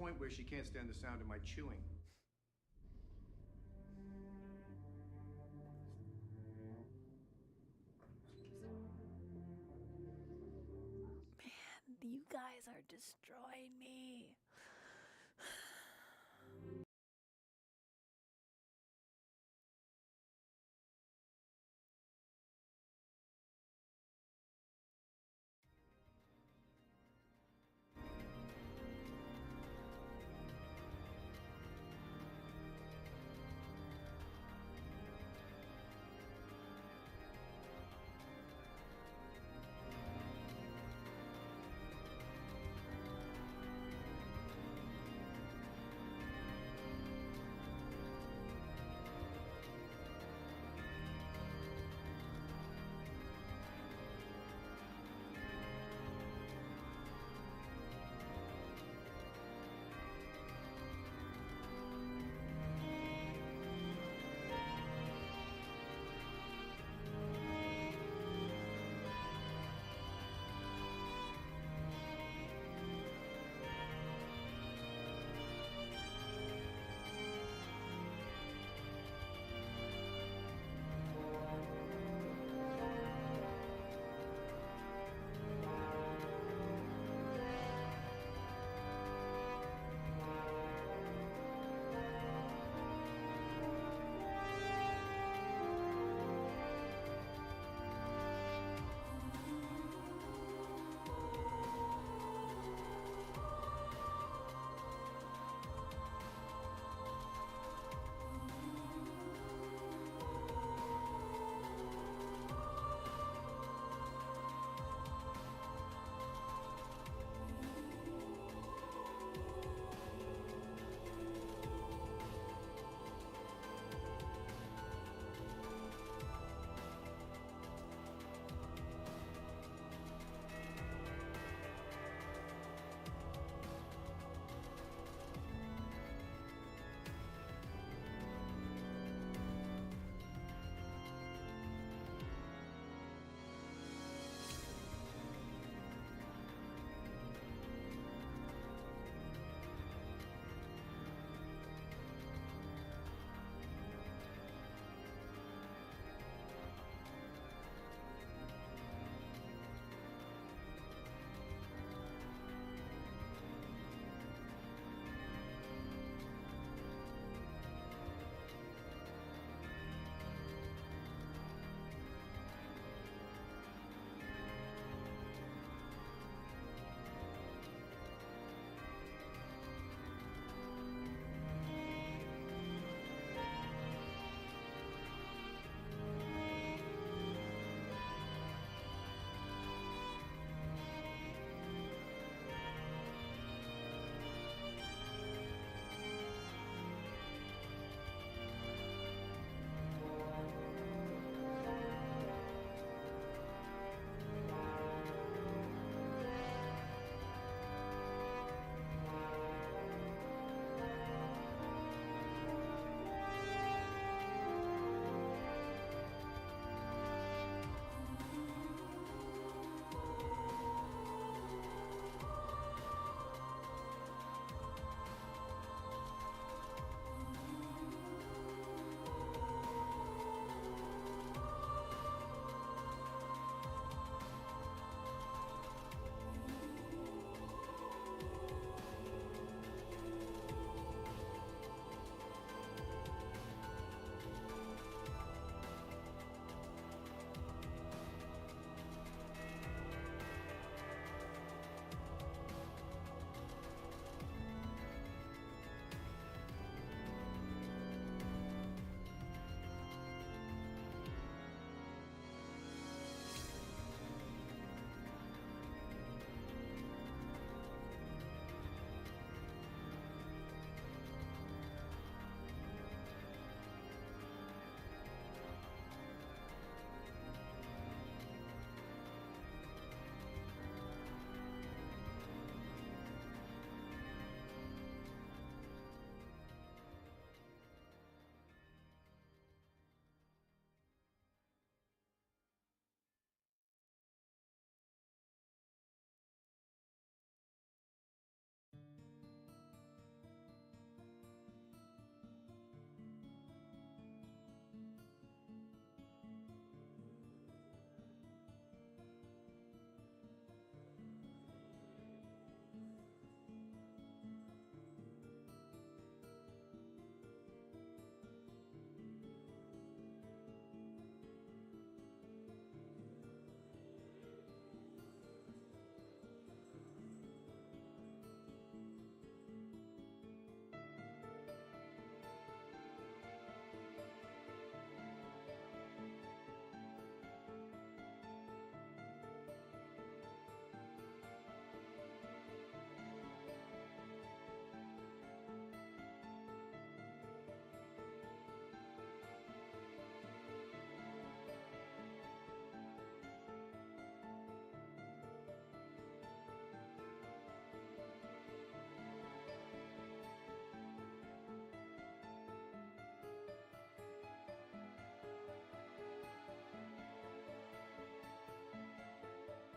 point where she can't stand the sound of my chewing. Man, you guys are destroying me.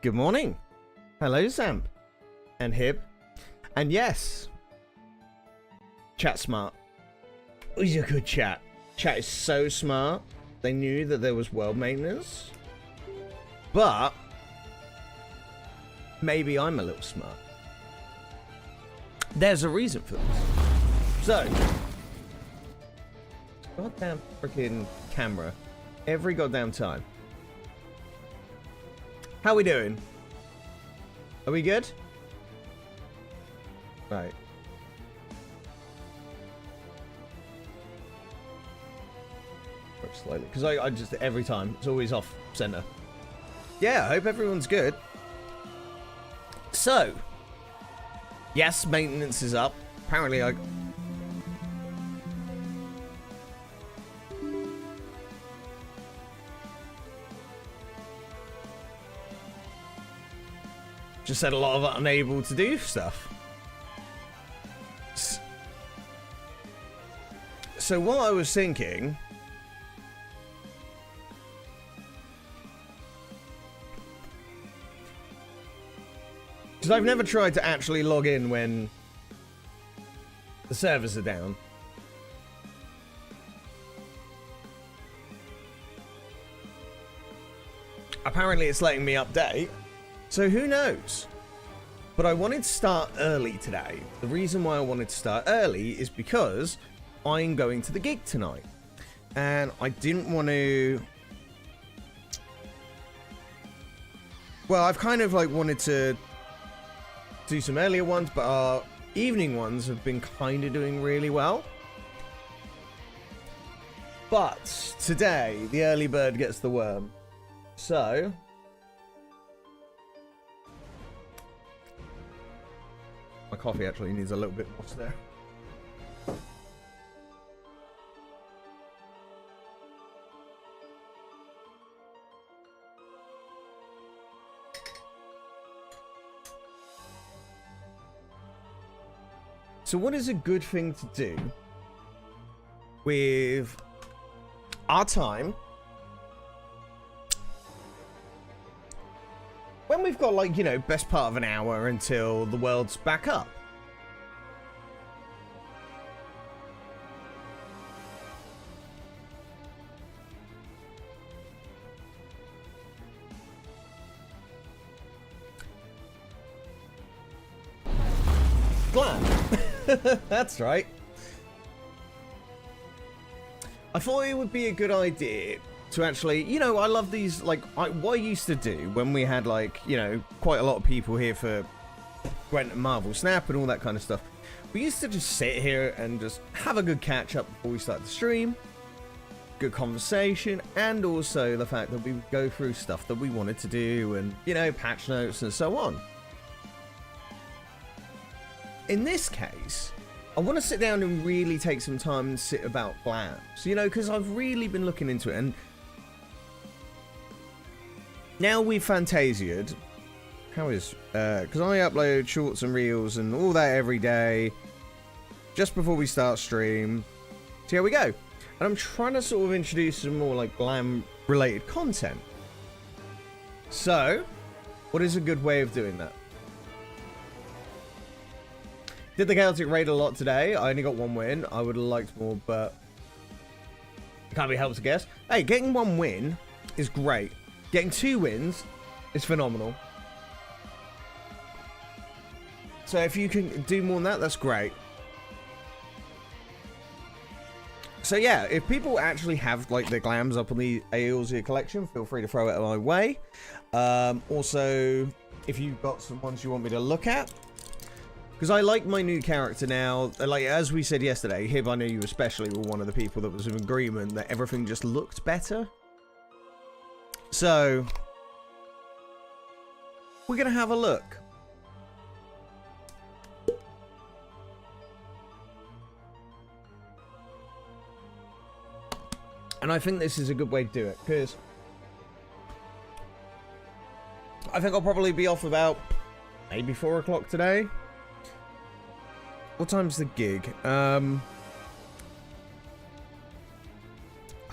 Good morning. Hello, Zamp. And Hib. And yes. Chat smart. It was a good chat. Chat is so smart. They knew that there was world maintenance. But maybe I'm a little smart. There's a reason for this. So, goddamn freaking camera. Every goddamn time. How we doing? Are we good? Right. Slightly, because I just every time it's always off center. Yeah, I hope everyone's good. So, yes, maintenance is up. Apparently, I. Just said a lot of unable to do stuff. So what I was thinking. Because I've never tried to actually log in when the servers are down. Apparently it's letting me update, so who knows? But I wanted to start early today. The reason why I wanted to start early is because I'm going to the gig tonight. And I didn't want to... Well, I've kind of like wanted to do some earlier ones, but our evening ones have been kind of doing really well. But today, the early bird gets the worm. So, my coffee actually needs a little bit more there. So what is a good thing to do with our time when we've got, like, you know, best part of an hour until the world's back up? Glam. That's right. I thought it would be a good idea to actually, you know, I love these, like, what I used to do when we had, like, you know, quite a lot of people here for Gwent and Marvel Snap and all that kind of stuff. We used to just sit here and just have a good catch up before we start the stream. Good conversation, and also the fact that we would go through stuff that we wanted to do and, you know, patch notes and so on. In this case, I want to sit down and really take some time and sit about Glam. So, you know, because I've really been looking into it, and now we've fantasiaed. How is, because I upload shorts and reels and all that every day, just before we start stream. So here we go. And I'm trying to sort of introduce some more, like, Glam related content. So, what is a good way of doing that? Did the Celtic raid a lot today? I only got one win. I would have liked more, but it can't be helped to guess. Hey, getting one win is great. Getting 2 wins is phenomenal. So if you can do more than that, that's great. So yeah, if people actually have, like, their Glams up on the Aeolzia collection, feel free to throw it my way. Also, if you've got some ones you want me to look at, because I like my new character now. Like, as we said yesterday, Hib, I know you especially were one of the people that was in agreement that everything just looked better. So, we're going to have a look. And I think this is a good way to do it, because I think I'll probably be off about maybe 4 o'clock today. What time's the gig? I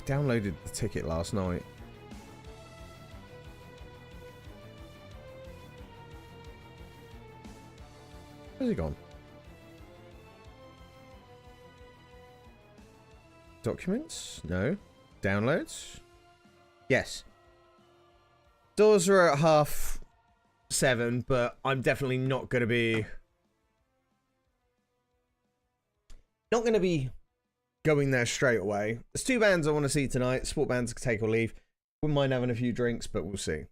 downloaded the ticket last night. he gone? Documents? No. Downloads? Yes. Doors are at 7:30, but I'm definitely not going to be... Not going to be going there straight away. There's 2 bands I want to see tonight. Sport bands can take or leave. Wouldn't mind having a few drinks, but we'll see.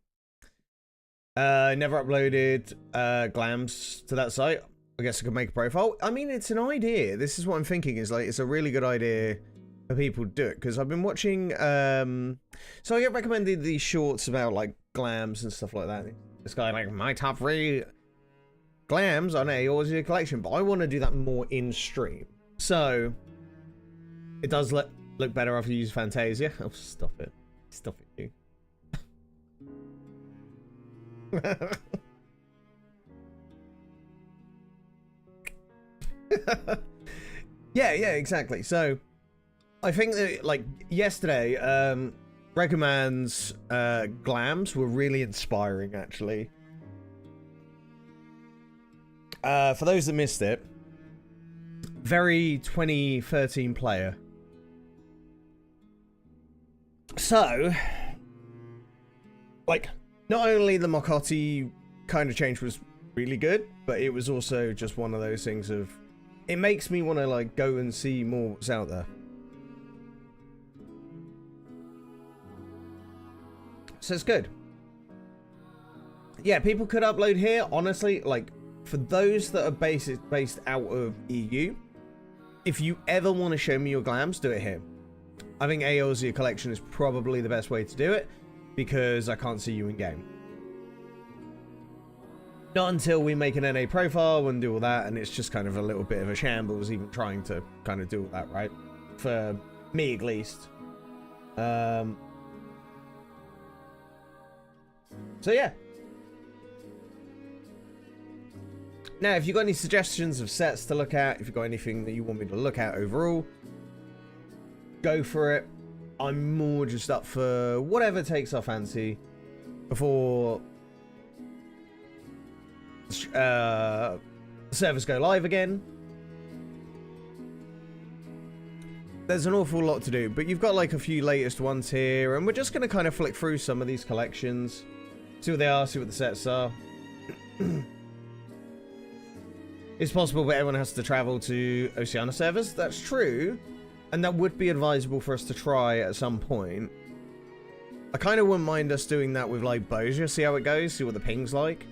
Never uploaded Glams to that site. I guess I could make a profile. I mean, it's an idea. This is what I'm thinking is like, it's a really good idea for people to do it. Because I've been watching, so I get recommended these shorts about like Glams and stuff like that. This guy like, my top 3 Glams on AOR's collection. But I want to do that more in stream. So, it does look better after you use Fantasia. Oh, stop it. Stop it, you. yeah, exactly. So, I think that, like, yesterday, Recommend's Glams were really inspiring, actually. For those that missed it, very 2013 player. So, like, not only the Mokotti kind of change was really good, but it was also just one of those things of, it makes me want to, like, go and see more what's out there. So it's good. Yeah, people could upload here, honestly, like, for those that are based out of EU, if you ever want to show me your Glams, do it here. I think AOR's collection is probably the best way to do it, because I can't see you in game. Not until we make an NA profile and do all that, and it's just kind of a little bit of a shambles even trying to kind of do all that, right? For me, at least. So yeah. Now, if you've got any suggestions of sets to look at, if you've got anything that you want me to look at overall, go for it. I'm more just up for whatever takes our fancy before servers go live again. There's an awful lot to do, but you've got like a few latest ones here, and we're just going to kind of flick through some of these collections, see what they are, see what the sets are. It's possible that everyone has to travel to Oceania servers. That's true. And that would be advisable for us to try at some point. I kind of wouldn't mind us doing that with, like, Bosia, see how it goes, see what the ping's like.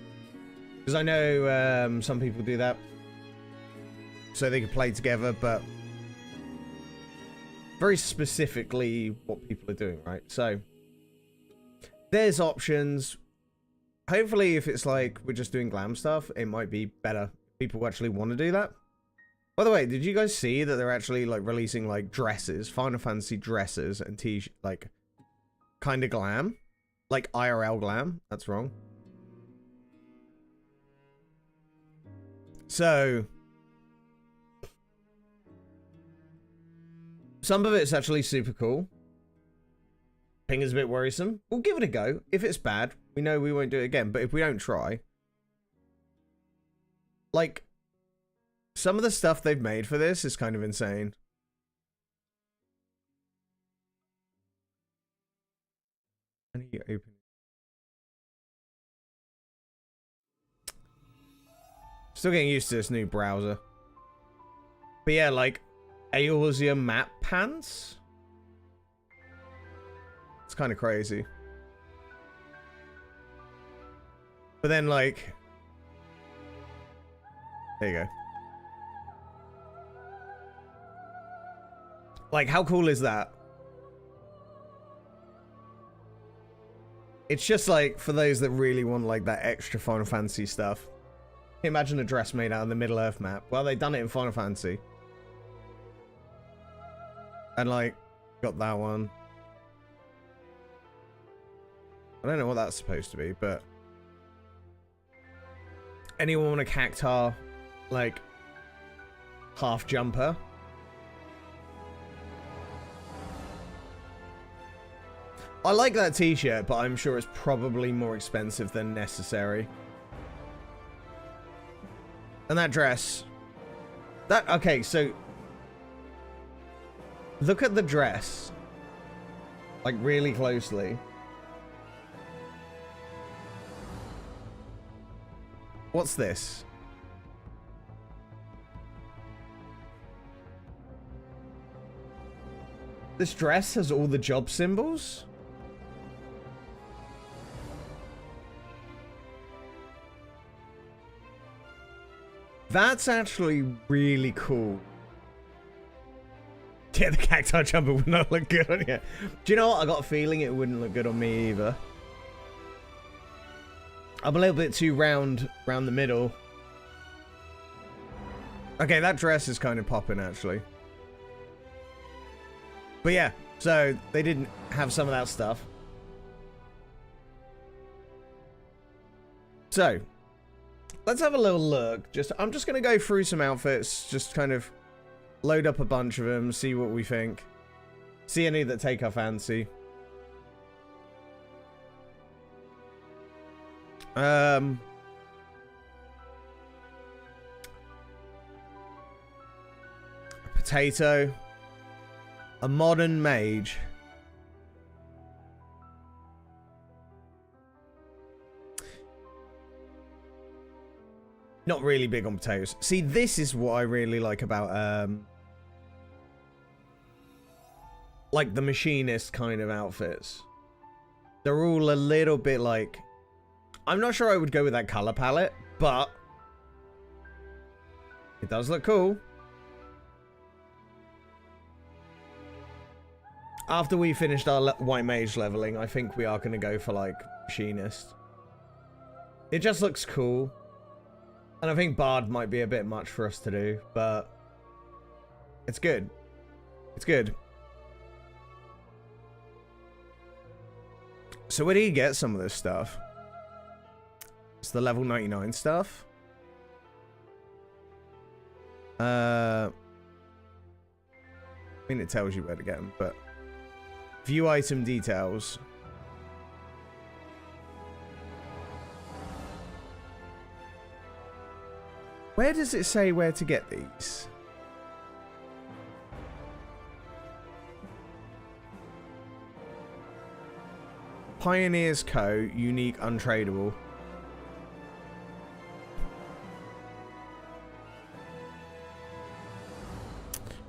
Because I know some people do that. So they can play together, but very specifically what people are doing, right? So, there's options. Hopefully, if it's like we're just doing Glam stuff, it might be better. People actually want to do that. By the way, did you guys see that they're actually like releasing like dresses, Final Fantasy dresses and like kind of Glam, like IRL Glam? That's wrong. So some of it's actually super cool. Ping is a bit worrisome. We'll give it a go. If it's bad, we know we won't do it again. But if we don't try, like, some of the stuff they've made for this is kind of insane. I need to open. Still getting used to this new browser. But yeah, like, Eorzea map pants? It's kind of crazy. But then, like, there you go. Like, how cool is that? It's just like, for those that really want like that extra Final Fantasy stuff. Imagine a dress made out of the Middle-earth map. Well, they've done it in Final Fantasy. And like, got that one. I don't know what that's supposed to be, but anyone want a Cactar, like, half jumper? I like that t-shirt, but I'm sure it's probably more expensive than necessary. And that dress. That, okay, so look at the dress. Like, really closely. What's this? This dress has all the job symbols? That's actually really cool. Yeah, the cacti jumper would not look good on you. Do you know what? I got a feeling it wouldn't look good on me either. I'm a little bit too round the middle. Okay, that dress is kind of popping, actually. But yeah, so they didn't have some of that stuff. So, let's have a little look. I'm just going to go through some outfits, just kind of load up a bunch of them, see what we think. See any that take our fancy. Potato. A modern mage. Not really big on potatoes. See, this is what I really like about, like the machinist kind of outfits. They're all a little bit like... I'm not sure I would go with that color palette, but it does look cool. After we finished our white mage leveling, I think we are going to go for, like, machinist. It just looks cool. And I think bard might be a bit much for us to do, but it's good. It's good. So where do you get some of this stuff? It's the level 99 stuff. I mean, it tells you where to get them, but... View item details. Where does it say where to get these? Pioneer's Co. Unique untradeable.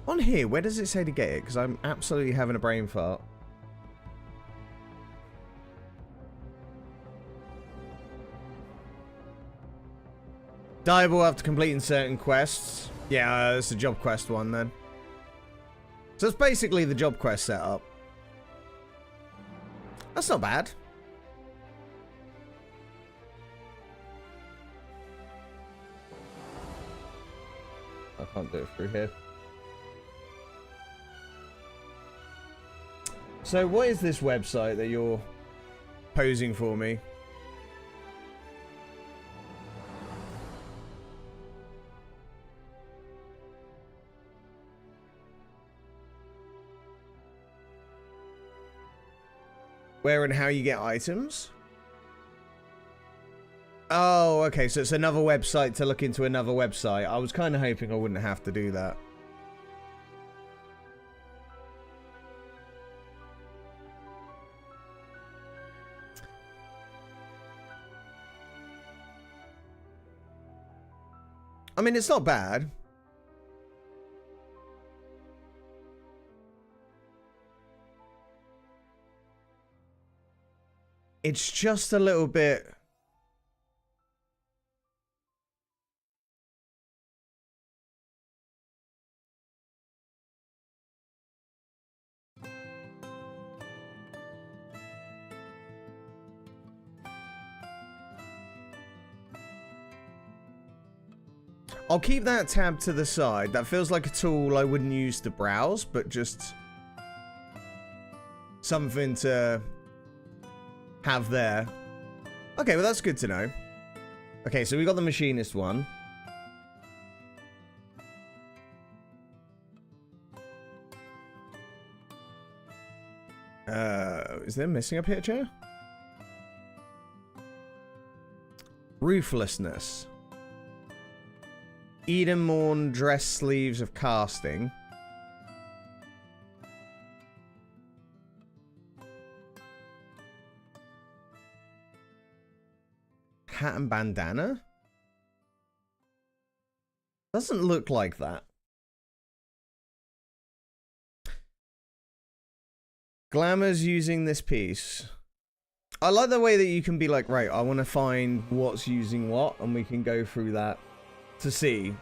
On here, where does it say to get it? Because I'm absolutely having a brain fart. Dieable after completing certain quests. Yeah, it's a job quest one then. So it's basically the job quest setup. That's not bad. I can't do it through here. So what is this website that you're posing for me? Where and how you get items? Oh, okay, so it's another website to look into another website. I was kind of hoping I wouldn't have to do that. I mean, it's not bad. It's just a little bit... I'll keep that tab to the side. That feels like a tool I wouldn't use to browse, but just something to have there. Okay, well that's good to know. Okay, so we got the machinist one. Is there missing a picture? Ruthlessness. Eden Morn dress sleeves of casting. Hat and bandana? Doesn't look like that. Glamour's using this piece. I like the way that you can be like, right, I want to find what's using what, and we can go through that to see.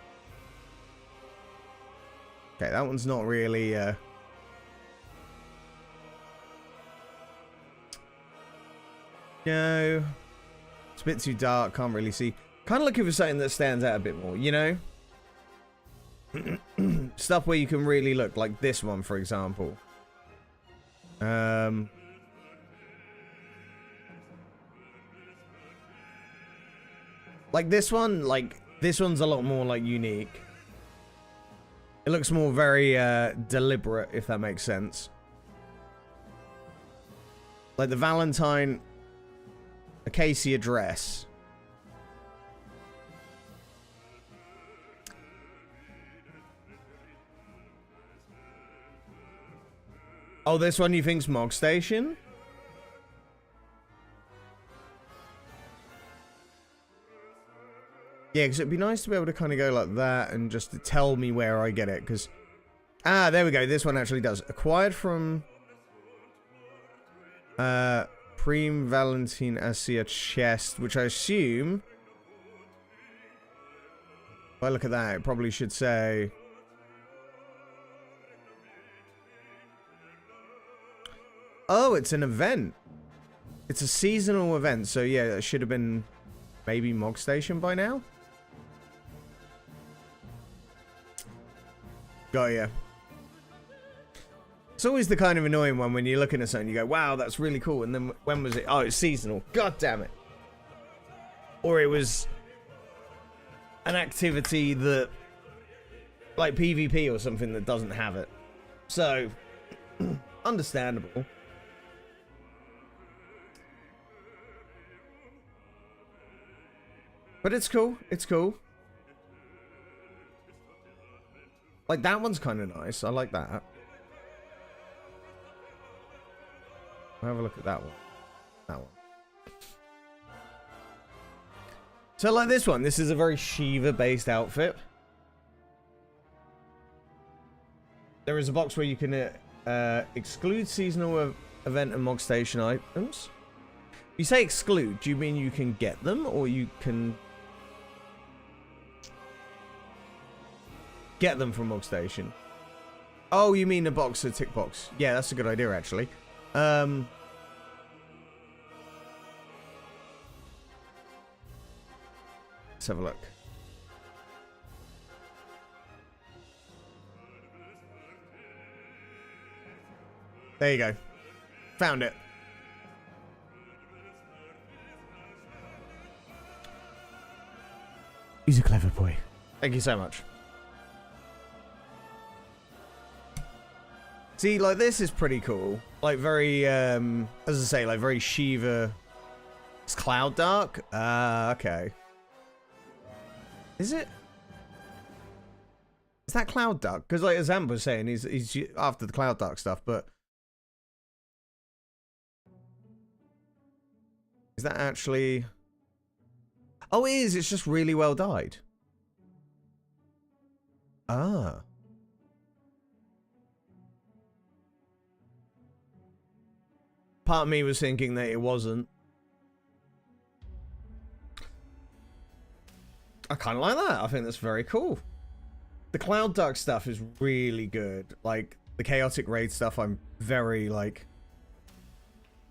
Okay, that one's not really, no. It's a bit too dark, can't really see. Kind of looking for something that stands out a bit more, you know? Stuff where you can really look, like this one, for example. Like this one, this one's a lot more, like, unique. It looks more very, deliberate, if that makes sense. Like the Valentine Acacia dress. Oh, this one you think's Mog Station? Yeah, because it'd be nice to be able to kind of go like that and just to tell me where I get it, because... Ah, there we go. This one actually does. Acquired from... Prime Valentine Asia chest, which I assume... If I look at that, it probably should say... Oh, it's an event. It's a seasonal event, so yeah, it should have been maybe Mog Station by now. Got ya. It's always the kind of annoying one when you're looking at something, you go, wow, that's really cool, and then when was it? Oh, it's seasonal. God damn it. Or it was an activity that, like PvP or something that doesn't have it. So, understandable. But it's cool. It's cool. Like, that one's kind of nice. I like that. I'll have a look at that one. That one. So, like this one. This is a very Shiva-based outfit. There is a box where you can exclude seasonal event and Mog Station items. You say exclude. Do you mean you can get them, or you can... get them from Mog Station? Oh, you mean a box, a tick box. Yeah, that's a good idea, actually. Let's have a look. There you go. Found it. He's a clever boy. Thank you so much. See, like, this is pretty cool. Like, very, as I say, like, very Shiva. It's Cloud Dark? Okay. Is it? Is that Cloud Dark? Because, like, as Amber was saying, he's after the Cloud Dark stuff, but... Is that actually... Oh, it is. It's just really well dyed. Ah. Part of me was thinking that it wasn't. I kind of like that. I think that's very cool. The Cloud Dark stuff is really good. Like, the Chaotic Raid stuff I'm very, like,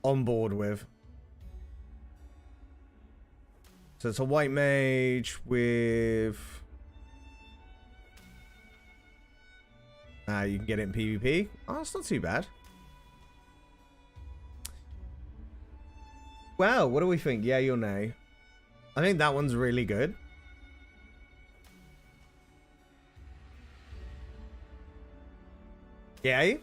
on board with. So it's a white mage with... you can get it in PvP. Oh, it's not too bad. Wow, what do we think? Yay or nay? I think that one's really good. Yay?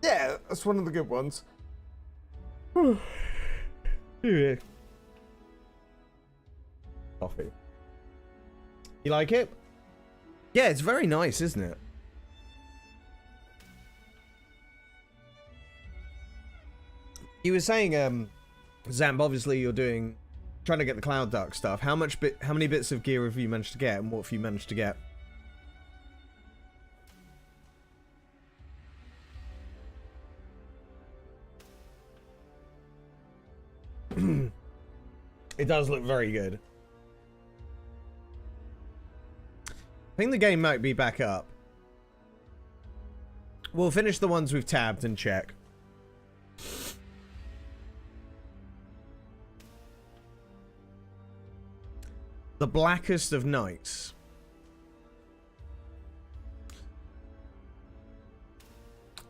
Yeah, that's one of the good ones. Yeah. coffee. You like it? Yeah, it's very nice, isn't it? You were saying, Zamp, obviously you're trying to get the Cloud Dark stuff. How many bits of gear have you managed to get, and what have you managed to get? It does look very good. I think the game might be back up. We'll finish the ones we've tabbed and check. The Blackest of Nights.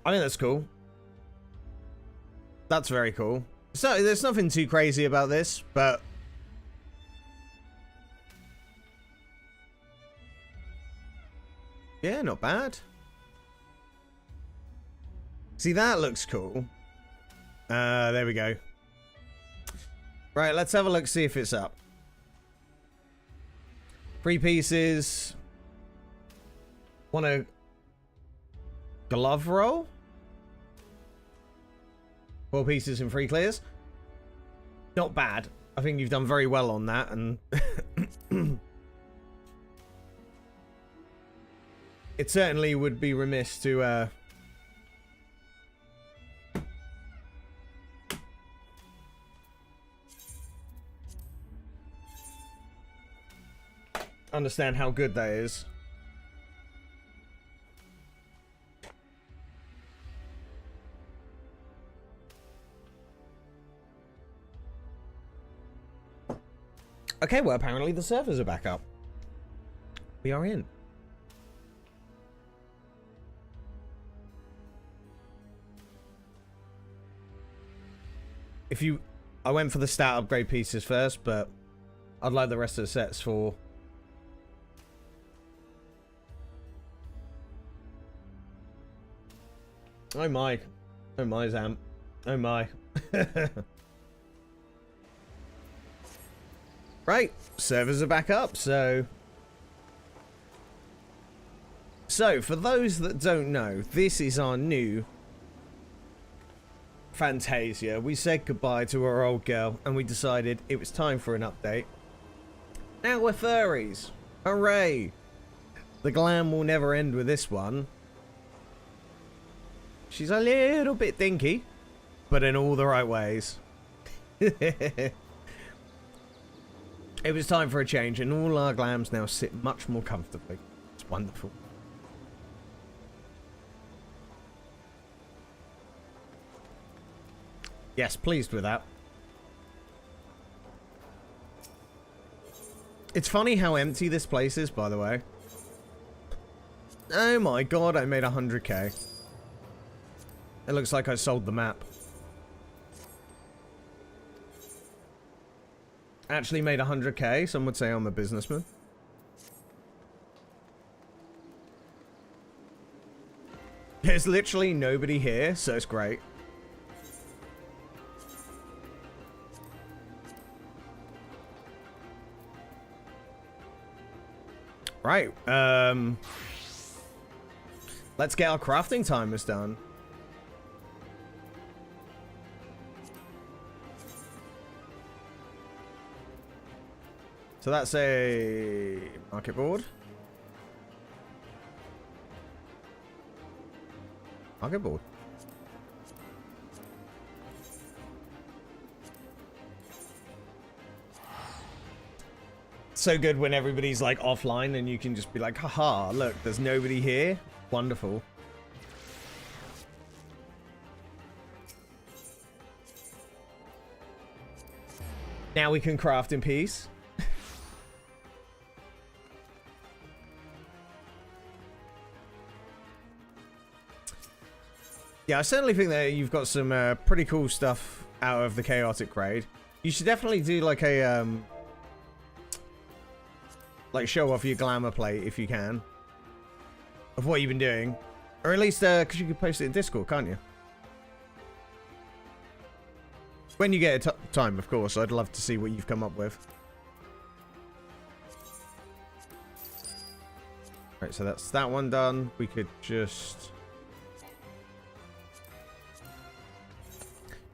I think that's cool. That's very cool. So there's nothing too crazy about this, but yeah, not bad. See, that looks cool. There we go. Right, let's have a look, see if it's up. 3 pieces. Want a glove roll? 4 pieces and 3 clears. Not bad. I think you've done very well on that, and it certainly would be remiss to understand how good that is. Okay, well, apparently the servers are back up. We are in. I went for the stat upgrade pieces first, but I'd like the rest of the sets for... Oh my. Oh my, Zamp. Oh my. Right, servers are back up, so for those that don't know, this is our new Fantasia. We said goodbye to our old girl, and we decided it was time for an update. Now we're furries. Hooray! The glam will never end with this one. She's a little bit dinky, but in all the right ways. It was time for a change, and all our glams now sit much more comfortably. It's wonderful. Yes, pleased with that. It's funny how empty this place is, by the way. Oh my god, I made 100k. It looks like I sold the map. Actually made 100k. Some would say I'm a businessman. There's literally nobody here, so it's great. Right, let's get our crafting timers done. So that's a market board. Market board. So good when everybody's like offline and you can just be like, haha, look, there's nobody here. Wonderful. Now we can craft in peace. Yeah, I certainly think that you've got some pretty cool stuff out of the chaotic raid. You should definitely do like a like show off your glamour plate if you can of what you've been doing, or at least because you can post it in Discord, can't you? When you get time, of course. I'd love to see what you've come up with. Right, so that's that one done. We could just...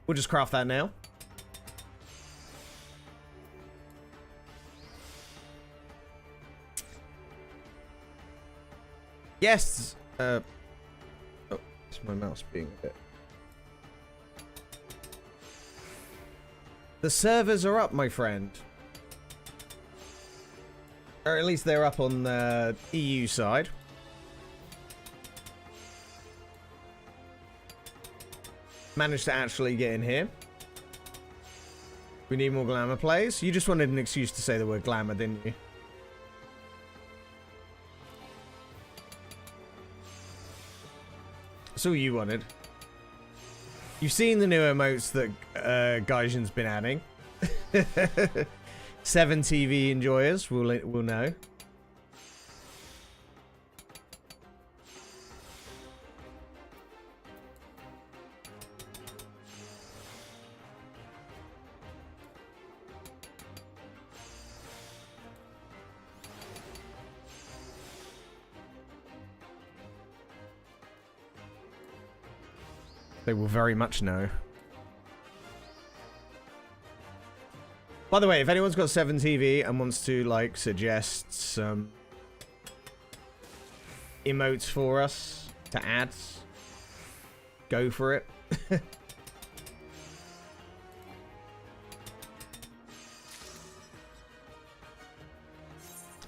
We'll just craft that now. Yes! Oh, it's my mouse being a bit... The servers are up, my friend. Or at least they're up on the EU side. Managed to actually get in here. We need more glamour plays. You just wanted an excuse to say the word glamour, didn't you? That's all you wanted. You've seen the new emotes that Gaijin's been adding. 7 TV enjoyers will know. They will very much know. By the way, if anyone's got 7 TV and wants to, like, suggest some emotes for us to add, go for it.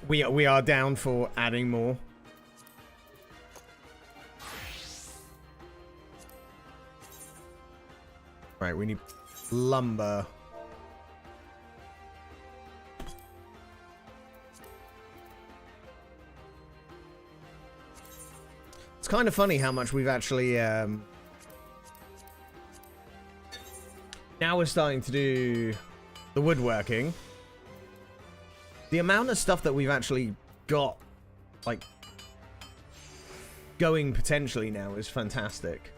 We are down for adding more. Right, we need lumber. It's kind of funny how much we've actually... now we're starting to do the woodworking. The amount of stuff that we've actually got, like, going potentially now is fantastic.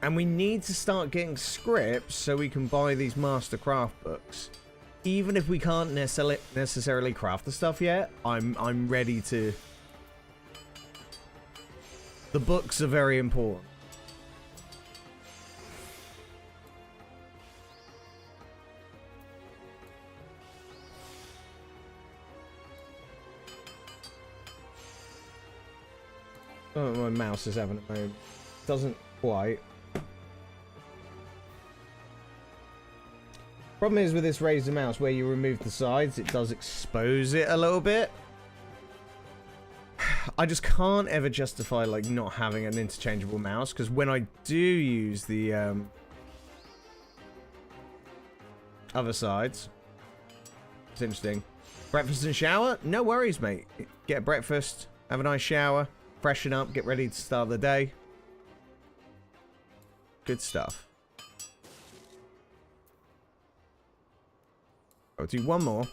And we need to start getting scripts so we can buy these master craft books. Even if we can't necessarily craft the stuff yet, I'm ready to... The books are very important. Oh, my mouse is having a moment. Doesn't quite. Problem is with this Razer mouse, where you remove the sides, it does expose it a little bit. I just can't ever justify, like, not having an interchangeable mouse, because when I do use the other sides, it's interesting. Breakfast and shower? No worries, mate. Get a breakfast, have a nice shower, freshen up, get ready to start the day. Good stuff. I'll do one more.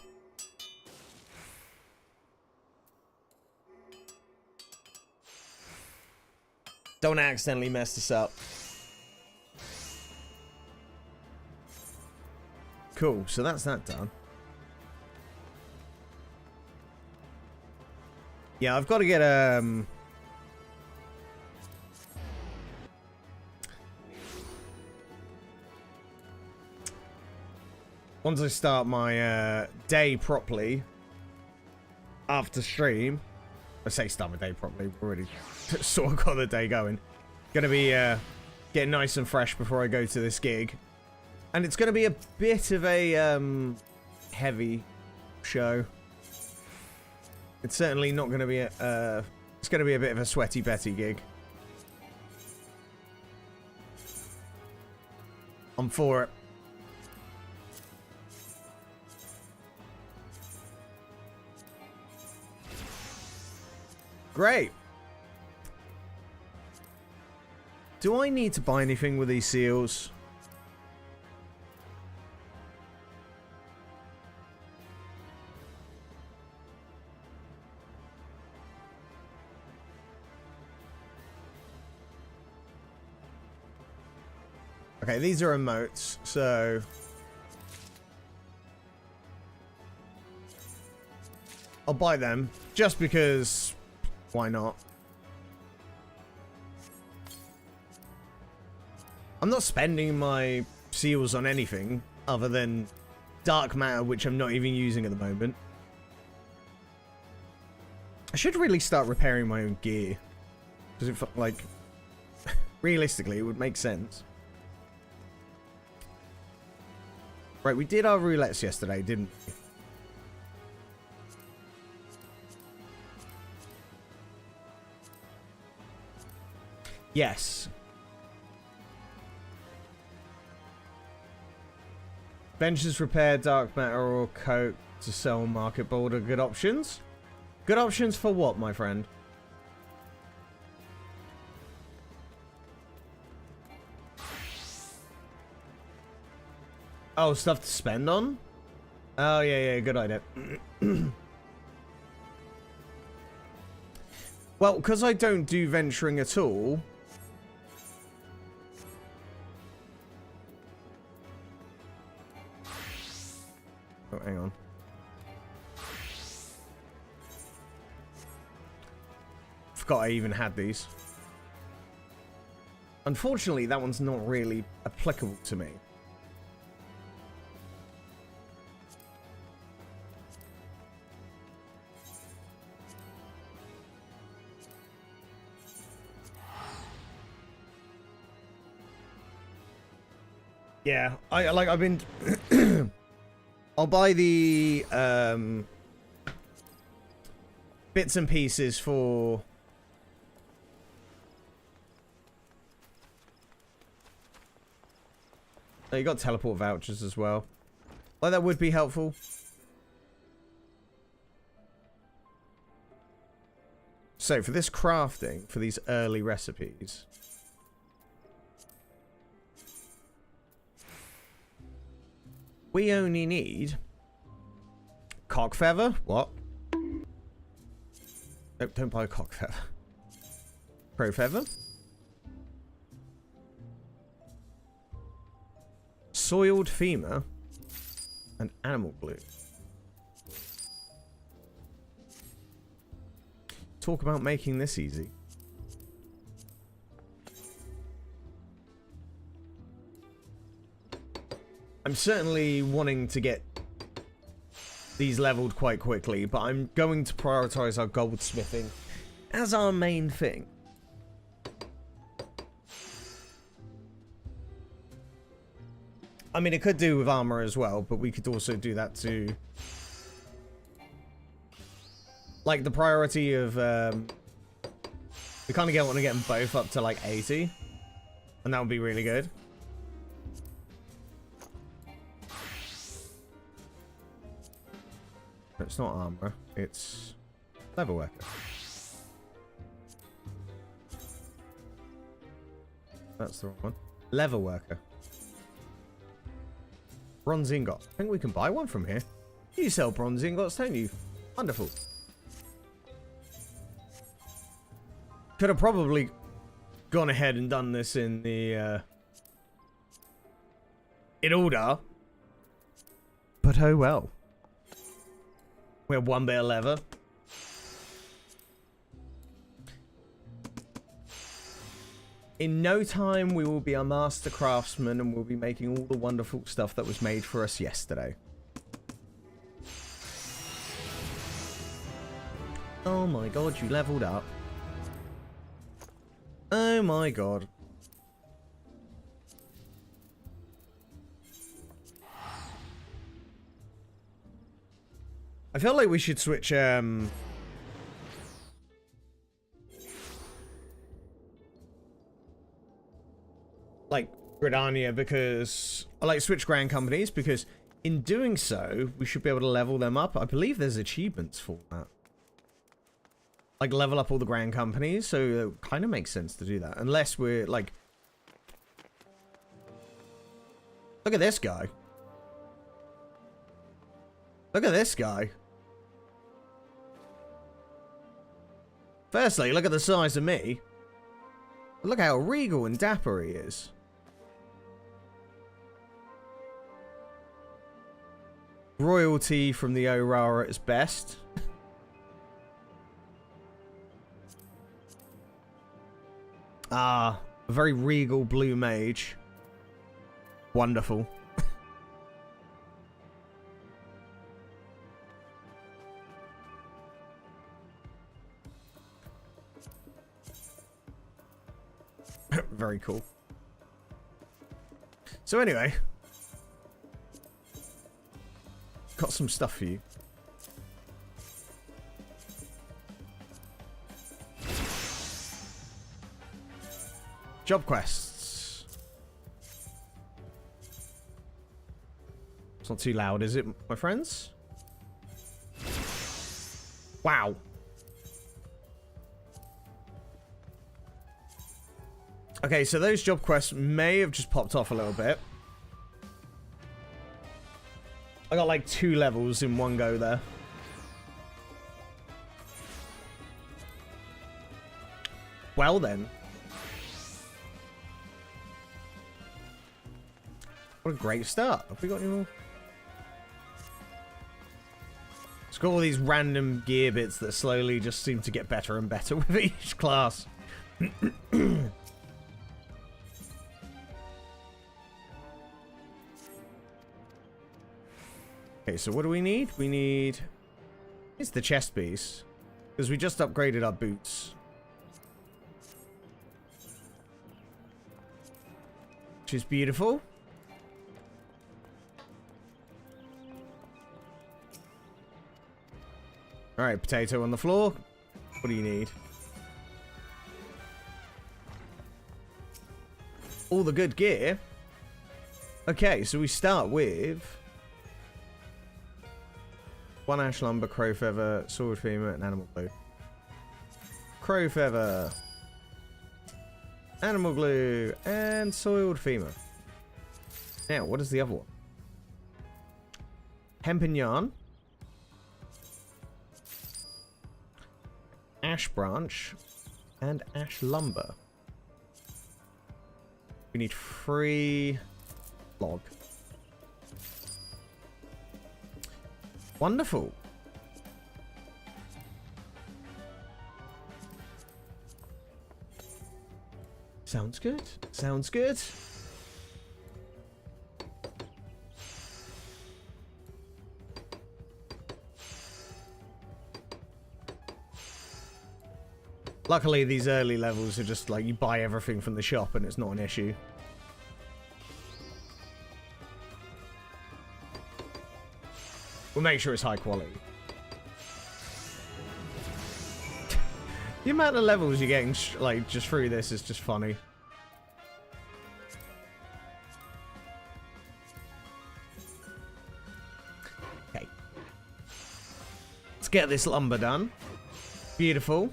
Don't accidentally mess this up. Cool, so that's that done. Yeah, I've got to get once I start my day properly after stream, I say start my day properly, we've already sort of got the day going. Gonna be getting nice and fresh before I go to this gig. And it's gonna be a bit of a heavy show. It's certainly not gonna be a it's gonna be a bit of a sweaty Betty gig. I'm for it. Great. Do I need to buy anything with these seals? Okay, these are emotes, so... I'll buy them just because. Why not? I'm not spending my seals on anything other than dark matter, which I'm not even using at the moment. I should really start repairing my own gear. Because if, like, realistically, it would make sense. Right, we did our roulettes yesterday, didn't we? Yes. Ventures repair, dark matter, or coke to sell market board are good options. Good options for what, my friend? Oh, stuff to spend on? Oh, yeah, good idea. Well, because I don't do venturing at all... Oh, hang on. Forgot I even had these. Unfortunately, that one's not really applicable to me. Yeah, I've been I'll buy the bits and pieces for oh, you got teleport vouchers as well. Well, that would be helpful. So for this crafting, for these early recipes, we only need cock feather. What? Oh, don't buy a cock feather. Crow feather. Soiled femur. And animal glue. Talk about making this easy. I'm certainly wanting to get these leveled quite quickly, but I'm going to prioritize our goldsmithing as our main thing. I mean, it could do with armor as well, but we could also do that too. Like, the priority of, we kind of want to get them both up to, like, 80. And that would be really good. It's not armor, it's leather worker. That's the wrong one. Leather worker. Bronze ingot. I think we can buy one from here. You sell bronze ingots, don't you? Wonderful. Could have probably gone ahead and done this in the in order. But oh well. We have one bit of leather. In no time, we will be a master craftsman and we'll be making all the wonderful stuff that was made for us yesterday. Oh my god, you leveled up. Oh my god. I feel like we should switch, like, Gridania, because... I like switch grand companies, because in doing so, we should be able to level them up. I believe there's achievements for that. Like, level up all the grand companies, so it kind of makes sense to do that. Unless we're, like... Look at this guy. Look at this guy. Firstly, look at the size of me. Look how regal and dapper he is. Royalty from the Orara at its best. Ah, a very regal blue mage. Wonderful. Very cool. So anyway, got some stuff for you. Job quests. It's not too loud, is it, my friends? Wow. Okay, so those job quests may have just popped off a little bit. I got like 2 levels in one go there. Well then. What a great start. Have we got any more? It's got all these random gear bits that slowly just seem to get better and better with each class. Okay, so what do we need? We need... It's the chest piece. Because we just upgraded our boots. Which is beautiful. Alright, potato on the floor. What do you need? All the good gear. Okay, so we start with... 1 ash lumber, crow feather, sword femur, and animal glue. Crow feather, animal glue, and soiled femur. Now, what is the other one? Hempen yarn, ash branch, and ash lumber. We need 3 log. Wonderful. Sounds good. Sounds good. Luckily, these early levels are just like you buy everything from the shop and it's not an issue. We'll make sure it's high quality. The amount of levels you're getting like just through this is just funny. Okay. Let's get this lumber done. Beautiful.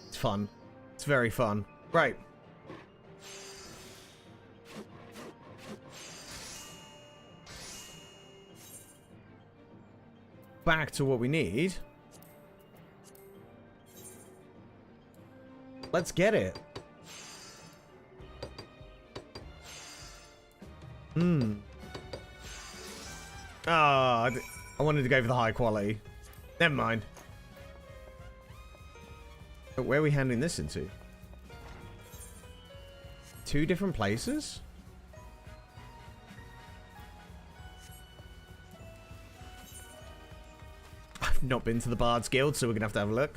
It's fun. It's very fun. Right. Back to what we need. Let's get it. Ah, I wanted to go for the high quality. Never mind. But where are we handing this into? 2 different places? Not been to the Bard's Guild, so we're gonna have a look.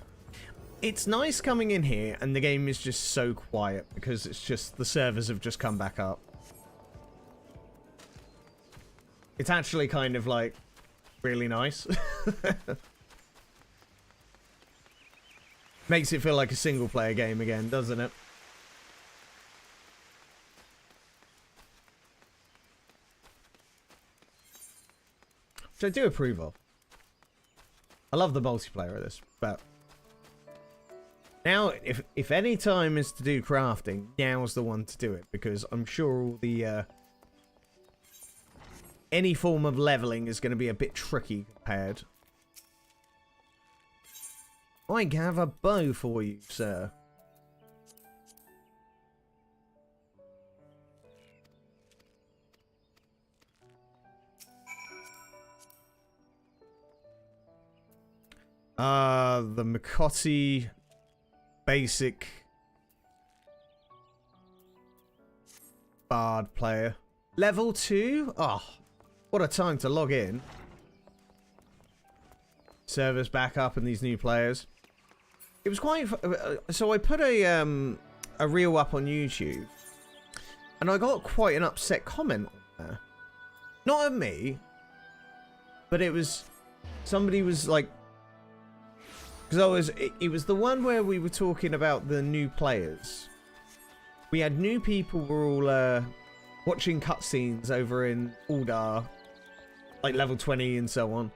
It's nice coming in here and the game is just so quiet because it's just the servers have just come back up. It's actually kind of like really nice. Makes it feel like a single player game again, doesn't it? Which I do approve of. I love the multiplayer of this, but now if any time is to do crafting, now's the one to do it because I'm sure all the any form of leveling is going to be a bit tricky compared. I have a bow for you, sir. The Mikotti basic Bard player. Level 2? Oh, what a time to log in. Servers back up and these new players. It was quite... So I put a reel up on YouTube. And I got quite an upset comment on there. Not at me. But it was... Somebody was like... Because it was the one where we were talking about the new players. We had new people were all watching cutscenes over in Aldar, like level 20 and so on.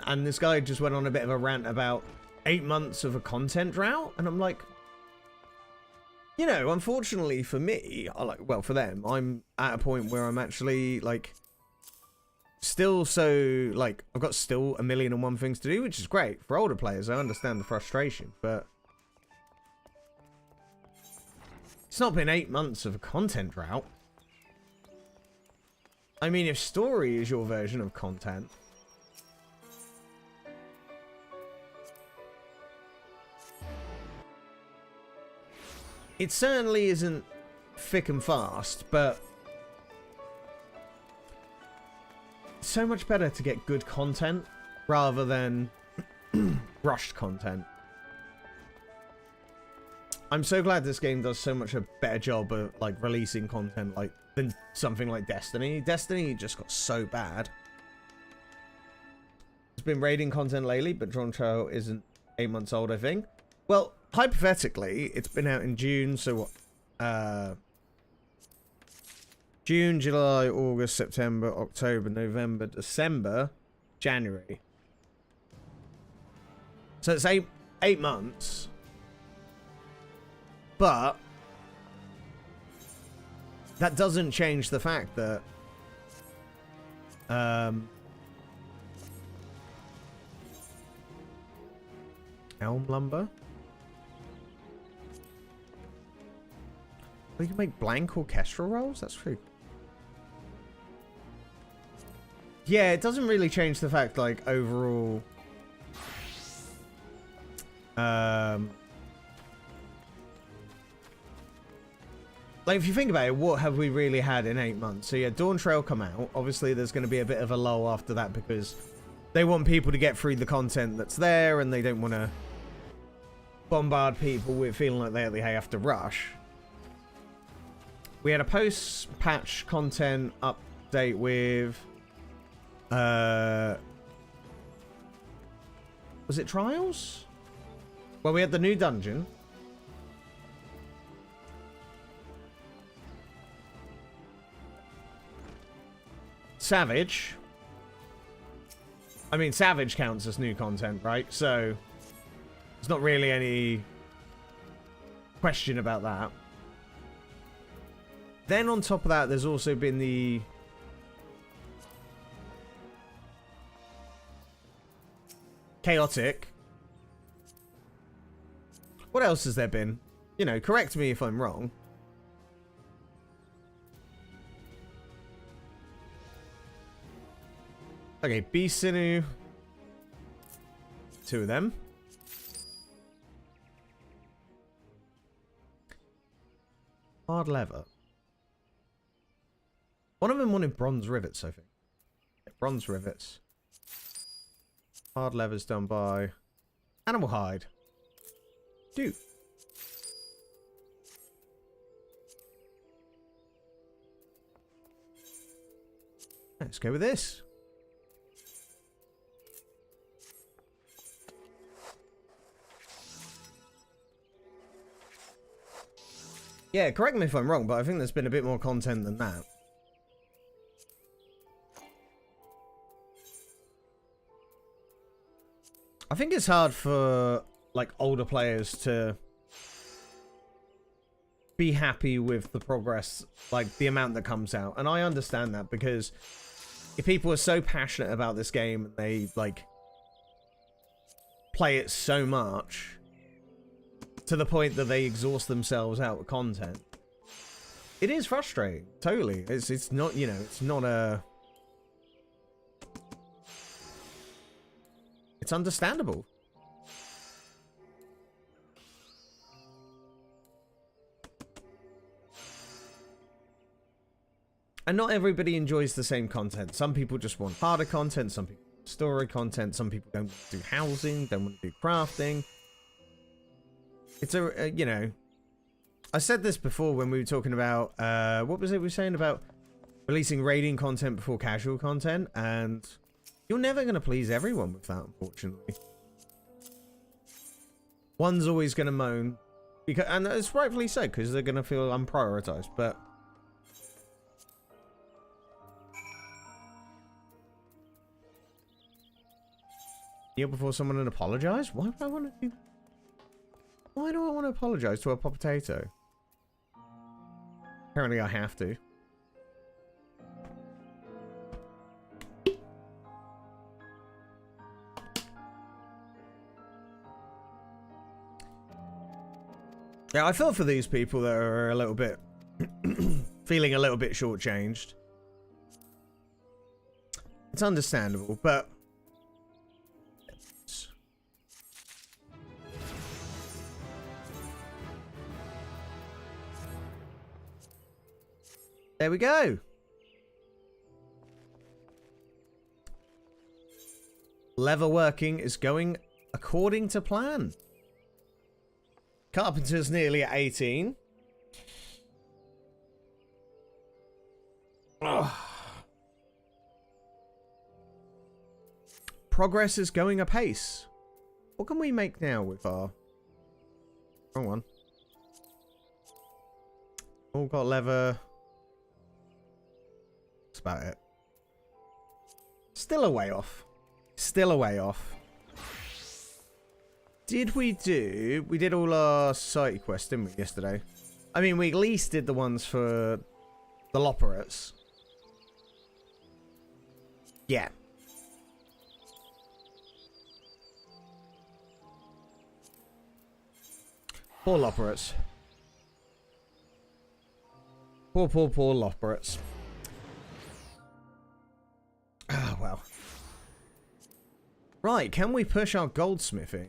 And this guy just went on a bit of a rant about 8 months of a content drought. And I'm like, you know, unfortunately for me, well, for them, I'm at a point where I'm actually like... Still so, like, I've got still 1,000,001 things to do, which is great. For older players, I understand the frustration, but... It's not been 8 months of a content drought. I mean, if story is your version of content... It certainly isn't thick and fast, but... so much better to get good content rather than rushed content. I'm so glad this game does so much a better job of like releasing content like than something like Destiny. Destiny just got so bad. It's been raiding content lately, but Drawn Trail isn't 8 months old, I think. Well, hypothetically, it's been out in June, so what? June, July, August, September, October, November, December, January. So it's eight months. But that doesn't change the fact that elm lumber. We can make blank orchestral rolls? That's true. Yeah, it doesn't really change the fact, like, overall... Like, if you think about it, what have we really had in 8 months? So, yeah, Dawn Trail come out. Obviously, there's going to be a bit of a lull after that because they want people to get through the content that's there and they don't want to bombard people with feeling like they have to rush. We had a post-patch content update with... was it Trials? Well, we had the new dungeon. Savage. I mean, Savage counts as new content, right? So, there's not really any question about that. Then on top of that, there's also been the... Chaotic. What else has there been? You know, correct me if I'm wrong. Okay, Beast Sinew. 2 of them. Hard leather. One of them wanted bronze rivets, I think. Yeah, bronze rivets. Hard leather's done by animal hide. Dude. Let's go with this. Yeah, correct me if I'm wrong, but I think there's been a bit more content than that. I think it's hard for, like, older players to be happy with the progress, like, the amount that comes out. And I understand that, because if people are so passionate about this game and they, like, play it so much to the point that they exhaust themselves out with content, it is frustrating. Totally. It's not, you know, it's not a... It's understandable. And not everybody enjoys the same content. Some people just want harder content, some people want story content, some people don't want to do housing, don't want to do crafting. It's you know, I said this before when we were talking about, what was it we were saying about releasing raiding content before casual content, and you're never going to please everyone with that, unfortunately. One's always going to moan, because, and it's rightfully so, because they're going to feel unprioritized, but kneel before someone and apologize? Why would I want to do? Why do I want to apologize to a pot potato? Apparently I have to. Yeah, I feel for these people that are a little bit feeling a little bit shortchanged. It's understandable, but there we go. Lever working is going according to plan. Carpenter's nearly at 18. Ugh. Progress is going apace. What can we make now with our... Wrong one. All got leather. That's about it. Still a way off. Still a way off. Did we do... We did all our society quests, didn't we, yesterday? I mean, we at least did the ones for the Loperates. Yeah. Poor Loperates. Poor Loperates. Ah, well. Right, can we push our goldsmithing?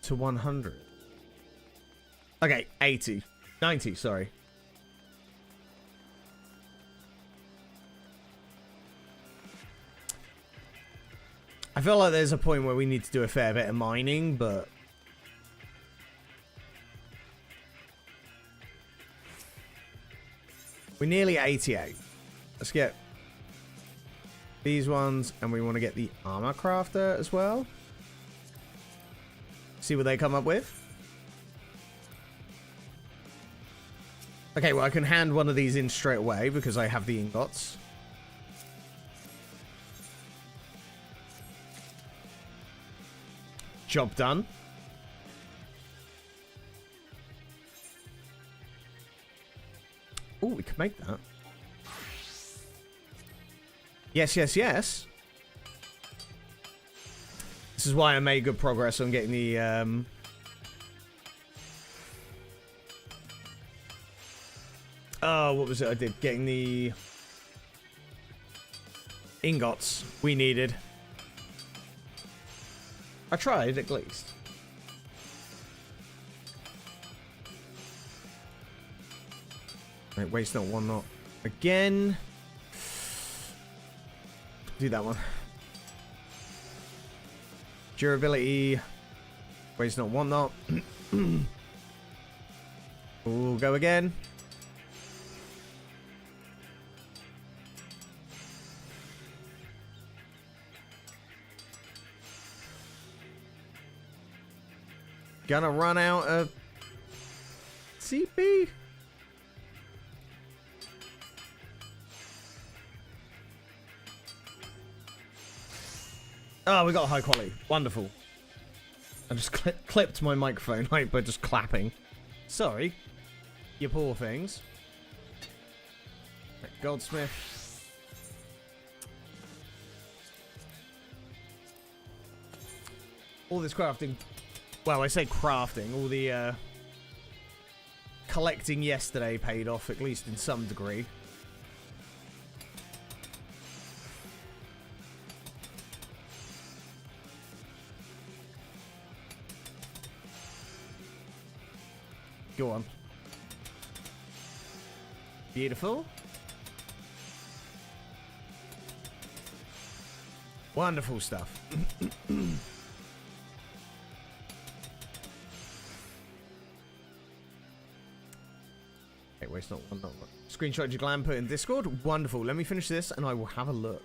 To 100. Okay, 80. 90, sorry. I feel like there's a point where we need to do a fair bit of mining, but... We're nearly at 88. Let's get these ones, and we want to get the armor crafter as well. See what they come up with. Okay, well, I can hand one of these in straight away because I have the ingots. Job done. Oh, we could make that. Yes, yes, yes. This is why I made good progress on getting the oh, what was it I did? Getting the ingots we needed. I tried, at least. Right, waste not, one not. Again. Do that one. Durability. Waste not, one not. We'll go again. Gonna run out of CP. Oh, we got high quality. Wonderful. I just clipped my microphone right by just clapping. Sorry. You poor things. Goldsmith. All this crafting. Well, I say crafting. All the collecting yesterday paid off, at least in some degree. Go on. Beautiful. Wonderful stuff. Okay, wait, it's not one, not one. Screenshot your Glam, put in Discord. Wonderful. Let me finish this and I will have a look.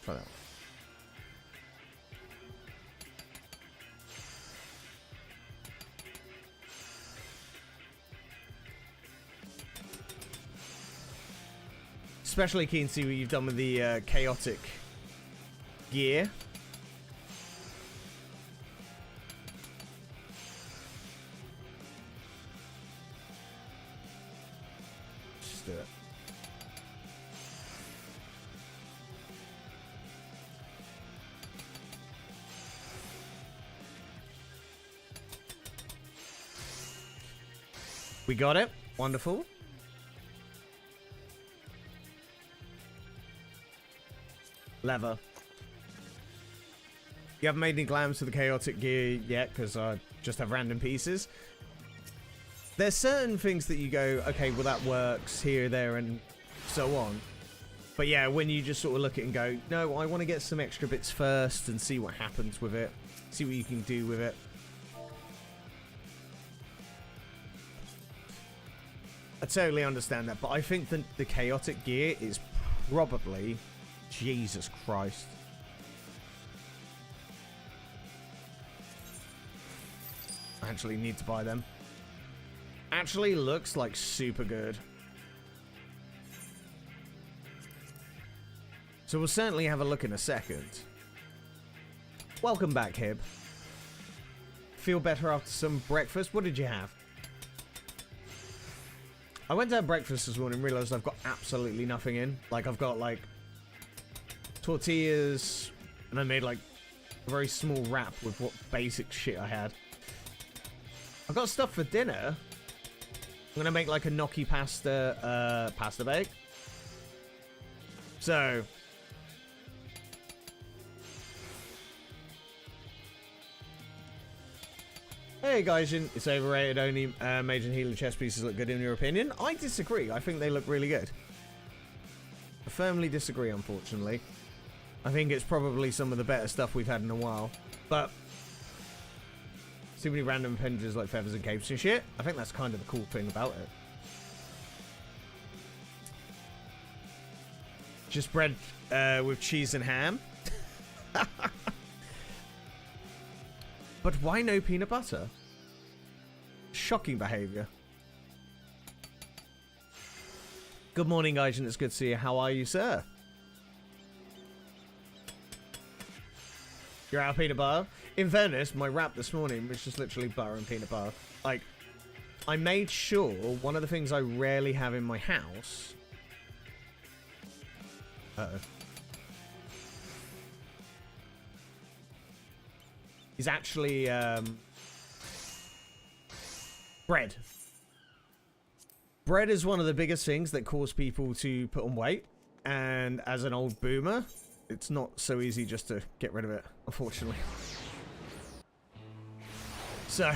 Try that one. Especially keen to see what you've done with the chaotic gear. Just do it. We got it. Wonderful. Leather. You haven't made any glams to the chaotic gear yet because I just have random pieces. There's certain things that you go, okay, well that works here, there, and so on. But yeah, when you just sort of look at it and go, no, I want to get some extra bits first and see what happens with it. See what you can do with it. I totally understand that, but I think that the chaotic gear is probably... Jesus Christ. I actually need to buy them. Actually looks like super good. So we'll certainly have a look in a second. Welcome back, Hib. Feel better after some breakfast? What did you have? I went to have breakfast this morning and realized I've got absolutely nothing in. Like, I've got, like, tortillas, and I made like a very small wrap with what basic shit I had. I've got stuff for dinner. I'm gonna make like a gnocchi pasta bake. So hey guys, it's overrated. Only Major and Healer chess pieces look good in your opinion. I disagree. I think they look really good. I firmly disagree, unfortunately. I think it's probably some of the better stuff we've had in a while. But too many random appendages like feathers and capes and shit. I think that's kind of the cool thing about it. Just bread with cheese and ham. But why no peanut butter? Shocking behavior. Good morning, guys, and it's good to see you. How are you, sir? You're out of peanut butter? In fairness, my wrap this morning was just literally butter and peanut butter. Like, I made sure one of the things I rarely have in my house... Uh-oh. Is actually, bread. Bread is one of the biggest things that cause people to put on weight. And as an old boomer... it's not so easy just to get rid of it, unfortunately. So,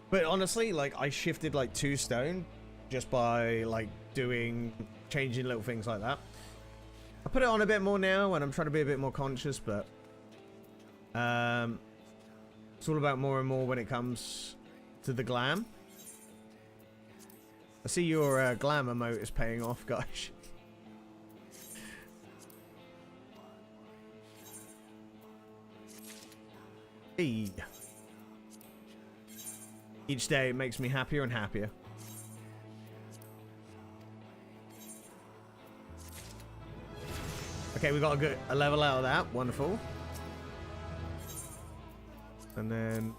but honestly, like, I shifted like 2 stone just by like changing little things like that. I put it on a bit more now and I'm trying to be a bit more conscious, but it's all about more and more when it comes to the glam. I see your glam emote is paying off, guys. Each day it makes me happier and happier. Okay, we got a level out of that. Wonderful. And then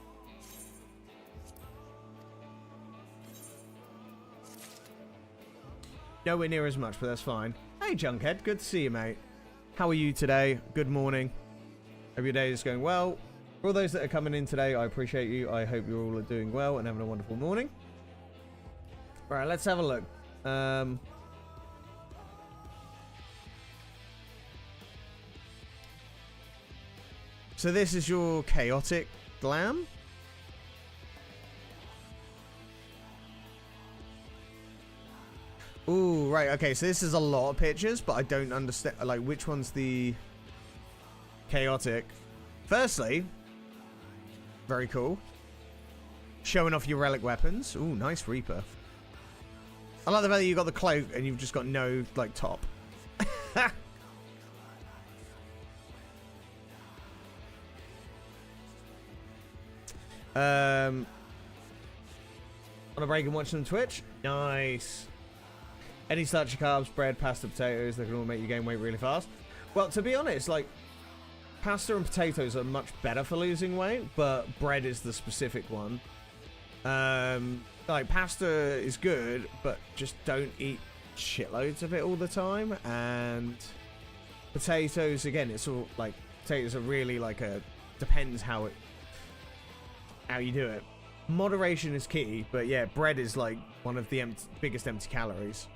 nowhere near as much, but that's fine. Hey, Junkhead, good to see you, mate. How are you today? Good morning. Hope your day is going well. For all those that are coming in today, I appreciate you. I hope you all are doing well and having a wonderful morning. All right, let's have a look. So this is your chaotic Glam? Ooh, right, okay, so this is a lot of pictures, but I don't understand, like, which one's the chaotic? Firstly, very cool. Showing off your relic weapons. Ooh, nice Reaper. I like the fact that you got the cloak and you've just got no, like, top. On a break and watching on Twitch. Nice. Any starchy carbs, bread, pasta, potatoes, they can all make you gain weight really fast. Well, to be honest, like, pasta and potatoes are much better for losing weight, but bread is the specific one. Like, pasta is good, but just don't eat shitloads of it all the time. And potatoes, again, it's all, like, potatoes are really, like, depends how you do it. Moderation is key, but yeah, bread is, like, one of the biggest empty calories.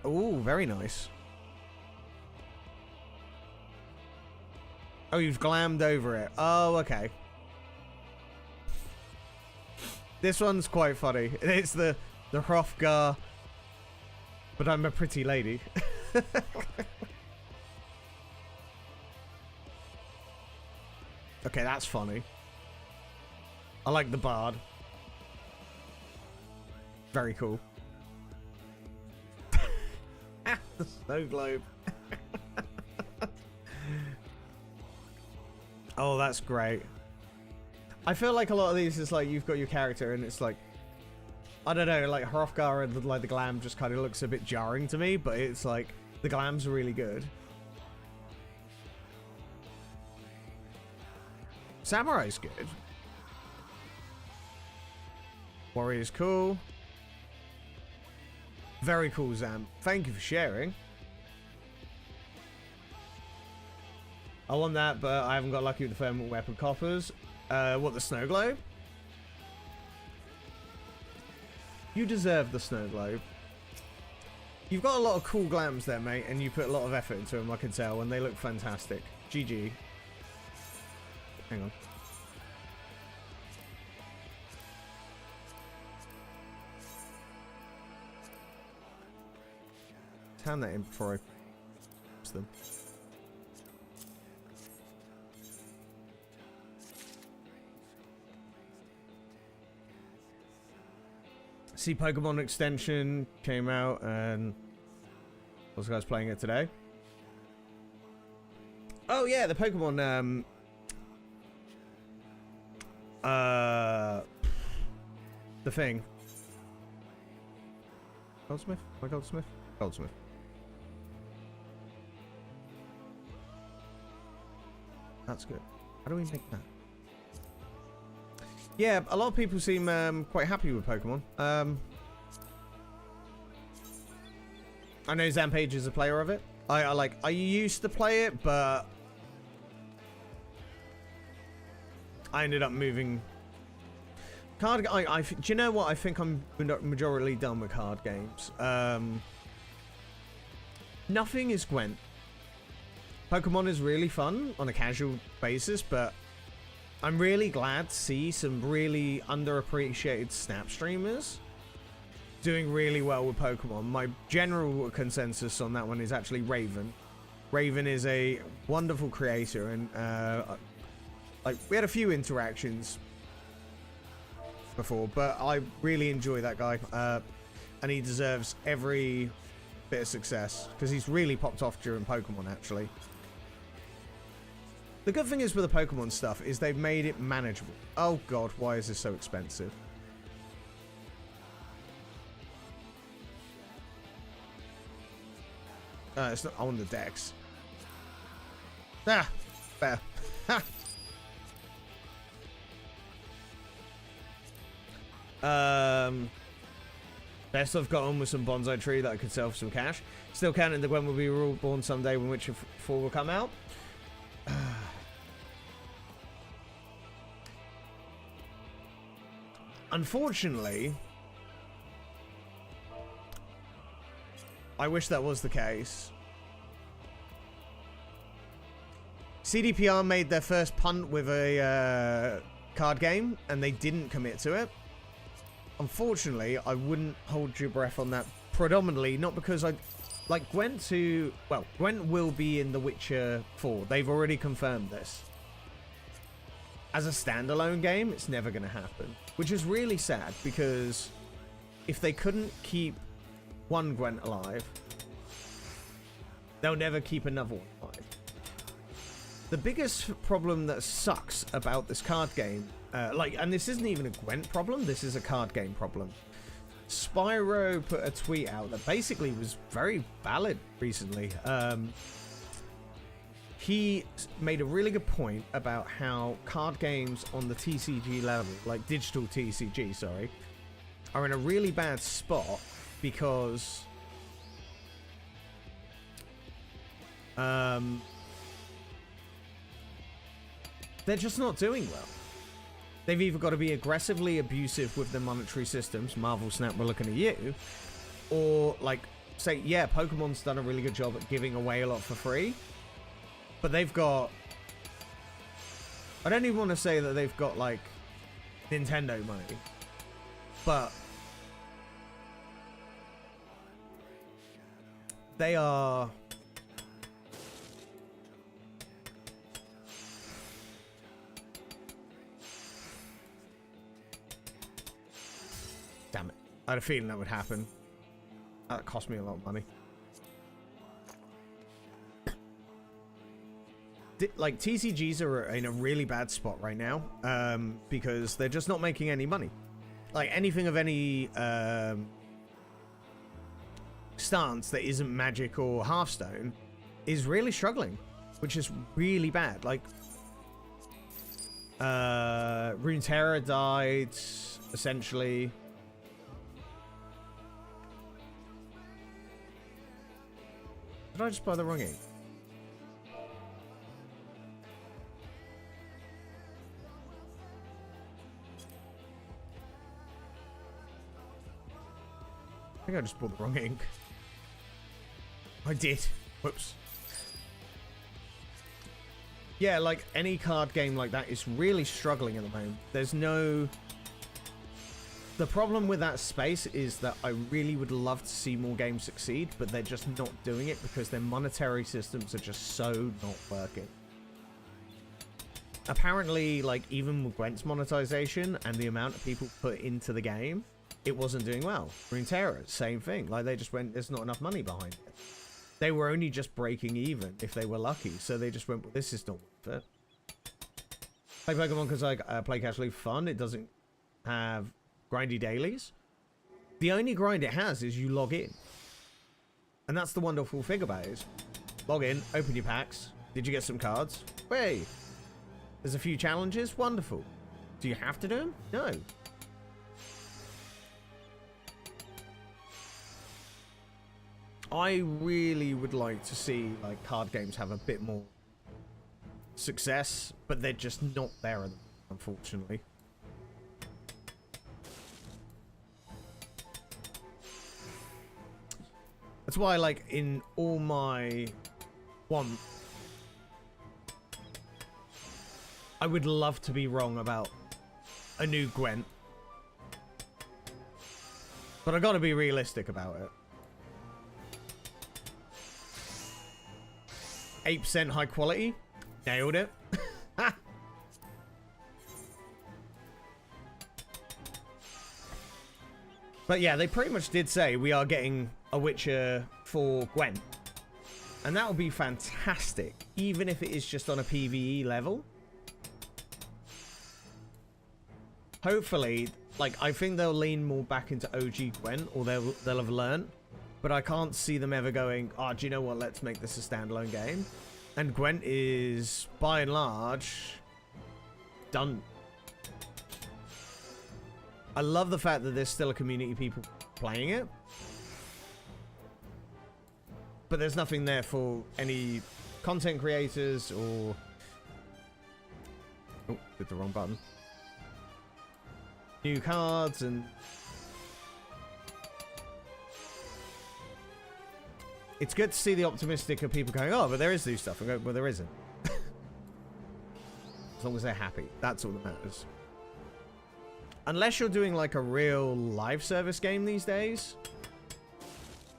Ooh, very nice. Oh, you've glammed over it. Oh, okay. This one's quite funny. It's the Hrothgar, but I'm a pretty lady. Okay, that's funny. I like the bard. Very cool. The snow globe. Oh, that's great. I feel like a lot of these is like you've got your character and it's like, I don't know, like Hrothgar and like the glam just kind of looks a bit jarring to me, but it's like the glam's really good. Samurai's good. Warrior's cool. Very cool, Zam. Thank you for sharing. I want that, but I haven't got lucky with the thermal weapon coppers. What, the snow globe? You deserve the snow globe. You've got a lot of cool glams there, mate, and you put a lot of effort into them, I can tell, and they look fantastic. GG. Hang on. Hand that in before I post them. See, Pokemon Extension came out, and those guys playing it today. Oh yeah, the Pokemon the thing. Goldsmith? My Goldsmith? Goldsmith. That's good. How do we make that? Yeah, a lot of people seem quite happy with Pokemon. I know Zampage is a player of it. I used to play it, but I ended up moving. Do you know what? I think I'm majorly done with card games. Nothing is Gwent. Pokemon is really fun on a casual basis, but I'm really glad to see some really underappreciated Snap streamers doing really well with Pokemon. My general consensus on that one is actually Raven. Raven is a wonderful creator, and like we had a few interactions before, but I really enjoy that guy, and he deserves every bit of success because he's really popped off during Pokemon, actually. The good thing is with the Pokemon stuff is they've made it manageable. Oh god, why is this so expensive? It's not on the decks. Ah, fair. Ha. Best I've got on with some bonsai tree that I could sell for some cash. Still counting the Gwen will be reborn someday when Witcher 4 will come out. Unfortunately, I wish that was the case. CDPR made their first punt with a card game, and they didn't commit to it. Unfortunately, I wouldn't hold your breath on that. Predominantly, not because I... Like, Gwent will be in The Witcher 4. They've already confirmed this. As a standalone game, it's never going to happen. Which is really sad, because if they couldn't keep one Gwent alive, they'll never keep another one alive. The biggest problem that sucks about this card game, and this isn't even a Gwent problem, this is a card game problem. Spyro put a tweet out that basically was very valid recently. He made a really good point about how card games on the TCG level, like digital TCG, sorry, are in a really bad spot because they're just not doing well. They've either got to be aggressively abusive with their monetary systems, Marvel Snap, we're looking at you, or like say, yeah, Pokemon's done a really good job at giving away a lot for free, but they've got, I don't even want to say that they've got like Nintendo money, but they are damn it. I had a feeling that would happen. That cost me a lot of money. Like, TCGs are in a really bad spot right now, because they're just not making any money. Like, anything of any stance that isn't Magic or Hearthstone is really struggling, which is really bad. Like, Runeterra died, essentially. Did I just buy the wrong ink? I think I just bought the wrong ink. I did. Whoops. Yeah, like any card game like that is really struggling at the moment. There's no... The problem with that space is that I really would love to see more games succeed, but they're just not doing it because their monetary systems are just so not working. Apparently, like, even with Gwent's monetization and the amount of people put into the game, it wasn't doing well. Runeterra, same thing. Like, they just went, there's not enough money behind it. They were only just breaking even if they were lucky, so they just went, well, this is not worth it. Play Pokemon because I play casually for fun. It doesn't have grindy dailies. The only grind it has is you log in. And that's the wonderful thing about it is, log in, open your packs. Did you get some cards? Hey, there's a few challenges. Wonderful. Do you have to do them? No. I really would like to see like card games have a bit more success, but they're just not there, unfortunately. That's why, like, in all my I would love to be wrong about a new Gwent, but I gotta be realistic about it. 8% high quality. Nailed it. But yeah, they pretty much did say we are getting a Witcher 4 Gwent. And that would be fantastic, even if it is just on a PvE level. Hopefully, like, I think they'll lean more back into OG Gwent, or they'll have learned. But I can't see them ever going, oh, do you know what, let's make this a standalone game. And Gwent is, by and large, done. I love the fact that there's still a community of people playing it. But there's nothing there for any content creators or... Oh, hit the wrong button. New cards and... It's good to see the optimistic of people going, oh, but there is new stuff. I go, well, there isn't. As long as they're happy. That's all that matters. Unless you're doing like a real live service game these days,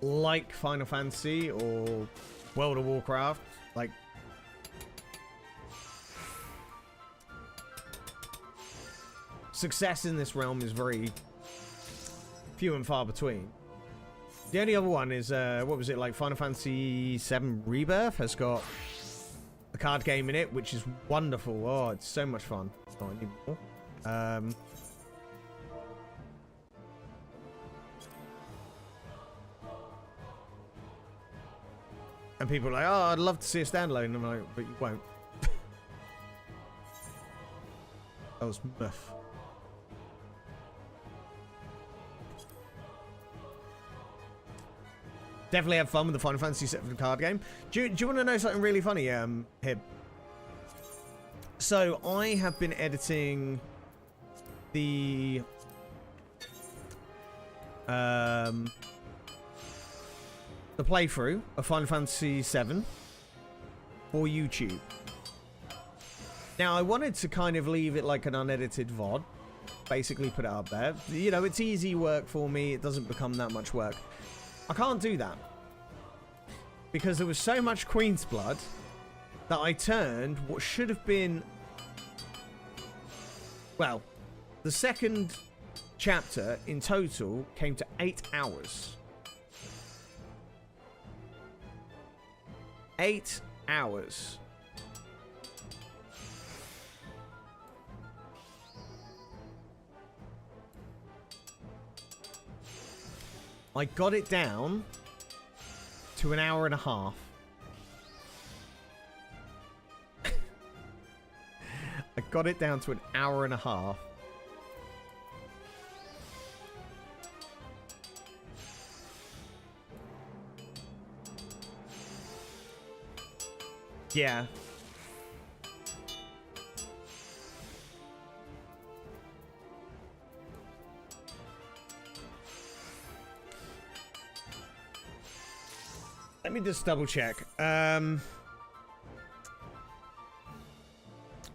like Final Fantasy or World of Warcraft, like success in this realm is very few and far between. The only other one is, what was it, like Final Fantasy VII Rebirth has got a card game in it, which is wonderful. Oh, it's so much fun. Oh, I need more. And people are like, oh, I'd love to see a standalone. And I'm like, but you won't. That was muff. Definitely have fun with the Final Fantasy VII card game. Do you want to know something really funny, Hib? So, I have been editing the... the playthrough of Final Fantasy VII for YouTube. Now, I wanted to kind of leave it like an unedited VOD. Basically put it up there. You know, it's easy work for me. It doesn't become that much work. I can't do that. Because there was so much Queen's Blood that I turned what should have been... Well, the second chapter in total came to 8 hours. 8 hours. I got it down to an hour and a half. I got it down to an hour and a half. Yeah. Let me just double check. I've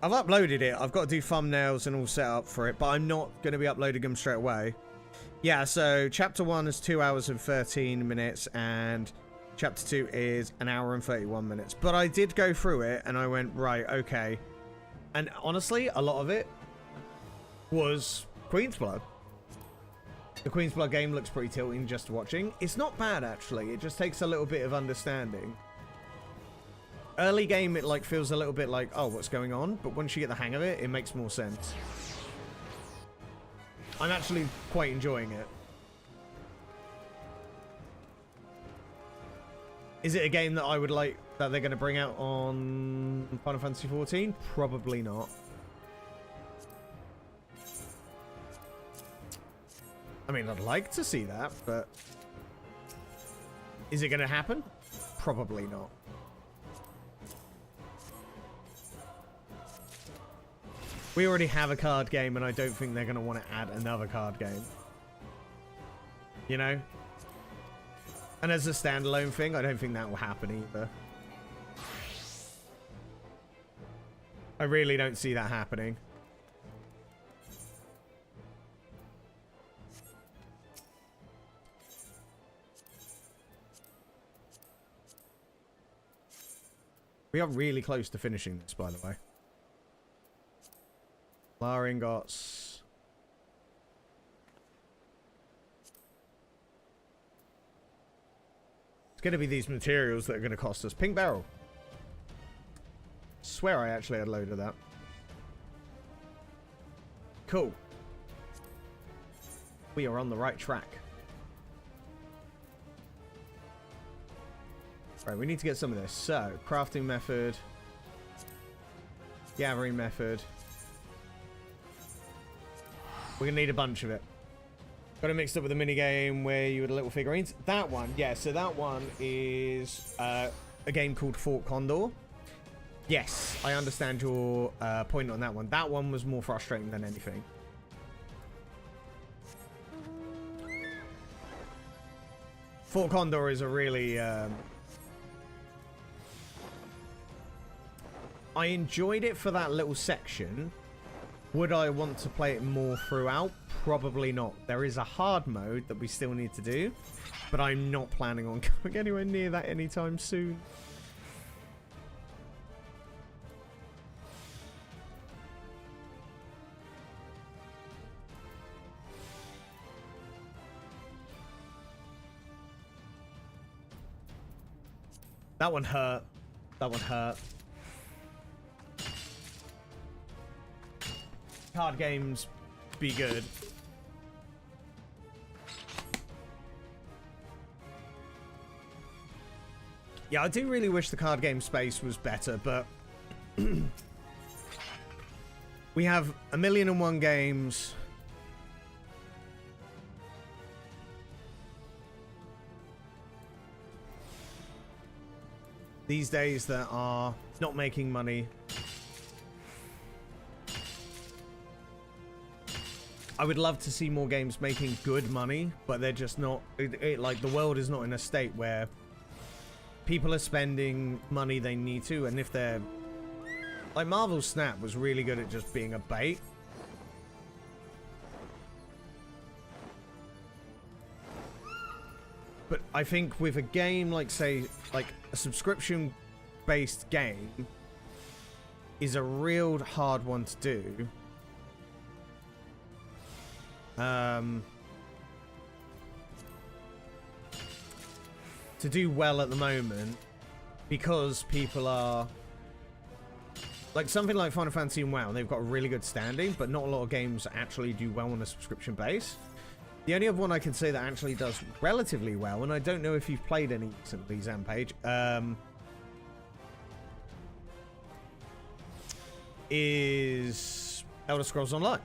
uploaded it. I've got to do thumbnails and all set up for it, but I'm not going to be uploading them straight away. Yeah, so chapter 1 is 2 hours and 13 minutes, and chapter 2 is an hour and 31 minutes. But I did go through it, and I went, right, okay. And honestly, a lot of it was Queen's Blood. The Queen's Blood game looks pretty tilting just watching. It's not bad, actually. It just takes a little bit of understanding. Early game, it like feels a little bit like, oh, what's going on? But once you get the hang of it, it makes more sense. I'm actually quite enjoying it. Is it a game that I would like, that they're going to bring out on Final Fantasy XIV? Probably not. I mean, I'd like to see that, but is it going to happen? Probably not. We already have a card game, and I don't think they're going to want to add another card game. You know? And as a standalone thing, I don't think that will happen either. I really don't see that happening. We are really close to finishing this, by the way. Flower ingots. It's going to be these materials that are going to cost us. Pink barrel. Swear I actually had loaded that. Cool. We are on the right track. Right, we need to get some of this. So, crafting method. Gathering method. We're going to need a bunch of it. Got it mixed up with a minigame where you had little figurines. That one, yeah, so that one is a game called Fort Condor. Yes, I understand your point on that one. That one was more frustrating than anything. Fort Condor is a really... I enjoyed it for that little section. Would I want to play it more throughout? Probably not. There is a hard mode that we still need to do, but I'm not planning on going anywhere near that anytime soon. That one hurt. That one hurt. Card games be good. Yeah, I do really wish the card game space was better, but we have 1,000,001 games. These days that are not making money. I would love to see more games making good money, but they're just not. Like, the world is not in a state where people are spending money they need to, and if they're like, Marvel Snap was really good at just being a bait. But I think with a game like, say, like a subscription-based game is a real hard one to do. To do well at the moment, because people are like, something like Final Fantasy and WoW, they've got a really good standing, but not a lot of games actually do well on a subscription base. The only other one I can say that actually does relatively well, and I don't know if you've played any recently, Zampage, is Elder Scrolls Online.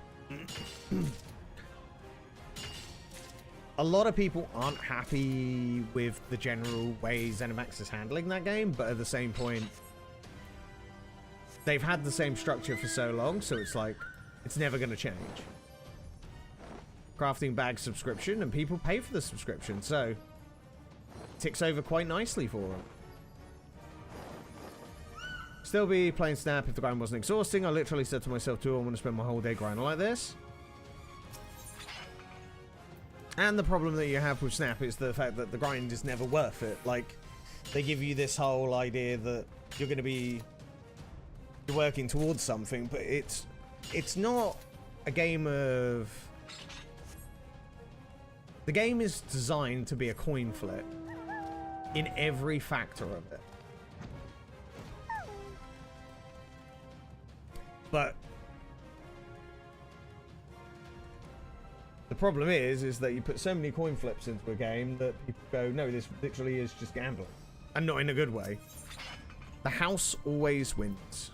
A lot of people aren't happy with the general way ZeniMax is handling that game, but at the same point, they've had the same structure for so long, so it's like, it's never going to change. Crafting bag subscription, and people pay for the subscription, so it ticks over quite nicely for them. Still be playing Snap if the grind wasn't exhausting. I literally said to myself, do I want to spend my whole day grinding like this? And the problem that you have with Snap is the fact that the grind is never worth it. Like, they give you this whole idea that you're going to be working towards something, but it's not a game of... The game is designed to be a coin flip in every factor of it. But the problem is that you put so many coin flips into a game that people go, no, this literally is just gambling. And not in a good way. The house always wins.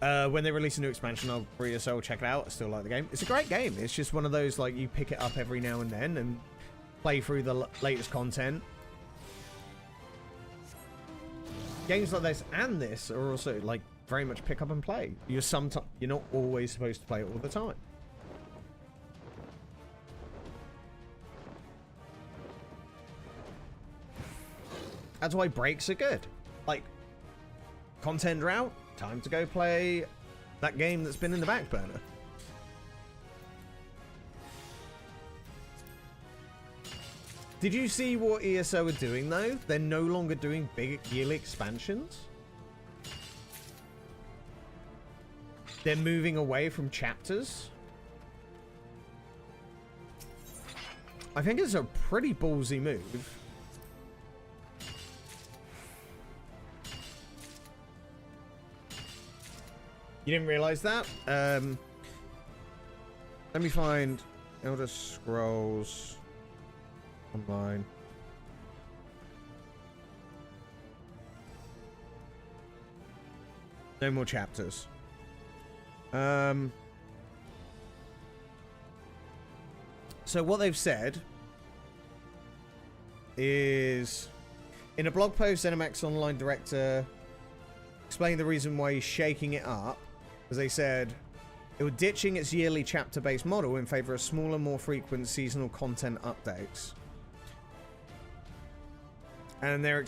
When they release a new expansion, I'll check it out. I still like the game. It's a great game. It's just one of those, like, you pick it up every now and then and play through the latest content. Games like this and this are also, like, very much pick up and play. You're not always supposed to play it all the time. That's why breaks are good. Like, content drought, time to go play that game that's been in the back burner. Did you see what ESO are doing, though? They're no longer doing big yearly expansions. They're moving away from chapters. I think it's a pretty ballsy move. You didn't realize that? Let me find Elder Scrolls Online. No more chapters. So what they've said is, in a blog post, ZeniMax Online director explained the reason why he's shaking it up. As they said, it was ditching its yearly chapter-based model in favor of smaller, more frequent seasonal content updates. And their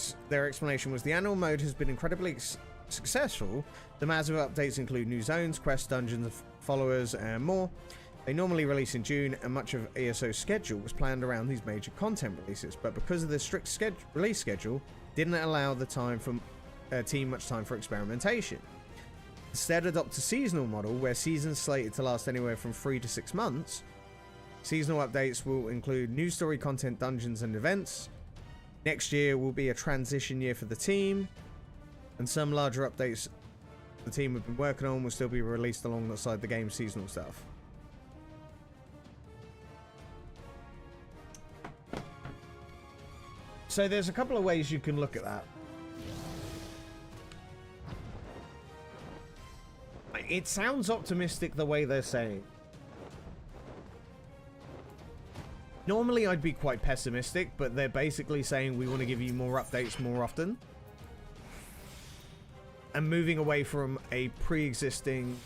explanation was the annual mode has been incredibly successful. The massive updates include new zones, quests, dungeons, followers, and more. They normally release in June, and much of ESO's schedule was planned around these major content releases. But because of the strict release schedule, didn't allow the team much time for experimentation. Instead, adopt a seasonal model where seasons slated to last anywhere from 3 to 6 months. Seasonal updates will include new story content, dungeons, and events. Next year will be a transition year for the team, and some larger updates the team have been working on will still be released alongside the game's seasonal stuff. So there's a couple of ways you can look at that. It sounds optimistic the way they're saying. Normally I'd be quite pessimistic, but they're basically saying we want to give you more updates more often. And moving away from a pre-existing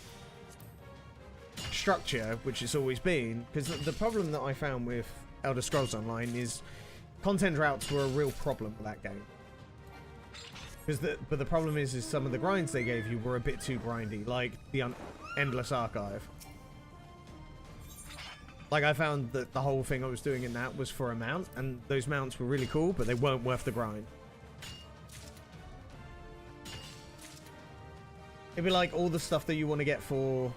structure, which it's always been. Because the problem that I found with Elder Scrolls Online is content droughts were a real problem with that game. But the problem is some of the grinds they gave you were a bit too grindy, like the Endless Archive. Like, I found that the whole thing I was doing in that was for a mount, and those mounts were really cool, but they weren't worth the grind. It'd be like all the stuff that you want to get for...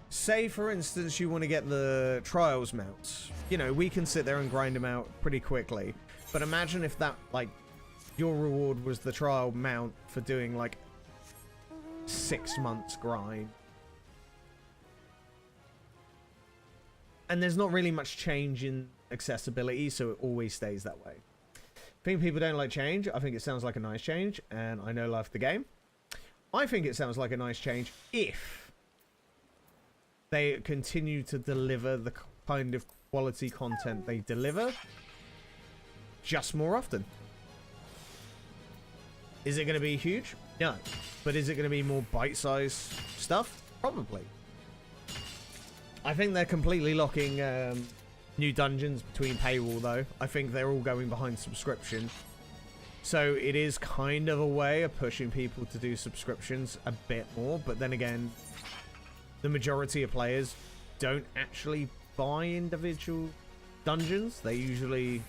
say, for instance, you want to get the Trials mounts. You know, we can sit there and grind them out pretty quickly. But imagine if that, like, your reward was the trial mount for doing, like, 6 months grind. And there's not really much change in accessibility, so it always stays that way. I think people don't like change. I think it sounds like a nice change, and I know love the game. I think it sounds like a nice change if they continue to deliver the kind of quality content they deliver, just more often. Is it going to be huge? No. But is it going to be more bite-sized stuff? Probably. I think they're completely locking new dungeons between paywall, though. I think they're all going behind subscription. So it is kind of a way of pushing people to do subscriptions a bit more. But then again, the majority of players don't actually buy individual dungeons. They usually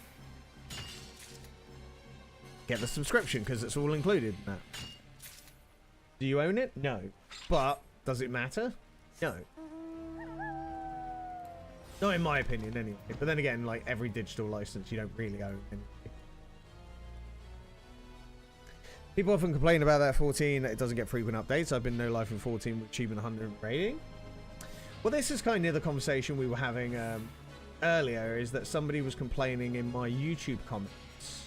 get the subscription because it's all included in that. Do you own it? No. But does it matter? No. Not in my opinion, anyway. But then again, like every digital license, you don't really own anyway. People often complain about that 14, it doesn't get frequent updates. I've been no life in 14 with achievement 100 rating. Well, this is kind of the conversation we were having earlier, is that somebody was complaining in my YouTube comments.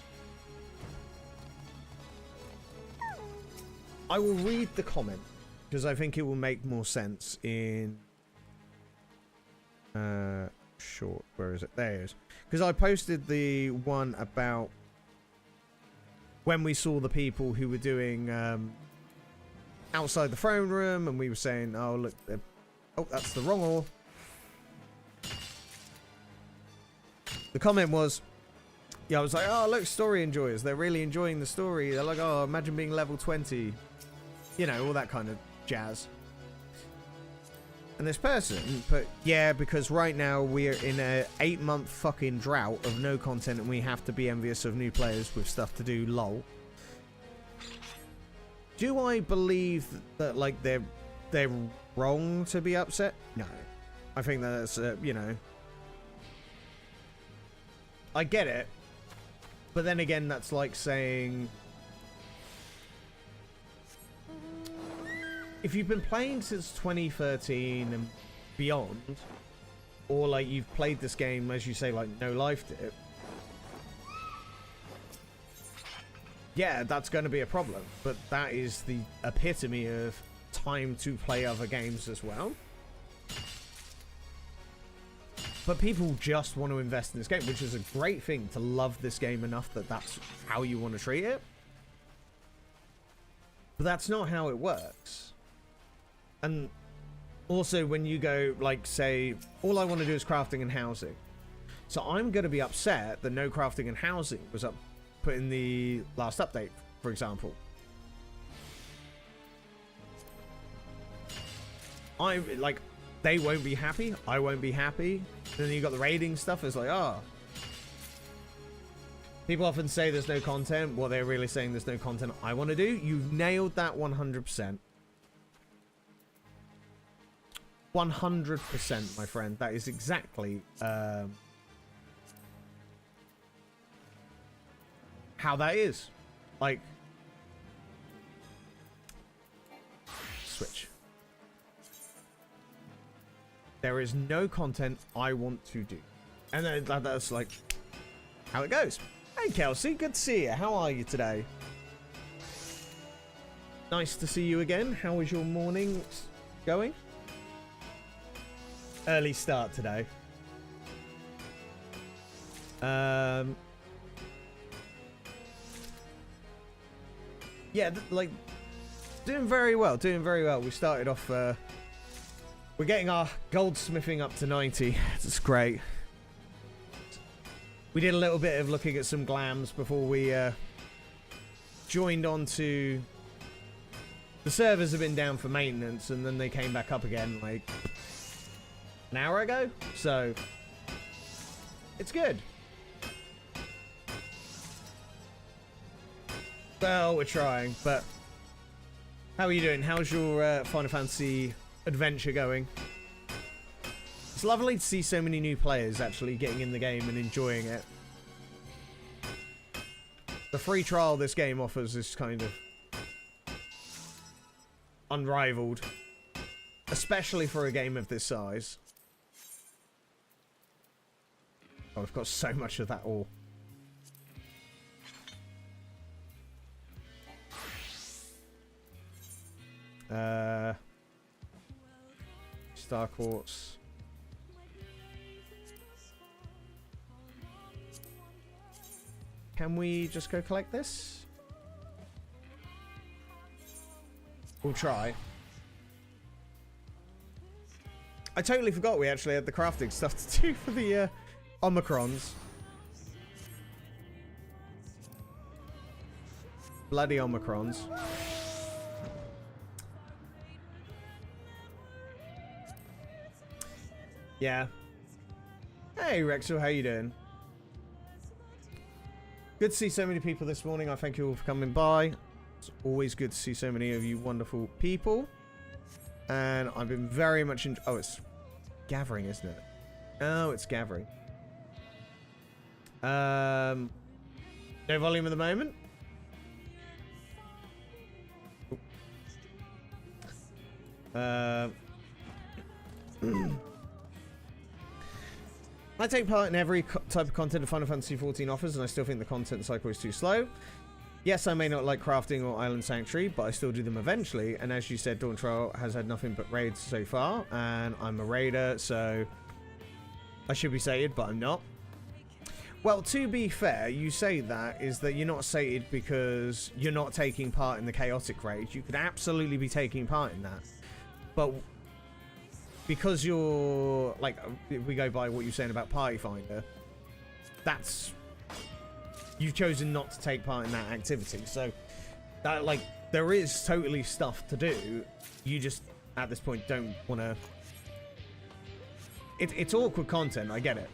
I will read the comment, because I think it will make more sense in... short, where is it? There it is. Because I posted the one about when we saw the people who were doing outside the throne room, and we were saying, oh, look, oh, that's the wrong ore. The comment was, yeah, I was like, oh, look, story enjoyers. They're really enjoying the story. They're like, oh, imagine being level 20. You know, all that kind of jazz. And this person put, yeah, because right now we're in a 8-month fucking drought of no content and we have to be envious of new players with stuff to do, lol. Do I believe that, like, they're wrong to be upset? No. I think that's, you know... I get it. But then again, that's like saying... if you've been playing since 2013 and beyond, or like you've played this game, as you say, like no life dip, yeah, that's going to be a problem. But that is the epitome of time to play other games as well. But people just want to invest in this game, which is a great thing, to love this game enough that that's how you want to treat it. But that's not how it works. And also when you go, like, say, all I want to do is crafting and housing. So I'm going to be upset that no crafting and housing was put in the last update, for example. They won't be happy. I won't be happy. Then you got the raiding stuff. It's like, ah. People often say there's no content. What they're really saying, there's no content I want to do. You've nailed that 100%. 100%, my friend. That is exactly how that is. Like, switch. There is no content I want to do. And then that's like how it goes. Hey, Kelsey. Good to see you. How are you today? Nice to see you again. How is your morning going? Early start today. Yeah, like, doing very well. Doing very well. We started off... we're getting our goldsmithing up to 90. That's great. We did a little bit of looking at some glams before we joined on to... The servers have been down for maintenance, and then they came back up again, like, an hour ago. So, it's good. Well, we're trying, but... How are you doing? How's your Final Fantasy... adventure going? It's lovely to see so many new players actually getting in the game and enjoying it. The free trial this game offers is kind of unrivaled, especially for a game of this size. Oh, I've got so much of that ore. Star Quartz. Can we just go collect this? We'll try. I totally forgot we actually had the crafting stuff to do for the Omicrons. Bloody Omicrons. Yeah. Hey, Rexel, how you doing? Good to see so many people this morning. I thank you all for coming by. It's always good to see so many of you wonderful people. And I've been very much oh, it's gathering, isn't it? Oh, it's gathering. No volume at the moment. I take part in every type of content that Final Fantasy XIV offers, and I still think the content cycle is too slow. Yes, I may not like crafting or Island Sanctuary, but I still do them eventually. And as you said, Dawn Trail has had nothing but raids so far, and I'm a raider, so I should be sated, but I'm not. Well, to be fair, you say that is that you're not sated because you're not taking part in the chaotic raids. You could absolutely be taking part in that, but because you're, like, if we go by what you're saying about Party Finder, that's, you've chosen not to take part in that activity. So, that, like, there is totally stuff to do. You just, at this point, don't want to... It's awkward content, I get it.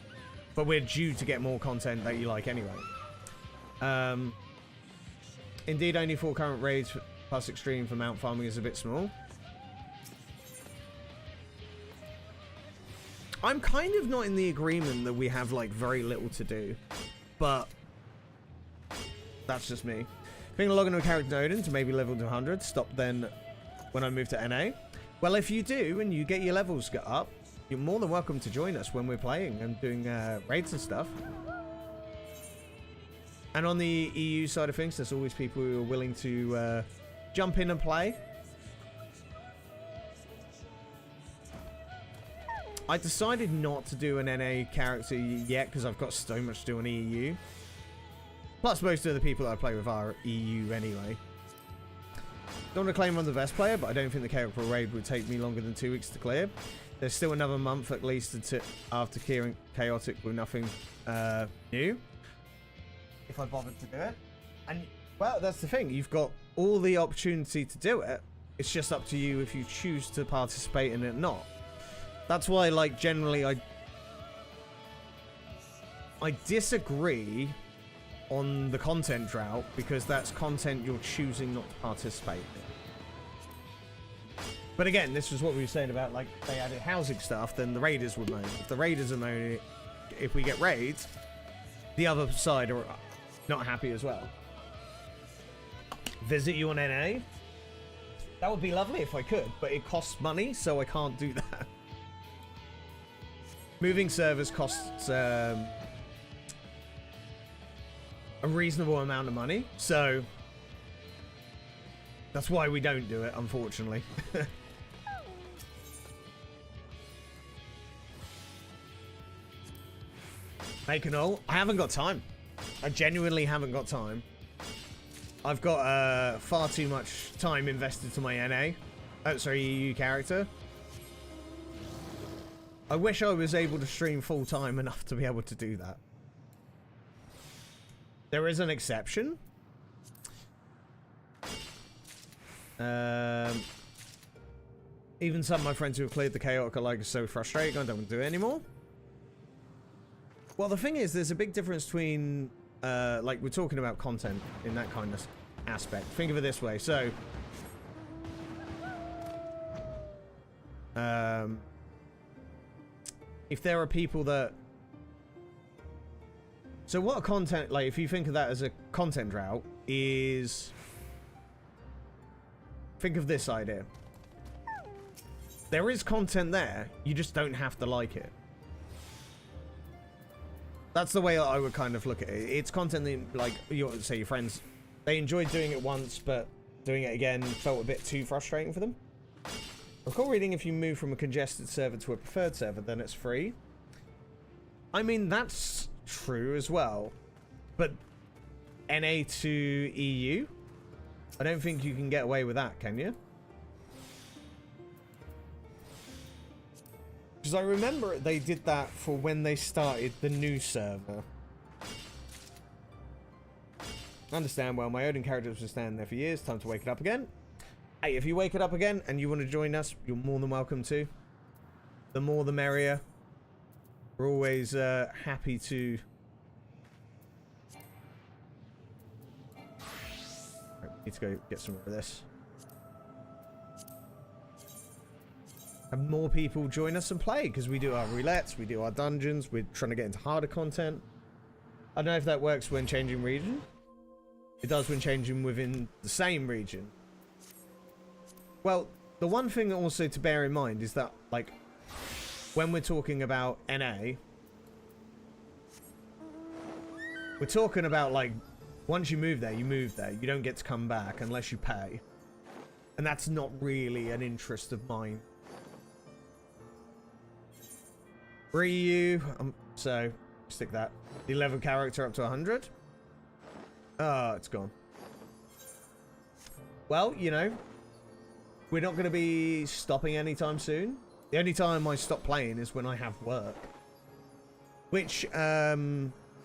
But we're due to get more content that you like anyway. Indeed, only 4 current raids plus extreme for mount farming is a bit small. I'm kind of not in the agreement that we have, like, very little to do. But that's just me. Being to log into a character Odin to maybe level to 100, stop then when I move to NA. Well, if you do and you get your levels up, you're more than welcome to join us when we're playing and doing raids and stuff. And on the EU side of things, there's always people who are willing to jump in and play. I decided not to do an NA character yet because I've got so much to do on EU. Plus, most of the people that I play with are EU anyway. Don't want to claim I'm the best player, but I don't think the Chaotic raid would take me longer than 2 weeks to clear. There's still another month at least after clearing Chaotic with nothing new. If I bothered to do it. And, well, that's the thing. You've got all the opportunity to do it. It's just up to you if you choose to participate in it or not. That's why, like, generally I disagree on the content drought, because that's content you're choosing not to participate in. But again, this was what we were saying about, like, they added housing stuff, then the raiders would moan. If the raiders are moaning, if we get raids, the other side are not happy as well. Visit you on NA? That would be lovely if I could, but it costs money, so I can't do that. Moving servers costs a reasonable amount of money, so that's why we don't do it, unfortunately. Make an all. I haven't got time. I genuinely haven't got time. I've got far too much time invested to my NA. Sorry, EU character. I wish I was able to stream full time enough to be able to do that. There is an exception. Even some of my friends who have cleared the Chaotic are like, it's so frustrating, I don't want to do it anymore. Well, the thing is, there's a big difference between, like, we're talking about content in that kind of aspect. Think of it this way. So, if there are people that... So what a content, like, if you think of that as a content drought, is... Think of this idea. There is content there, you just don't have to like it. That's the way I would kind of look at it. It's content that, like, say your friends, they enjoyed doing it once, but doing it again felt a bit too frustrating for them. Recall reading if you move from a congested server to a preferred server, then it's free. I mean, that's true as well. But NA to EU? I don't think you can get away with that, can you? Because I remember they did that for when they started the new server. I understand, well, my Odin character has been standing there for years. Time to wake it up again. Hey, if you wake it up again and you want to join us, you're more than welcome to. The more the merrier. We're always happy to... Right, need to go get some of this. And more people join us and play, because we do our roulettes, we do our dungeons, we're trying to get into harder content. I don't know if that works when changing region. It does when changing within the same region. Well, the one thing also to bear in mind is that, like, when we're talking about NA, we're talking about, like, once you move there, you move there. You don't get to come back unless you pay. And that's not really an interest of mine. Ryu, so stick that. The 11 character up to 100. Oh, it's gone. Well, you know, we're not going to be stopping anytime soon. The only time I stop playing is when I have work. Which,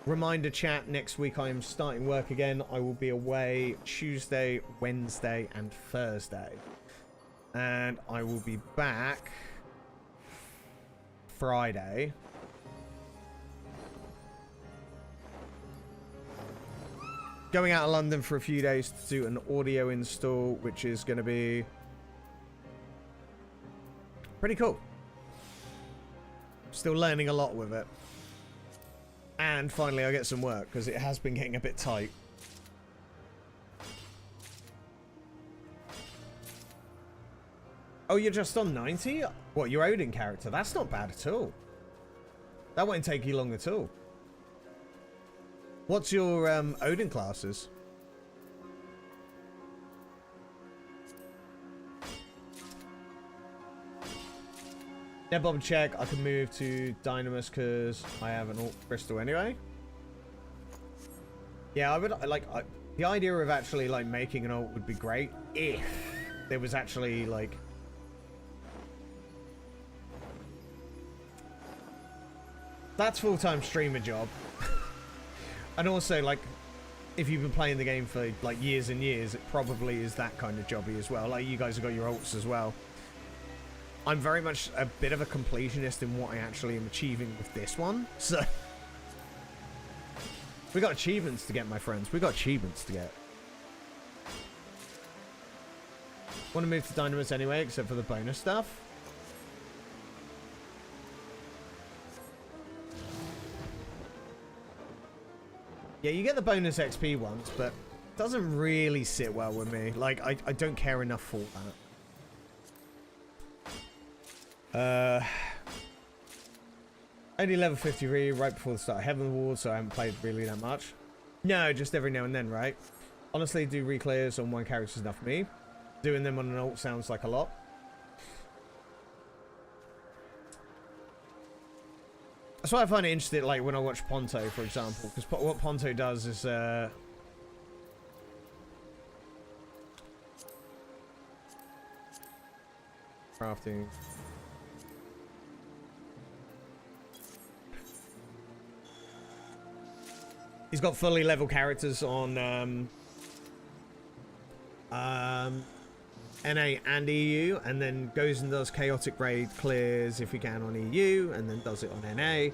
reminder chat, next week I am starting work again. I will be away Tuesday, Wednesday, and Thursday. And I will be back Friday. Going out of London for a few days to do an audio install, which is going to be pretty cool. Still learning a lot with it. And finally I get some work, because it has been getting a bit tight. Oh, you're just on 90? What, your Odin character? That's not bad at all. That won't take you long at all. What's your Odin classes? Yeah, Bob, check. I can move to Dynamis because I have an alt crystal anyway. Yeah, I would like the idea of actually like making an alt would be great if there was actually like that's full-time streamer job. And also, like, if you've been playing the game for like years and years, it probably is that kind of jobby as well. Like, you guys have got your alts as well. I'm very much a bit of a completionist in what I actually am achieving with this one. So we got achievements to get, my friends. We got achievements to get. Want to move to Dynamis anyway, except for the bonus stuff. Yeah, you get the bonus XP ones, but it doesn't really sit well with me. Like, I don't care enough for that. Only level 53 right before the start of Heaven Ward, so I haven't played really that much. No, just every now and then, right? Honestly, do reclears on one character is enough for me. Doing them on an alt sounds like a lot. That's why I find it interesting, like, when I watch Ponto, for example. Because what Ponto does is, crafting. He's got fully level characters on, NA and EU, and then goes and does chaotic raid clears if he can on EU, and then does it on NA.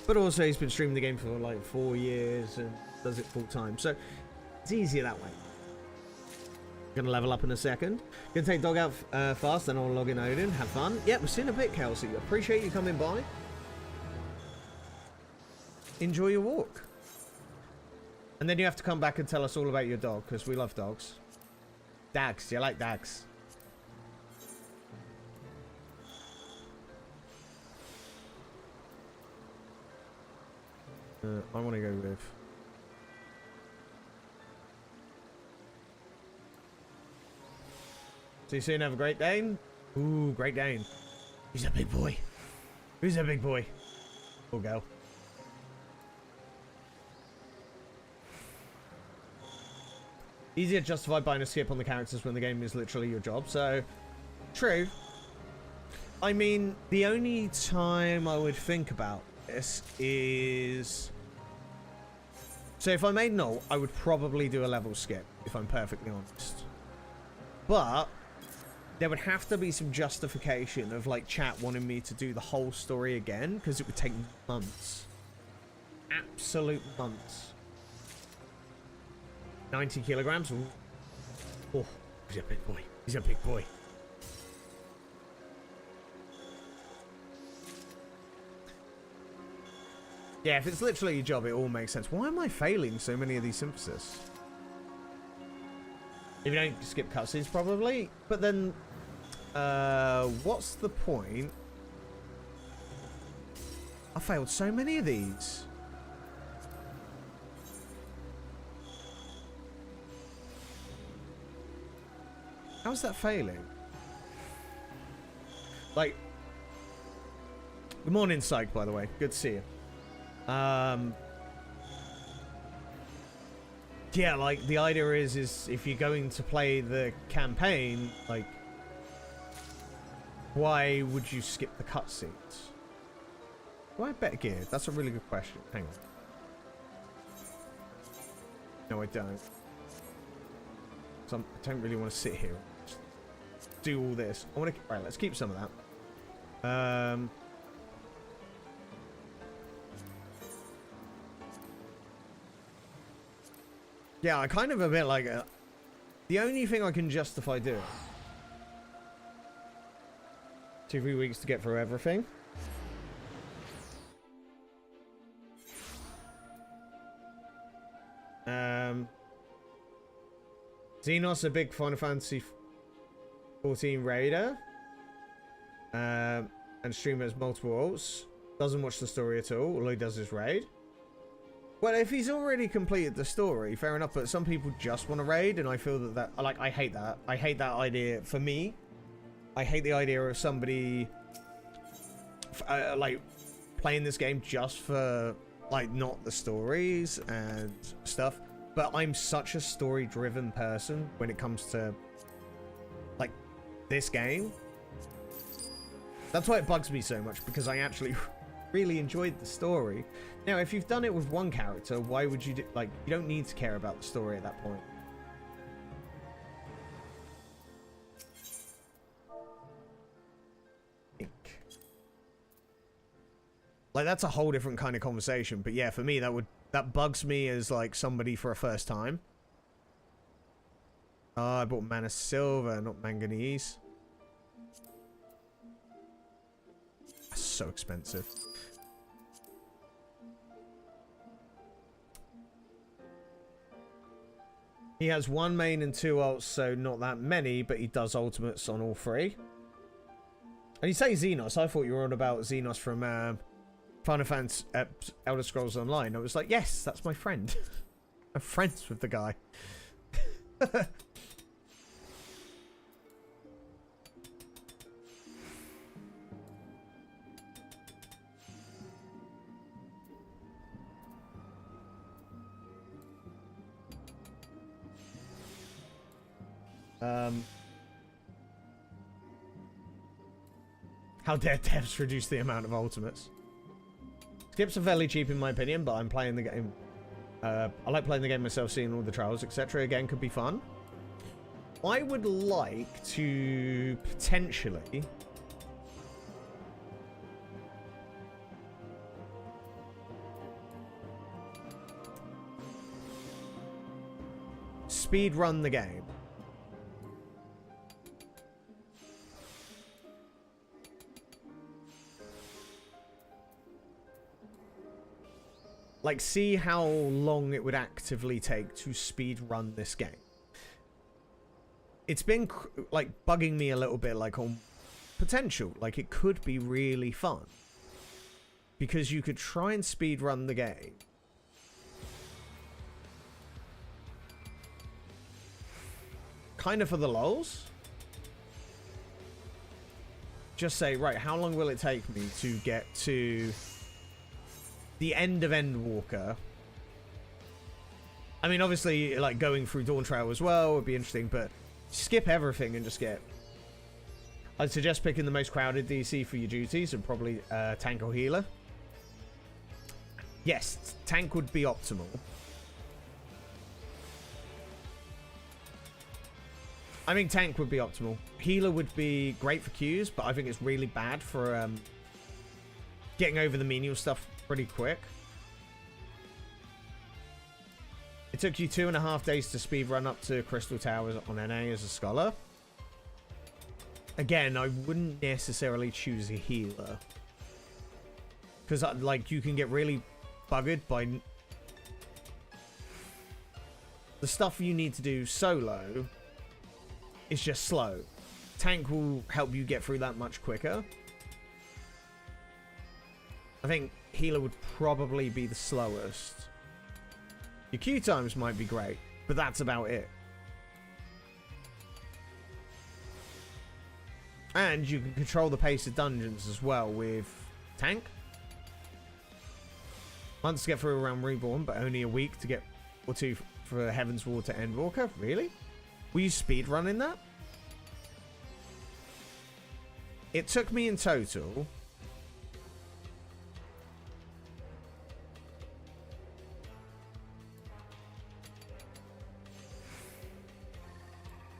But also he's been streaming the game for like 4 years and does it full time, so it's easier that way. Gonna level up in a second. Gonna take dog out fast, then I'll log in Odin. Have fun. Yeah, we're seeing a bit, Kelsey. Appreciate you coming by. Enjoy your walk. And then you have to come back and tell us all about your dog, because we love dogs. Dags, do you like Dags? I want to go with... See you soon, have a Great Dane. Ooh, Great Dane. He's a big boy. Who's a big boy? Or girl. Easier to justify buying a skip on the characters when the game is literally your job, so... True. I mean, the only time I would think about this is... So if I made an alt, I would probably do a level skip, if I'm perfectly honest. But there would have to be some justification of, like, chat wanting me to do the whole story again, because it would take months. Absolute months. 90 kilograms. Ooh. Oh, he's a big boy. He's a big boy. Yeah, if it's literally your job, it all makes sense. Why am I failing so many of these synthesis? If you don't skip cutscenes, probably. But then, what's the point? I failed so many of these. How's that failing? Like, good morning, Psych, by the way. Good to see you. Yeah, like, the idea is if you're going to play the campaign, like, why would you skip the cutscenes? Do I have better gear? That's a really good question. Hang on. No, I don't. So I don't really want to sit here and do all this. I want to... Right, let's keep some of that. Yeah, I kind of a bit like... the only thing I can justify doing... 2-3 weeks to get through everything. Xenos, a big Final Fantasy 14 raider. And streamer has multiple alts. Doesn't watch the story at all. All he does is raid. Well, if he's already completed the story, fair enough, but some people just want to raid, and I feel that like, I hate that. I hate that idea. For me, I hate the idea of somebody, like, playing this game just for, like, not the stories and stuff. But I'm such a story-driven person when it comes to, like, this game. That's why it bugs me so much, because I actually really enjoyed the story. Now, if you've done it with one character, why would you do, like, you don't need to care about the story at that point. Like, that's a whole different kind of conversation, but yeah, for me, that bugs me as, like, somebody for a first time. I bought mana silver, not manganese. That's so expensive. He has 1 main and 2 ults, so not that many, but he does ultimates on all 3. And you say Xenos, I thought you were on about Xenos from Final Fantasy Elder Scrolls Online. I was like, yes, that's my friend. I'm friends with the guy. How dare devs reduce the amount of ultimates? Skips are fairly cheap in my opinion, but I'm playing the game. I like playing the game myself, seeing all the trials, etc. Again, could be fun. I would like to potentially speed run the game. Like, see how long it would actively take to speed run this game. It's been, like, bugging me a little bit, like, on potential. Like, it could be really fun. Because you could try and speed run the game. Kind of for the lulz. Just say, right, how long will it take me to get to the end of Endwalker? I mean, obviously, like, going through Dawn Trail as well would be interesting, but skip everything and just get... I'd suggest picking the most crowded DC for your duties, and probably tank or healer. Yes, tank would be optimal. I think tank would be optimal. Healer would be great for queues, but I think it's really bad for getting over the menial stuff pretty quick. It took you 2.5 days to speed run up to Crystal Towers on NA as a scholar. Again, I wouldn't necessarily choose a healer, because like, you can get really buggered by the stuff you need to do solo. Is just slow. Tank will help you get through that much quicker. I think healer would probably be the slowest. Your queue times might be great, but that's about it. And you can control the pace of dungeons as well with tank. Months to get through around Reborn, but only a week to get, or 2 for Heaven's Ward to Endwalker. Really? Will you speed running that? It took me in total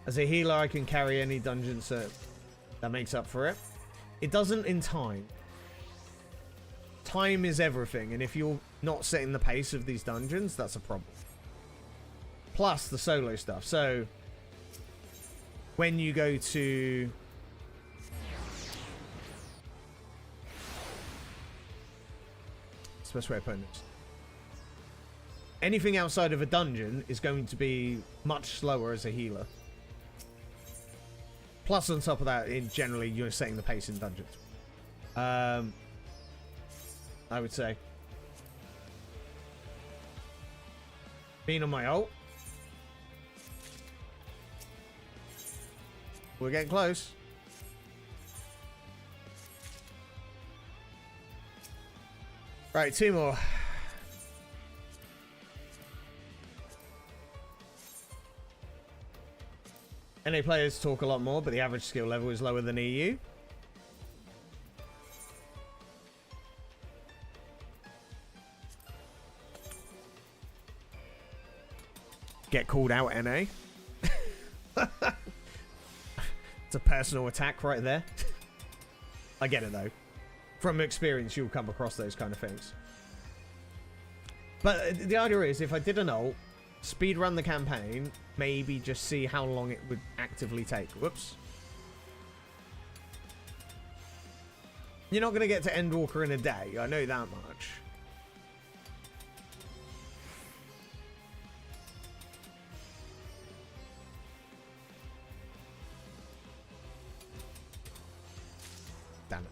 as a healer, I can carry any dungeon, so that makes up for it. It doesn't in time. Time is everything, and if you're not setting the pace of these dungeons, that's a problem. Plus the solo stuff. So when you go to best way of putting this, anything outside of a dungeon is going to be much slower as a healer. Plus on top of that, generally you're setting the pace in dungeons. I would say being on my ult. We're getting close. Right, 2 more. NA players talk a lot more, but the average skill level is lower than EU. Get called out, NA. It's a personal attack right there. I get it, though. From experience, you'll come across those kind of things. But the idea is, if I did an ult, speed run the campaign, maybe just see how long it would actively take. Whoops. You're not going to get to Endwalker in a day, I know that much. Damn it.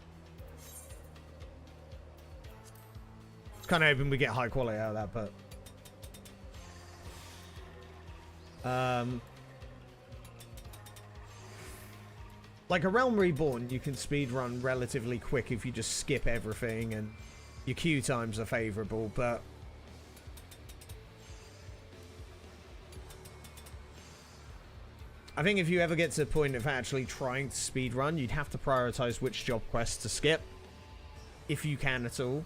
I was kind of hoping we get high quality out of that, but... like a Realm Reborn, you can speedrun relatively quick if you just skip everything and your queue times are favourable, but I think if you ever get to the point of actually trying to speedrun, you'd have to prioritise which job quests to skip, if you can at all.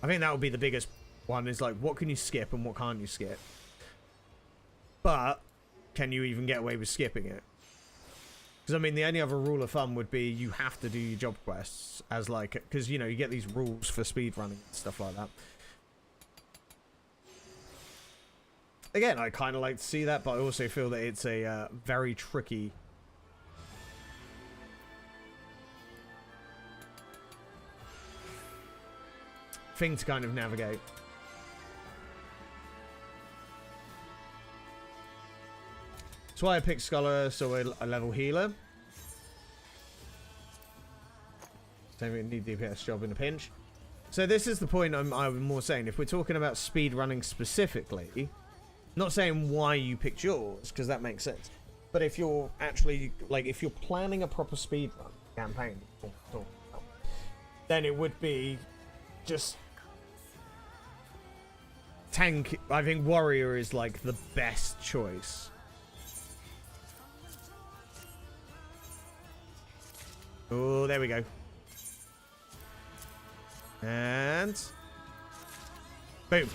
I think that would be the biggest one, is like, what can you skip and what can't you skip? But can you even get away with skipping it? Because, I mean, the only other rule of thumb would be you have to do your job quests as, like, because, you know, you get these rules for speedrunning and stuff like that. Again, I kind of like to see that, but I also feel that it's a very tricky thing to kind of navigate. That's why I picked Scholar, so a level healer. Don't even need DPS job in a pinch. So this is the point I'm more saying. If we're talking about speed running specifically, not saying why you picked yours, because that makes sense. But if you're actually, like, if you're planning a proper speed run campaign, then it would be just tank. I think warrior is like the best choice. Oh, there we go. And boom.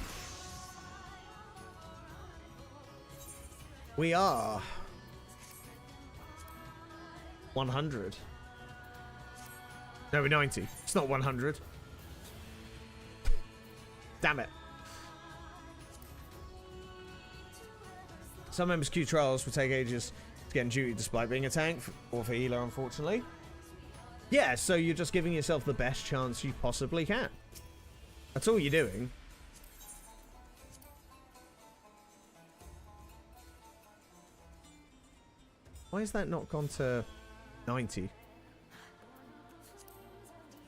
We are 100. No, we're 90. It's not 100. Damn it. Some members' queue trials will take ages to get in duty despite being a tank, or for healer, unfortunately. Yeah, so you're just giving yourself the best chance you possibly can. That's all you're doing. Why has that not gone to 90?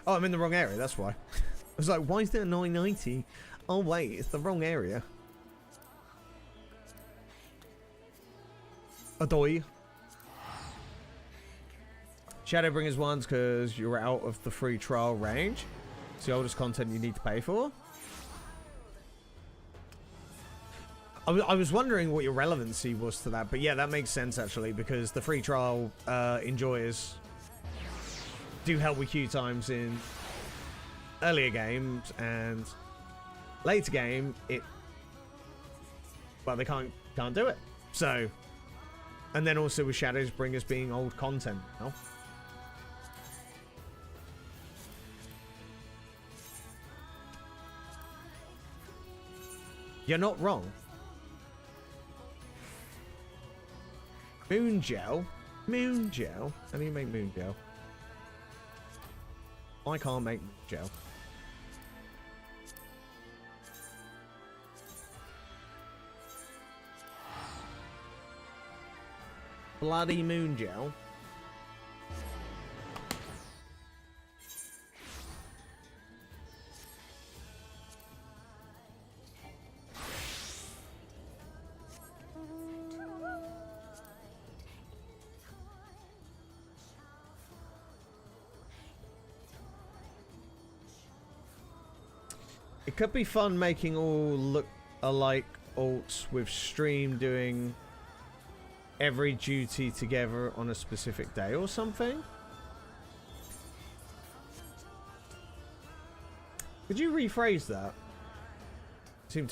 Oh, I'm in the wrong area, that's why. I was like, why is there 990? Oh wait, it's the wrong area. Adoy. Shadowbringers ones because you're out of the free trial range. It's the oldest content you need to pay for. I was wondering what your relevancy was to that, but yeah, that makes sense actually, because the free trial enjoyers do help with queue times in earlier games, and later game well, they can't do it. So, and then also with Shadowbringers being old content now. You're not wrong. Moon gel? Moon gel? How do you make moon gel? I can't make moon gel. Bloody moon gel. It could be fun making all look alike alts with stream doing every duty together on a specific day or something? Could you rephrase that?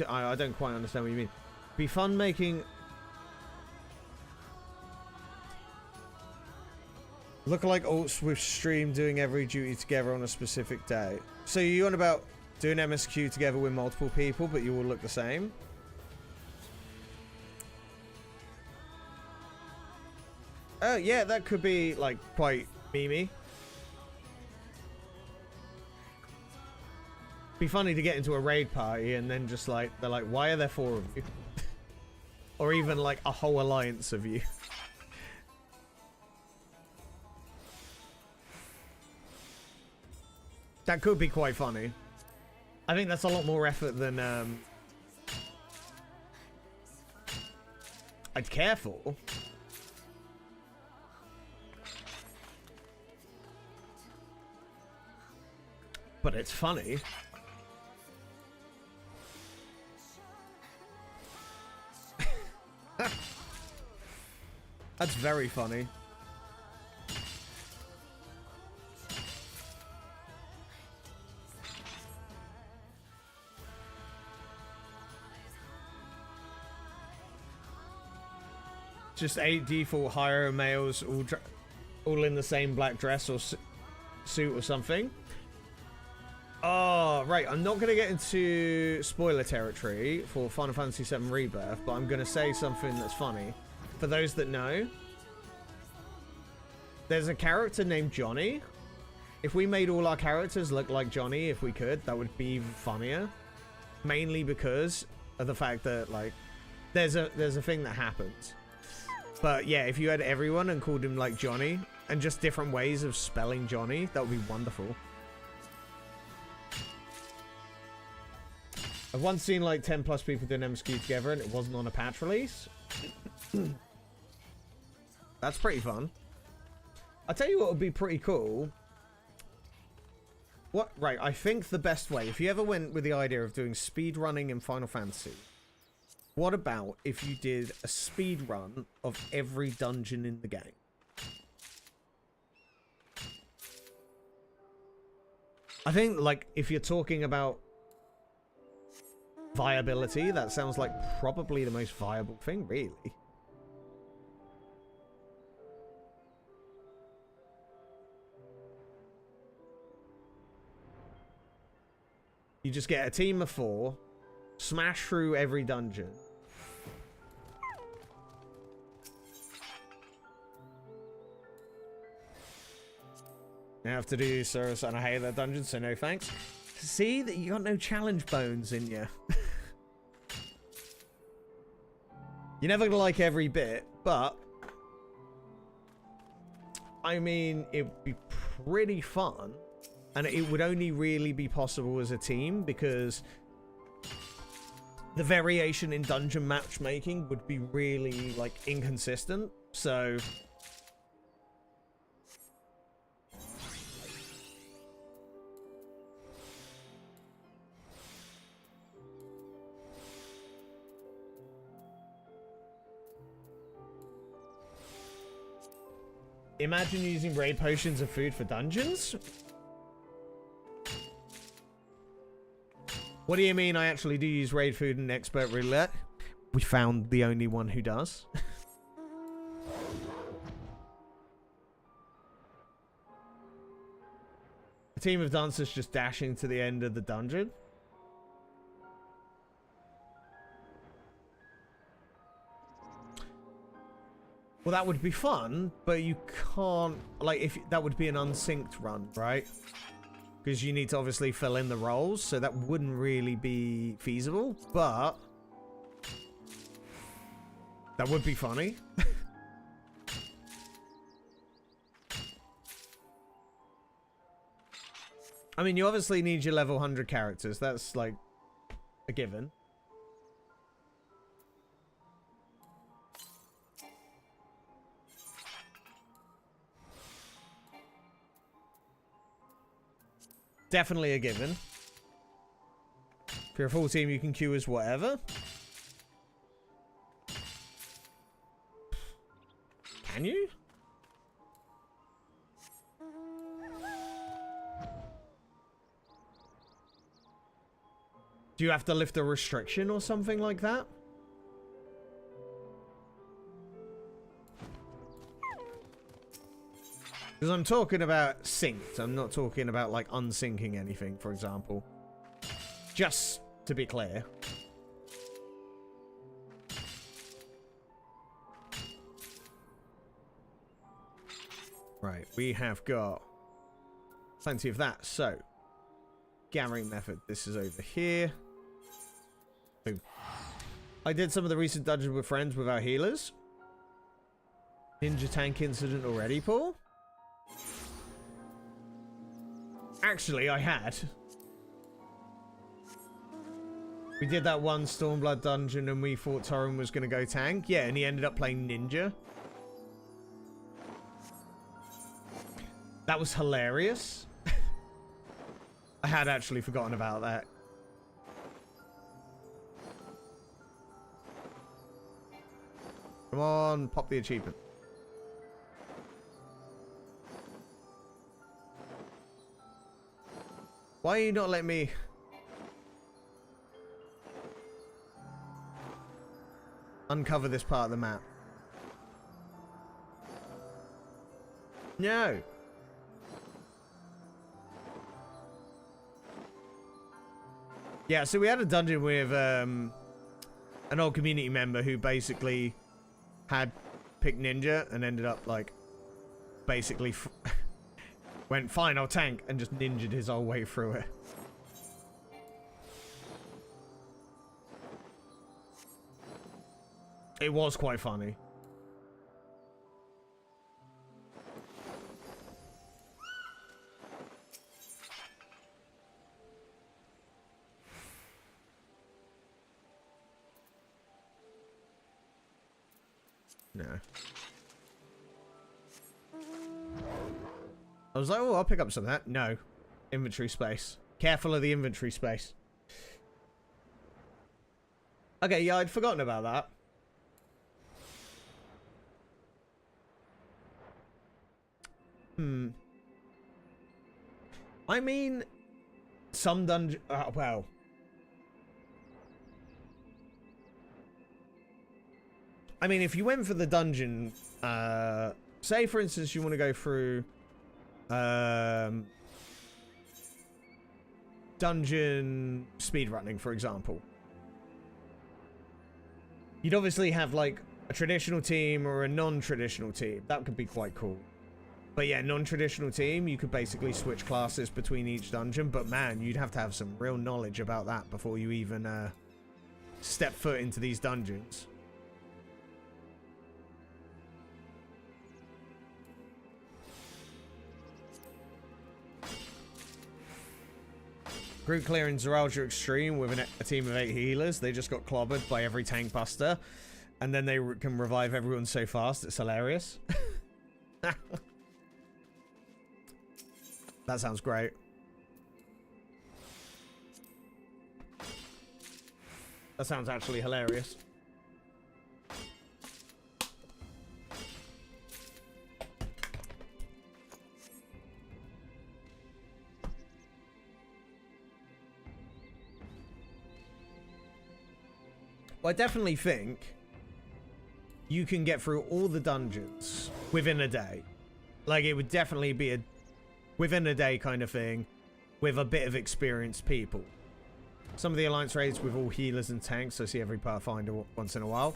I don't quite understand what you mean. Be fun making... Look-alike alts with stream doing every duty together on a specific day. So you on about doing MSQ together with multiple people, but you all look the same? Oh, yeah, that could be, like, quite memey. Be funny to get into a raid party and then just, like, they're like, why are there 4 of you? Or even, like, a whole alliance of you. That could be quite funny. I think that's a lot more effort than, I'd care for. But it's funny. That's very funny. Just 8 default higher males all in the same black dress or suit or something. Oh, right. I'm not going to get into spoiler territory for Final Fantasy VII Rebirth, but I'm going to say something that's funny. For those that know, there's a character named Johnny. If we made all our characters look like Johnny, if we could, that would be even funnier. Mainly because of the fact that, like, there's a thing that happens. But yeah, if you had everyone and called him like Johnny, and just different ways of spelling Johnny, that would be wonderful. I've once seen like 10 plus people doing MSQ together and it wasn't on a patch release. That's pretty fun. I'll tell you what would be pretty cool. Right, I think the best way, if you ever went with the idea of doing speed running in Final Fantasy, what about if you did a speed run of every dungeon in the game? I think, like, if you're talking about viability, that sounds like probably the most viable thing, really. You just get a team of 4, smash through every dungeon. I have to do service and I hate that dungeon, so no thanks. See that you got no challenge bones in you. You're never gonna like every bit, but I mean, it would be pretty fun, and it would only really be possible as a team because the variation in dungeon matchmaking would be really, like, inconsistent. So imagine using raid potions and food for dungeons? What do you mean I actually do use raid food and expert roulette? We found the only one who does. A team of dancers just dashing to the end of the dungeon. Well, that would be fun, but you can't, like, if that would be an unsynced run, right? Because you need to obviously fill in the roles, so that wouldn't really be feasible, but that would be funny. I mean, you obviously need your level 100 characters. That's, like, a given. Definitely a given. If you're a full team, you can queue as whatever. Do you have to lift a restriction or something like that? Because I'm talking about synced. I'm not talking about, like, unsyncing anything, for example. Just to be clear. Right, we have got plenty of that. So, gathering method. This is over here. Boom. I did some of the recent dungeons with friends with our healers. Ninja tank incident already, Paul? Actually, I had. We did that one Stormblood dungeon and we thought Torrin was going to go tank. Yeah, and he ended up playing Ninja. That was hilarious. I had actually forgotten about that. Come on, pop the achievement. Why are you not letting me... uncover this part of the map? No. Yeah, so we had a dungeon with an old community member who basically had picked Ninja and ended up, like, basically went, fine, I'll tank, and just ninja'd his whole way through it. It was quite funny. No. I was like, oh, I'll pick up some of that. No. Inventory space. Careful of the inventory space. Okay, yeah, I'd forgotten about that. I mean, some dungeon... well... I mean, if you went for the dungeon... say, for instance, you want to go through... dungeon speedrunning, for example. You'd obviously have, like, a traditional team or a non-traditional team. That could be quite cool. But yeah, non-traditional team, you could basically switch classes between each dungeon. But man, you'd have to have some real knowledge about that before you even step foot into these dungeons. Group clearing Zeralgia Extreme with a team of 8 healers. They just got clobbered by every tank buster. And then they can revive everyone so fast. It's hilarious. That sounds great. That sounds actually hilarious. Well, I definitely think you can get through all the dungeons within a day. Like, it would definitely be a within a day kind of thing with a bit of experienced people. Some of the Alliance raids with all healers and tanks, I see every Pathfinder once in a while.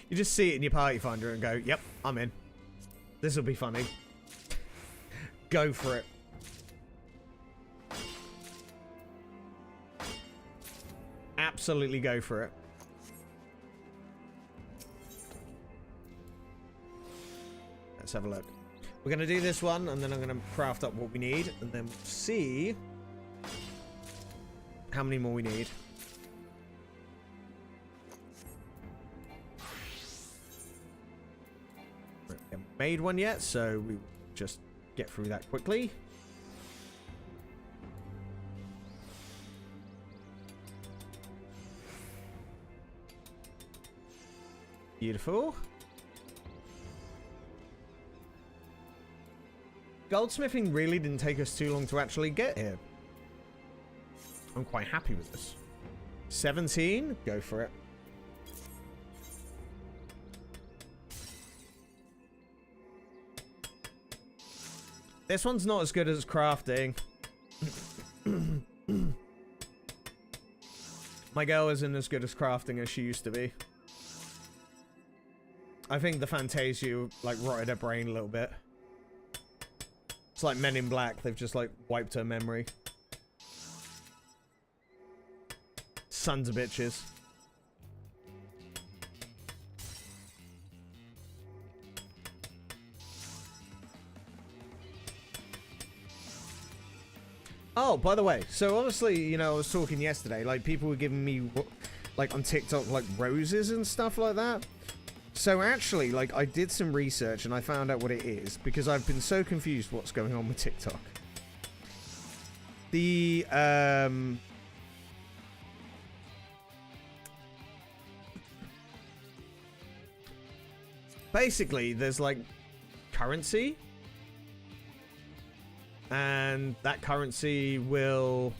You just see it in your party finder and go, yep, I'm in. This will be funny. Go for it. Absolutely go for it. Let's have a look. We're going to do this one, and then I'm going to craft up what we need, and then we'll see how many more we need. We haven't made one yet, so we will just get through that quickly. Beautiful. Goldsmithing really didn't take us too long to actually get here. I'm quite happy with this. 17? Go for it. This one's not as good as crafting. My girl isn't as good as crafting as she used to be. I think the Fantasia, like, rotted her brain a little bit. It's like Men in Black. They've just, like, wiped her memory. Sons of bitches. Oh, by the way, so obviously, you know, I was talking yesterday, like, people were giving me, like, on TikTok, like, roses and stuff like that. So actually, like, I did some research and I found out what it is, because I've been so confused what's going on with TikTok. The, basically, there's, like, currency. And that currency will...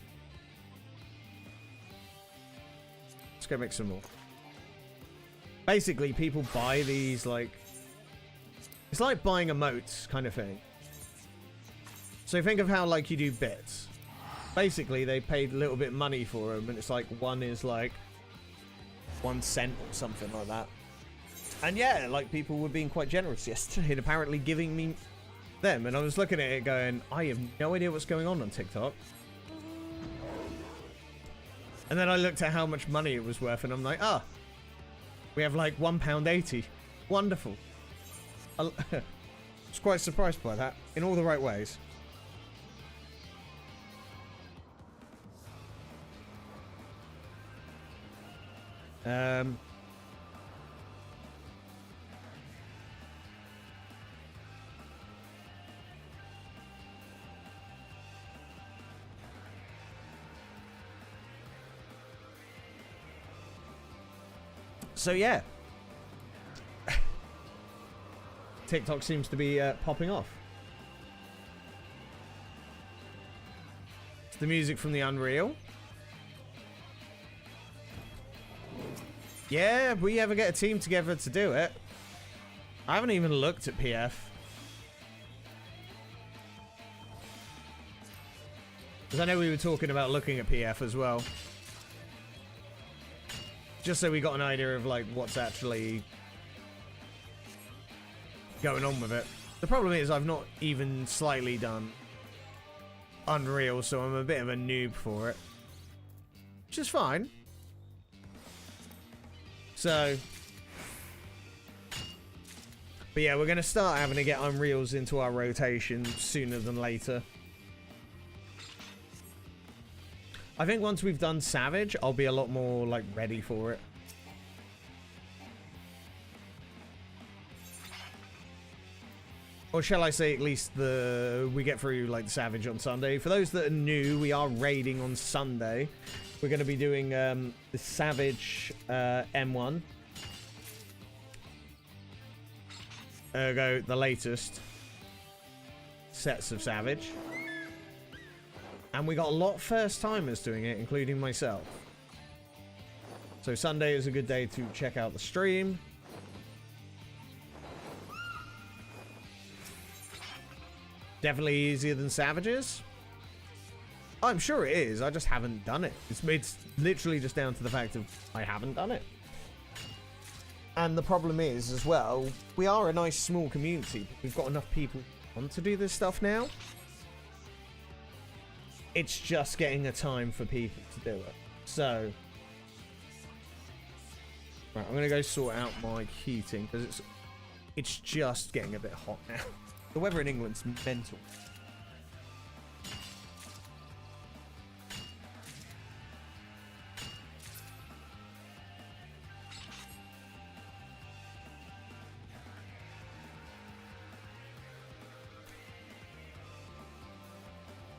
Let's go make some more. Basically, people buy these, like... It's like buying emotes, kind of thing. So think of how, like, you do bits. Basically, they paid a little bit of money for them, and it's like, one is, like, 1 cent or something like that. And yeah, like, people were being quite generous yesterday and apparently giving me them. And I was looking at it going, I have no idea what's going on TikTok. And then I looked at how much money it was worth, and I'm like, ah, we have like £1.80. Wonderful. I was quite surprised by that, in all the right ways. So yeah, TikTok seems to be popping off. It's the music from the Unreal. Yeah, we ever get a team together to do it. I haven't even looked at PF. Because I know we were talking about looking at PF as well. Just so we got an idea of, like, what's actually going on with it. The problem is I've not even slightly done Unreal, so I'm a bit of a noob for it. Which is fine. So... But yeah, we're going to start having to get Unreals into our rotation sooner than later. I think once we've done Savage, I'll be a lot more, like, ready for it. Or shall I say at least we get through, like, the Savage on Sunday. For those that are new, we are raiding on Sunday. We're going to be doing the Savage M1. Ergo, the latest sets of Savage. And we got a lot of first timers doing it, including myself. So Sunday is a good day to check out the stream. Definitely easier than Savages. I'm sure it is. I just haven't done it. It's literally just down to the fact of I haven't done it. And the problem is, as well, we are a nice small community. We've got enough people who want to do this stuff now. It's just getting a time for people to do it. So, right, I'm gonna go sort out my heating because it's just getting a bit hot now. The weather in England's mental.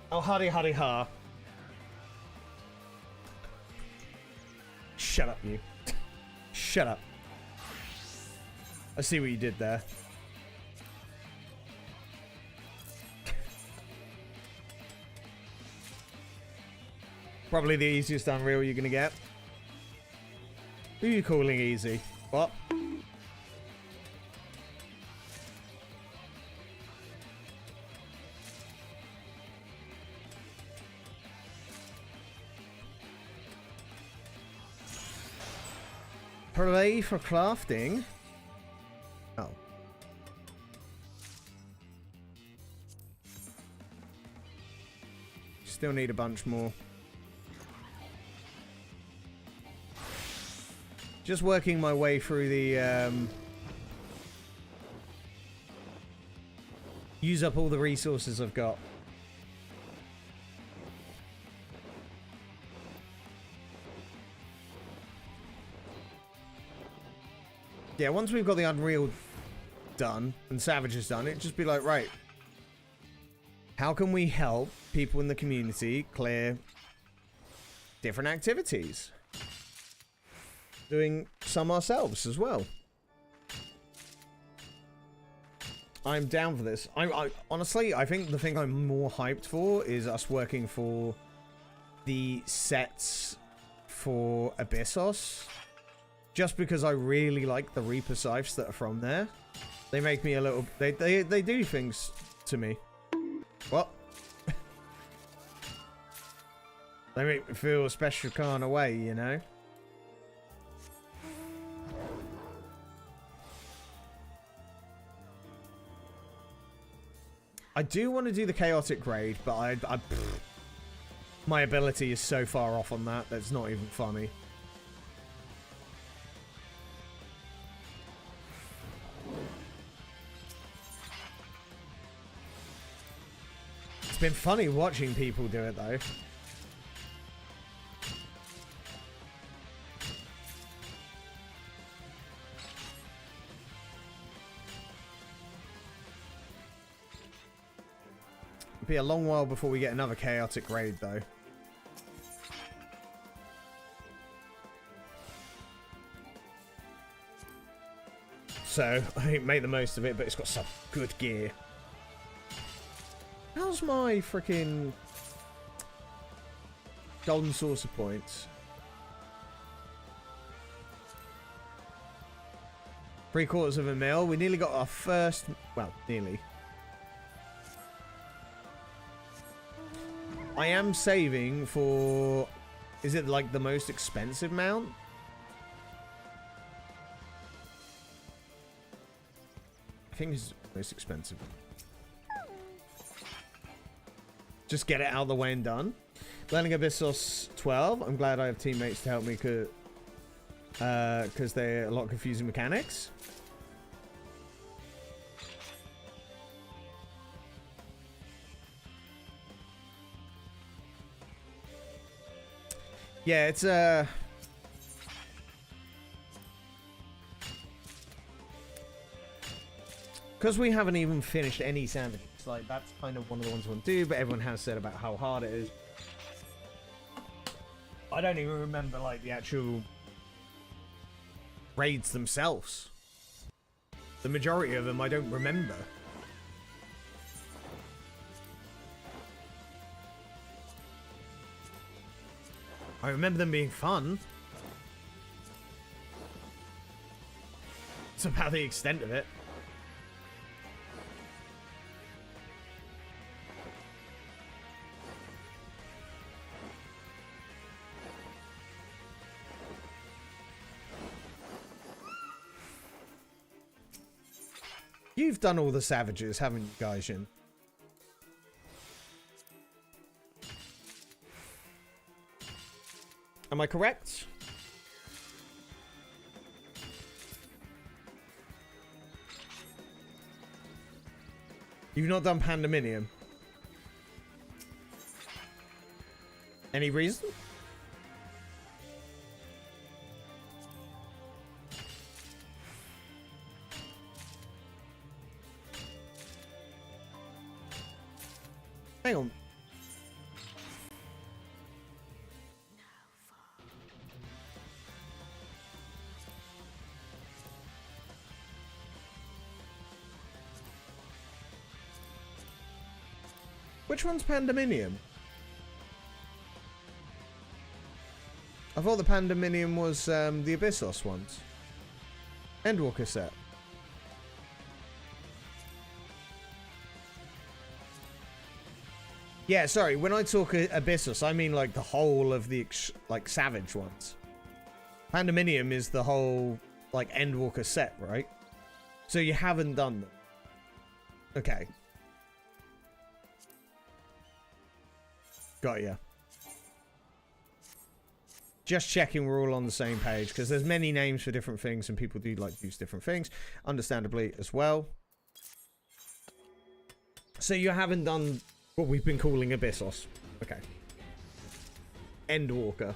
Oh, huddy huddy ha. Shut up, you. Shut up. I see what you did there. Probably the easiest Unreal you're gonna get. Who are you calling easy? What? Play for crafting? Oh. Still need a bunch more. Just working my way through the, use up all the resources I've got. Yeah, once we've got the Unreal done and Savages done, it'd just be like, right, how can we help people in the community clear different activities? Doing some ourselves as well. I'm down for this. I honestly, I think the thing I'm more hyped for is us working for the sets for Abyssos. Just because I really like the Reaper Scythes that are from there. They make me a little... They do things to me. What? They make me feel a special kind of way, you know? I do want to do the Chaotic Raid, but my ability is so far off on that, that's not even funny. It's been funny watching people do it, though. It'll be a long while before we get another chaotic raid, though. So, I think make the most of it, but it's got some good gear. How's my freaking golden saucer points? 3/4 of a mil. We nearly got our first... Well, nearly. I am saving for... Is it like the most expensive mount? I think it's the most expensive. Just get it out of the way and done. Learning Abyssos 12. I'm glad I have teammates to help me because they're a lot of confusing mechanics. Yeah, it's because we haven't even finished any sandwiches. Like, that's kind of one of the ones I want to do, but everyone has said about how hard it is. I don't even remember, like, the actual raids themselves. The majority of them I don't remember. I remember them being fun. It's about the extent of it. You've done all the savages, haven't you, Gaijin? Am I correct? You've not done Pandemonium? Any reason? Hang on. Which one's Pandemonium? I thought the Pandemonium was the Abyssos ones. Endwalker set. Yeah, sorry. When I talk Abyssos, I mean like the whole of the like Savage ones. Pandemonium is the whole like Endwalker set, right? So you haven't done them. Okay. Got ya. Just checking we're all on the same page, because there's many names for different things and people do like to use different things, understandably as well. So you haven't done what we've been calling Abyssos. Okay. Endwalker.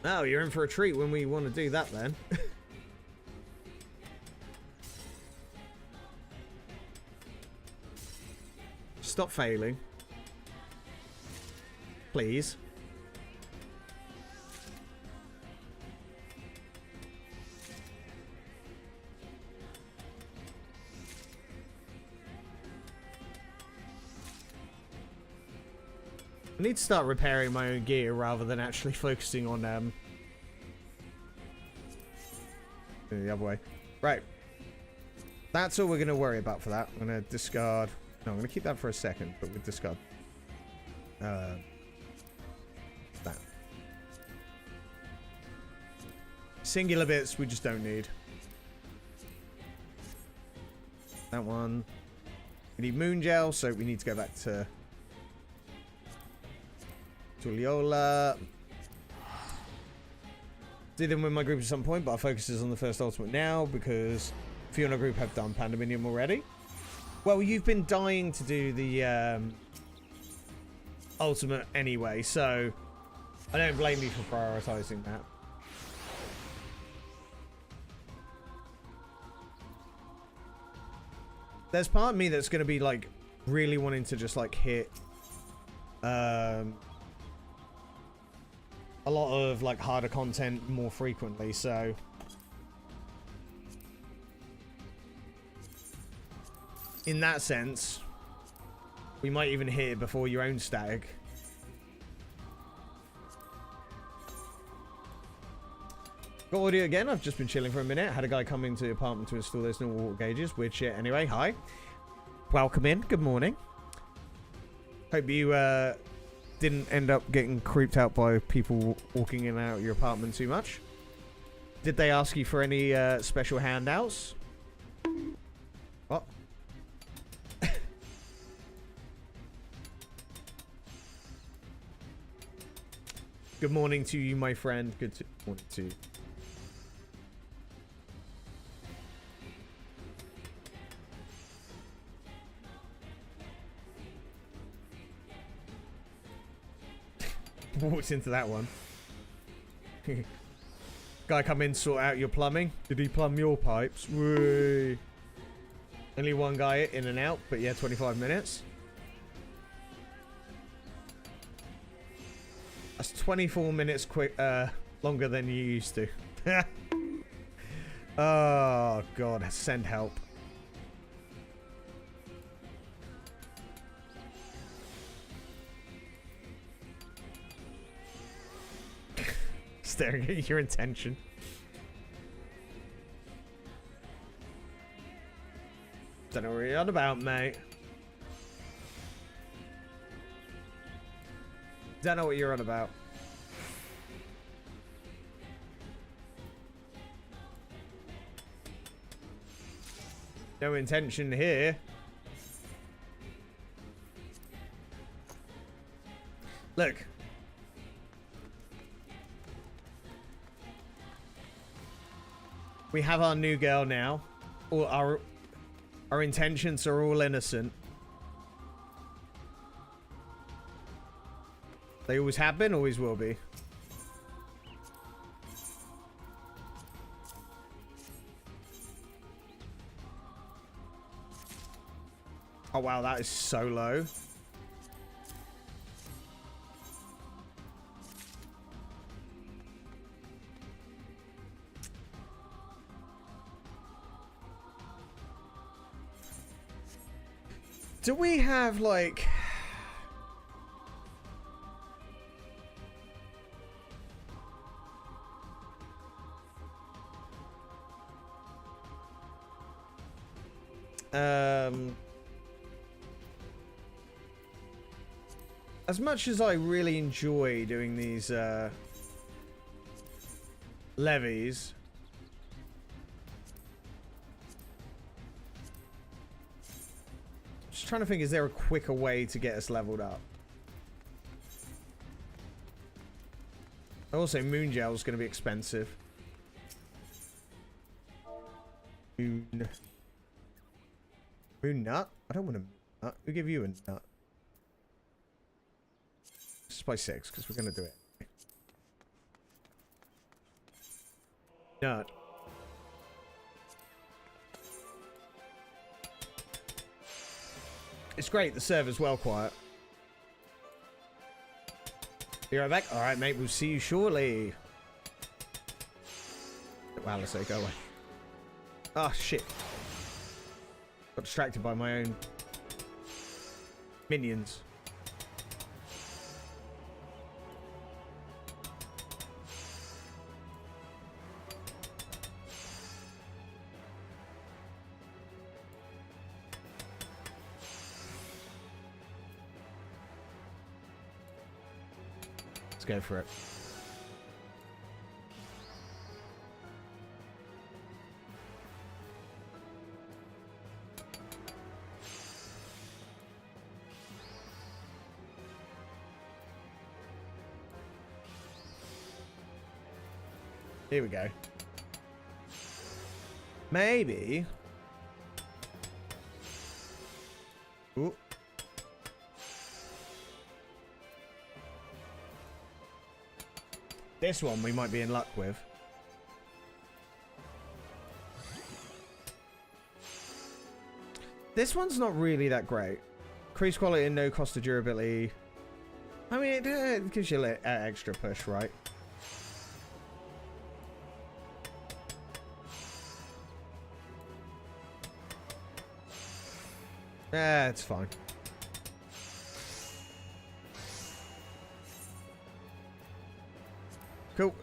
Oh, you're in for a treat when we want to do that then. Stop failing. Please. I need to start repairing my own gear rather than actually focusing on the other way. Right. That's all we're going to worry about for that. I'm going to discard. No, I'm going to keep that for a second, but we'll discard that. Singular bits we just don't need. That one. We need moon gel, so we need to go back to Tuliola. Did them with my group at some point, but our focus is on the first ultimate now because a few in our group have done Pandemonium already. Well, you've been dying to do the ultimate anyway, so I don't blame you for prioritizing that. There's part of me that's going to be like really wanting to just like hit a lot of like harder content more frequently, so in that sense we might even hit it before your own stag. Got audio again. I've just been chilling for a minute. Had a guy come into the apartment to install those normal water gauges. Weird shit. Anyway, hi. Welcome in. Good morning. Hope you didn't end up getting creeped out by people walking in and out of your apartment too much. Did they ask you for any special handouts? What? Good morning to you, my friend. Good morning to you. Walked into that one. Guy come in, sort out your plumbing. Did he plumb your pipes? Whee. Only one guy in and out, but yeah, 25 minutes. That's 24 minutes longer than you used to. Oh god, send help. Staring at your intention. Don't know what you're on about, mate. Don't know what you're on about. No intention here. Look. We have our new girl now. All our intentions are all innocent. They always have been, always will be. Oh wow, that is so low. Do we have like... as much as I really enjoy doing these levies, just trying to think, is there a quicker way to get us leveled up? Also, moon gel is going to be expensive. Moon nut? I don't want a nut. Who give you a nut? Just by 6, because we're going to do it. Nut. It's great. The server's well quiet. Be right back. All right, mate. We'll see you shortly. Wow, let's say go away. Oh, shit. Got distracted by my own minions. Let's go for it. Here we go. Maybe. Ooh. This one we might be in luck with. This one's not really that great. Increased quality and no cost of durability. I mean, it gives you a little extra push, right? It's fine. Cool.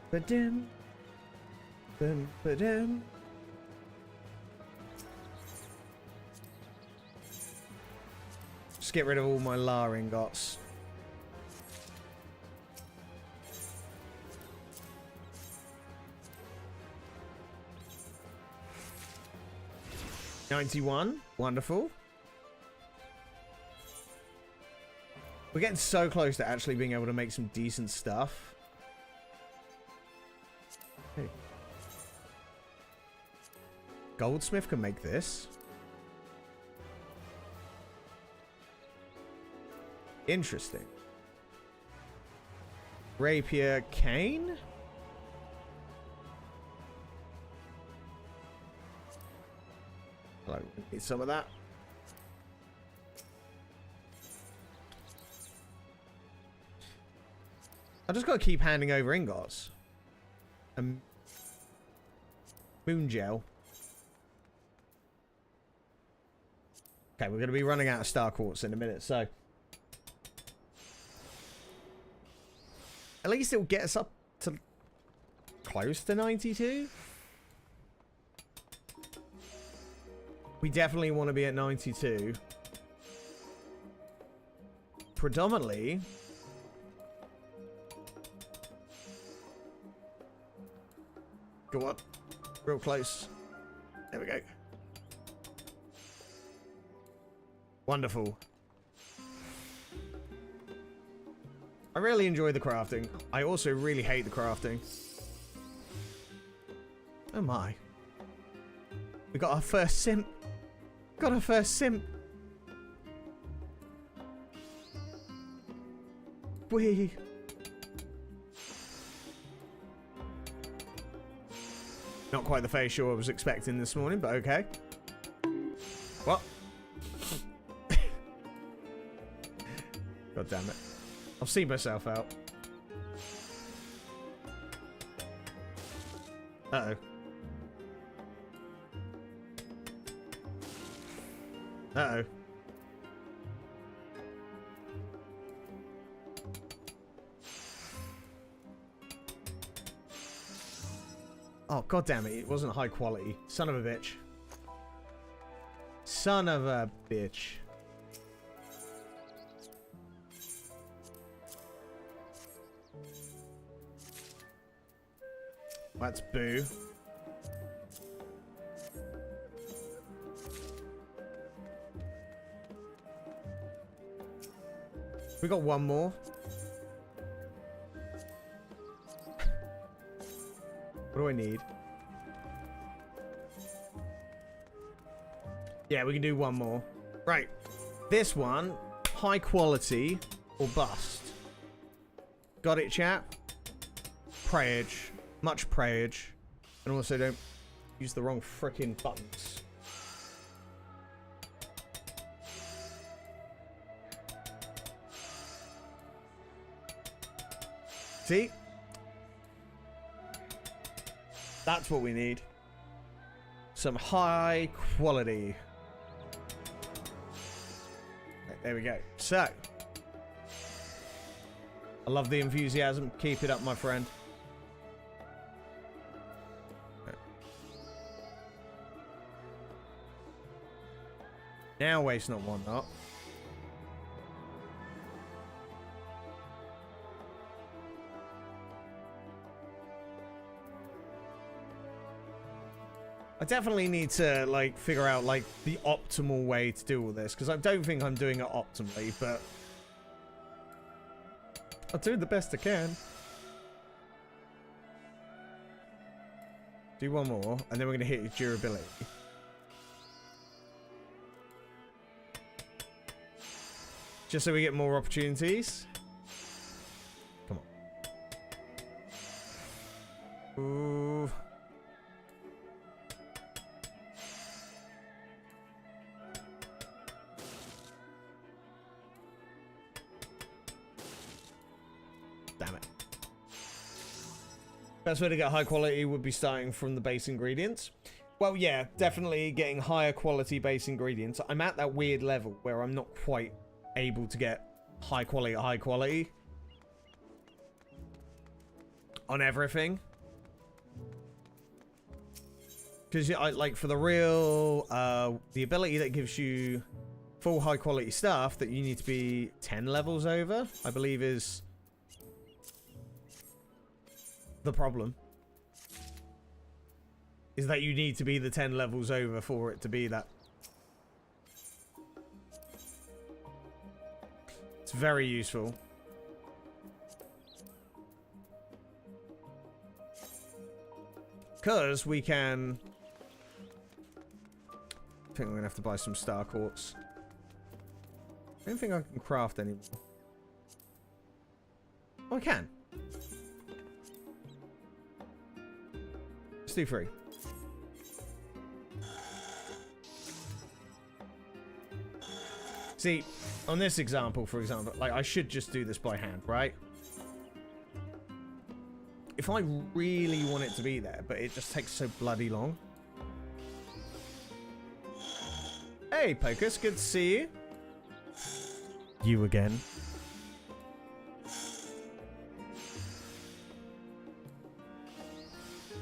Ba-dum. Ba-dum. Just get rid of all my La ingots. $91. Wonderful. We're getting so close to actually being able to make some decent stuff. Hey. Goldsmith can make this. Interesting. Rapier cane? Hello, need some of that. I just gotta keep handing over ingots. Moon gel. Okay, we're gonna be running out of star quartz in a minute, so at least it'll get us up to close to 92. We definitely want to be at 92. Predominantly. Go on. Real close. There we go. Wonderful. I really enjoy the crafting. I also really hate the crafting. Oh my. We got our first simp. Got our first simp. Whee. Not quite the facial I was expecting this morning, but okay. What? God damn it. I'll see myself out. Uh-oh. Uh-oh. Oh, god damn it. It wasn't high quality. Son of a bitch. Son of a bitch. That's boo. We got one more. What do I need? Yeah, we can do one more. Right. This one, high quality or bust. Got it, chap? Prayage. Much prayage. And also don't use the wrong frickin' buttons. See? That's what we need. Some high quality. Right, there we go. So. I love the enthusiasm. Keep it up, my friend. Right. Now waste not, want not. I definitely need to, like, figure out, like, the optimal way to do all this, because I don't think I'm doing it optimally, but I'll do the best I can. Do one more, and then we're going to hit your durability. Just so we get more opportunities. Come on. Ooh. Damn it. Best way to get high quality would be starting from the base ingredients. Well, yeah, definitely getting higher quality base ingredients. I'm at that weird level where I'm not quite able to get high quality on everything. Because, like, for the real, the ability that gives you full high quality stuff that you need to be 10 levels over, I believe is the problem. Is that you need to be the 10 levels over for it to be that. It's very useful. Because we can... I think I'm going to have to buy some star quartz. I don't think I can craft anymore. Oh, I can. Let's do 3. See, on this example, for example, like, I should just do this by hand, right? If I really want it to be there, but it just takes so bloody long. Hey, Pocus, good to see you. You again.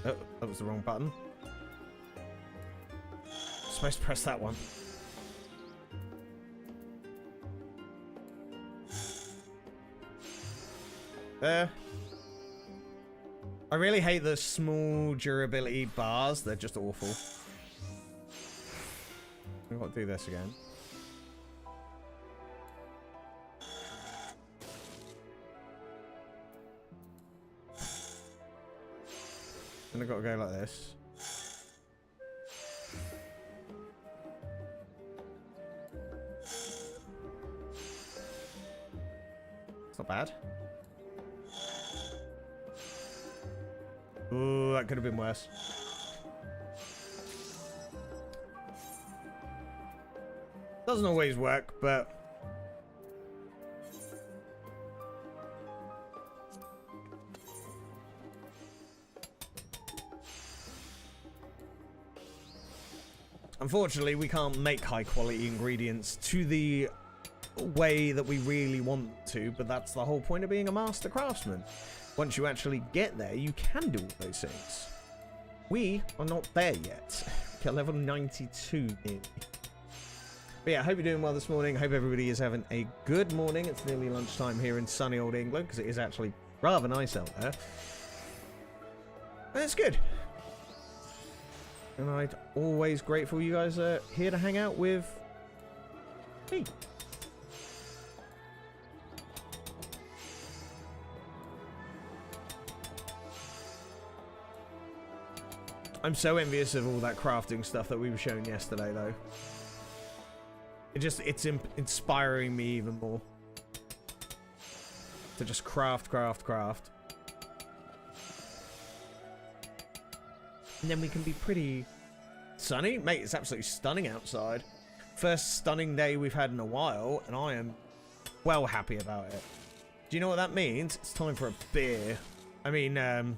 Oh, that was the wrong button. I'm supposed to press that one. There. I really hate the small durability bars. They're just awful. I've got to do this again. And I've got to go like this. It's not bad. Ooh, that could have been worse. Doesn't always work, but... Unfortunately, we can't make high quality ingredients to the way that we really want to, but that's the whole point of being a master craftsman. Once you actually get there, you can do all those things. We are not there yet. We're level 92 nearly. But yeah, I hope you're doing well this morning. Hope everybody is having a good morning. It's nearly lunchtime here in sunny old England because it is actually rather nice out there. And it's good. And I'm always grateful you guys are here to hang out with me. I'm so envious of all that crafting stuff that we were showing yesterday, though. It's inspiring me even more to just craft. And then we can be pretty sunny. Mate, it's absolutely stunning outside. First stunning day we've had in a while, and I am well happy about it. Do you know what that means? It's time for a beer. I mean, I'd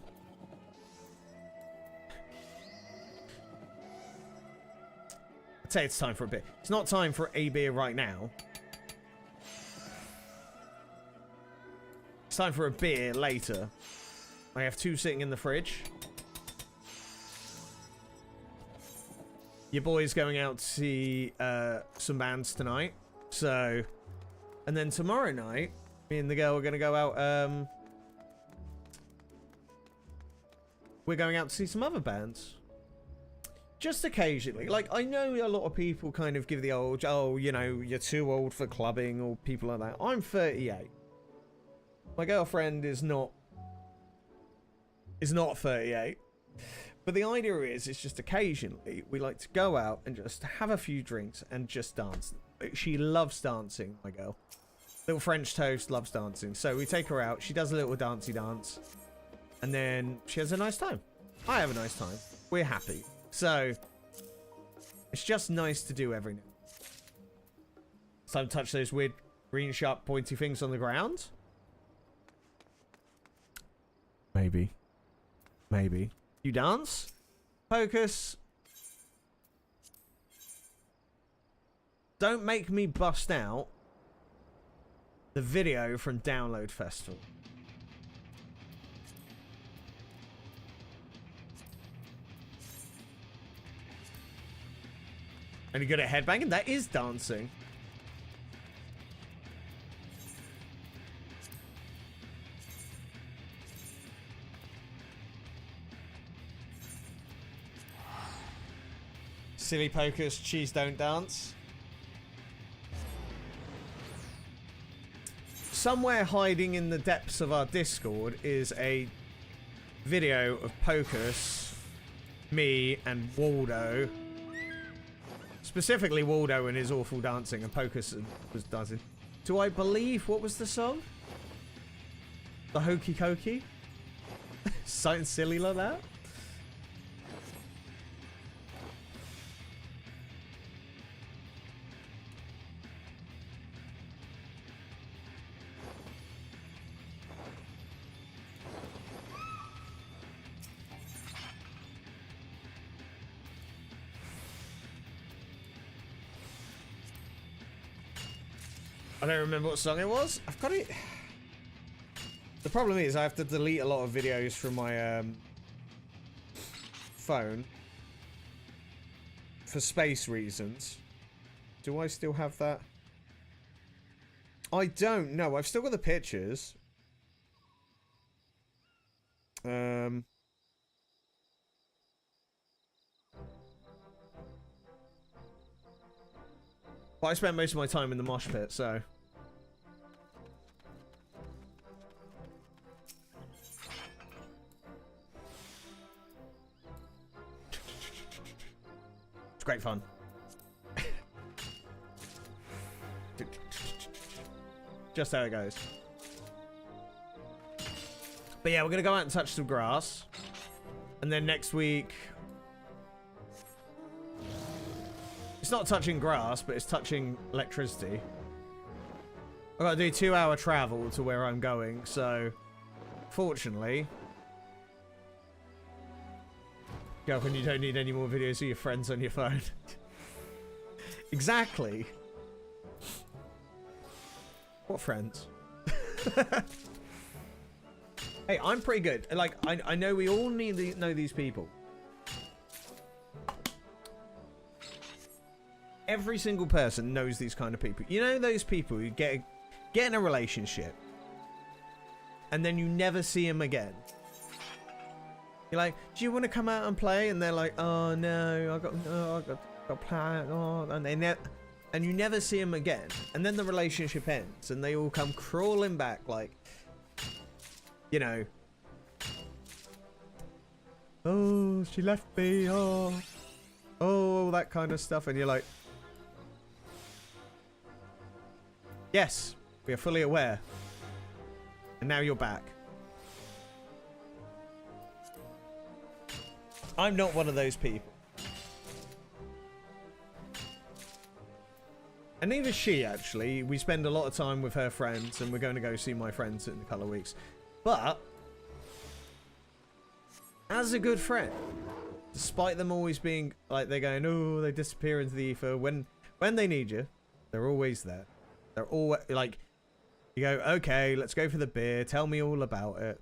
say it's time for a beer. It's not time for a beer right now. It's time for a beer later. I have 2 sitting in the fridge. Your boy's going out to see some bands tonight. So, and then tomorrow night, me and the girl are going to go out. We're going out to see some other bands. Just occasionally. Like, I know a lot of people kind of give the old, oh, you know, you're too old for clubbing or people like that. I'm 38. My girlfriend is not 38. But the idea is just occasionally we like to go out and just have a few drinks and just dance. She loves dancing, my girl. Little French toast, loves dancing. So we take her out. She does a little dancey dance. And then she has a nice time. I have a nice time. We're happy. So it's just nice to do every now and then. So touch those weird green sharp pointy things on the ground. Maybe. You dance? Focus. Don't make me bust out the video from Download Festival. And you're good at headbanging? That is dancing. Silly Pocus, cheese don't dance. Somewhere hiding in the depths of our Discord is a video of Pocus, me, and Waldo. Specifically Waldo and his awful dancing, and Pocus was dancing. Do I believe, what was the song? The Hokey Cokey? Something silly like that? I don't remember what song it was. I've got it. The problem is I have to delete a lot of videos from my phone for space reasons. Do I still have that? I don't know. I've still got the pictures. But I spent most of my time in the mosh pit, so. It's great fun. Just how it goes. But yeah, we're going to go out and touch some grass. And then next week... It's not touching grass, but it's touching electricity. I've got to do 2-hour travel to where I'm going, so... Fortunately... Girlfriend, you don't need any more videos of your friends on your phone. Exactly. What friends? Hey, I'm pretty good. Like, I know we all need to know these people. every single person knows these kind of people. You know those people who get in a relationship and then you never see them again. You're like, do you want to come out and play? And they're like, oh no, I got to play. Oh, and you never see them again. And then the relationship ends, and they all come crawling back, like, you know, oh, she left me. Oh, that kind of stuff. And you're like, yes, we are fully aware. And now you're back. I'm not one of those people. And neither is she, actually. We spend a lot of time with her friends, and we're going to go see my friends in a couple of weeks. But, as a good friend, despite them always being, like, they're going, oh, they disappear into the ether. When they need you, they're always there. They're always, like, you go, okay, let's go for the beer. Tell me all about it.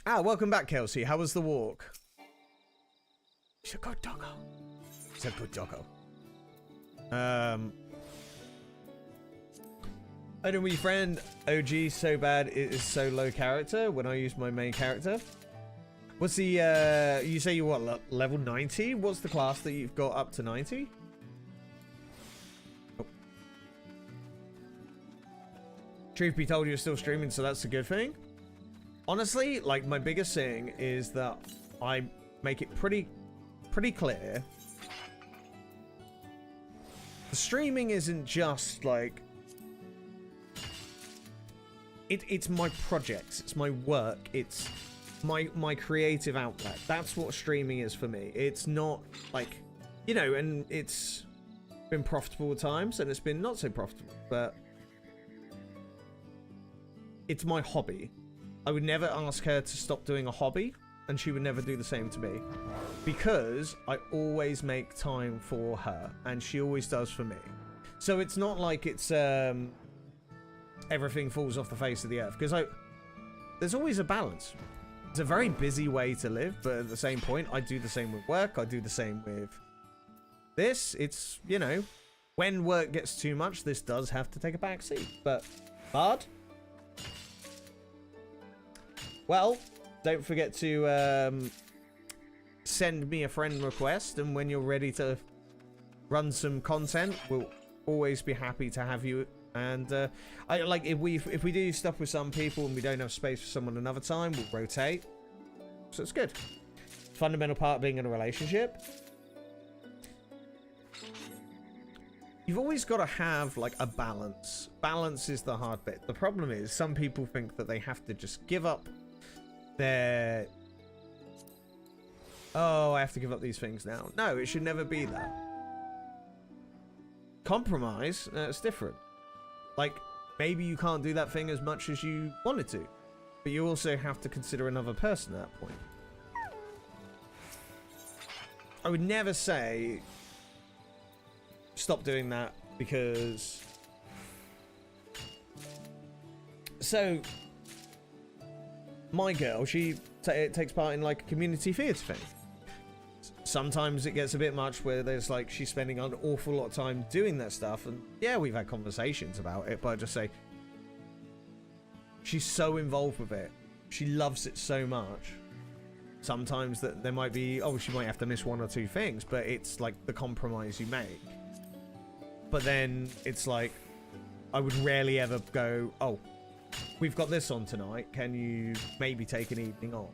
Welcome back, Kelsey. How was the walk? He's a good doggo. He's a good doggo. I know my friend OG so bad it is so low character when I use my main character. What's the you say you what, level 90? What's the class that you've got up to 90? Oh. Truth be told, you're still streaming, so that's a good thing. Honestly, like, my biggest thing is that I make it pretty clear. The streaming isn't just like it's my projects, it's my work, it's my creative outlet. That's what streaming is for me. It's not like, you know, and it's been profitable at times and it's been not so profitable, but it's my hobby. I would never ask her to stop doing a hobby, and she would never do the same to me, because I always make time for her, and she always does for me. So it's not like it's everything falls off the face of the earth, because there's always a balance. It's a very busy way to live, but at the same point, I do the same with work. I do the same with this. It's, you know, when work gets too much, this does have to take a back seat. But hard. Well, don't forget to send me a friend request, and when you're ready to run some content, we'll always be happy to have you. And I like, if we do stuff with some people and we don't have space for someone another time, we'll rotate. So it's good. Fundamental part of being in a relationship. You've always got to have like a balance. Balance is the hard bit. The problem is some people think that they have to just give up their, oh, I have to give up these things now. No, it should never be that. Compromise, it's different. Like, maybe you can't do that thing as much as you wanted to, but you also have to consider another person at that point. I would never say stop doing that, because so my girl, she takes part in like a community theatre thing. Sometimes it gets a bit much where there's like, she's spending an awful lot of time doing that stuff, and yeah, we've had conversations about it, but I just say she's so involved with it, she loves it so much. Sometimes that there might be, oh, she might have to miss one or two things, but it's like the compromise you make. But then it's like, I would rarely ever go, oh, we've got this on tonight, can you maybe take an evening off?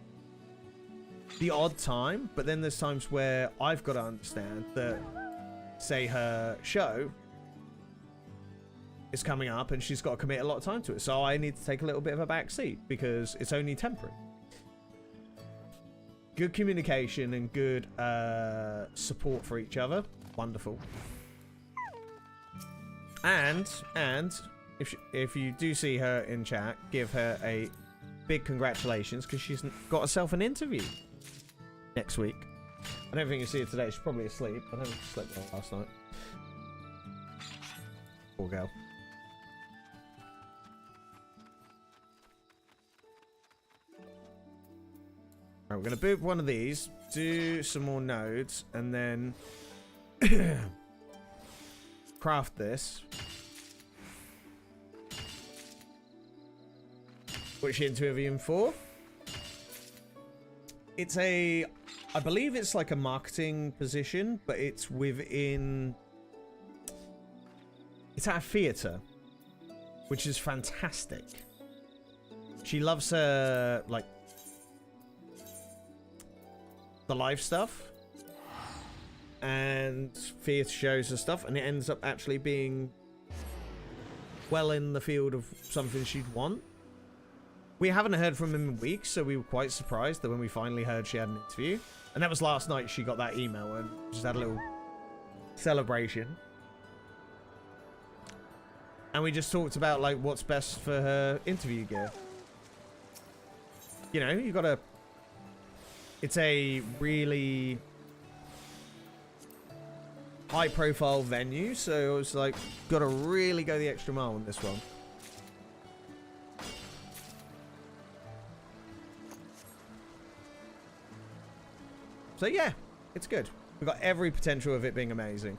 The odd time, but then there's times where I've got to understand that, say, her show is coming up and she's got to commit a lot of time to it, so I need to take a little bit of a back seat because it's only temporary. Good communication and good support for each other, wonderful. And if you do see her in chat, give her a big congratulations, because she's got herself an interview next week. I don't think you see her today. She's probably asleep. I don't think she slept well last night. Poor girl. Right, we're going to boot one of these, do some more nodes, and then craft this. Switch it into Evian 4. It's a... I believe it's like a marketing position, but it's within... It's at a theatre, which is fantastic. She loves her, like, the live stuff and theatre shows and stuff, and it ends up actually being well in the field of something she'd want. We haven't heard from him in weeks, so we were quite surprised that when we finally heard she had an interview. And that was last night she got that email and just had a little celebration. And we just talked about, like, what's best for her interview gear. You know, you gotta... It's a really high-profile venue, so it's like, gotta really go the extra mile on this one. So yeah, it's good. We've got every potential of it being amazing.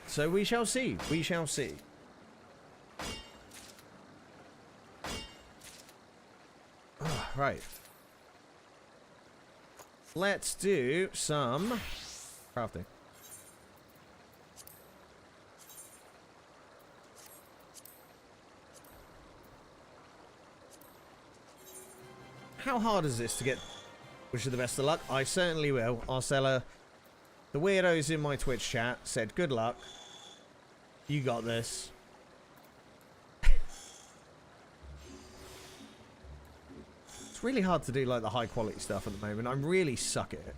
So we shall see. We shall see. Right. Let's do some crafting. How hard is this to get? Wish you the best of luck. I certainly will. Arcella, the weirdos in my Twitch chat said good luck. You got this. It's really hard to do like the high quality stuff at the moment. I'm really suck at it.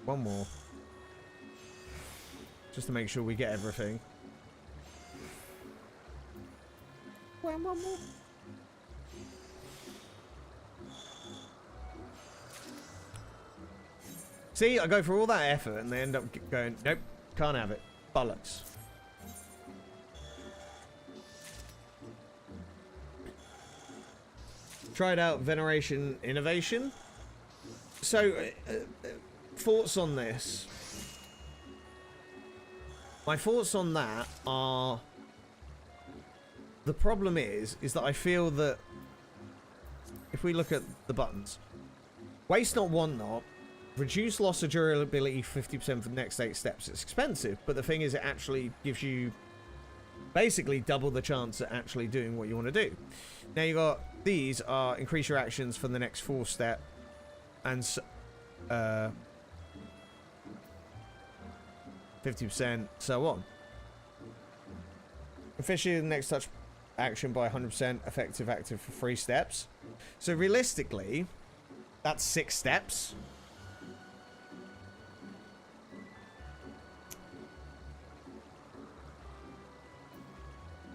One more. Just to make sure we get everything. One more. See, I go for all that effort and they end up going, nope, can't have it. Bollocks. Tried out Veneration Innovation. So, thoughts on this? My thoughts on that are... The problem is that I feel that if we look at the buttons, waste not, want not, reduce loss of durability 50% for the next 8 steps. It's expensive, but the thing is it actually gives you basically double the chance at actually doing what you want to do. Now you got these are increase your actions for the next 4 step and 50%, so on. Officially, the next touch action by 100%, effective active for 3 steps. So realistically, that's 6 steps.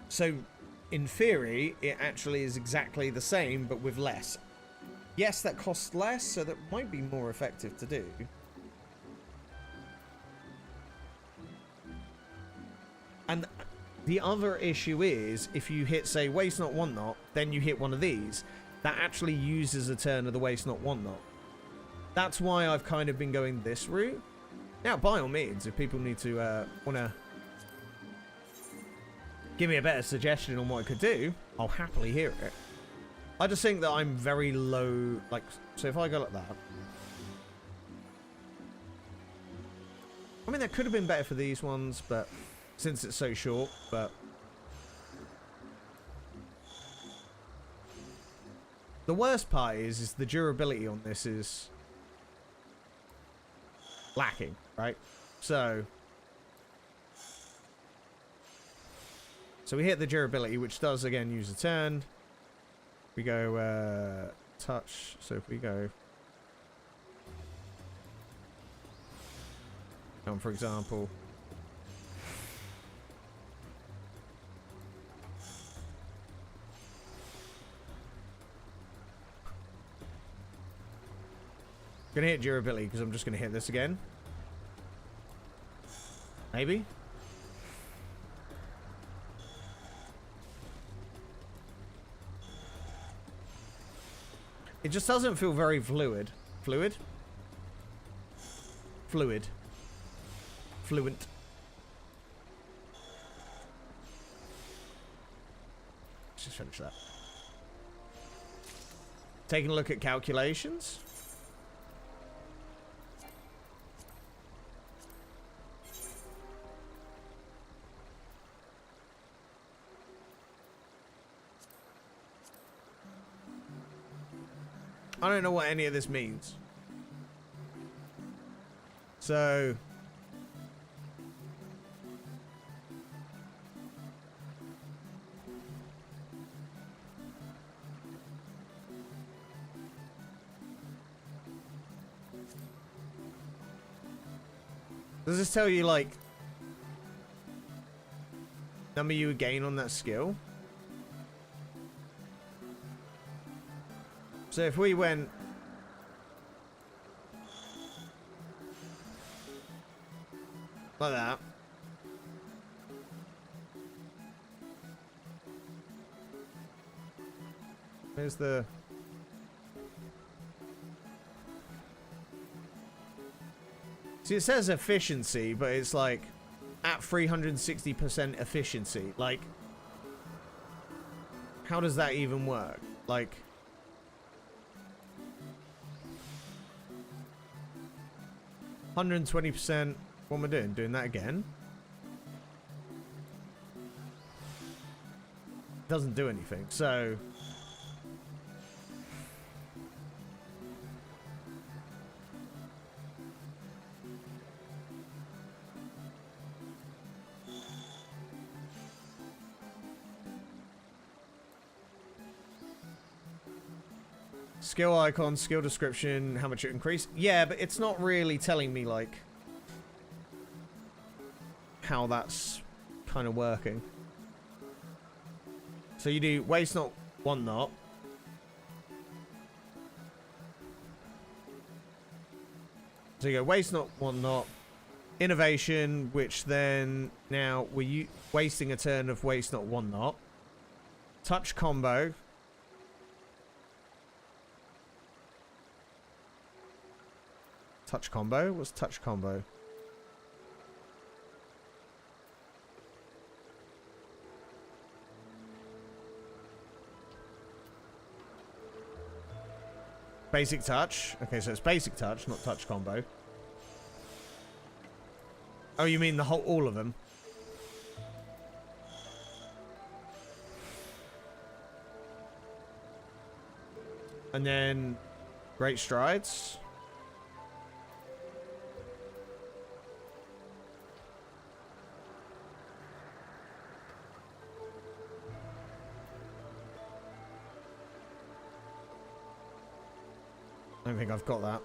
So, in theory, it actually is exactly the same, but with less. Yes, that costs less, so that might be more effective to do. And the other issue is, if you hit, say, waste not, want not, then you hit one of these, that actually uses a turn of the waste not, want not. That's why I've kind of been going this route. Now, by all means, if people need to, want to give me a better suggestion on what I could do, I'll happily hear it. I just think that I'm very low, like, so if I go like that. I mean, that could have been better for these ones, but since it's so short, but the worst part is the durability on this is lacking, right? So we hit the durability, which does again use a turn. We go touch. So if we go for example, Gonna hit durability because I'm just gonna hit this again. Maybe. It just doesn't feel very fluid. Fluid? Fluid. Fluent. Let's just finish that. Taking a look at calculations. I don't know what any of this means. So... does this tell you, like, number you would gain on that skill? So if we went... like that. Where's the... see, it says efficiency, but it's like at 360% efficiency. Like, how does that even work? Like, $120%. What am I doing? Doing that again? Doesn't do anything. So skill icon, skill description, how much it increased. Yeah, but it's not really telling me, like, how that's kind of working. So you do waste not, one not. So you go waste not, one not. Innovation, which then now we're wasting a turn of waste not, one not. Touch combo. Touch combo? What's touch combo? Basic touch. Okay, so it's basic touch, not touch combo. Oh, you mean the whole, all of them? And then great strides. I don't think I've got that.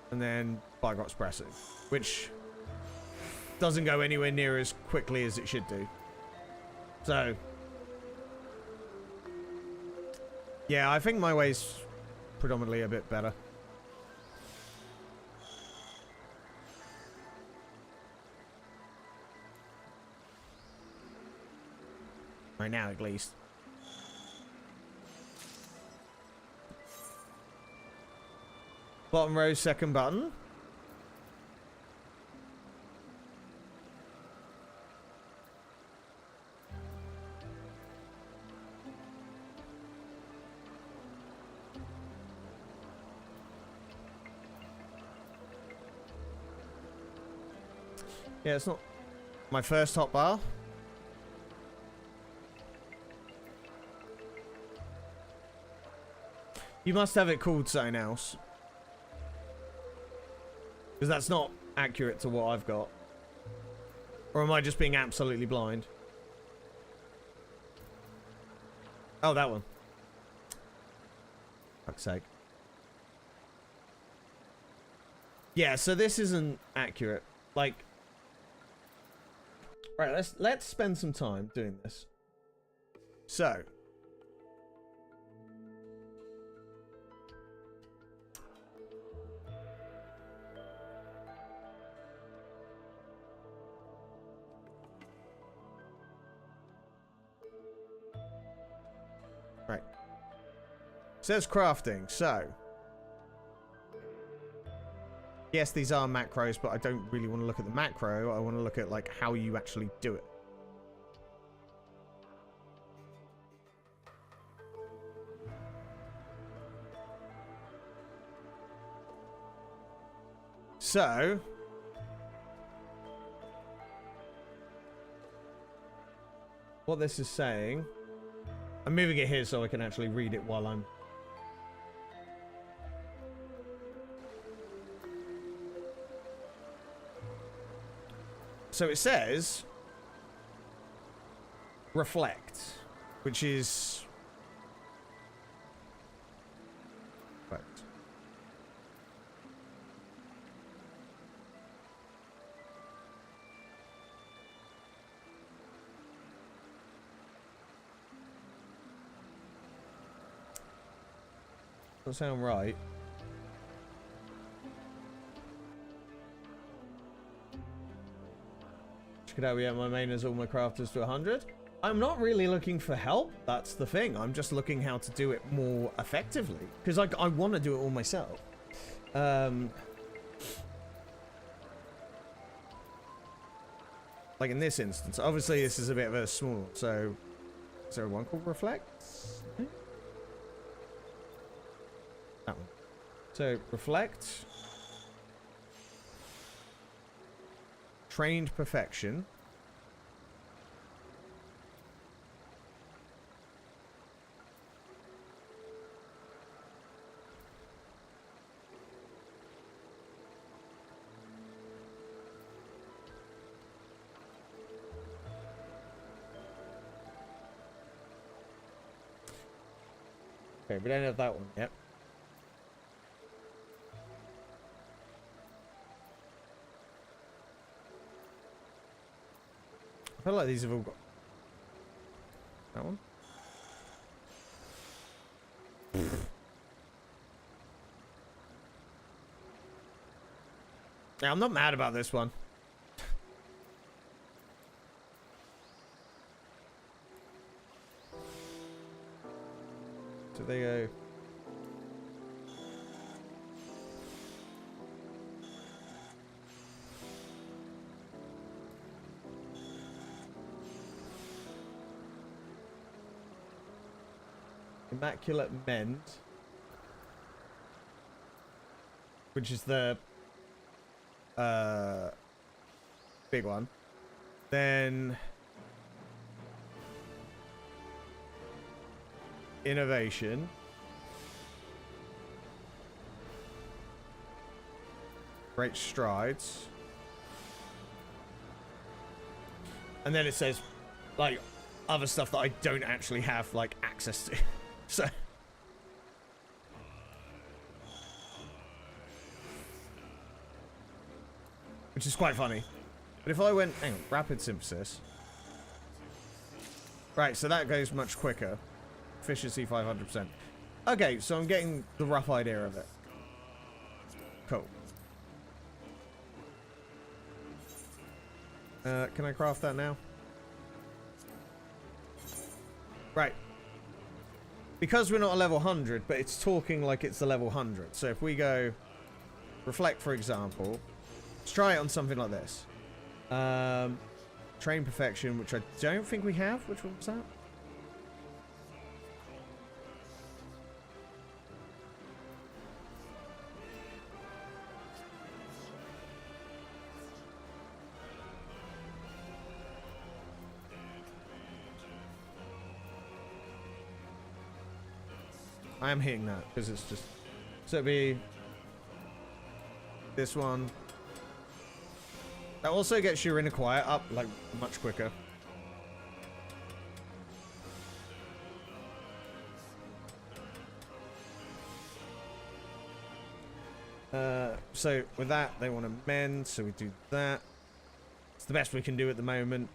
And then Bike Expressive, which doesn't go anywhere near as quickly as it should do. So, yeah, I think my way's predominantly a bit better. Right now, at least. Bottom row, second button. Yeah, it's not my first hotbar. You must have it called something else. Because that's not accurate to what I've got. Or am I just being absolutely blind? Oh, that one. Fuck's sake. Yeah, so this isn't accurate. Like, right, let's spend some time doing this. So, Right. Says crafting, so. Yes, these are macros, but I don't really want to look at the macro. I want to look at, like, how you actually do it. So, what this is saying, I'm moving it here so I can actually read it while I'm... So it says, reflect, which is... Right. Doesn't sound right. Check it out, yeah, my main is all my crafters to 100. I'm not really looking for help, that's the thing. I'm just looking how to do it more effectively. Because I want to do it all myself. Like in this instance, obviously this is a bit of a small, so... Is there one called Reflect? That one. So, Reflect. Trained Perfection. Okay, we don't have that one yet. I feel like these have all got... That one? Yeah, I'm not mad about this one. So they go... Immaculate Mend, which is the big one. Then Innovation, Great Strides, and then it says like other stuff that I don't actually have like access to. So, which is quite funny. But if I went, hang on, Rapid Synthesis. Right, so that goes much quicker. Efficiency 500%. Okay, so I'm getting the rough idea of it. Cool. Can I craft that now? Right. Because we're not a level 100, but it's talking like it's a level 100. So if we go Reflect, for example, let's try it on something like this. Train Perfection, which I don't think we have. Which one was that? I am hitting that because it's just... So it'd be this one. That also gets your inner quiet up like much quicker. So with that, they want to mend, so we do that. It's the best we can do at the moment.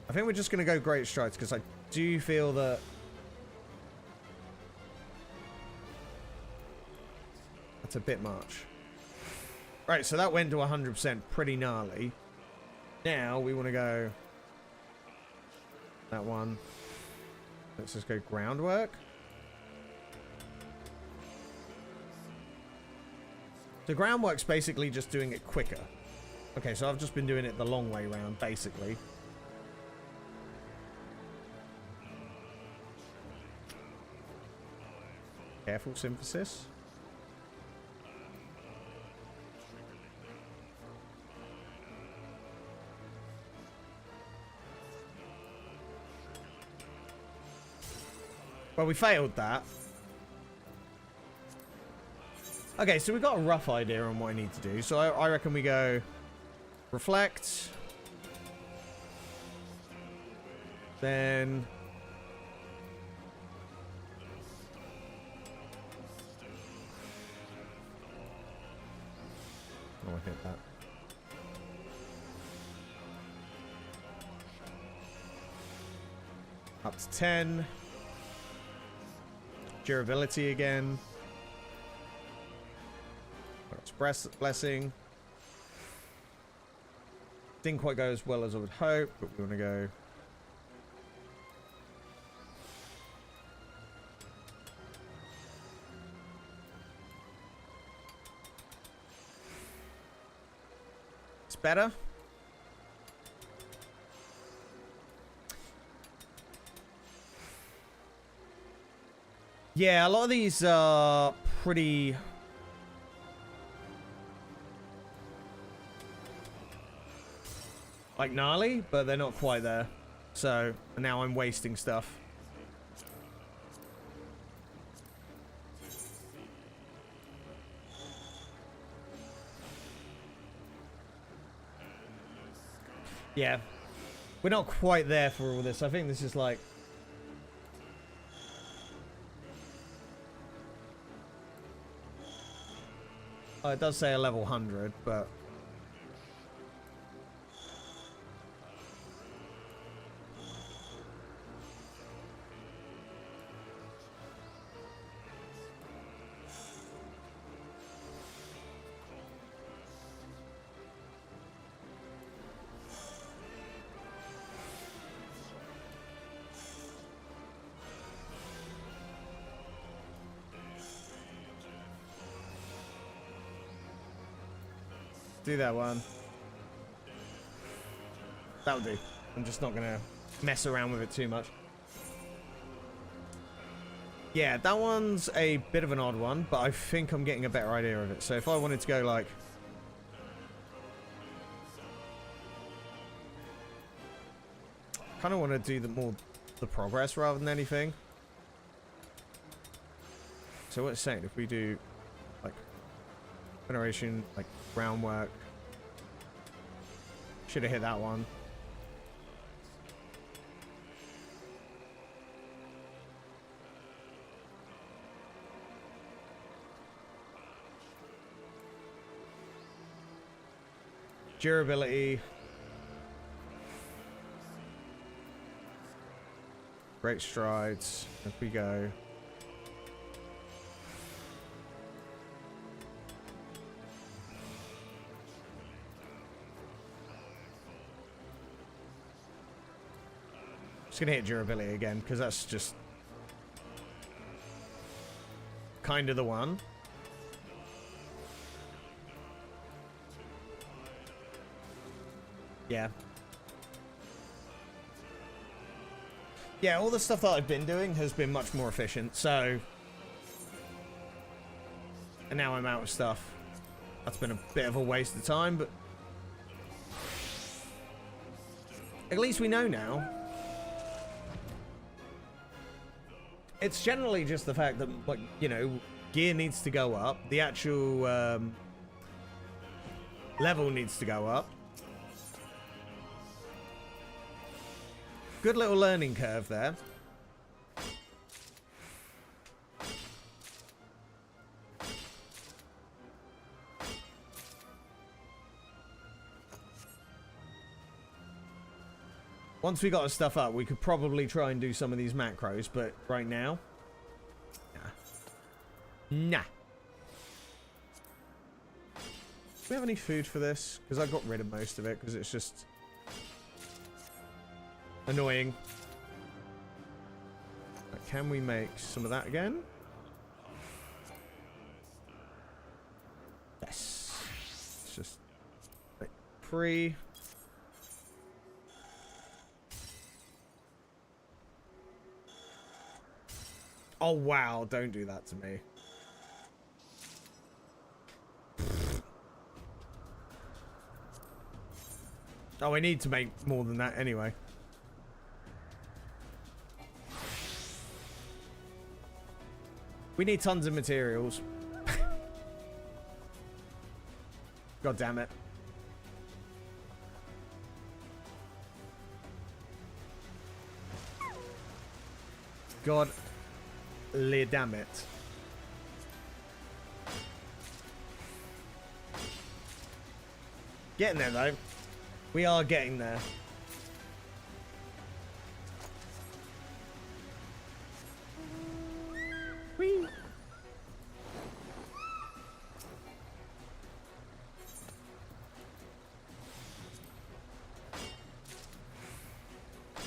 I think we're just going to go Great Strides because I do feel that that's a bit much. Right, so that went to 100%, pretty gnarly. Now we want to go that one. Let's just go groundwork. The groundwork's basically just doing it quicker. Okay, so I've just been doing it the long way round, basically. Careful synthesis. Well, we failed that. Okay, so we've got a rough idea on what I need to do. So I reckon we go reflect. Then oh, I hit that. Up to 10. Durability again. Express blessing. Didn't quite go as well as I would hope, but we want to go. It's better. Yeah, a lot of these are pretty like gnarly, but they're not quite there. So now I'm wasting stuff. Yeah, we're not quite there for all this. I think this is like it does say a level 100, but do that one. That'll do. I'm just not gonna mess around with it too much. Yeah, that one's a bit of an odd one, but I think I'm getting a better idea of it. So if I wanted to go like kind of want to do the progress rather than anything. So what it's saying, if we do like generation, like groundwork, should have hit that one. Durability. Great strides. If we go. Just gonna hit durability again because that's just kind of the one. Yeah. Yeah, all the stuff that I've been doing has been much more efficient, so... And now I'm out of stuff. That's been a bit of a waste of time, but... At least we know now. It's generally just the fact that, like, you know, gear needs to go up. The actual level needs to go up. Good little learning curve there. Once we got our stuff up, we could probably try and do some of these macros, but right now, nah. Do we have any food for this? Because I got rid of most of it, because it's just... annoying. can we make some of that again? Yes. It's just like pre. Oh wow, don't do that to me. Oh, I need to make more than that anyway. We need tons of materials. God damn it. God damn it. Getting there though. We are getting there. Whee!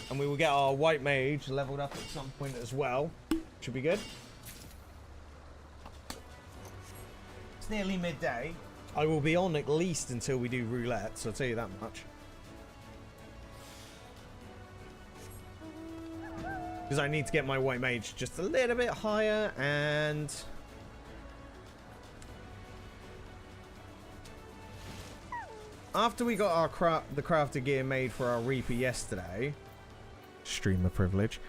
And we will get our white mage leveled up at some point as well. Should be good. It's nearly midday. I will be on at least until we do roulette, so I'll tell you that much. Because I need to get my white mage just a little bit higher, and after we got our the crafter gear made for our Reaper yesterday, streamer privilege,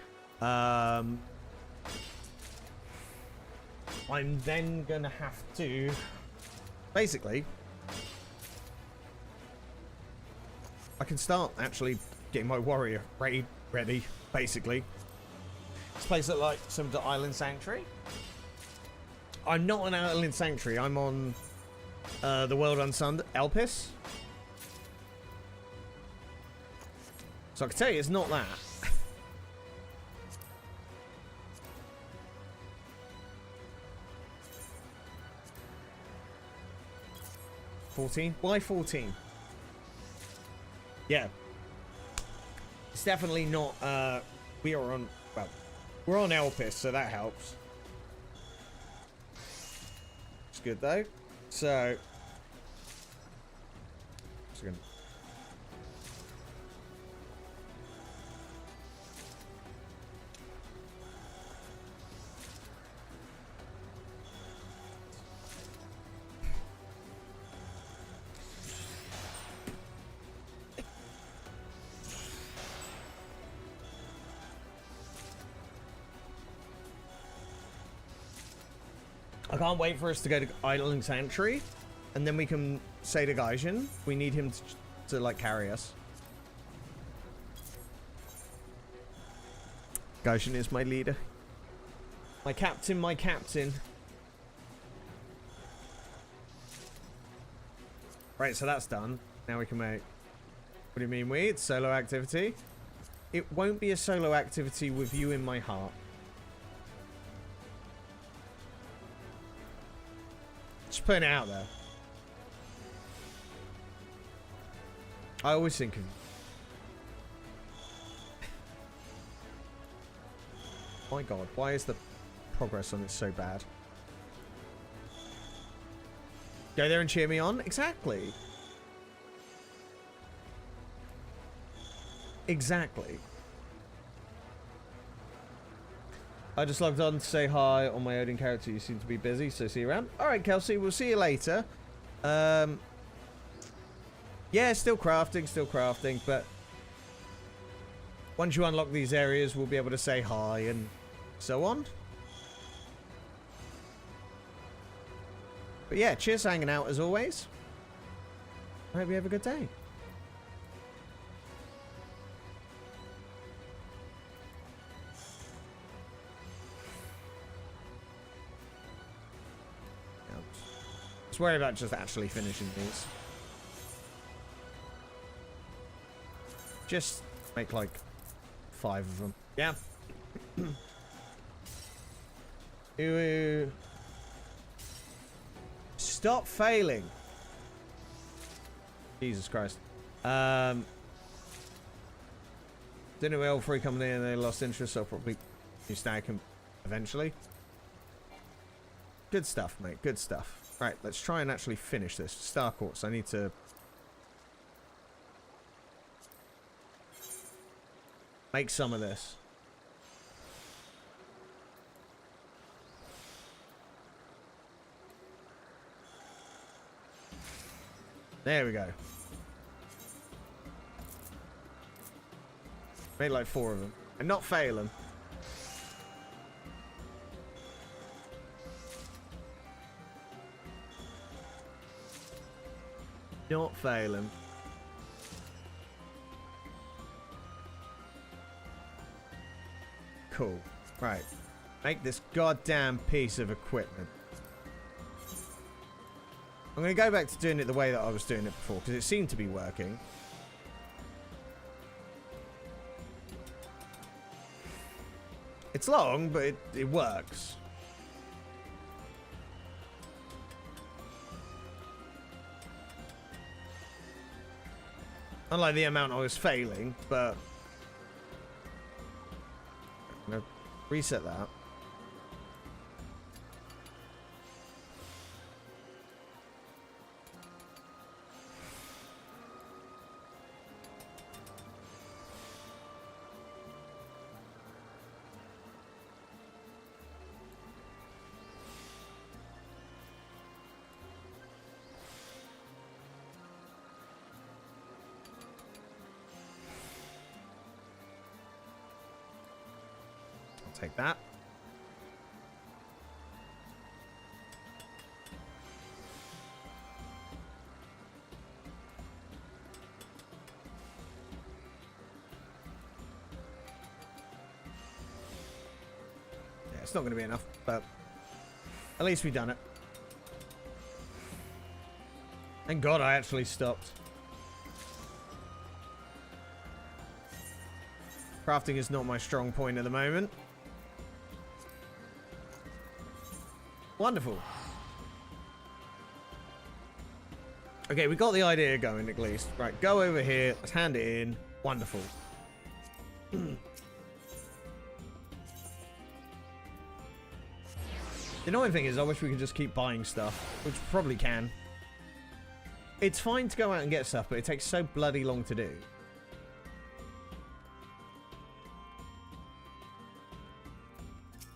I'm then gonna have to basically, I can start actually getting my warrior raid ready, basically. This place look like some of the Island Sanctuary. I'm not on Island Sanctuary, I'm on the World Unsunned Elpis. So I can tell you it's not that. 14? Why 14? Yeah. It's definitely not, we are on, well, we're on Elpis, so that helps. It's good though. So, second. I can't wait for us to go to Island Sanctuary, and then we can say to Gaijin, we need him to like carry us. Gaijin is my leader. My captain, my captain. Right, so that's done. Now we can make... What do you mean we? It's solo activity? It won't be a solo activity with you in my heart. Just putting it out there. I always think of you. My god, why is the progress on it so bad? Go there and cheer me on? Exactly. Exactly. I just logged on to say hi on my Odin character. You seem to be busy, so see you around. Alright, Kelsey, we'll see you later. Yeah, still crafting, but once you unlock these areas, we'll be able to say hi and so on. But yeah, cheers for hanging out as always. I hope you have a good day. Let's worry about just actually finishing these. Just make like 5 of them. Yeah. Ooh. Stop failing. Jesus Christ. Didn't know L3 coming in and they lost interest, so I'll probably You stack them eventually. Good stuff, mate. Good stuff. Right, let's try and actually finish this. Star Quartz, I need to... make some of this. There we go. Made like 4 of them. And not failing. Not failing. Cool. Right. Make this goddamn piece of equipment. I'm going to go back to doing it the way that I was doing it before, because it seemed to be working. It's long, but it works. Unlike the amount I was failing, but... I'm going to reset that. Take that. Yeah, it's not going to be enough, but at least we've done it. Thank God I actually stopped. Crafting is not my strong point at the moment. Wonderful. Okay, we got the idea going at least. Right, go over here. Let's hand it in. Wonderful. The annoying thing is I wish we could just keep buying stuff, which we probably can. It's fine to go out and get stuff, but it takes so bloody long to do.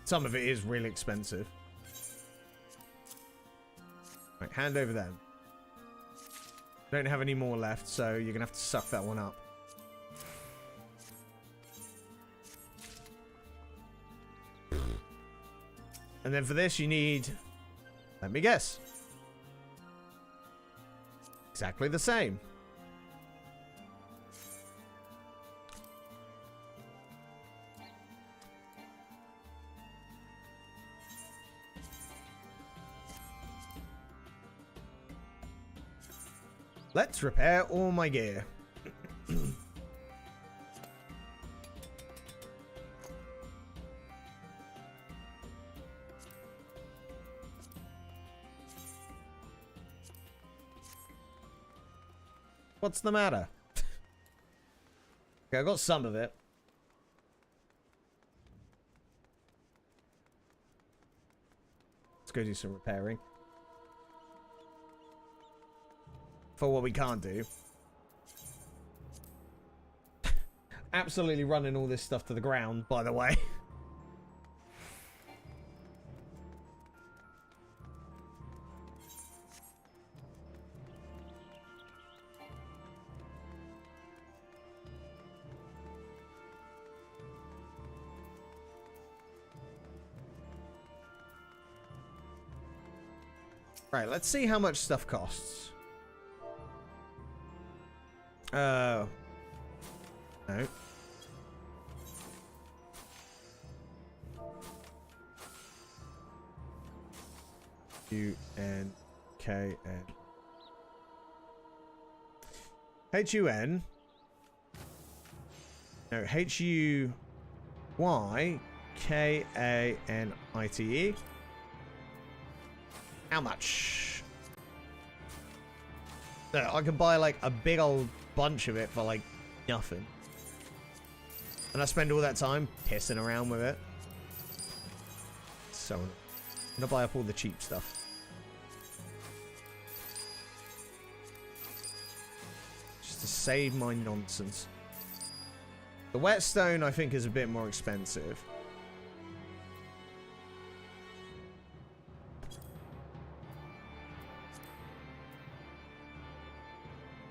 Some of it is really expensive. Right, hand over them. Don't have any more left, so you're gonna have to suck that one up. And then for this you need, let me guess, exactly the same. Let's repair all my gear. What's the matter? Okay, I got some of it. Let's go do some repairing. For what we can't do. Absolutely running all this stuff to the ground, by the way. Right, let's see how much stuff costs. No. U-N-K-N. H-U-N. No, H-U-Y-K-A-N-I-T-E. How much? No, I can buy like a big old bunch of it for like nothing. And I spend all that time pissing around with it. So I'm gonna buy up all the cheap stuff. Just to save my nonsense. The whetstone, I think, is a bit more expensive.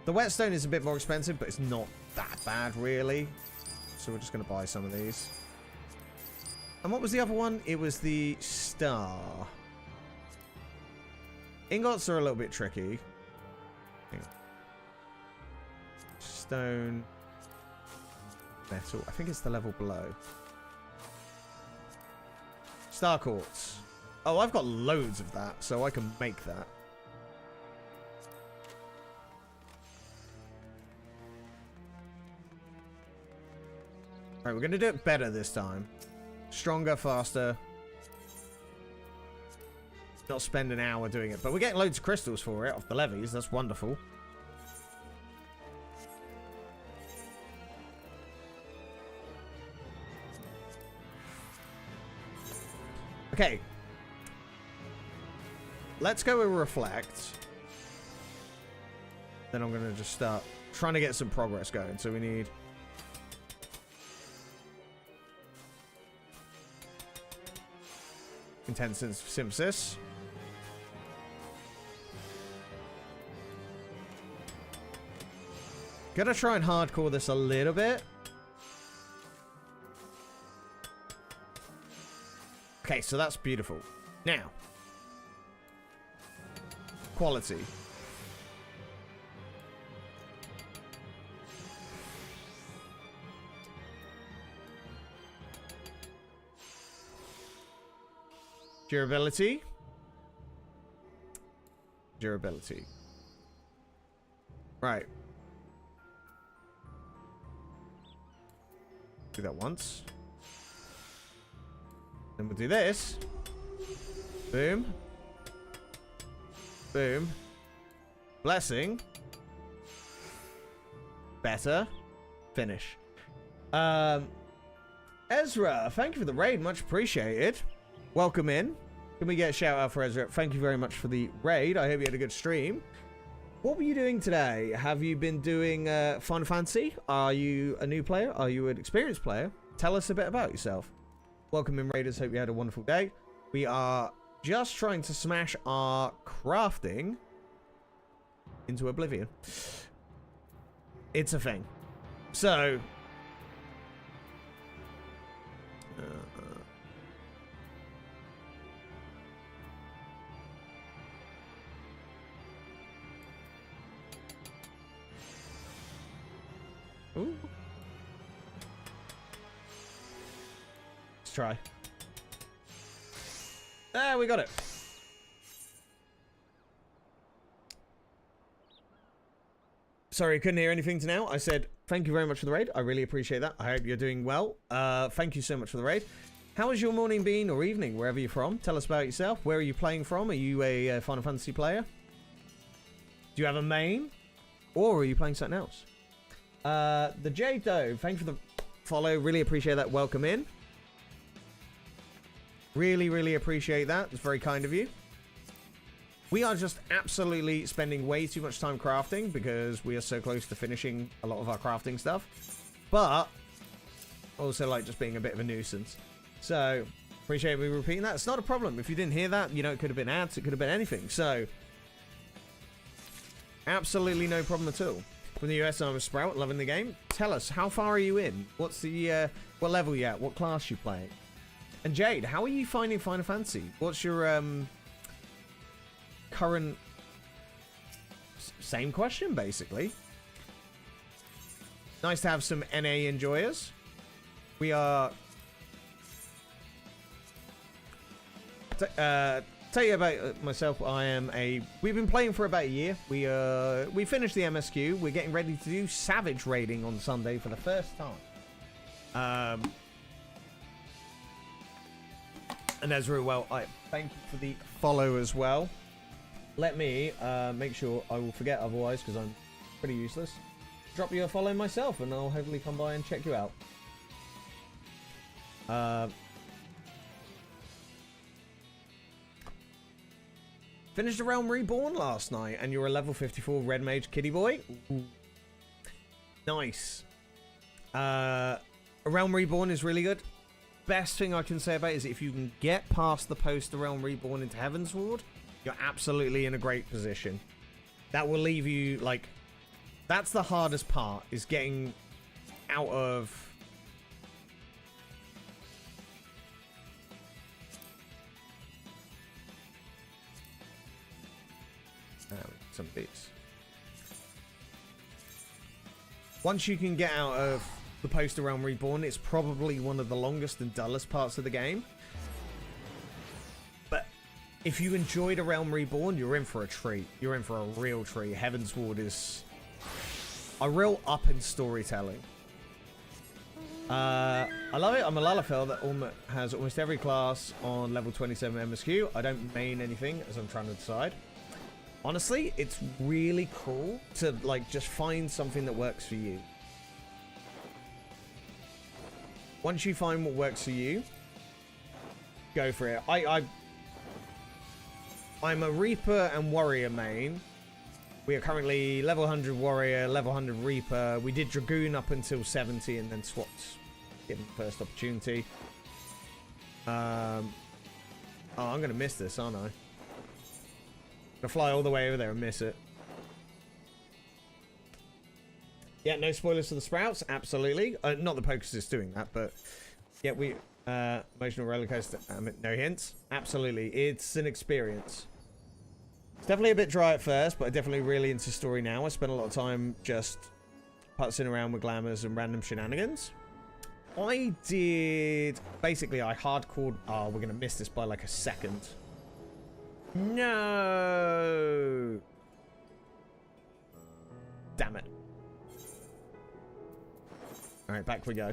The whetstone is a bit more expensive, but it's not that bad, really. So we're just going to buy some of these. And what was the other one? It was the star. Ingots are a little bit tricky. Stone. Metal. I think it's the level below. Star quartz. Oh, I've got loads of that, so I can make that. Alright, we're going to do it better this time. Stronger, faster. Not spend an hour doing it. But we're getting loads of crystals for it off the levies. That's wonderful. Okay. Let's go with reflect. Then I'm going to just start trying to get some progress going. So we need... intense synthesis. Gonna try and hardcore this a little bit. Okay, so that's beautiful. Now, quality. Durability. Durability. Right. Do that once. Then we'll do this. Boom. Boom. Blessing. Better. Finish. Ezra, thank you for the raid. Much appreciated. Welcome in. Can we get a shout out for Ezra? Thank you very much for the raid. I hope you had a good stream. What were you doing today? Have you been doing Final Fantasy? Are you a new player? Are you an experienced player? Tell us a bit about yourself. Welcome in, raiders. Hope you had a wonderful day. We are just trying to smash our crafting into oblivion. It's a thing. So... Ooh. Let's try. There, we got it. Sorry, couldn't hear anything to now. I said, thank you very much for the raid. I really appreciate that. I hope you're doing well. Thank you so much for the raid. How has your morning been, or evening, wherever you're from? Tell us about yourself. Where are you playing from? Are you a Final Fantasy player? Do you have a main? Or are you playing something else? The Jade Dove, thank you for the follow. Really appreciate that. Welcome in. Really appreciate that. It's very kind of you. We are just absolutely spending way too much time crafting because we are so close to finishing a lot of our crafting stuff. But also like just being a bit of a nuisance. So appreciate me repeating that. It's not a problem. If you didn't hear that, you know, it could have been ads. It could have been anything. So absolutely no problem at all. From the US, I'm a Sprout, loving the game. Tell us, how far are you in? What's the, what level you at? What class you playing? And Jade, how are you finding Final Fantasy? What's your, current... Same question, basically. Nice to have some NA enjoyers. We are... Tell you about myself. I am a... We've been playing for about a year. We finished the MSQ. We're getting ready to do Savage raiding on Sunday for the first time. And Ezra, well, I thank you for the follow as well. Let me make sure I will forget otherwise because I'm pretty useless. Drop you a follow myself and I'll hopefully come by and check you out. Finished a Realm Reborn last night, and you're a level 54 Red Mage Kitty Boy. Ooh. Nice. A Realm Reborn is really good. Best thing I can say about it is if you can get past the post of Realm Reborn into Heavensward, you're absolutely in a great position. That will leave you, like... That's the hardest part, is getting out of... Some of these. Once you can get out of the Poster Realm Reborn, it's probably one of the longest and dullest parts of the game. But if you enjoyed a Realm Reborn, you're in for a treat. You're in for a real treat. Heavensward is a real up in storytelling. I love it. I'm a Lalafell that has almost every class on level 27 MSQ. I don't main anything as I'm trying to decide. Honestly, it's really cool to, like, just find something that works for you. Once you find what works for you, go for it. I'm a Reaper and Warrior main. We are currently level 100 Warrior, level 100 Reaper. We did Dragoon up until 70 and then swapped given the first opportunity. Oh, I'm going to miss this, aren't I? Gonna fly all the way over there and miss it. Yeah, no spoilers for the Sprouts, absolutely. Not the Pocus is doing that, but yeah, we emotional roller coaster. No hints. Absolutely, it's an experience. It's definitely a bit dry at first, but I'm definitely really into story now. I spent a lot of time just putzing around with glamours and random shenanigans. I hardcored. Oh, we're gonna miss this by like a second. No! Damn it. Alright, back we go.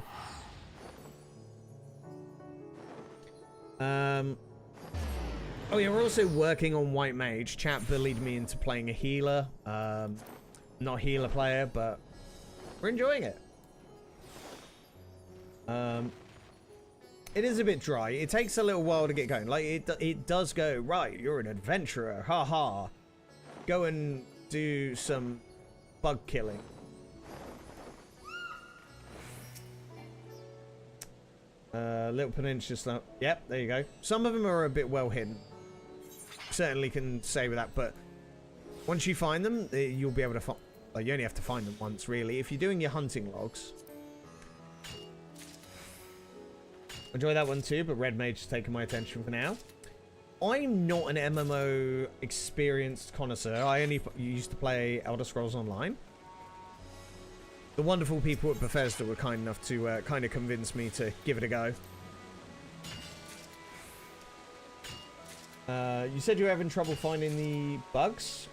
Oh yeah, we're also working on White Mage. Chat bullied me into playing a healer. Not a healer player, but we're enjoying it. It is a bit dry. It takes a little while to get going. Like, it does go, right, you're an adventurer. Ha. Go and do some bug killing. Little Peninsula stuff. Yep, there you go. Some of them are a bit well hidden. Certainly can say with that, but once you find them, you'll be able to find... Well, you only have to find them once, really. If you're doing your hunting logs... Enjoy that one too, but Red Mage has taken my attention for now. I'm not an MMO experienced connoisseur. I only used to play Elder Scrolls Online. The wonderful people at Bethesda were kind enough to kind of convince me to give it a go. You said you were having trouble finding the bugs?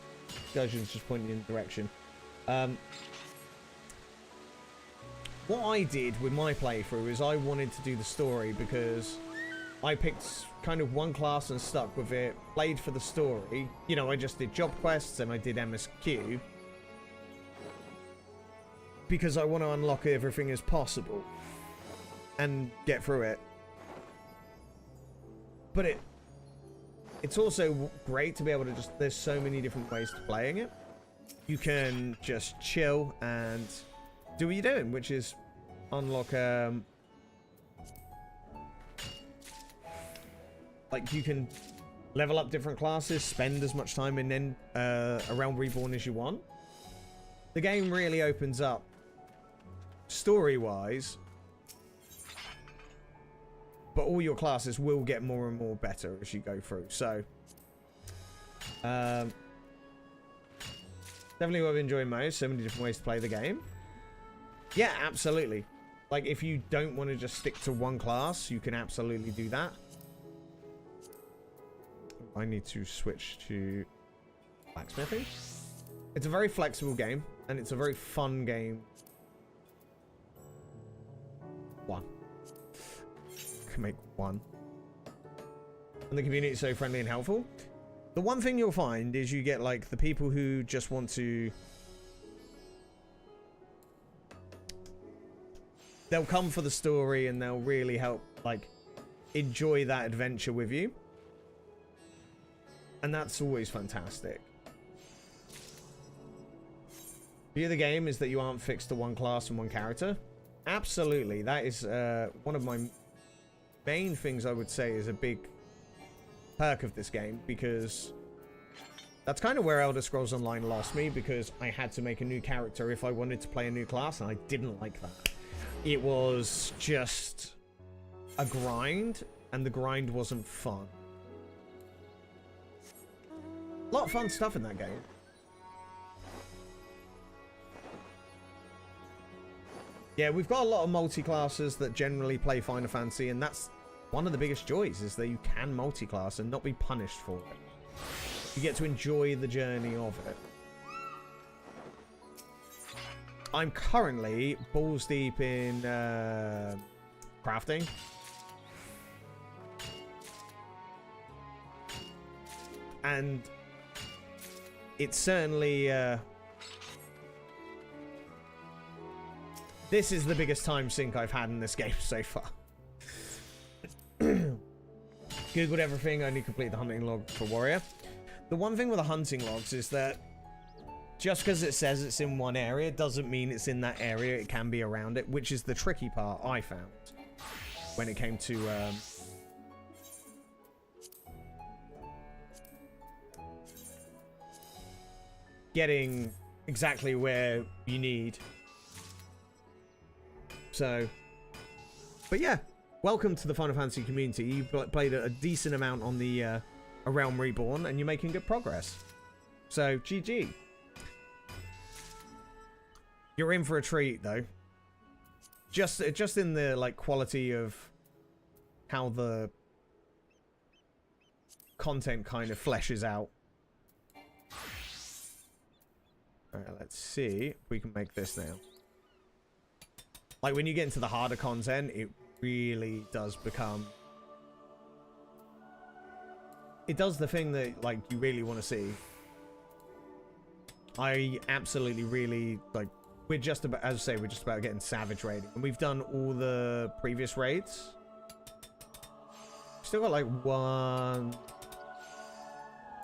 Gurgen's just pointing in the direction. What I did with my playthrough is I wanted to do the story because I picked kind of one class and stuck with it, played for the story. You know, I just did job quests and I did MSQ. Because I want to unlock everything as possible and get through it. But it's also great to be able to just... There's so many different ways to playing it. You can just chill and... do what you're doing, which is unlock like you can level up different classes, spend as much time in a Realm Reborn as you want. The game really opens up story wise, but all your classes will get more and more better as you go through, so definitely what I've enjoyed most. So many different ways to play the game. Yeah, absolutely. Like, if you don't want to just stick to one class, you can absolutely do that. I need to switch to blacksmithing. It's a very flexible game, and it's a very fun game. One. Can make one. And the community is so friendly and helpful. The one thing you'll find is you get, like, the people who just want to... They'll come for the story and they'll really help, like, enjoy that adventure with you. And that's always fantastic. The beauty of the game is that you aren't fixed to one class and one character. Absolutely. That is one of my main things I would say is a big perk of this game, because that's kind of where Elder Scrolls Online lost me, because I had to make a new character if I wanted to play a new class, and I didn't like that. It was just a grind, and the grind wasn't fun. A lot of fun stuff in that game. Yeah, we've got a lot of multi-classes that generally play Final Fantasy, and that's one of the biggest joys, is that you can multi-class and not be punished for it. You get to enjoy the journey of it. I'm currently balls deep in crafting. And it's certainly... this is the biggest time sink I've had in this game so far. Googled everything, only complete the hunting log for Warrior. The one thing with the hunting logs is that just because it says it's in one area doesn't mean it's in that area. It can be around it, which is the tricky part I found when it came to getting exactly where you need. So, but yeah, welcome to the Final Fantasy community. You played a decent amount on the A Realm Reborn, and you're making good progress. So, GG. You're in for a treat, though. Just in the like quality of how the content kind of fleshes out. Alright, let's see if we can make this now. Like, when you get into the harder content, it really does become... it does the thing that, like, you really want to see. I absolutely really, like... we're just about, as I say, we're just about getting Savage raiding. And we've done all the previous raids. Still got, like, one...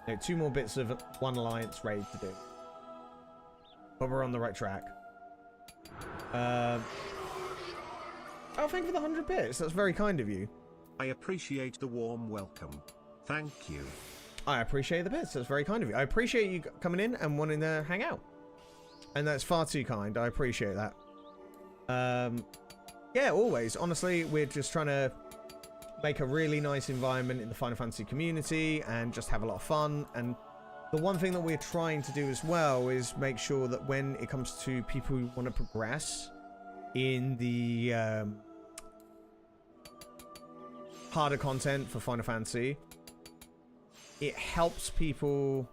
no, 2 more bits of one Alliance raid to do. But we're on the right track. Oh, thank you for the 100 bits. That's very kind of you. I appreciate the warm welcome. Thank you. I appreciate the bits. That's very kind of you. I appreciate you coming in and wanting to hang out. And that's far too kind. I appreciate that. Yeah, always. Honestly, we're just trying to make a really nice environment in the Final Fantasy community and just have a lot of fun. And the one thing that we're trying to do as well is make sure that when it comes to people who want to progress in the harder content for Final Fantasy, it helps people...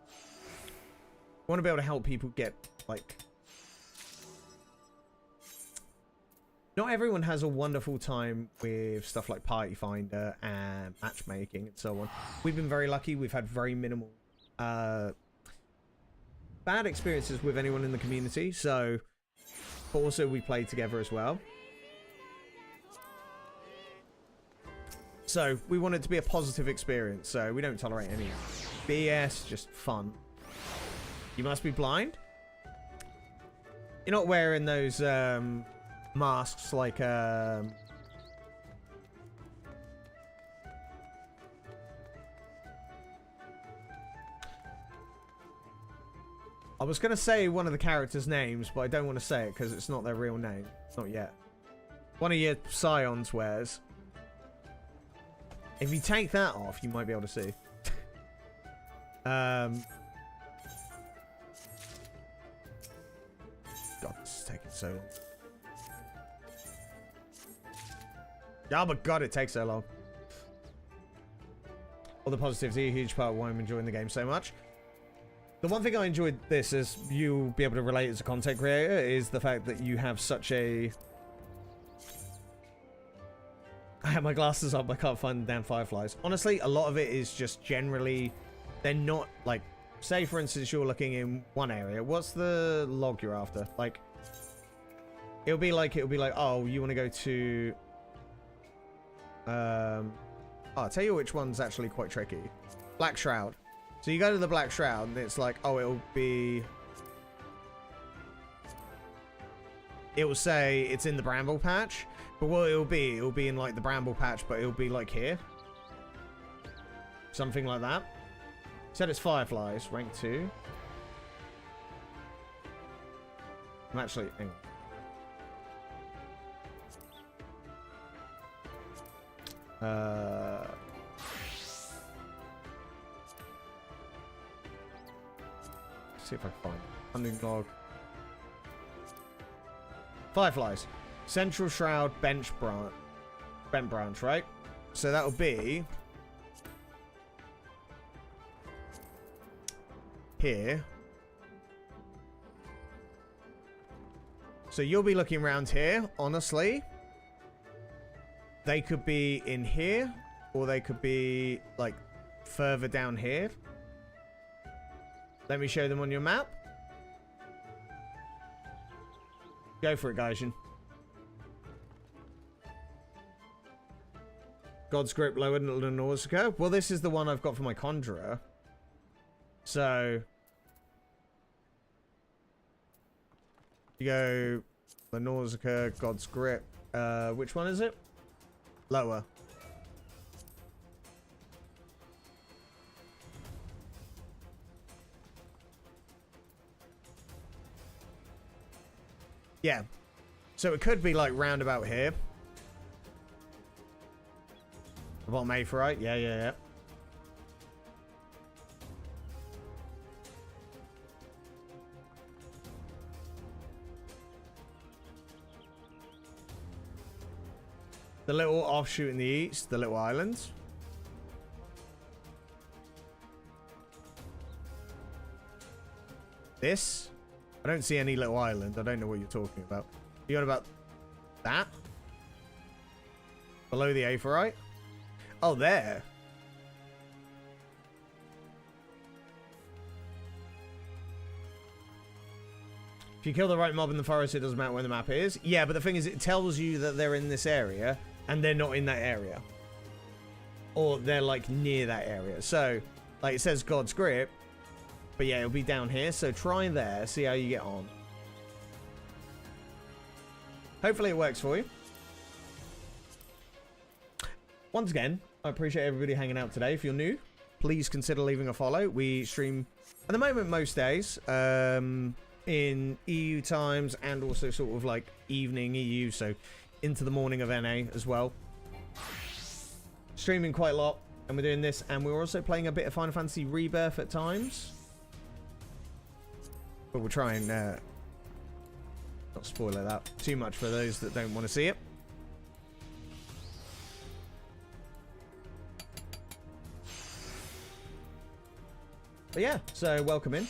I want to be able to help people get, like... not everyone has a wonderful time with stuff like Party Finder and matchmaking and so on. We've been very lucky. We've had very minimal bad experiences with anyone in the community. So, but also we play together as well. So we want it to be a positive experience. So we don't tolerate any BS, just fun. You must be blind? You're not wearing those masks like I was gonna say one of the characters' names, but I don't want to say it because it's not their real name. Not yet. One of your scions wears. If you take that off, you might be able to see. God, this is taking so long. Oh my god, it takes so long. All the positivity, a huge part of why I'm enjoying the game so much. The one thing I enjoyed this, as you'll be able to relate as a content creator, is the fact that you have such a... I have my glasses up, I can't find the damn fireflies. Honestly, a lot of it is just generally... they're not, like... say, for instance, you're looking in one area. What's the log you're after? Like... it'll be like, oh, you want to go to... Oh, I'll tell you which one's actually quite tricky. Black Shroud. So you go to the Black Shroud, and it's like, oh, it'll be... It will say it's in the Bramble Patch. But what it'll be in, like, the Bramble Patch, but it'll be, like, here. Something like that. Said it's Fireflies, rank 2. I'm actually... Hang on. See if I can find hunting log. Fireflies. Central Shroud, Bent Branch, right? So that'll be here. So you'll be looking around here, honestly. They could be in here, or they could be, like, further down here. Let me show them on your map. Go for it, Gaijin. God's Grip lower than the Nausicaa. Well, this is the one I've got for my Conjurer. So... You go... The Nausicaa, God's Grip. Which one is it? Lower. Yeah. So it could be like roundabout here. About Mayfrite. Yeah. The little offshoot in the east, the little islands. This? I don't see any little island. I don't know what you're talking about. You got about that? Below the Aephorite? Oh, there. If you kill the right mob in the forest, it doesn't matter where the map is. Yeah, but the thing is, it tells you that they're in this area, and they're not in that area. Or they're, like, near that area. So, like, it says God's Grip. But yeah, it'll be down here. So try there, see how you get on. Hopefully it works for you. Once again, I appreciate everybody hanging out today. If you're new, please consider leaving a follow. We stream, at the moment, most days. In EU times and also sort of like evening EU, so into the morning of NA as well. Streaming quite a lot, and we're doing this, and we're also playing a bit of Final Fantasy Rebirth at times. But we'll try and not spoil that too much for those that don't want to see it. But yeah, so welcome in.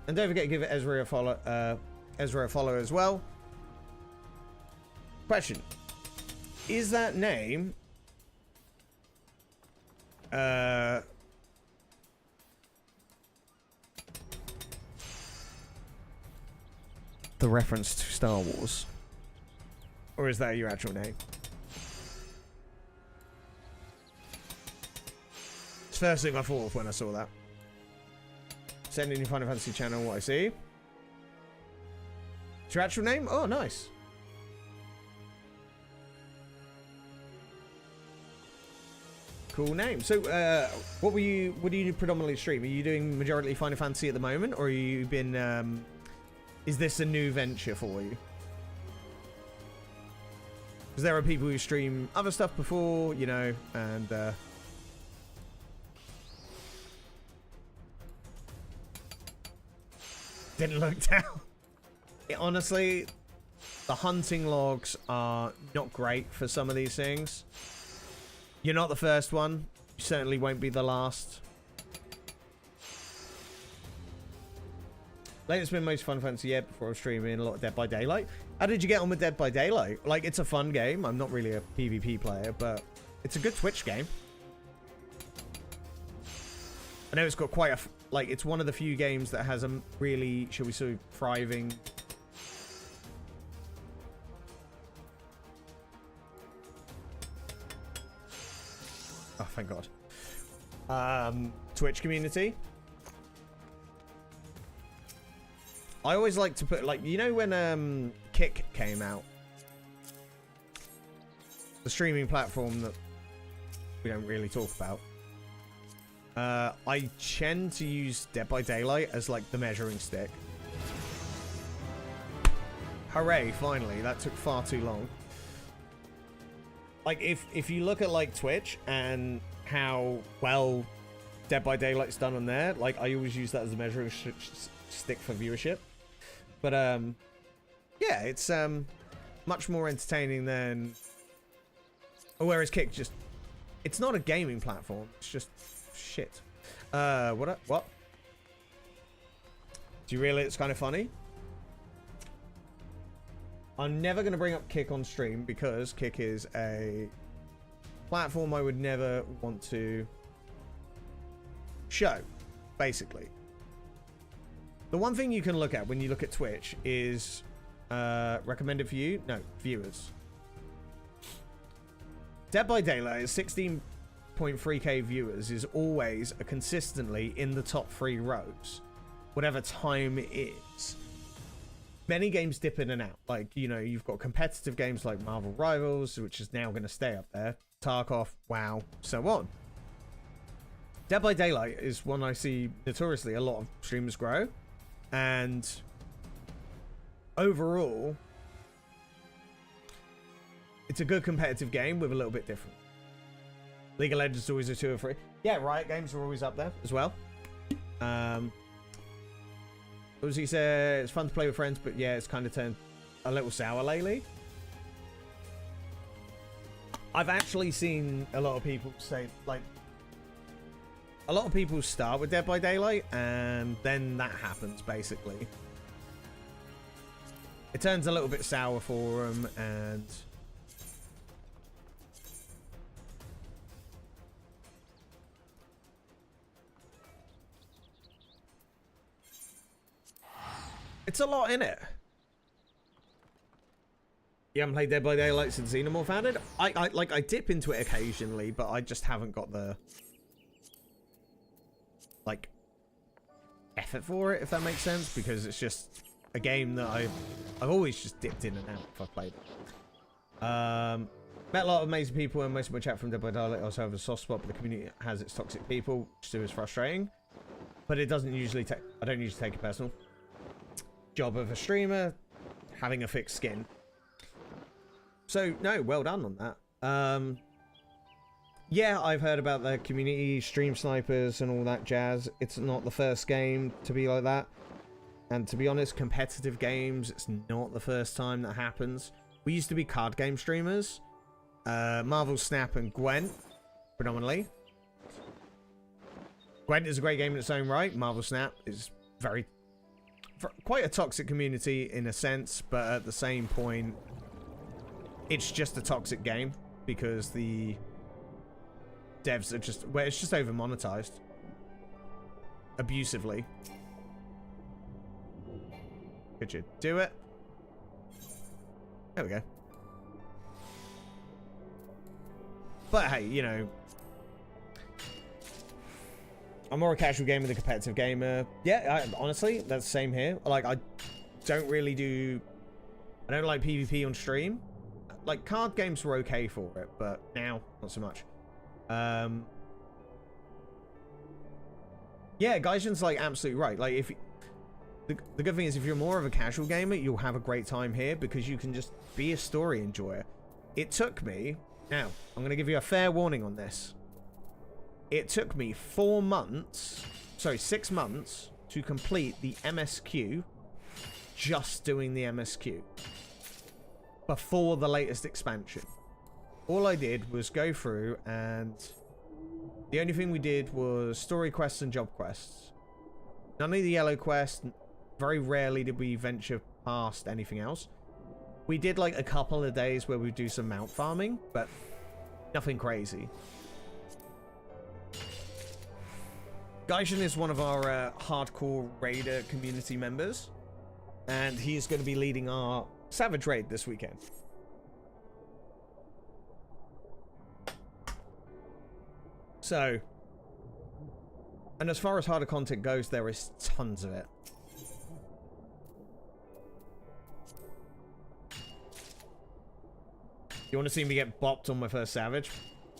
And don't forget to give Ezra a follow as well. Question. Is that name the reference to Star Wars? Or is that your actual name? It's the first thing I thought of when I saw that. Send in your Final Fantasy channel what I see. It's your actual name? Oh, nice. Cool name. So, what do you predominantly stream? Are you doing majority Final Fantasy at the moment, or are you been, is this a new venture for you? Because there are people who stream other stuff before, you know, and, didn't look down. Honestly, the hunting logs are not great for some of these things. You're not the first one. You certainly won't be the last. Latest been most Final Fantasy yet before I was streaming a lot of Dead by Daylight. How did you get on with Dead by Daylight? Like, it's a fun game. I'm not really a PvP player, but it's a good Twitch game. I know it's got quite a... Like, it's one of the few games that has a really, shall we say, thriving... Oh, thank God. Twitch community. I always like to put, like, you know when Kick came out? The streaming platform that we don't really talk about. I tend to use Dead by Daylight as, like, the measuring stick. Hooray, finally. That took far too long. Like, if you look at, like, Twitch and how well Dead by Daylight's done on there, like, I always use that as a measuring stick for viewership. But, yeah, it's, much more entertaining than... Whereas Kick just... It's not a gaming platform. It's just shit. What? Do you realize it's kind of funny? I'm never going to bring up Kick on stream because Kick is a platform I would never want to show, basically. The one thing you can look at when you look at Twitch is recommended for you? No, viewers. Dead by Daylight is 16.3k viewers is always consistently in the top 3 rows, whatever time it is. Many games dip in and out. Like, you know, you've got competitive games like Marvel Rivals, which is now going to stay up there. Tarkov, WoW, so on. Dead by Daylight is one I see notoriously a lot of streamers grow. And overall, it's a good competitive game with a little bit different. League of Legends is always a 2 or 3. Yeah, Riot Games are always up there as well. As he said, it's fun to play with friends, but yeah, it's kind of turned a little sour lately. I've actually seen a lot of people say, like, a lot of people start with Dead by Daylight, and then that happens, basically. It turns a little bit sour for them, and... It's a lot in it. You haven't played Dead by Daylight since Xenomorph added? I dip into it occasionally, but I just haven't got the like effort for it, if that makes sense, because it's just a game that I've always just dipped in and out if I've played it. Met a lot of amazing people, and most of my chat from Dead by Daylight also have a soft spot, but the community has its toxic people, which too is frustrating. But it doesn't usually take, I don't usually take it personal. Job of a streamer, having a thick skin. So no, well done on that. Yeah, I've heard about the community stream snipers and all that jazz. It's not the first game to be like that, and to be honest, competitive games, it's not the first time that happens. We used to be card game streamers, Marvel Snap and Gwent predominantly. Gwent is a great game in its own right. Marvel Snap is quite a toxic community in a sense, but at the same point, it's just a toxic game because the devs are just, well, it's just over monetized abusively. Could you do it? There we go. But hey, you know, I'm more a casual gamer than a competitive gamer. Yeah, honestly, that's the same here. Like, I don't like PvP on stream. Like, card games were okay for it, but now, not so much. Yeah, Gaijin's, like, absolutely right. Like, if... The good thing is, if you're more of a casual gamer, you'll have a great time here because you can just be a story enjoyer. It took me... Now, I'm going to give you a fair warning on this. It took me 6 months to complete the MSQ, just doing the MSQ, before the latest expansion. All I did was go through, and the only thing we did was story quests and job quests. None of the yellow quests. Very rarely did we venture past anything else. We did like a couple of days where we do some mount farming, but nothing crazy. Gaijin is one of our hardcore raider community members, and he's going to be leading our Savage raid this weekend. So, and as far as harder content goes, there is tons of it. You want to see me get bopped on my first Savage?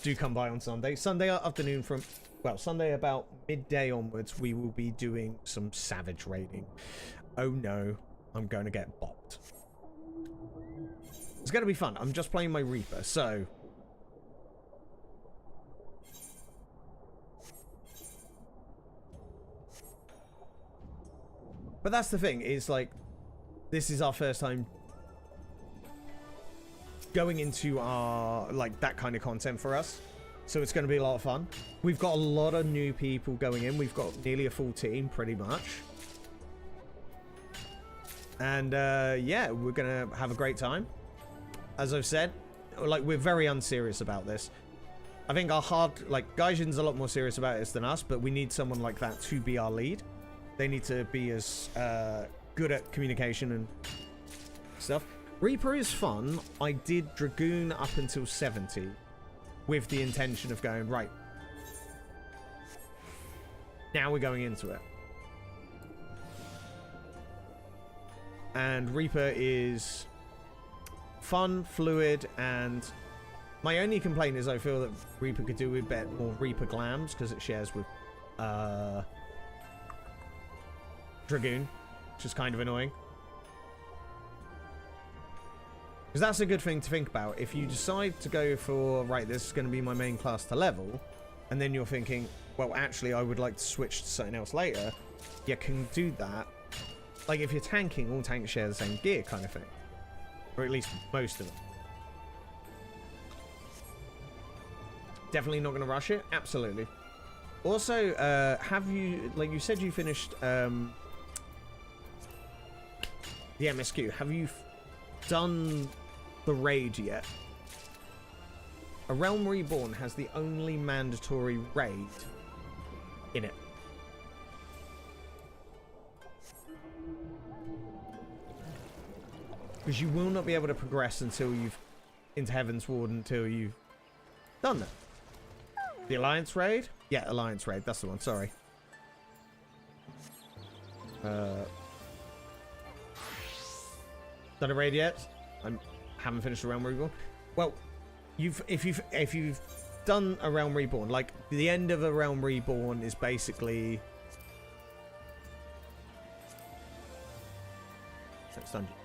Do come by on Sunday. Sunday afternoon from, well, Sunday about midday onwards, we will be doing some Savage raiding. Oh no, I'm going to get bopped. It's going to be fun. I'm just playing my Reaper, so... But that's the thing, is like, this is our first time going into our, like, that kind of content for us. So it's going to be a lot of fun. We've got a lot of new people going in. We've got nearly a full team, pretty much. And, yeah, we're going to have a great time. As I've said, like, we're very unserious about this. I think our Gaijin's a lot more serious about this than us, but we need someone like that to be our lead. They need to be as good at communication and stuff. Reaper is fun. I did Dragoon up until 70 with the intention of going, right, now we're going into it. And Reaper is fun, fluid, and my only complaint is I feel that Reaper could do with more Reaper Glams because it shares with Dragoon, which is kind of annoying. Because that's a good thing to think about. If you decide to go for, right, this is going to be my main class to level, and then you're thinking, well, actually, I would like to switch to something else later, you can do that. Like, if you're tanking, all tanks share the same gear kind of thing. Or at least most of them. Definitely not going to rush it. Absolutely. Also, have you, like you said you finished the MSQ. Have you done the raid yet? A Realm Reborn has the only mandatory raid in it. Because you will not be able to progress until you've into Heaven's Ward until you've done that. The Alliance raid? Yeah, Alliance raid. That's the one. Sorry. Done a raid yet? I haven't finished the Realm Reborn. Well, if you've done a Realm Reborn, like the end of a Realm Reborn is basically it's dungeons.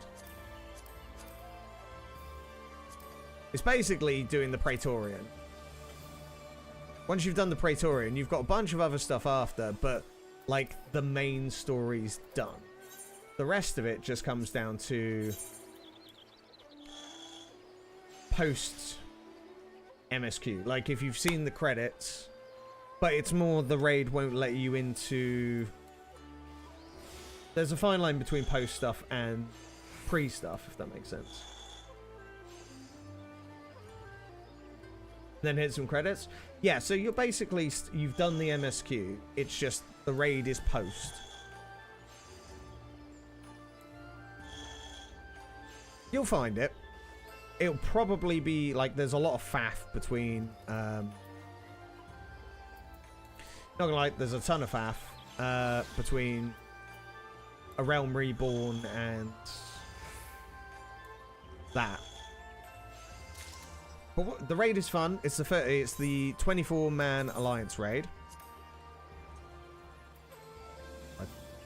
It's basically doing the Praetorian. Once you've done the Praetorian, you've got a bunch of other stuff after, but like the main story's done. The rest of it just comes down to post MSQ. Like if you've seen the credits, but it's more the raid won't let you into. There's a fine line between post stuff and pre stuff, if that makes sense. Then hit some credits. Yeah, so you're basically you've done the MSQ. It's just the raid is post. You'll find it. It'll probably be like there's a lot of faff between. Not gonna lie, there's a ton of faff between a Realm Reborn and that. But the raid is fun. It's the 24-man Alliance raid.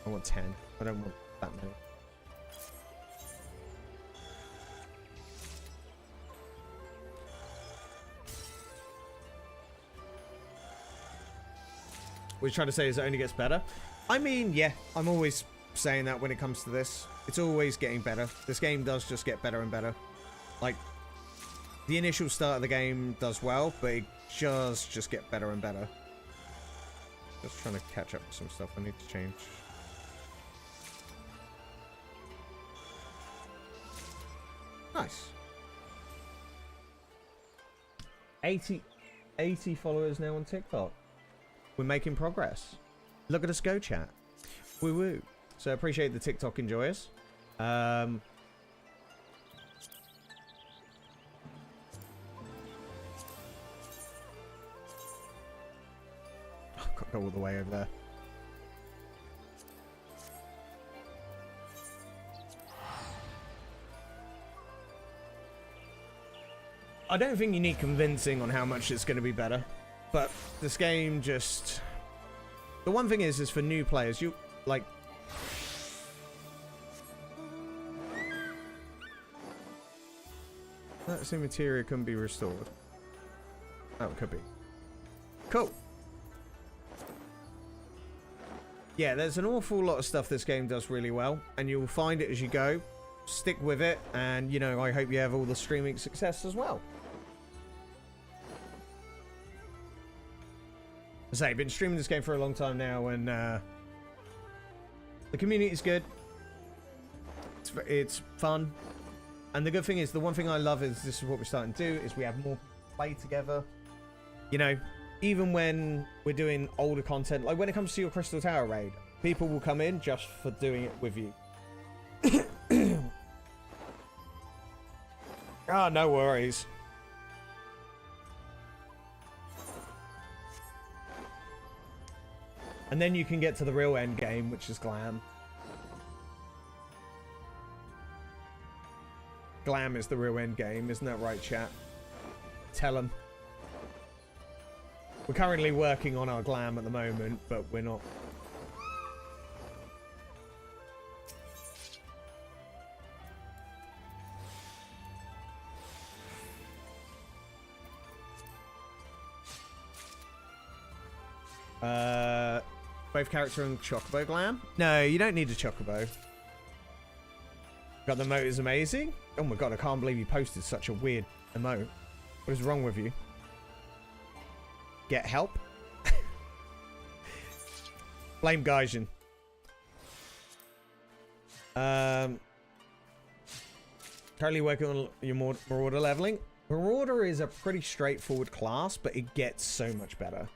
I want 10. I don't want that many. What you're trying to say is it only gets better? I mean, yeah, I'm always saying that when it comes to this. It's always getting better. This game does just get better and better. Like, the initial start of the game does well, but it does just get better and better. Just trying to catch up with some stuff I need to change. Nice. 80 followers now on TikTok. We're making progress. Look at us go, chat. Woo woo. So I appreciate the TikTok enjoyers. Go all the way over there. I don't think you need convincing on how much it's going to be better, but this game just... The one thing is for new players, you, like... That same material can be restored. Oh, it could be. Cool. Yeah, there's an awful lot of stuff this game does really well, and you'll find it as you go. Stick with it, and, you know, I hope you have all the streaming success as well. As I say, I've been streaming this game for a long time now, and the community is good. It's fun. And the good thing is, the one thing I love is this is what we're starting to do, is we have more play together. You know, even when we're doing older content, like when it comes to your Crystal Tower raid, people will come in just for doing it with you. Ah, no worries. And then you can get to the real end game, which is Glam. Glam is the real end game, isn't that right, chat? Tell them. We're currently working on our Glam at the moment, but we're not. Both character and Chocobo Glam? No, you don't need a Chocobo. Got the emote is amazing. Oh my god, I can't believe you posted such a weird emote. What is wrong with you? Get help? Blame Gaijin. Currently working on your Marauder leveling. Marauder is a pretty straightforward class, but it gets so much better.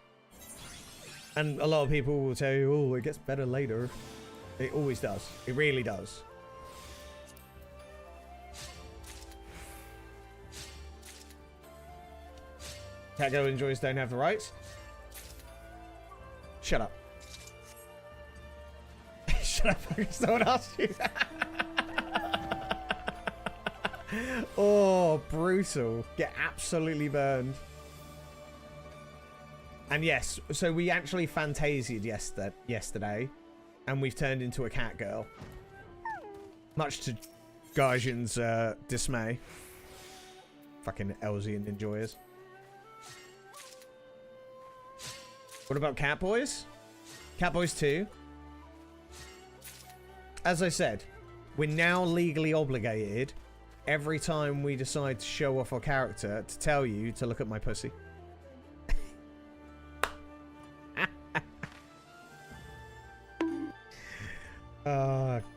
And a lot of people will tell you, oh, it gets better later. It always does. It really does. Catgirl enjoys don't have the rights. Shut up. Shut up, someone asked you. Oh, brutal. Get absolutely burned. And yes, so we actually fantasied yesterday, and we've turned into a cat girl. Much to Gaijin's dismay. Fucking Elsian enjoyers. What about Catboys? Catboys 2? As I said, we're now legally obligated every time we decide to show off our character to tell you to look at my pussy.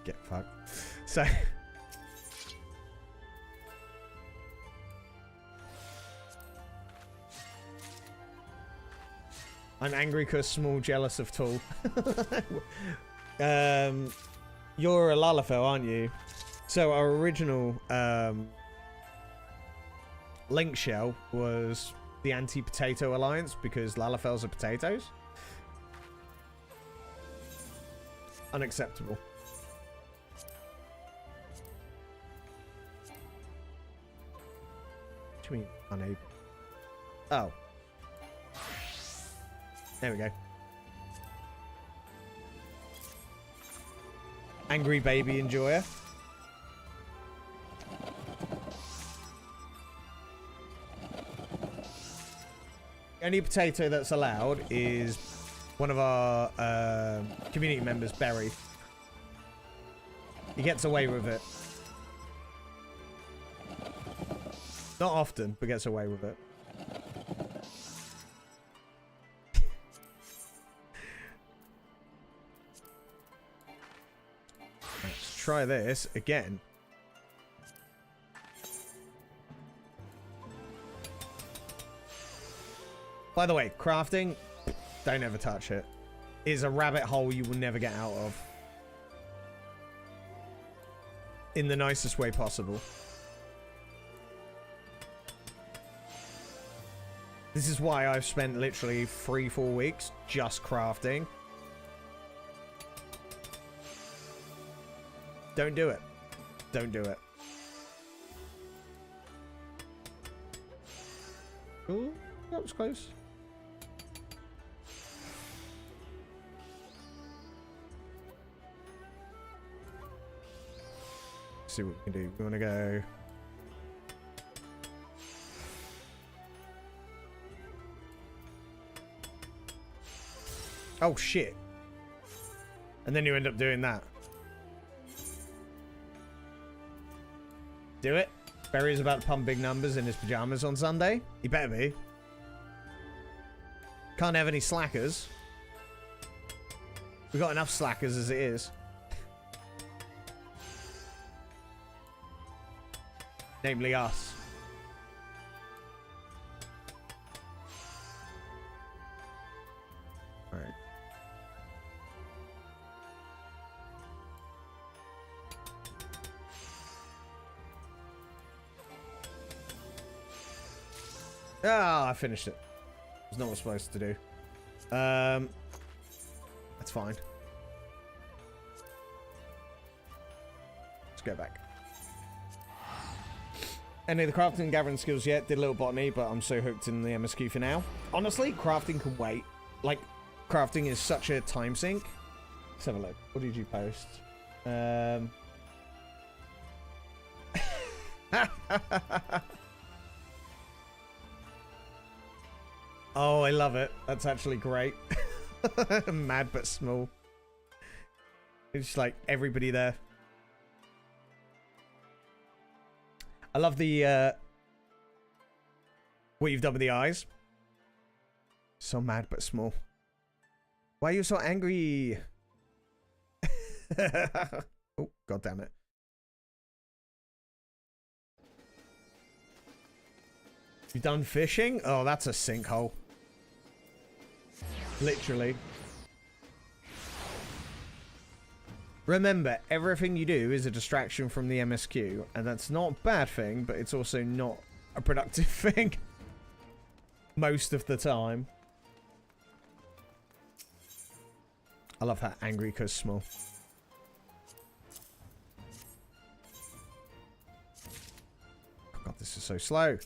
Get fucked. So... I'm angry because small, jealous of tall. You're a Lalafell, aren't you? So our original link shell was the anti-potato alliance because Lalafells are potatoes. Unacceptable. What do you mean unable? Oh. There we go. Angry baby enjoyer. The only potato that's allowed is one of our community members, Berry. He gets away with it. Not often, but gets away with it. Let's try this again. By the way, crafting, don't ever touch it. It's a rabbit hole you will never get out of. In the nicest way possible. This is why I've spent literally 3-4 weeks just crafting. Don't do it. Don't do it. Oh, that was close. Let's see what we can do. We want to go. Oh shit. And then you end up doing that. Do it. Barry's about to pump big numbers in his pajamas on Sunday. He better be. Can't have any slackers. We've got enough slackers as it is. Namely us. Alright. Ah, I finished it. It's not what I was supposed to do. That's fine. Let's go back. Any of the crafting and gathering skills yet? Did a little botany, but I'm so hooked in the MSQ for now. Honestly, crafting can wait. Like, crafting is such a time sink. Let's have a look. What did you post? Oh, I love it. That's actually great. Mad but small. It's just like everybody there. I love the what you've done with the eyes. So mad but small. Why are you so angry? Oh, god damn it. You done fishing? Oh, that's a sinkhole. Literally. Remember, everything you do is a distraction from the MSQ, and that's not a bad thing, but it's also not a productive thing. Most of the time. I love how angry because small. Oh god, this is so slow.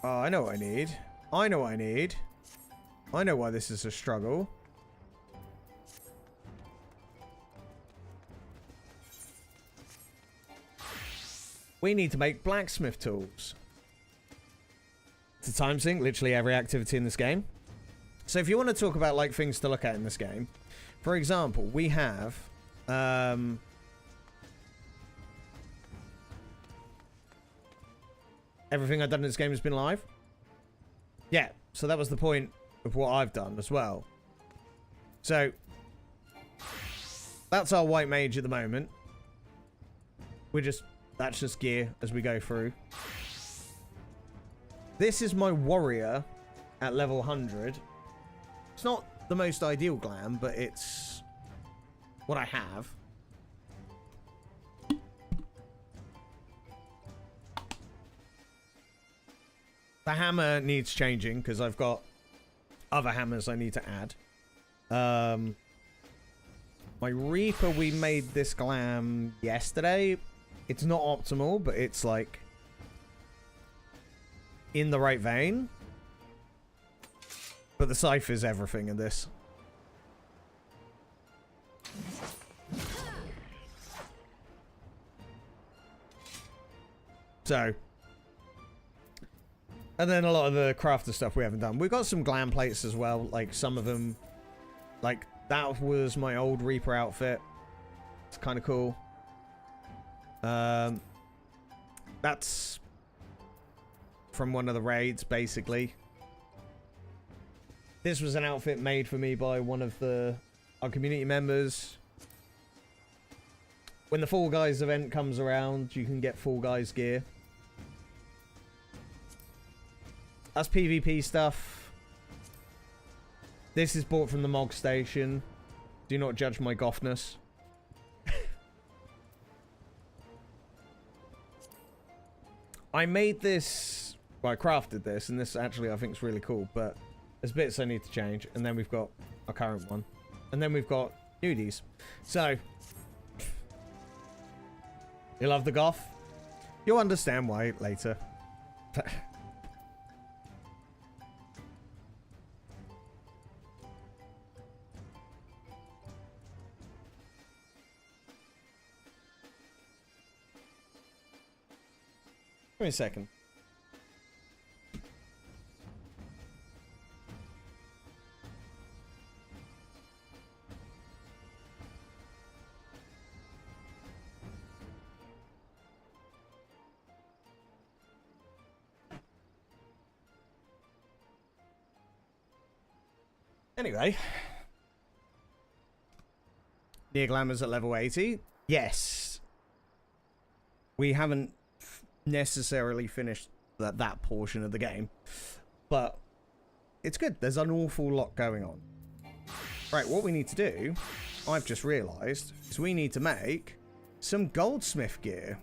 Oh, I know what I need. I know what I need. I know why this is a struggle. We need to make blacksmith tools. It's a time sink, literally every activity in this game. So if you want to talk about like things to look at in this game, for example, we have everything I've done in this game has been live. Yeah, so that was the point of what I've done as well. So that's our white mage at the moment. That's just gear as we go through. This is my warrior at level 100. It's not the most ideal glam, but it's what I have. The hammer needs changing because I've got other hammers I need to add. My Reaper, we made this glam yesterday. It's not optimal, but it's like in the right vein. But the scythe is everything in this. So. And then a lot of the crafter stuff we haven't done. We've got some glam plates as well. Like some of them. Like that was my old Reaper outfit. It's kind of cool. That's from one of the raids, basically. This was an outfit made for me by one of our community members. When the Fall Guys event comes around, you can get Fall Guys gear. That's PvP stuff. This is bought from the Mog Station. Do not judge my gothness. I made this, well, I crafted this, and this actually I think is really cool, but there's bits I need to change, and then we've got our current one, and then we've got nudies. So, you love the goth? You'll understand why later. Give me a second. Anyway. Near Glamour's at level 80. Yes. We haven't necessarily finished that portion of the game, but it's good. There's an awful lot going on. Right, what we need to do, I've just realized, is we need to make some goldsmith gear.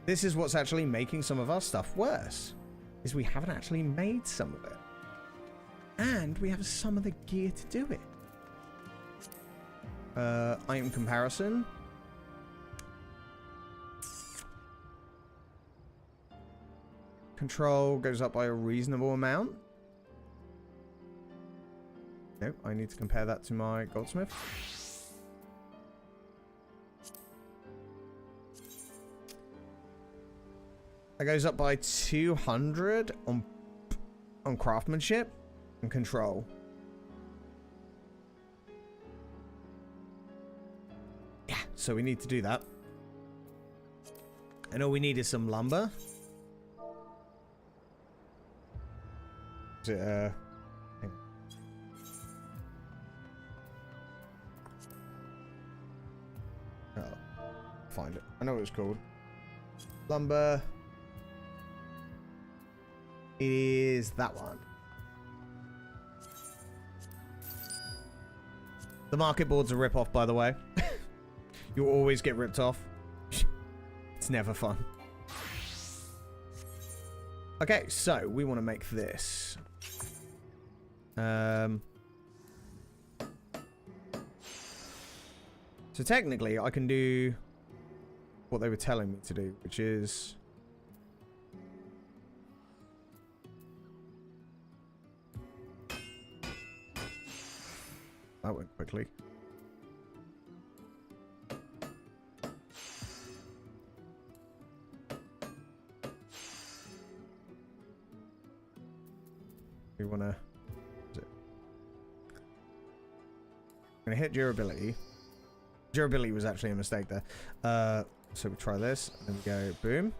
This is what's actually making some of our stuff worse, is we haven't actually made some of it. And we have some of the gear to do it. Item comparison. Control goes up by a reasonable amount. Nope, I need to compare that to my goldsmith. That goes up by 200 on craftsmanship and control. Yeah, so we need to do that. And all we need is some lumber. Is it, hang on. Oh, find it. I know what it's called. Lumber. It is that one. The market board's a rip-off, by the way. You'll always get ripped off. It's never fun. Okay, so we want to make this. So technically, I can do what they were telling me to do, which is... That went quickly. We want to... I'm going to hit durability. Durability was actually a mistake there. So we try this, and we go boom.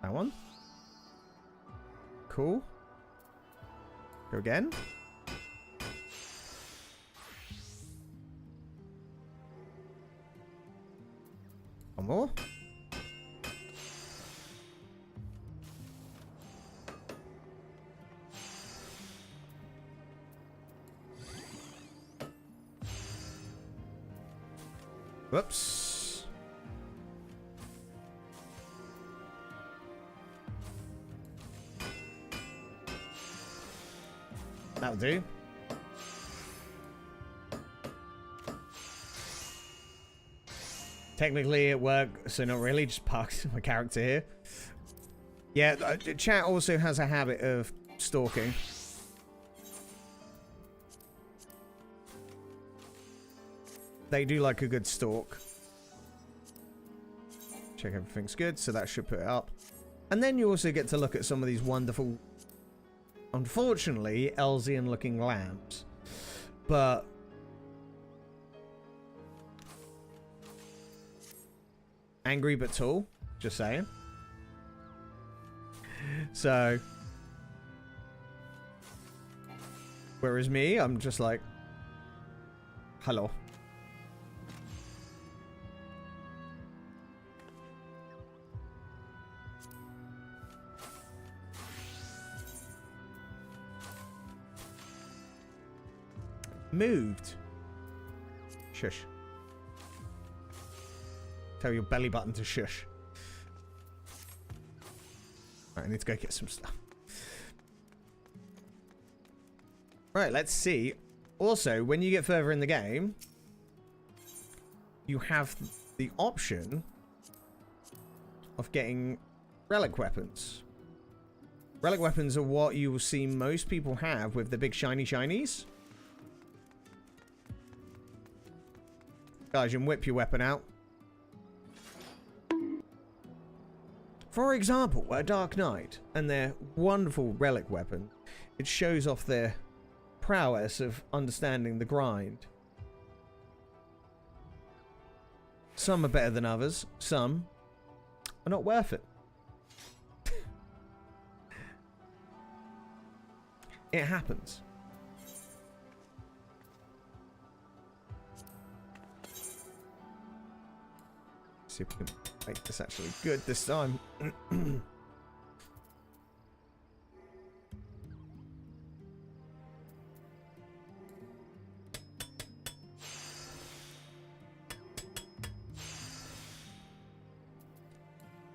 That one. Cool. Go again. One more. Whoops. That'll do. Technically it worked, so not really, just parked my character here. Yeah, chat also has a habit of stalking. They do like a good stalk. Check everything's good, so that should put it up. And then you also get to look at some of these wonderful, unfortunately, Elsian looking lamps. But angry but tall, just saying. So whereas me, I'm just like, Hello. Moved. Shush. Tell your belly button to shush. Right, I need to go get some stuff. Right, let's see. Also, when you get further in the game, you have the option of getting relic weapons. Relic weapons are what you will see most people have with the big shiny shinies. Guys, you can whip your weapon out. For example, a Dark Knight and their wonderful relic weapon, it shows off their prowess of understanding the grind. Some are better than others, some are not worth it. It happens. See if we can make this actually good this time.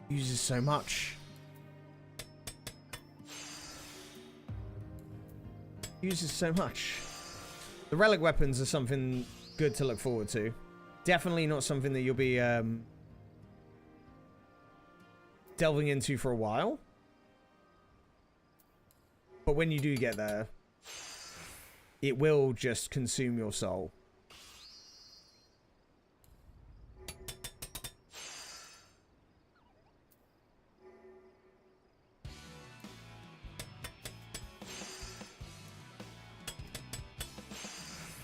Uses so much. Uses so much. The relic weapons are something good to look forward to. Definitely not something that you'll be delving into for a while. But when you do get there, it will just consume your soul.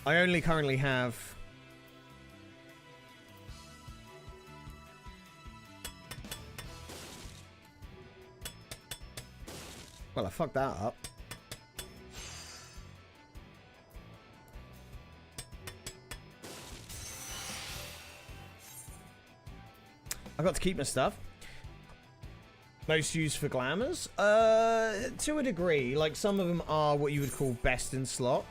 I only currently have well, I fucked that up. I got to keep my stuff. Most used for glamours? To a degree. Like, some of them are what you would call best in slot.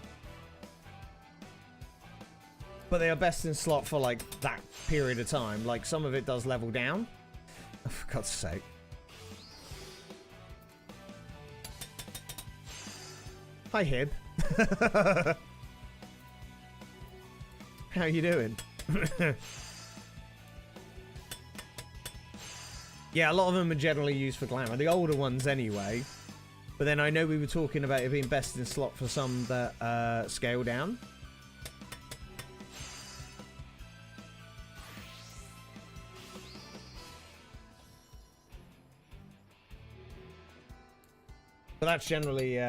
But they are best in slot for, like, that period of time. Like, some of it does level down. Oh, for God's sake. Hi, Hib. How you doing? Yeah, a lot of them are generally used for glamour. The older ones anyway. But then I know we were talking about it being best in slot for some that scale down. But that's generally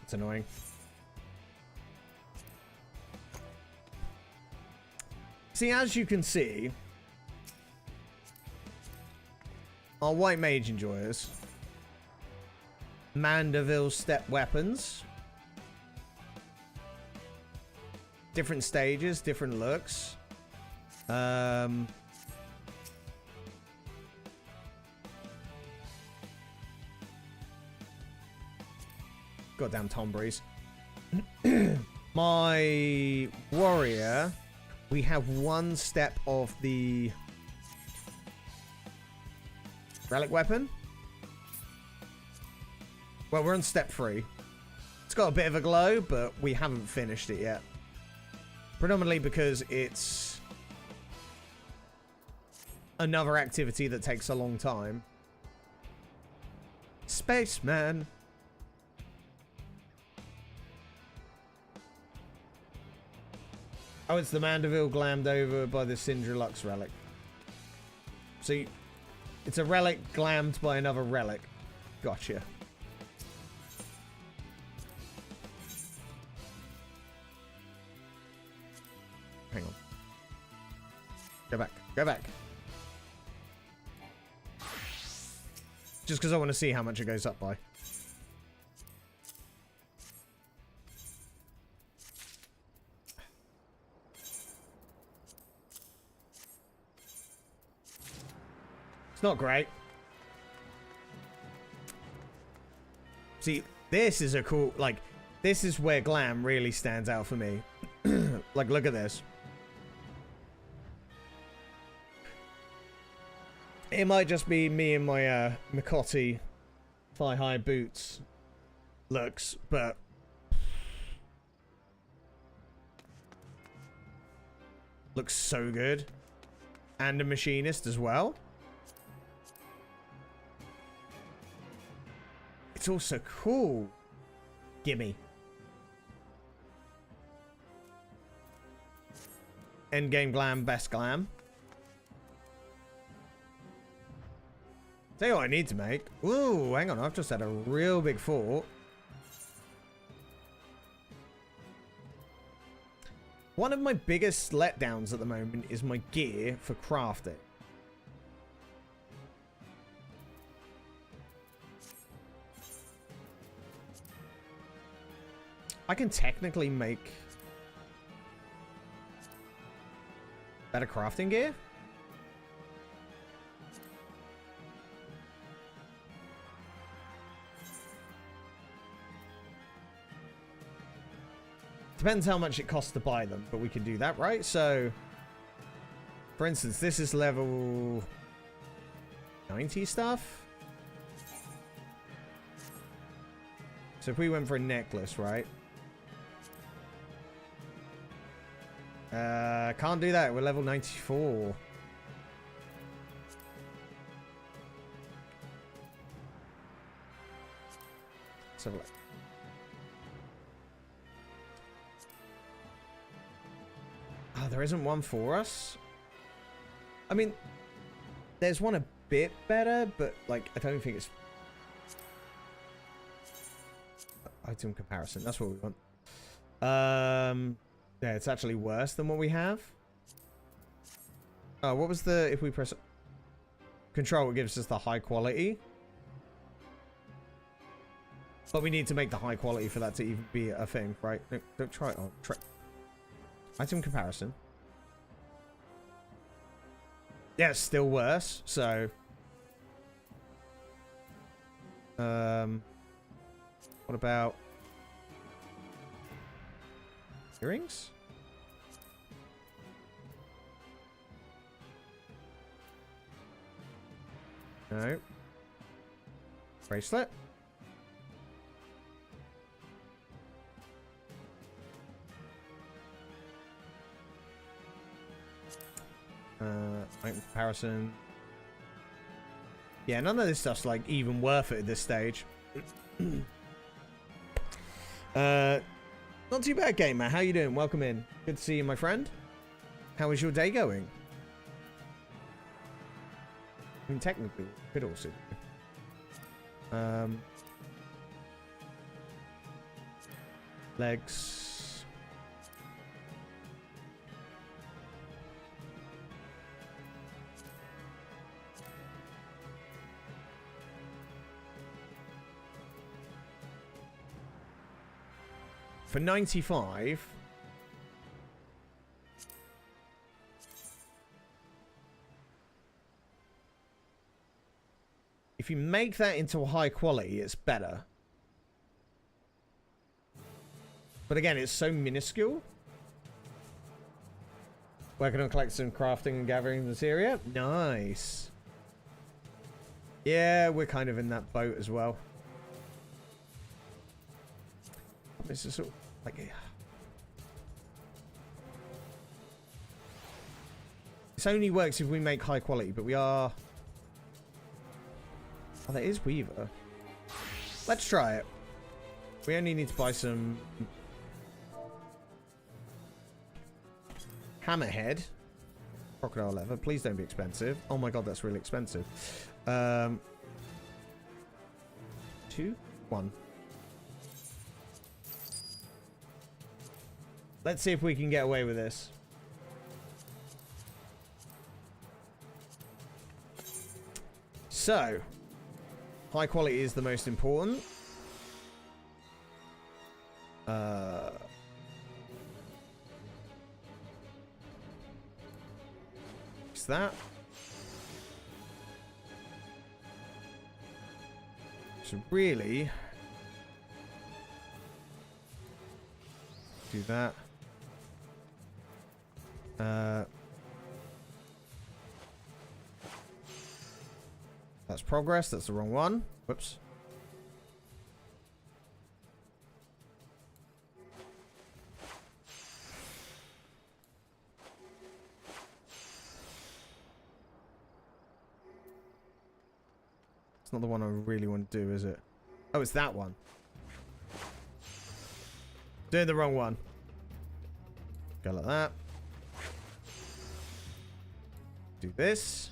it's annoying. See, as you can see, our white mage enjoyers, Mandeville step weapons, different stages, different looks. Goddamn Tombreys. My warrior, we have one step of the relic weapon. Well, we're on step 3. It's got a bit of a glow, but we haven't finished it yet. Predominantly because it's another activity that takes a long time. Spaceman. Oh, it's the Mandeville glammed over by the Syndrolux relic. So, it's a relic glammed by another relic. Gotcha. Hang on. Go back. Go back. Just because I want to see how much it goes up by. It's not great. See, this is a cool, like, this is where Glam really stands out for me. Like, look at this. It might just be me and my Micotti thigh-high boots looks, but looks so good. And a machinist as well. It's also cool. Gimme. Endgame Glam, best Glam. Tell you what I need to make. Ooh, hang on. I've just had a real big thought. One of my biggest letdowns at the moment is my gear for crafting. I can technically make better crafting gear. Depends how much it costs to buy them, but we can do that, right? So, for instance, this is level 90 stuff. So if we went for a necklace, right? Can't do that. We're level 94. Let's have a look. Oh, there isn't one for us? I mean, there's one a bit better, but, like, I don't think it's... Item comparison. That's what we want. Yeah, it's actually worse than what we have. Oh, what was the... If we press... Control, it gives us the high quality. But we need to make the high quality for that to even be a thing, right? No, don't try it on. Try... Item comparison. Yeah, it's still worse, so... What about... Earrings? No. Bracelet? Item comparison. Yeah, none of this stuff's like even worth it at this stage. Not too bad, gamer. How you doing? Welcome in. Good to see you, my friend. How is your day going? I mean, technically, could also do. Legs. For 95. If you make that into a high quality, it's better. But again, it's so minuscule. Working on collecting, crafting, and gathering in this area. Nice. Yeah, we're kind of in that boat as well. It's just sort of like... This only works if we make high quality, but we are... Oh, that is Weaver. Let's try it. We only need to buy some... Hammerhead. Crocodile leather. Please don't be expensive. Oh my god, that's really expensive. 2, 1. Let's see if we can get away with this. So, high quality is the most important. What's that? So really, do that. That's progress. That's the wrong one. Whoops. It's not the one I really want to do, is it? Oh, it's that one. Doing the wrong one. Go like that. Do this.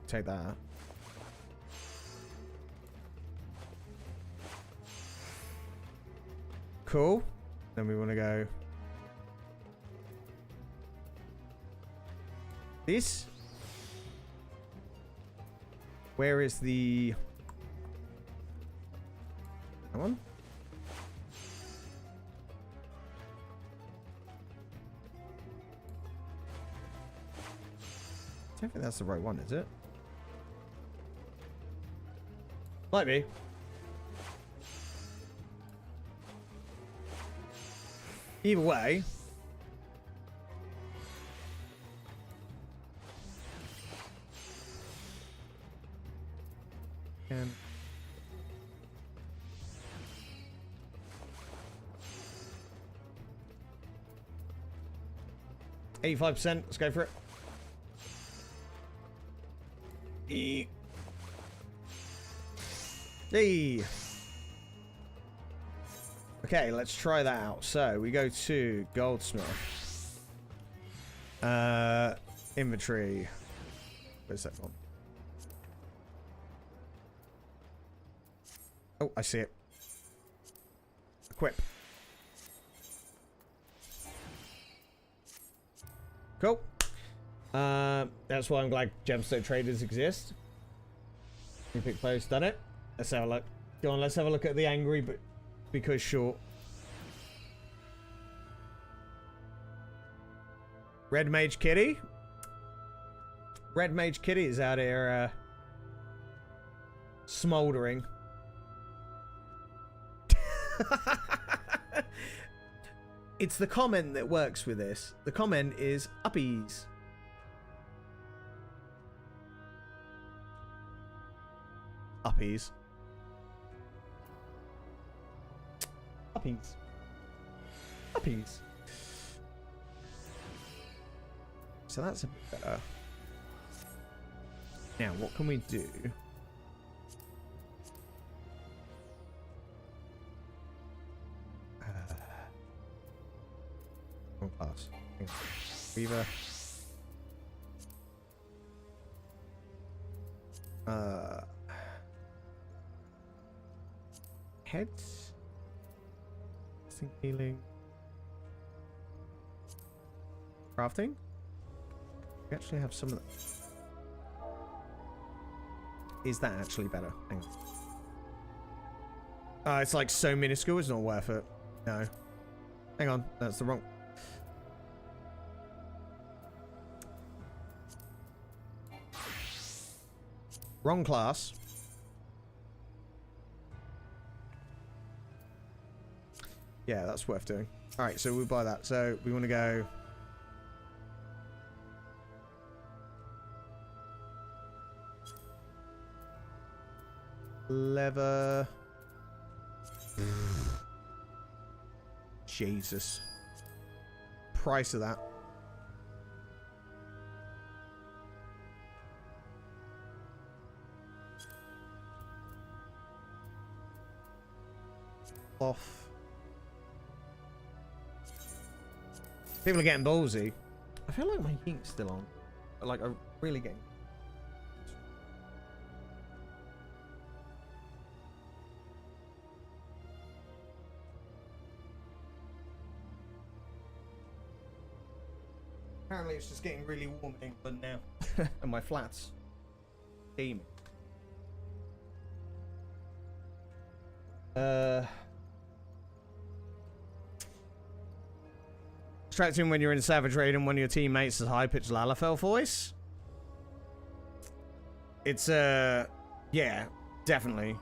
Take that. Cool. Then we want to go this. Where is the... That one? I don't think that's the right one, is it? Might be. Either way. And 85%. Let's go for it. Hey. Okay, let's try that out. So we go to Goldsmith. Inventory. Where's that one? Oh, I see it. Equip. Cool. That's why I'm glad gemstone traders exist. Epic post, done it. Let's have a look. Go on, let's have a look at the angry, but because short. Red Mage Kitty. Red Mage Kitty is out here smoldering. It's the comment that works with this. The comment is uppies. Uppies. Uppies. Uppies. So that's a bit better. Now, what can we do? Wrong class. Weaver. Heads. Think healing. Crafting. We actually have some of that. Is that actually better? Hang on. It's like so minuscule, it's not worth it. No. Hang on, that's the wrong. Wrong class. Yeah, that's worth doing. Alright, so we'll buy that. So we want to go. Leather. Jesus. Price of that. Off. People are getting ballsy. I feel like my heat's still on. Like, I'm really getting... Apparently it's just getting really warm in England now. And my flat's steaming. Distracting when you're in Savage Raid and one of your teammates has high-pitched Lalafell voice. It's, yeah, definitely.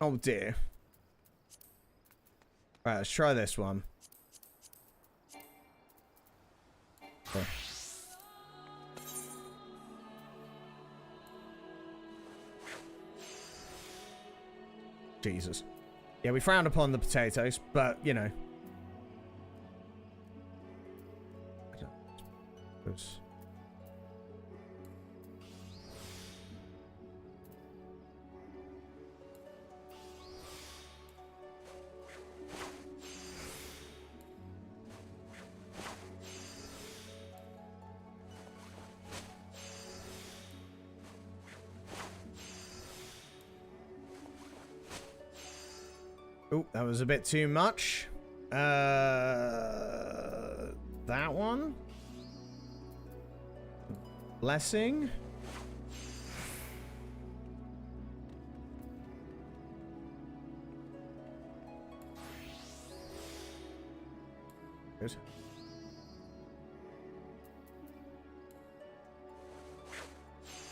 Oh dear. Right, let's try this one. Okay. Jesus. Yeah, we frowned upon the potatoes, but, you know. I don't suppose. Oh, that was a bit too much. That one. Blessing. Good.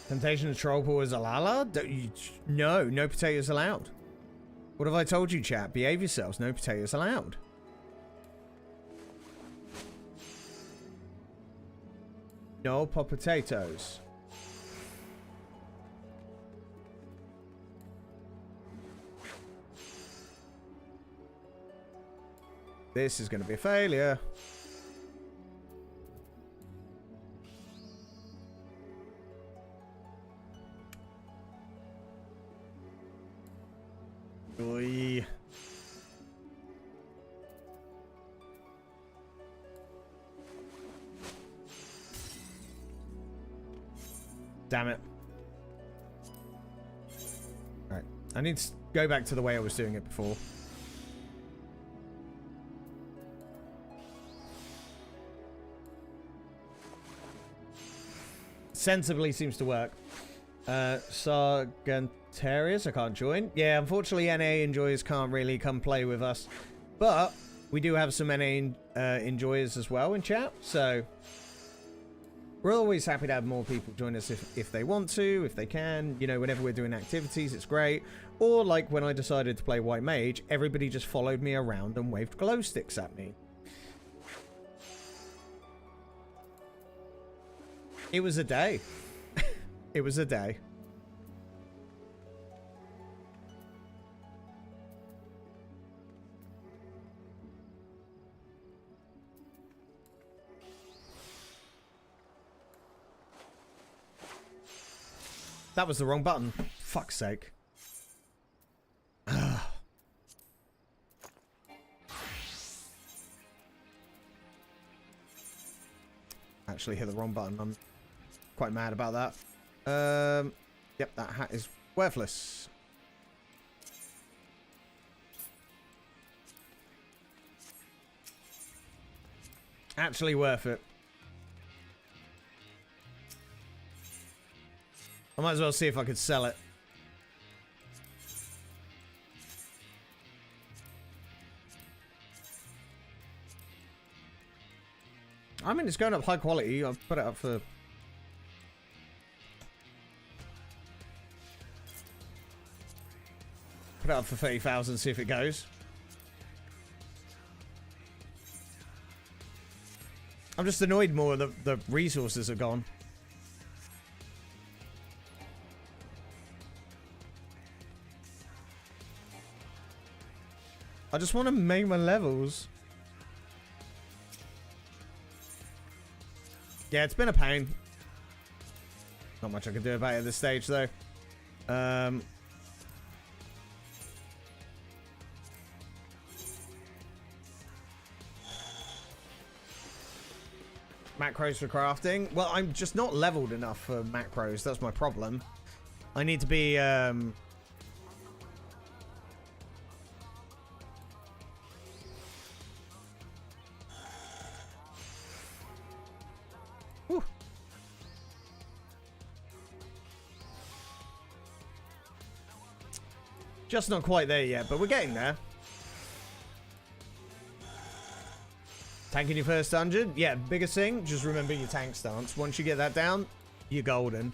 Temptation to troll pool is a lala? No, no potatoes allowed. What have I told you, chat? Behave yourselves. No potatoes allowed. No pop potatoes. This is going to be a failure. Oy. Damn it. Alright. I need to go back to the way I was doing it before. Sensibly seems to work. Sargentarius, I can't join. Yeah, unfortunately, NA enjoyers can't really come play with us. But we do have some NA enjoyers as well in chat. So we're always happy to have more people join us if they want to, if they can. You know, whenever we're doing activities, it's great. Or like when I decided to play White Mage, everybody just followed me around and waved glow sticks at me. It was a day. It was a day. That was the wrong button. Fuck's sake. Actually hit the wrong button. I'm quite mad about that. Yep, that hat is worthless. Actually worth it. I might as well see if I could sell it. I mean, it's going up high quality. I'll put it up for... Put it up for 30,000, see if it goes. I'm just annoyed more that the resources are gone. I just want to make my levels. Yeah, it's been a pain. Not much I can do about it at this stage, though. Macros for crafting. Well, I'm just not leveled enough for macros. That's my problem. I need to be... Whew. Just not quite there yet, but we're getting there. Tanking your first dungeon? Yeah, biggest thing, just remember your tank stance. Once you get that down, you're golden.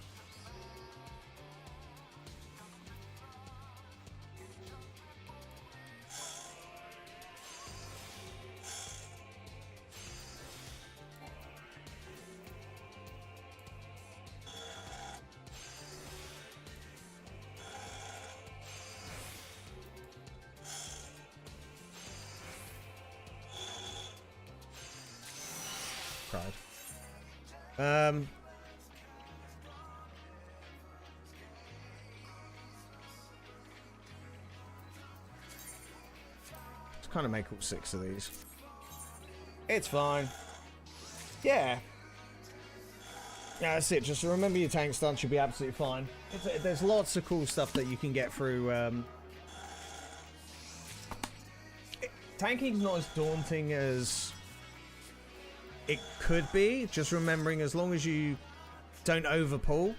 Let's kind of make all 6 of these. It's fine. Yeah. Yeah, that's it. Just remember your tank stance, you'll be absolutely fine. There's lots of cool stuff that you can get through. Tanking's not as daunting as it could be. Just remembering, as long as you don't overpull,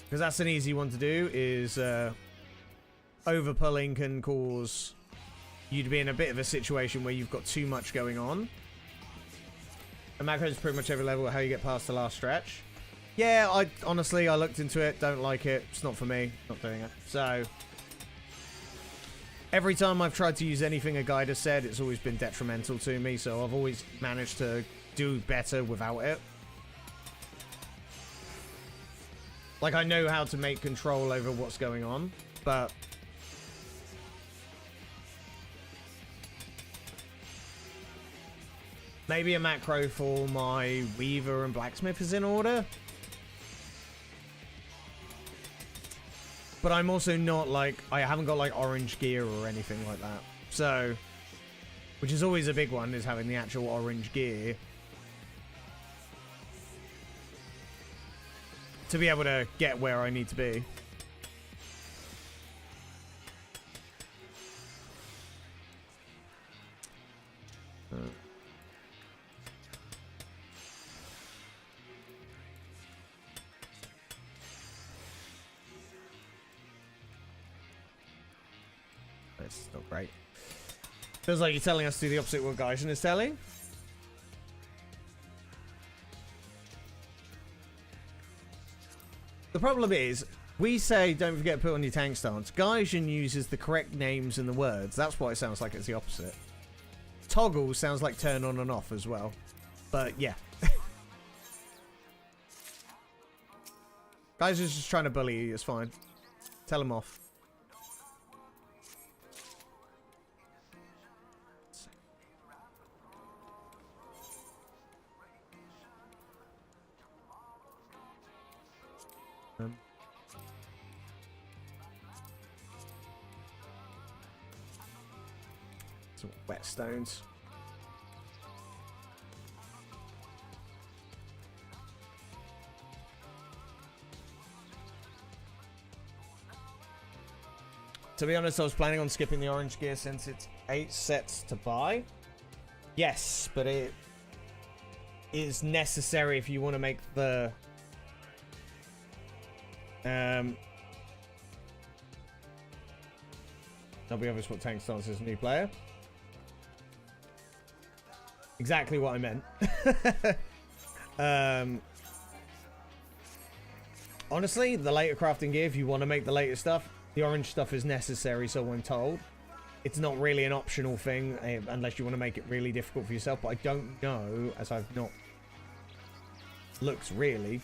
because that's an easy one to do, is overpulling can cause you to be in a bit of a situation where you've got too much going on. And macros is pretty much every level how you get past the last stretch. Yeah, I honestly looked into it, don't like it, it's not for me, not doing it. So every time I've tried to use anything a guide has said, it's always been detrimental to me, so I've always managed to do better without it. Like, I know how to make control over what's going on, but maybe a macro for my Weaver and Blacksmith is in order. But I'm also not, like, I haven't got, like, orange gear or anything like that. So, which is always a big one, is having the actual orange gear to be able to get where I need to be. That's not great. Feels like you're telling us to do the opposite of what Gaijin is telling. The problem is, we say don't forget to put on your tank stance. Gaijin uses the correct names in the words. That's why it sounds like it's the opposite. Toggle sounds like turn on and off as well. But yeah. Gaijin's just trying to bully you, it's fine. Tell him off. Some whetstones. To be honest, I was planning on skipping the orange gear since it's 8 sets to buy. Yes, but it is necessary if you want to make the I'll be obvious what tank stance is a new player. Exactly what I meant. Honestly, the later crafting gear, if you want to make the later stuff, the orange stuff is necessary, so I'm told. It's not really an optional thing, unless you want to make it really difficult for yourself, but I don't know, as I've not looked really.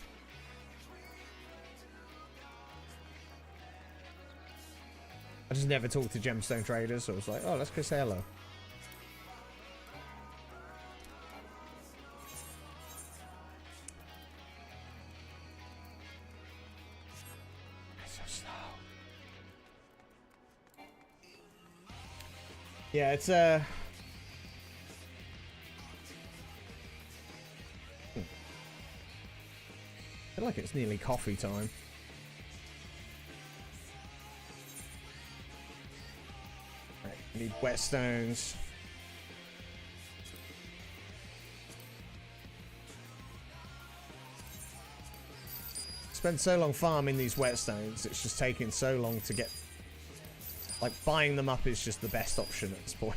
I just never talked to gemstone traders, so I was like, oh, let's go say hello. slow. Yeah, it's I feel like it's nearly coffee time. Right, need whetstones. Spent so long farming these whetstones, it's just taking so long to get... Like, buying them up is just the best option at this point.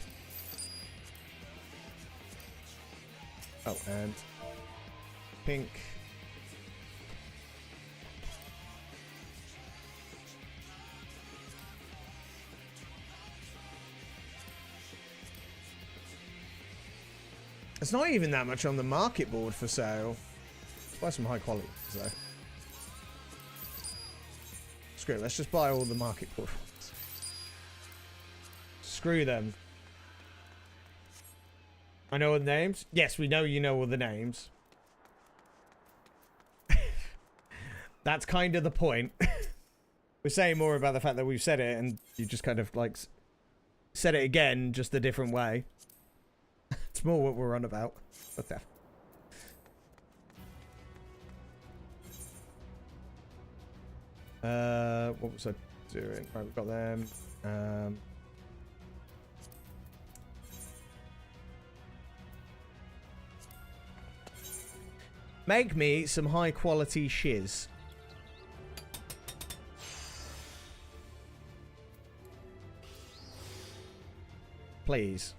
Oh, and... pink. It's not even that much on the market board for sale. Let's buy some high quality, so. Screw it, let's just buy all the market board ones. Screw them. I know all the names. Yes, we know you know all the names. That's kind of the point. We're saying more about the fact that we've said it and you just kind of like said it again, just a different way. It's more what we're on about. What the? What was I doing? Right, we've got them. Make me some high quality shiz. Please.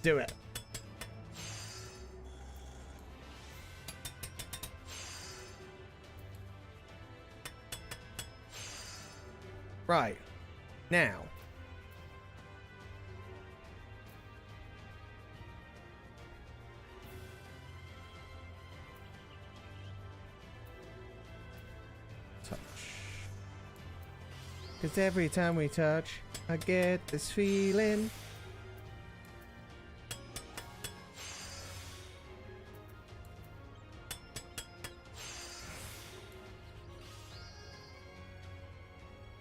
Do it. Right. Now. Touch. 'Cause every time we touch, I get this feeling.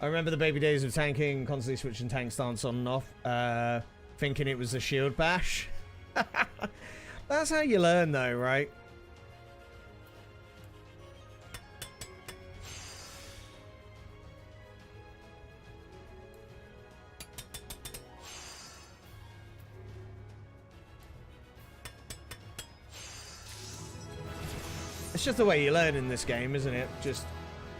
I remember the baby days of tanking, constantly switching tank stance on and off, thinking it was a shield bash. That's how you learn though, right? It's just the way you learn in this game, isn't it? Just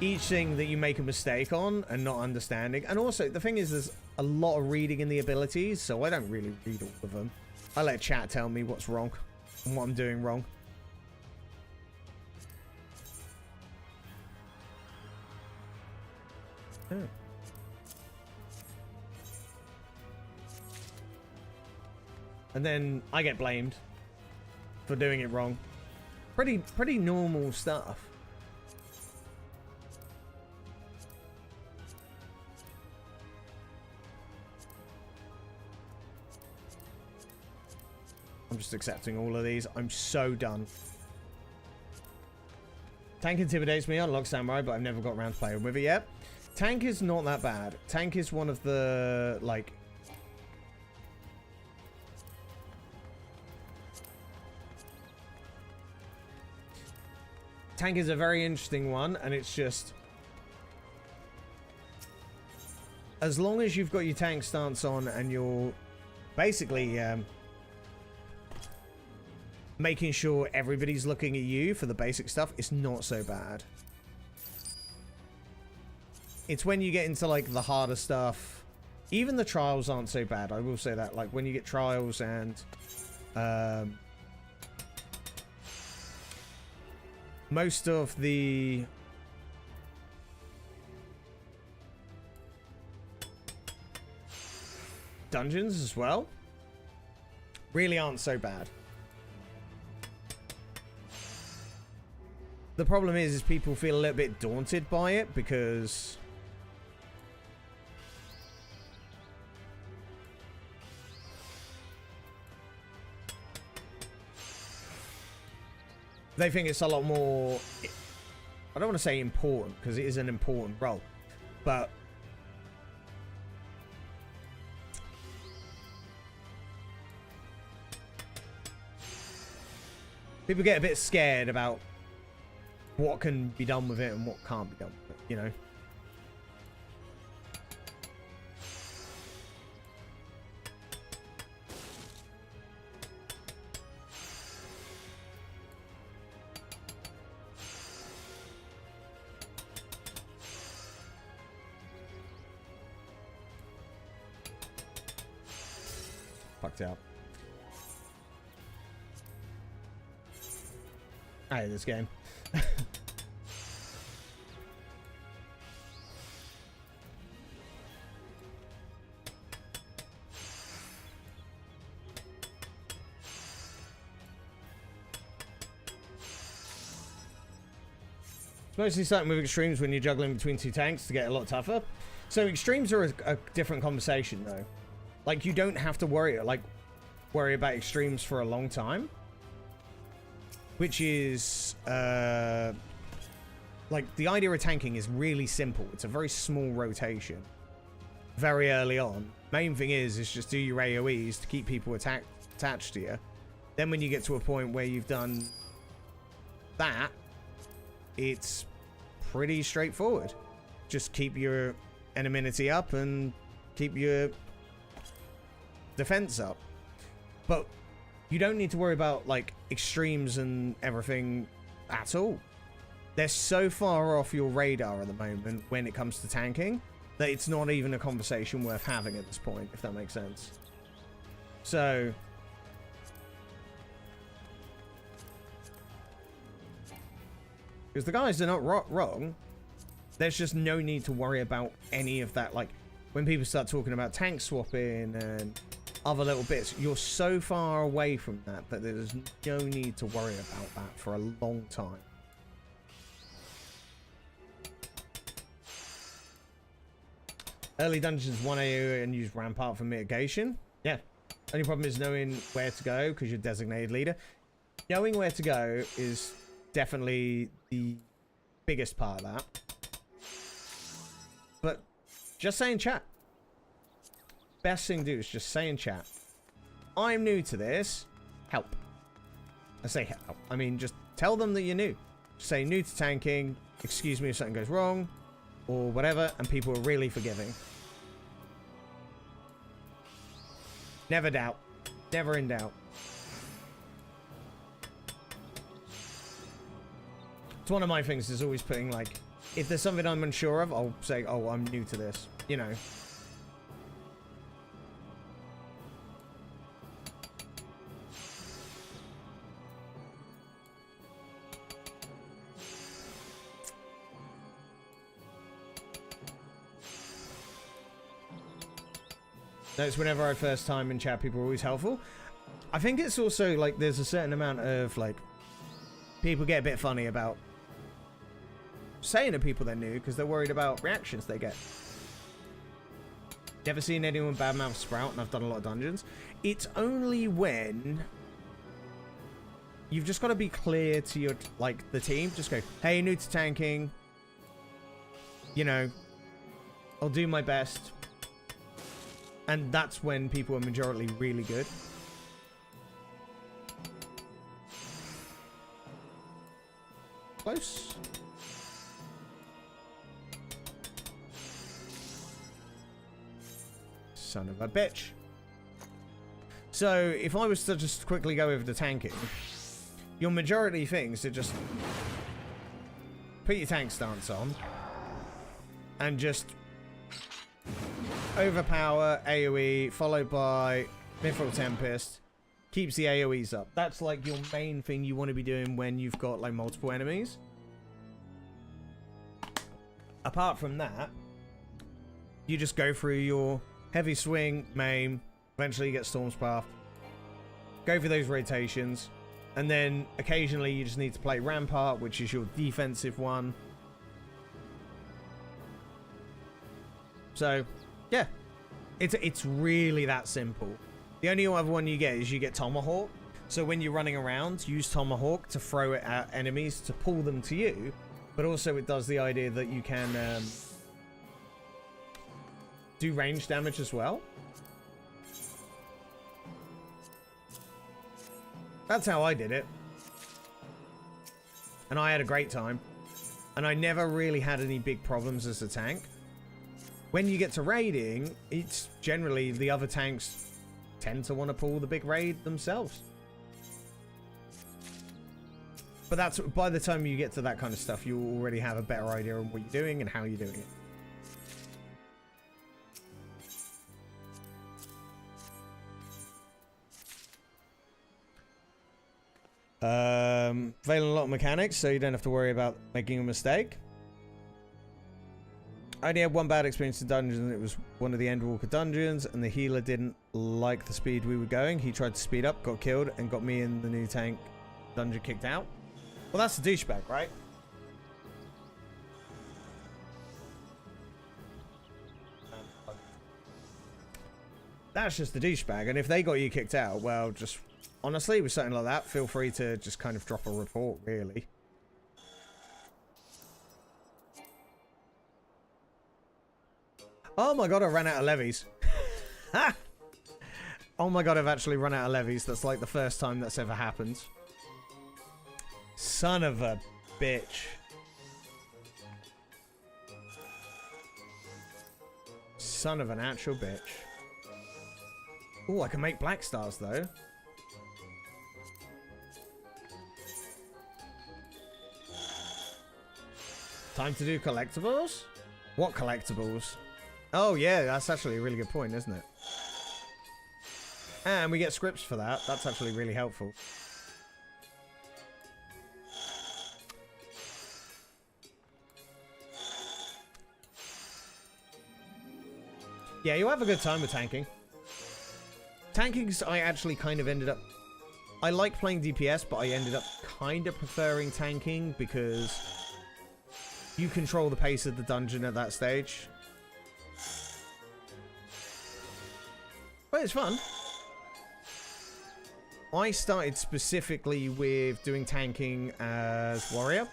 each thing that you make a mistake on and not understanding. And also, the thing is, there's a lot of reading in the abilities, so I don't really read all of them. I let chat tell me what's wrong and what I'm doing wrong. Oh. And then I get blamed for doing it wrong. Pretty normal stuff. I'm just accepting all of these. I'm so done. Tank intimidates me. I unlock Samurai, but I've never got around to playing with it yet. Tank is not that bad. Tank is one of the, like... Tank is a very interesting one, and it's just... As long as you've got your tank stance on and you're basically... making sure everybody's looking at you for the basic stuff, it's not so bad. It's when you get into like the harder stuff, even the trials aren't so bad, I will say that. Like when you get trials and most of the dungeons as well really aren't so bad. The problem is people feel a little bit daunted by it because They think it's a lot more, I don't want to say important, because it is an important role, but people get a bit scared about what can be done with it and what can't be done with it, you know? Fucked out. I hate this game. It's mostly starting with extremes when you're juggling between two tanks to get a lot tougher. So extremes are a different conversation though. Like, you don't have to worry about extremes for a long time. Which is, like, the idea of tanking is really simple. It's a very small rotation. Very early on. Main thing is just do your AoEs to keep people attached to you. Then when you get to a point where you've done that, it's pretty straightforward. Just keep your enmity up and keep your defense up. But you don't need to worry about like extremes and everything at all. They're so far off your radar at the moment when it comes to tanking that it's not even a conversation worth having at this point, if that makes sense. So because the guys are not wrong, there's just no need to worry about any of that. Like when people start talking about tank swapping and other little bits, you're so far away from that there's no need to worry about that for a long time. Early dungeons 1 AoE and use rampart for mitigation. Yeah. Only problem is knowing where to go because you're designated leader. Knowing where to go is definitely the biggest part of that. But just say in chat. Best thing to do is just say in chat, I'm new to this, help. I say help. I mean, just tell them that you're new. Say new to tanking, excuse me if something goes wrong, or whatever, and people are really forgiving. Never doubt. Never in doubt. It's one of my things is always putting, like, if there's something I'm unsure of, I'll say, oh, I'm new to this, you know. Notice whenever I first time in chat, people are always helpful. I think it's also like there's a certain amount of like people get a bit funny about saying to people they're new because they're worried about reactions they get. Never seen anyone badmouth Sprout, and I've done a lot of dungeons. It's only when you've just got to be clear to your like the team. Just go, hey, new to tanking. You know, I'll do my best. And that's when people are majority really good. Close. Son of a bitch. So, if I was to just quickly go over the tanking, your majority things are just put your tank stance on and just overpower AoE followed by Mithril Tempest. Keeps the AoEs up. That's like your main thing you want to be doing when you've got like multiple enemies. Apart from that, you just go through your heavy swing, maim, eventually you get Storm's Path. Go for those rotations. And then occasionally you just need to play Rampart, which is your defensive one. So yeah, it's really that simple. The only other one you get is you get Tomahawk. So when you're running around, use Tomahawk to throw it at enemies to pull them to you. But also it does the idea that you can do range damage as well. That's how I did it. And I had a great time. And I never really had any big problems as a tank. When you get to raiding, it's generally the other tanks tend to want to pull the big raid themselves. But that's by the time you get to that kind of stuff, you already have a better idea of what you're doing and how you're doing it. Veiling a lot of mechanics, so you don't have to worry about making a mistake. I only had one bad experience in dungeons, and it was one of the Endwalker dungeons, and the healer didn't like the speed we were going. He tried to speed up, got killed, and got me in the new tank dungeon kicked out. Well, that's the douchebag, right? That's just the douchebag, and if they got you kicked out, well, just honestly, with something like that, feel free to just kind of drop a report, really. Oh my god, I ran out of levies. Oh my god, I've actually run out of levies. That's like the first time that's ever happened. Son of a bitch. Son of an actual bitch. Oh, I can make black stars though. Time to do collectibles? What collectibles? Oh yeah, that's actually a really good point, isn't it? And we get scripts for that. That's actually really helpful. Yeah, you'll have a good time with tanking. Tanking's, I actually kind of ended up... I like playing DPS, but I ended up kind of preferring tanking because you control the pace of the dungeon at that stage. But it's fun. I started specifically with doing tanking as warrior,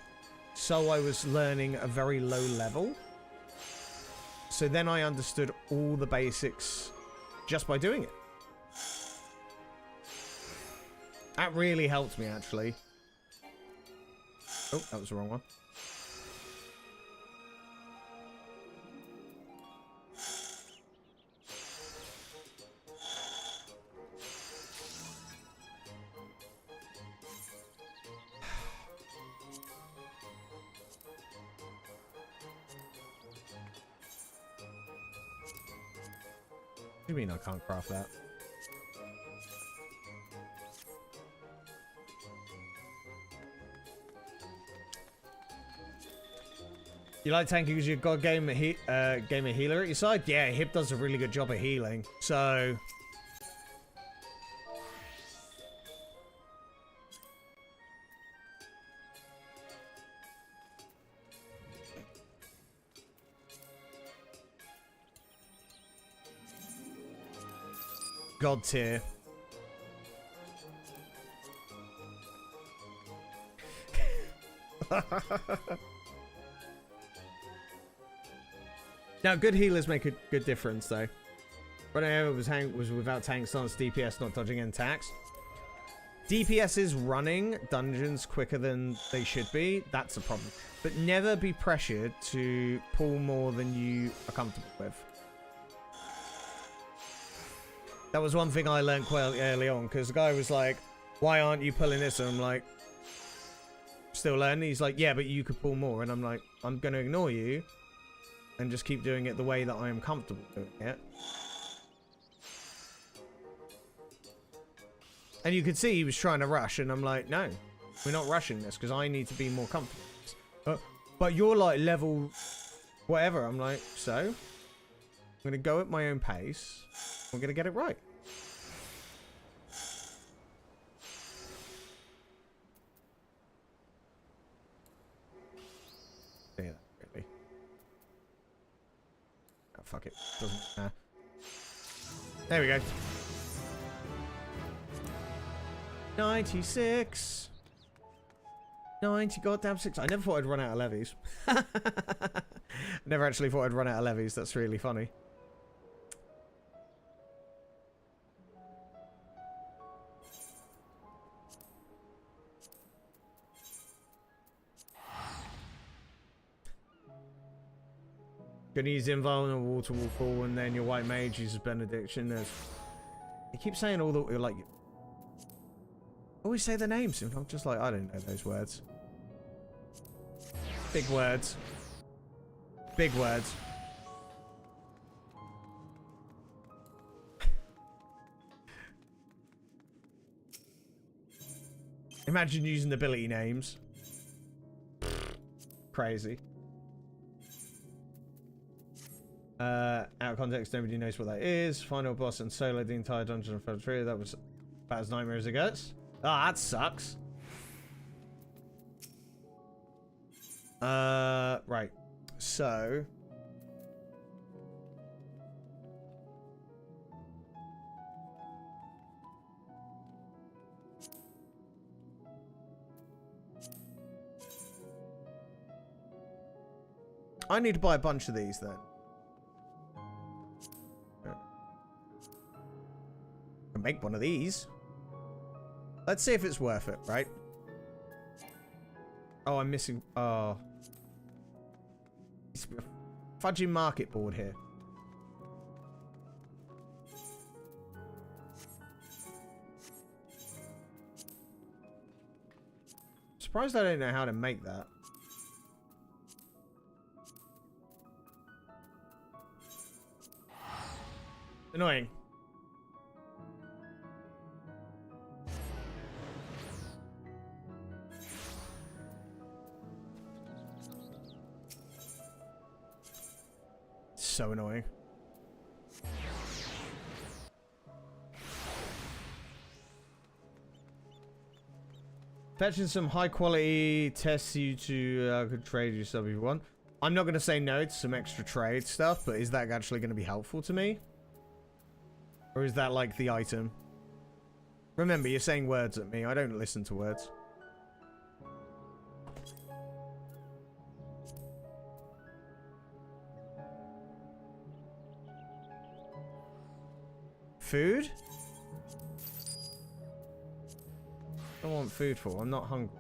so I was learning a very low level. So then I understood all the basics just by doing it. That really helped me, actually. Oh, that was the wrong one. What do you mean I can't craft that? You like tanking because you've got a game of healer at your side? Yeah, Hip does a really good job of healing. So... God tier. Now, good healers make a good difference, though. Running over was without tank stance, DPS not dodging in attacks. DPS is running dungeons quicker than they should be. That's a problem. But never be pressured to pull more than you are comfortable with. That was one thing I learned quite early on, because the guy was like, why aren't you pulling this? And I'm like, still learning. He's like, yeah, but you could pull more. And I'm like, I'm going to ignore you and just keep doing it the way that I am comfortable doing it. And you could see he was trying to rush, and I'm like, no, we're not rushing this, because I need to be more comfortable. But you're like level whatever. I'm like, so? I'm going to go at my own pace. I'm going to get it right. Yeah, really. Oh, fuck it. Doesn't matter. There we go. 96. 90 goddamn 6. I never thought I'd run out of levies. Never actually thought I'd run out of levies. That's really funny. Gonna use invulnerable to walk all, and then your white mage uses benediction. There's... You keep saying all the like. Always say the names, and I'm just like, I don't know those words. Big words. Big words. Imagine using ability names. Crazy. Out of context, nobody knows what that is. Final boss and solo the entire dungeon and fell through. That was about as nightmare as it gets. Ah, that sucks. Right. So. I need to buy a bunch of these then. Can make one of these. Let's see if it's worth it, right? Oh, I'm missing. Oh. It's a fudging market board here. Surprised I don't know how to make that. Annoying. So annoying. Fetching some high quality tests you to could trade you stuff if you want. I'm not going to say no to some extra trade stuff, but is that actually going to be helpful to me? Or is that like the item? Remember, you're saying words at me. I don't listen to words. Food? I want food for. I'm not hungry.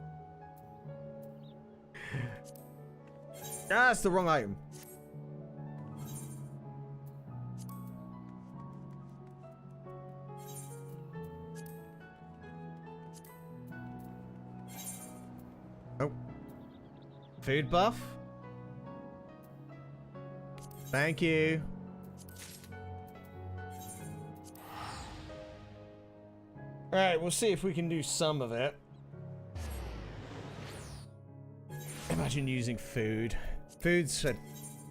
Ah, that's the wrong item. Oh. Food buff? Thank you. Alright, we'll see if we can do some of it. Imagine using food. Food's for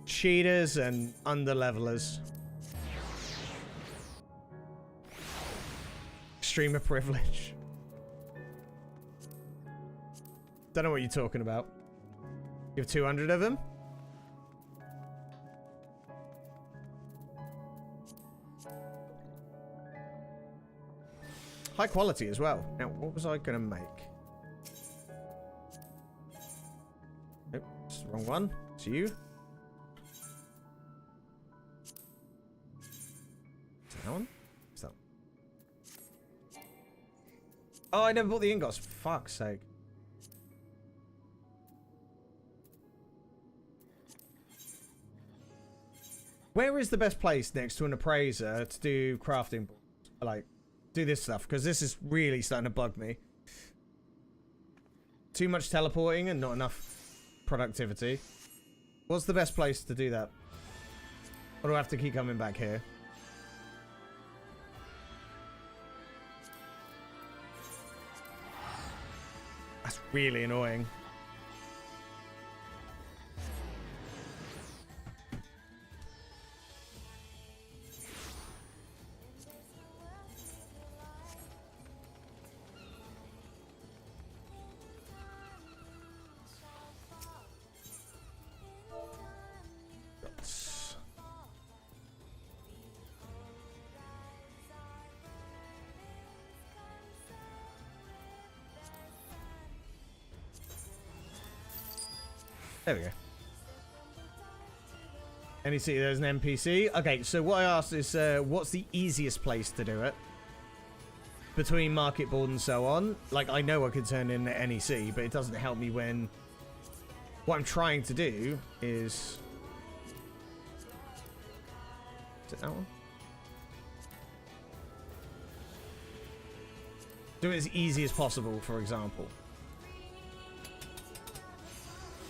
cheaters and under-levelers. Extreme privilege. Don't know what you're talking about. You have 200 of them? High quality as well. Now, what was I going to make? Nope, it's the wrong one. It's you. Is that one? Is that one? Oh, I never bought the ingots. Fuck's sake. Where is the best place next to an appraiser to do crafting? Like, do this stuff, because this is really starting to bug me. Too much teleporting and not enough productivity. What's the best place to do that? Or do I have to keep coming back here? That's really annoying. There we go. NEC, there's an NPC. Okay, so what I asked is, what's the easiest place to do it? Between Market Board and so on. Like, I know I could turn in the NEC, but it doesn't help me when... What I'm trying to do is... Is it that one? Do it as easy as possible, for example.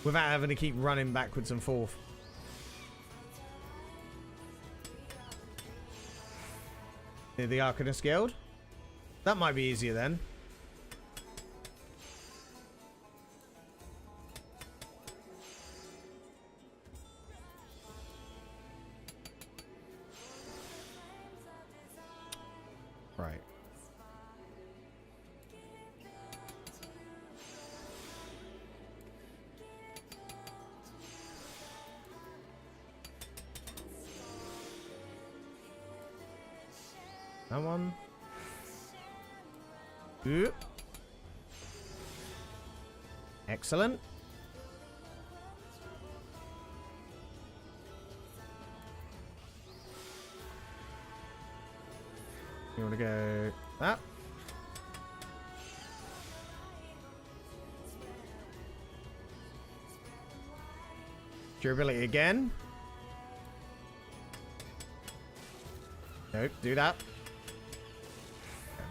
Without having to keep running backwards and forth. Near the Arcanist Guild. That might be easier then. Right. That one. Ooh. Excellent. You want to go that? Durability again. Nope, do that.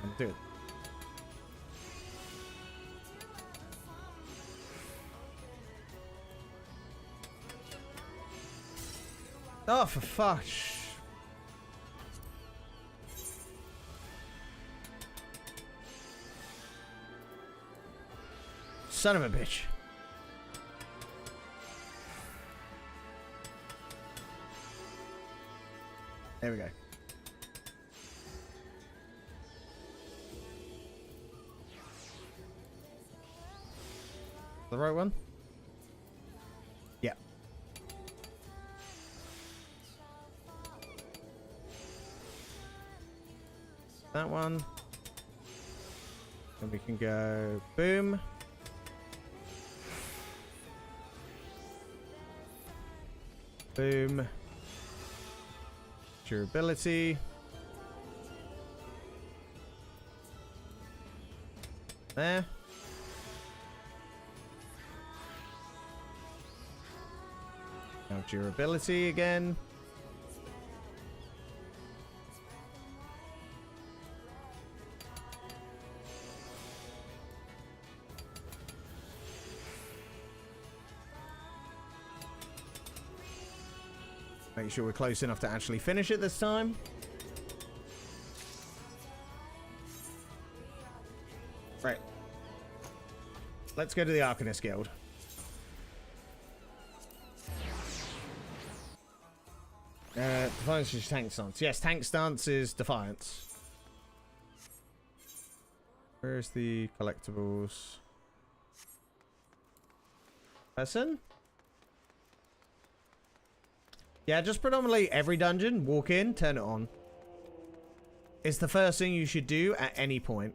I'm gonna do it. Oh, for fuck. Son of a bitch. There we go. The right one? Yeah. That one. And we can go boom. Boom. Durability. There. Now durability again. Make sure we're close enough to actually finish it this time. Right. Let's go to the Arcanist Guild. Defiance is tank stance. Yes, tank stance is Defiance. Where's the collectibles? Person? Yeah, just predominantly every dungeon, walk in, turn it on. It's the first thing you should do at any point.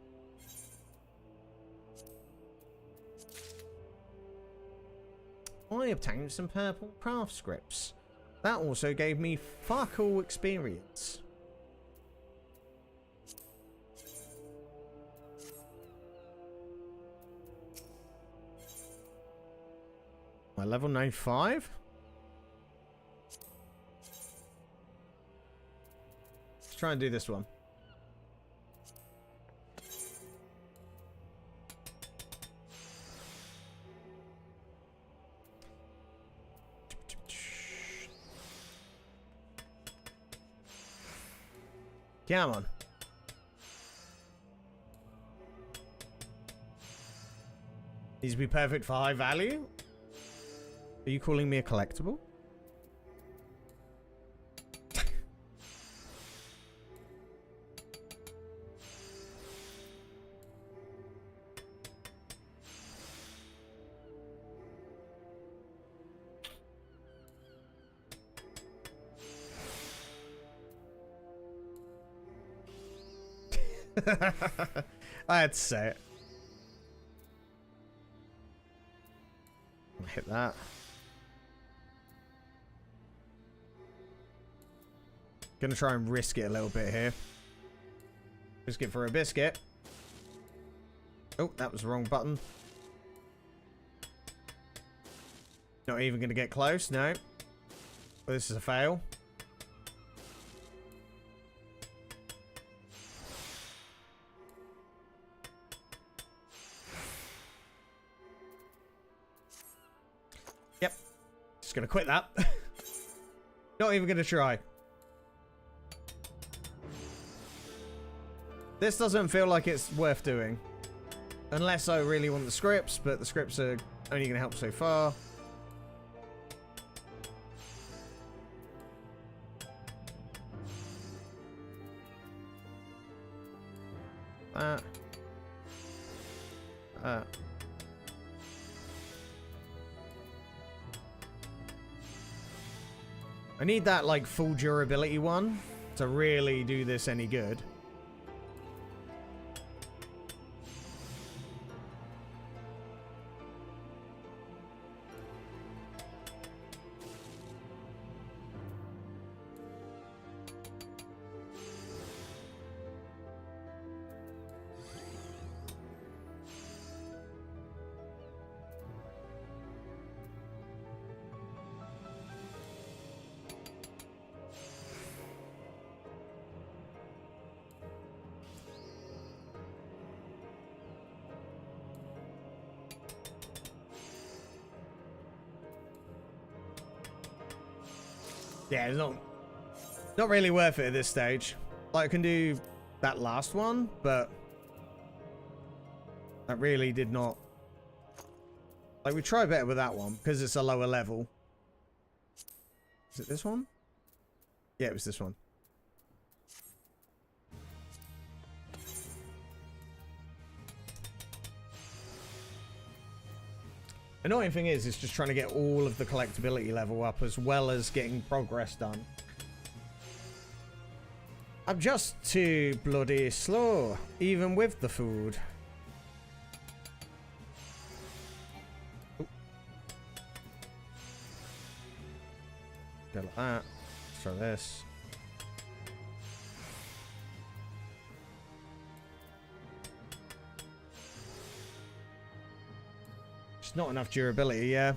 I obtained some purple craft scripts. That also gave me fuck all experience. My level 95? Let's try and do this one. Come on. Needs to be perfect for high value? Are you calling me a collectible? I had to say it. Hit that. Gonna try and risk it a little bit here. Biscuit for a biscuit. Oh, that was the wrong button. Not even gonna get close, no. Well, this is a fail. Yep. Just gonna quit that. Not even gonna try. This doesn't feel like it's worth doing. Unless I really want the scripts, but the scripts are only gonna help so far. I need that, like, full durability one to really do this any good. Yeah, it's not really worth it at this stage. Like, I can do that last one, but that really did not. Like, we try better with that one because it's a lower level. Is it this one? Yeah, it was this one. Annoying thing is, it's just trying to get all of the collectability level up as well as getting progress done. I'm just too bloody slow, even with the food. Ooh. Go like that. Let's try this. Not enough durability, yeah.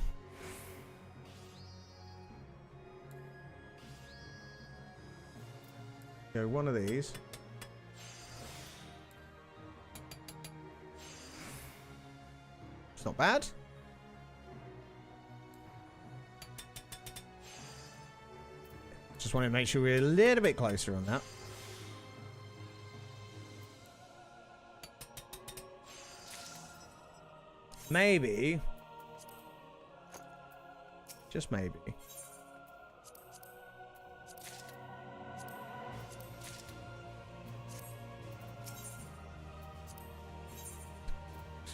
Go one of these. It's not bad. Just want to make sure we're a little bit closer on that. Maybe. Just maybe.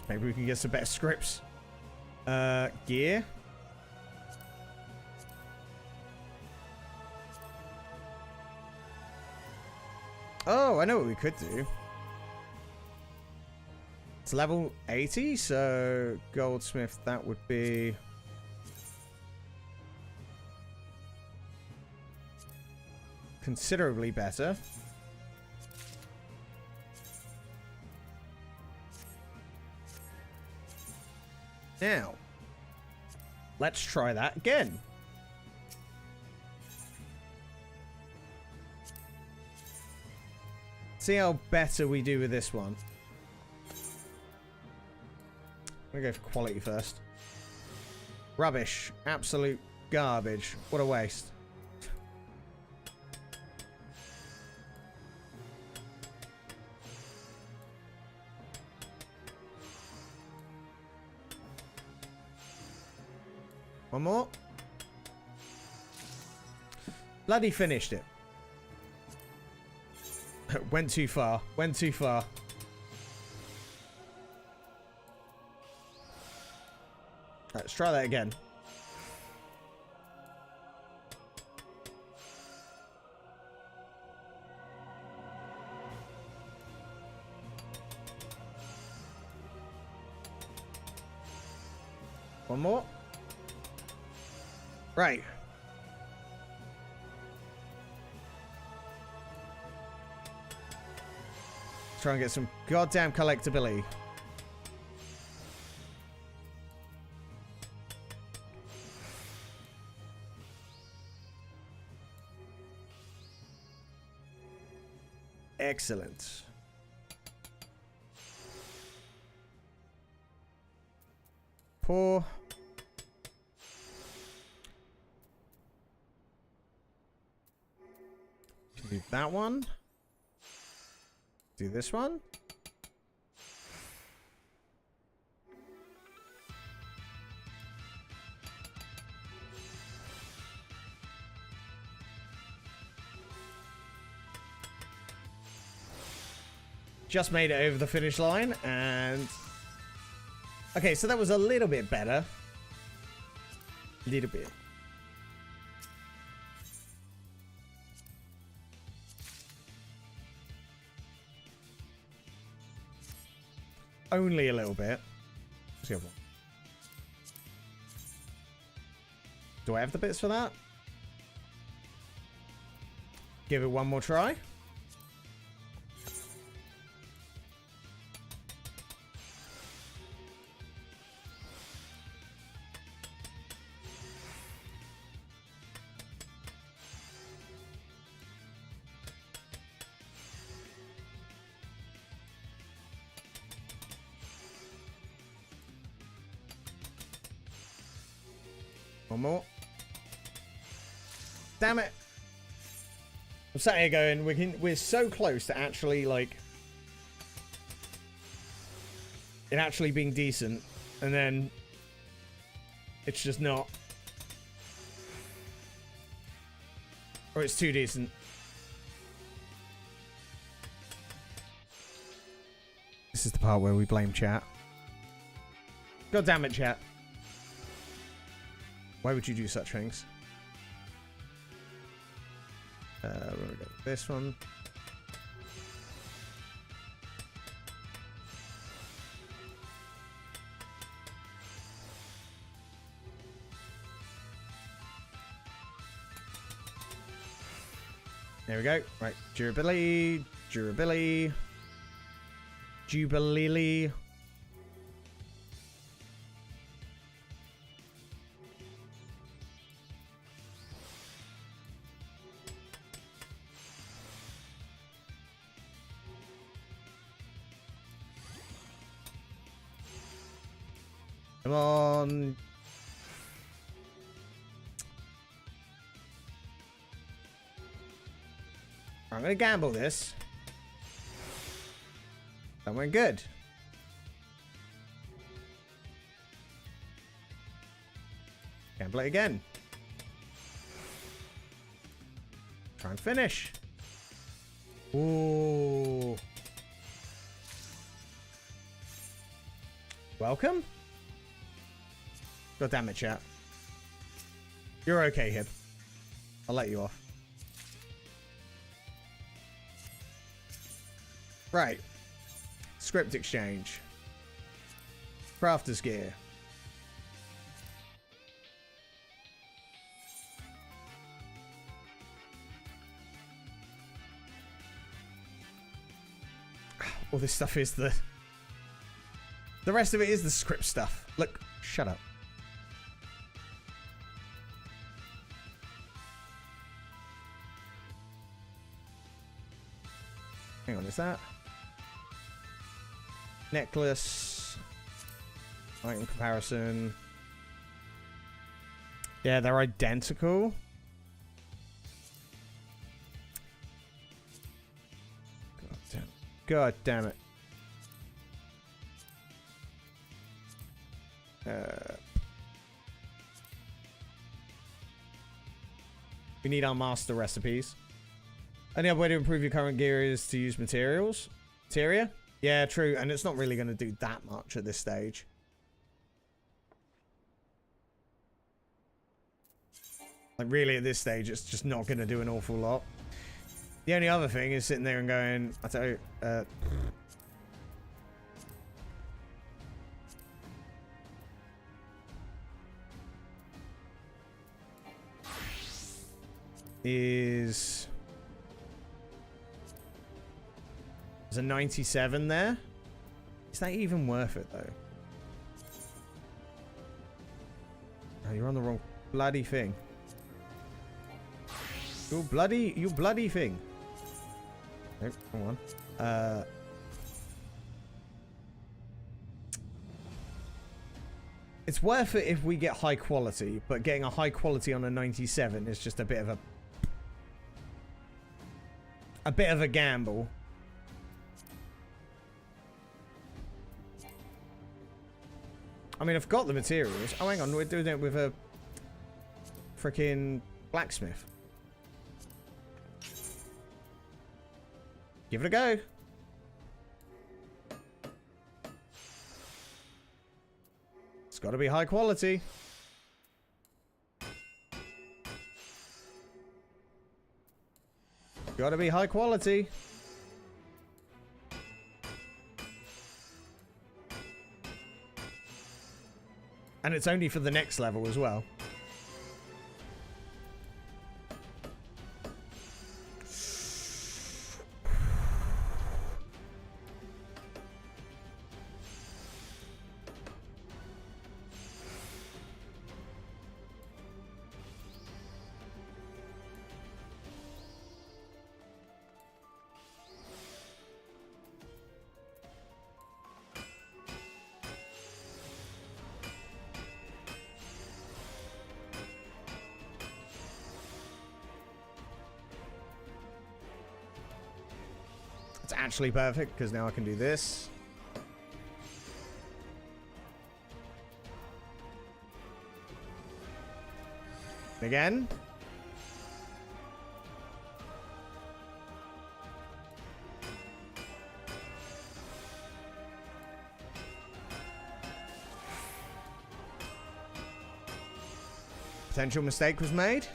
Maybe we can get some better scripts. Gear. Oh, I know what we could do. It's level 80, so goldsmith, that would be considerably better. Now, let's try that again. See how better we do with this one. I'm gonna go for quality first. Rubbish. Absolute garbage. What a waste. One more. Bloody finished it. Went too far. Went too far. Let's try that again. One more. Right. Try and get some goddamn collectability. Excellent. Poor. Do that one. Do this one. Just made it over the finish line, and okay, so that was a little bit better. A little bit. Only a little bit. Let's go. Do I have the bits for that? Give it one more try. One more. Damn it. I'm sat here going, we're so close to actually, like, it actually being decent, and then it's just not. Or it's too decent. This is the part where we blame chat. God damn it, chat. Why would you do such things? Where we go? This one. There we go. Right. Durability. Durability. Jubilee. Come on. I'm going to gamble this. That went good. Gamble it again. Try and finish. Ooh. Welcome. God damn it, chat. You're okay, Hib. I'll let you off. Right. Script exchange. Crafter's gear. All this stuff is the rest of it is the script stuff. Look, shut up. Hang on, is that necklace item comparison? Yeah, they're identical. God damn it. We need our master recipes. Only other way to improve your current gear is to use materials. Materia? Yeah, true. And it's not really going to do that much at this stage. Like, really, at this stage, it's just not going to do an awful lot. The only other thing is sitting there and going, I tell you, is a 97 there. Is that even worth it, though? Oh, you're on the wrong bloody thing. You bloody thing. Nope, wrong one. It's worth it if we get high quality, but getting a high quality on a 97 is just a bit of a gamble. I mean, I've got the materials. Oh, hang on, we're doing it with a freaking blacksmith. Give it a go. It's got to be high quality. Got to be high quality. And it's only for the next level as well. It's actually perfect because now I can do this. Again. Potential mistake was made.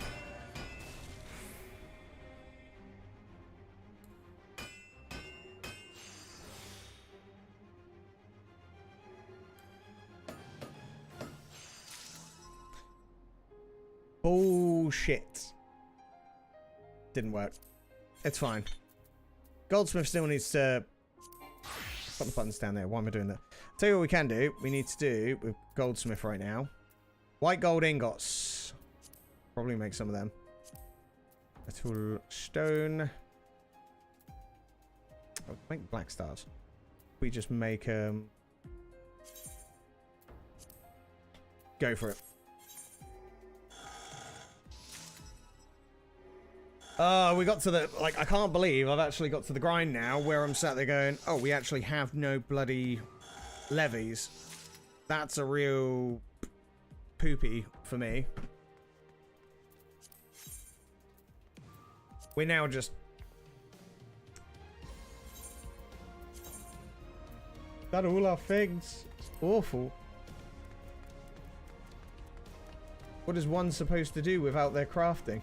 Bullshit. Didn't work. It's fine. Goldsmith still needs to... Put the buttons down there. Why am I doing that? Tell you what we can do. We need to do with Goldsmith right now. White gold ingots. Probably make some of them. Metal stone. Oh, make black stars. We just make... Go for it. We got to the, like, I can't believe I've actually got to the grind now where I'm sat there going, oh, we actually have no bloody levies. That's a real poopy for me. We're now just... Got all our things. It's awful. What is one supposed to do without their crafting?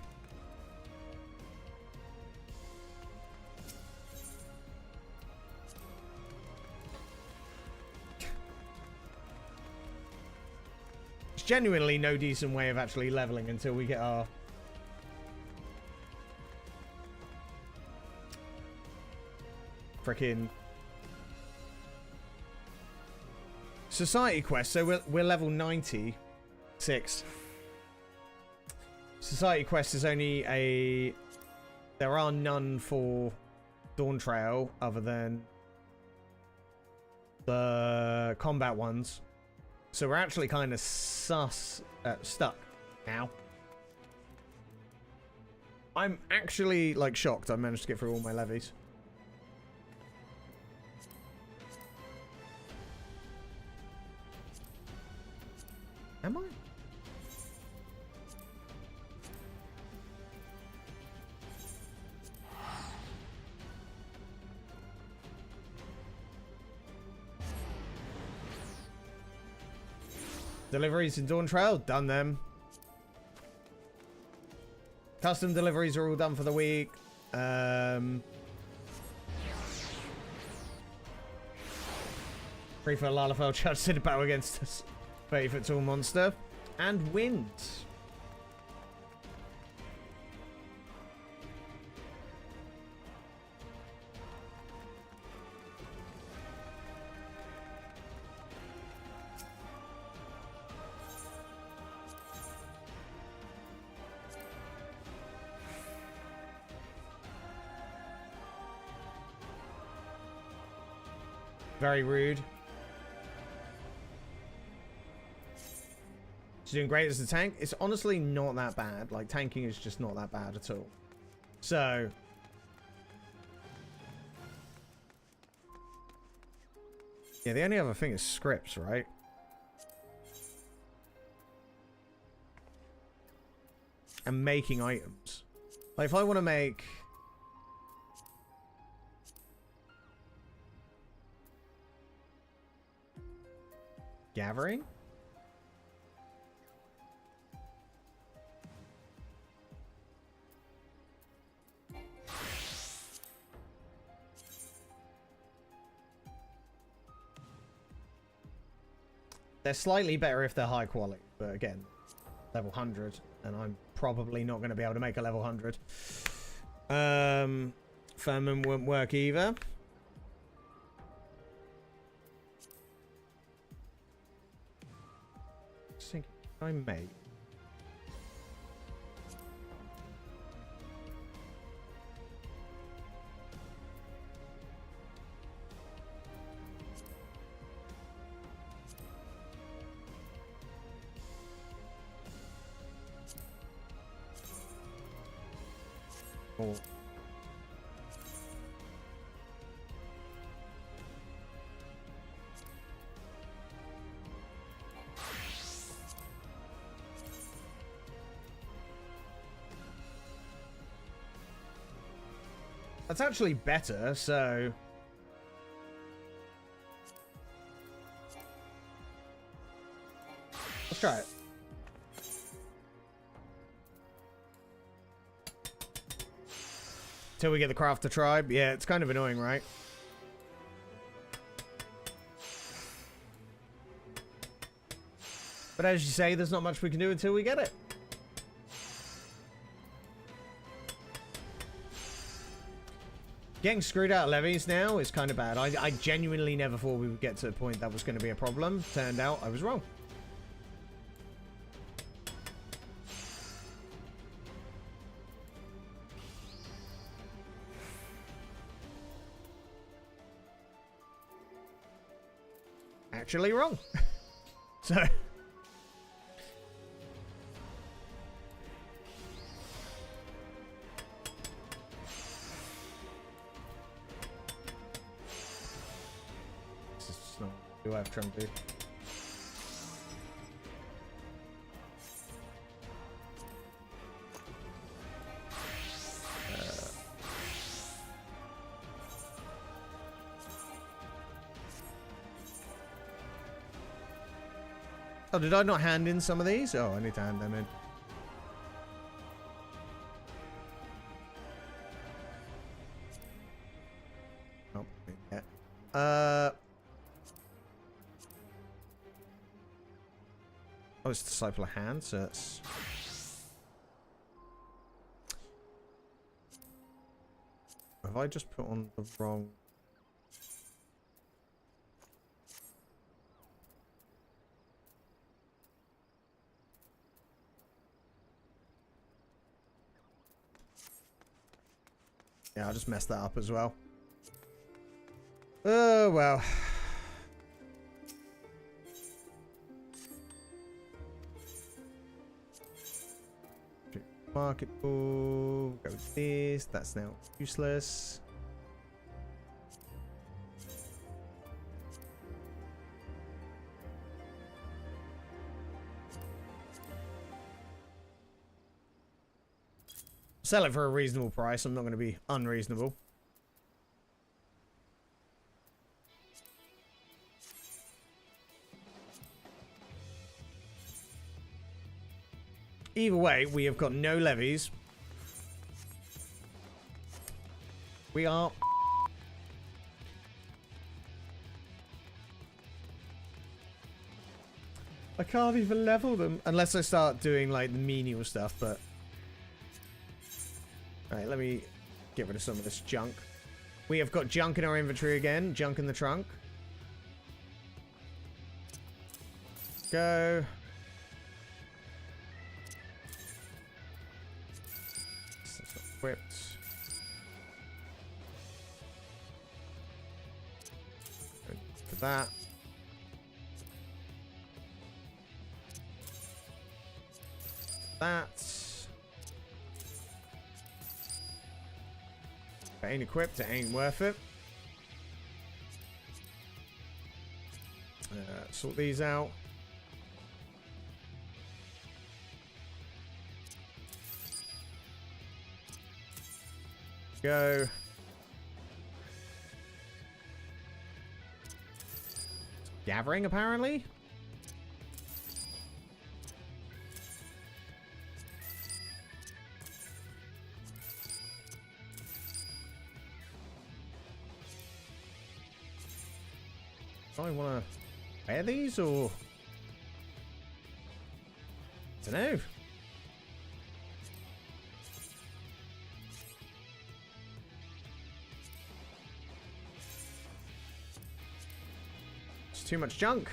Genuinely no decent way of actually leveling until we get our frickin' society quest. So we're level 96. Society quest is only a... There are none for Dawn Trail other than the combat ones. So we're actually kind of stuck now. I'm actually, like, shocked I managed to get through all my levies. Am I? Deliveries in Dawn Trail, done them. Custom deliveries are all done for the week. Free for Lalafell charged in a battle against us. 30-foot tall monster. And wind. Very rude. She's doing great as a tank. It's honestly not that bad. Like, tanking is just not that bad at all. So... yeah, the only other thing is scripts, right? And making items. Like, if I want to make... gathering? They're slightly better if they're high quality, but again, level 100, and I'm probably not going to be able to make a level 100. Ferment won't work either. Just think, I may. Oh. That's actually better, so... let's try it. Till we get the crafter tribe. Yeah, it's kind of annoying, right? But as you say, there's not much we can do until we get it. Getting screwed out of levies now is kind of bad. I genuinely never thought we would get to the point that was going to be a problem. Turned out I was wrong. Actually wrong. So... this is not what I have to do. Oh, did I not hand in some of these? Oh, I need to hand them in. Oh, yeah. Oh, it's Disciple of Hand, so that's... have I just put on the wrong... yeah, I just messed that up as well. Oh, well. Market pool. Go with this. That's now useless. Sell it for a reasonable price. I'm not going to be unreasonable. Either way, we have got no levies. We are... I can't even level them unless I start doing like the menial stuff, but... alright, let me get rid of some of this junk. We have got junk in our inventory again. Junk in the trunk. Go. That's not equipped. that. That. If it ain't equipped, it ain't worth it. Sort these out. Go. Gathering, apparently. Do I want to wear these or? I don't know. It's too much junk.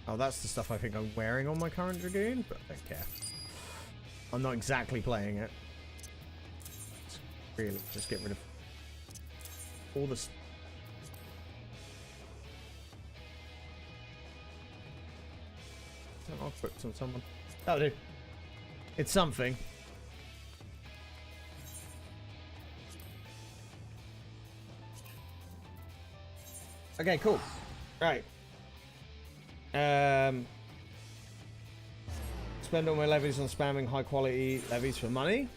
Oh, that's the stuff I think I'm wearing on my current Dragoon, but I don't care. I'm not exactly playing it. Let's really just get rid of all this. I'll put on someone. That'll do. It's something. Okay, cool. Right. Spend all my levies on spamming high quality levies for money.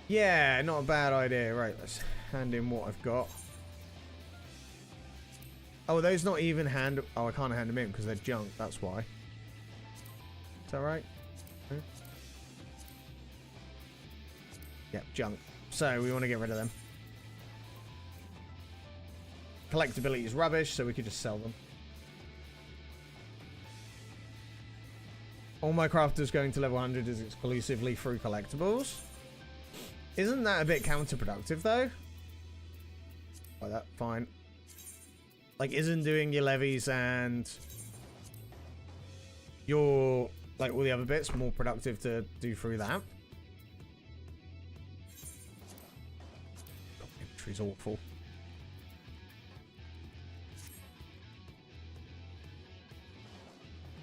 Yeah, not a bad idea. Right, let's hand in what I've got. Oh, are those not even hand... Oh, I can't hand them in because they're junk. That's why. Is that right? Okay. Yep, junk. So, we want to get rid of them. Collectability is rubbish, so we could just sell them. All my crafters going to level 100 is exclusively through collectibles. Isn't that a bit counterproductive, though? Oh, that fine. Like, isn't doing your levies and your, like, all the other bits more productive to do through that? God, inventory's awful.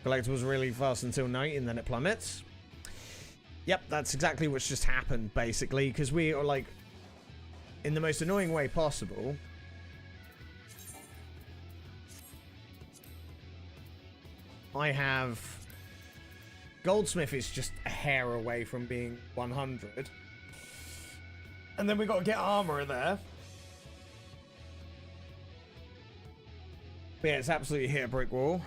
Collectibles really fast until night and then it plummets. Yep, that's exactly what's just happened, basically, because we are, like, in the most annoying way possible. I have... Goldsmith is just a hair away from being 100. And then we got to get armor there. But yeah, it's absolutely hit a brick wall.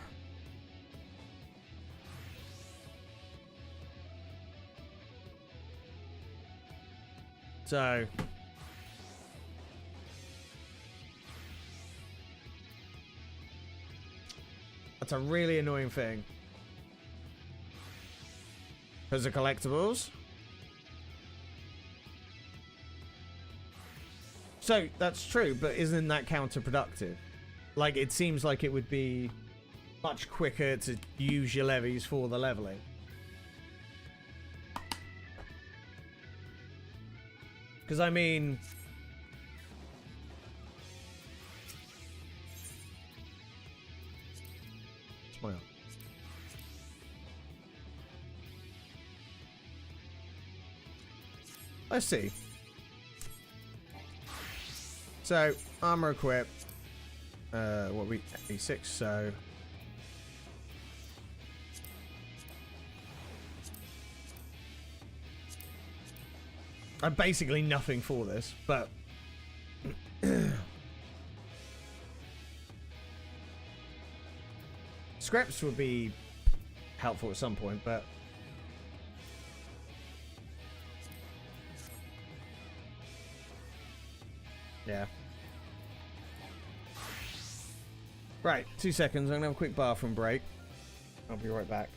So... That's a really annoying thing. Because of collectibles. So, that's true, but isn't that counterproductive? Like, it seems like it would be much quicker to use your levies for the leveling. Because, I mean... What's my up? Let's see. So, armor equip. What we... 86, so... I'm basically nothing for this, but... Scripts would be helpful at some point, but... Yeah. Right, 2 seconds. I'm gonna have a quick bathroom break. I'll be right back.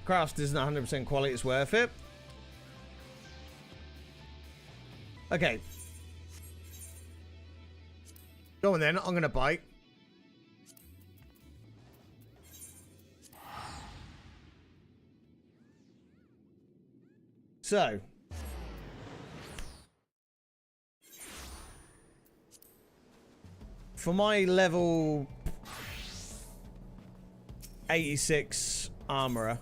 Craft isn't 100% quality, it's worth it. Okay. Go on then, I'm gonna bite. So. For my level 86 armorer.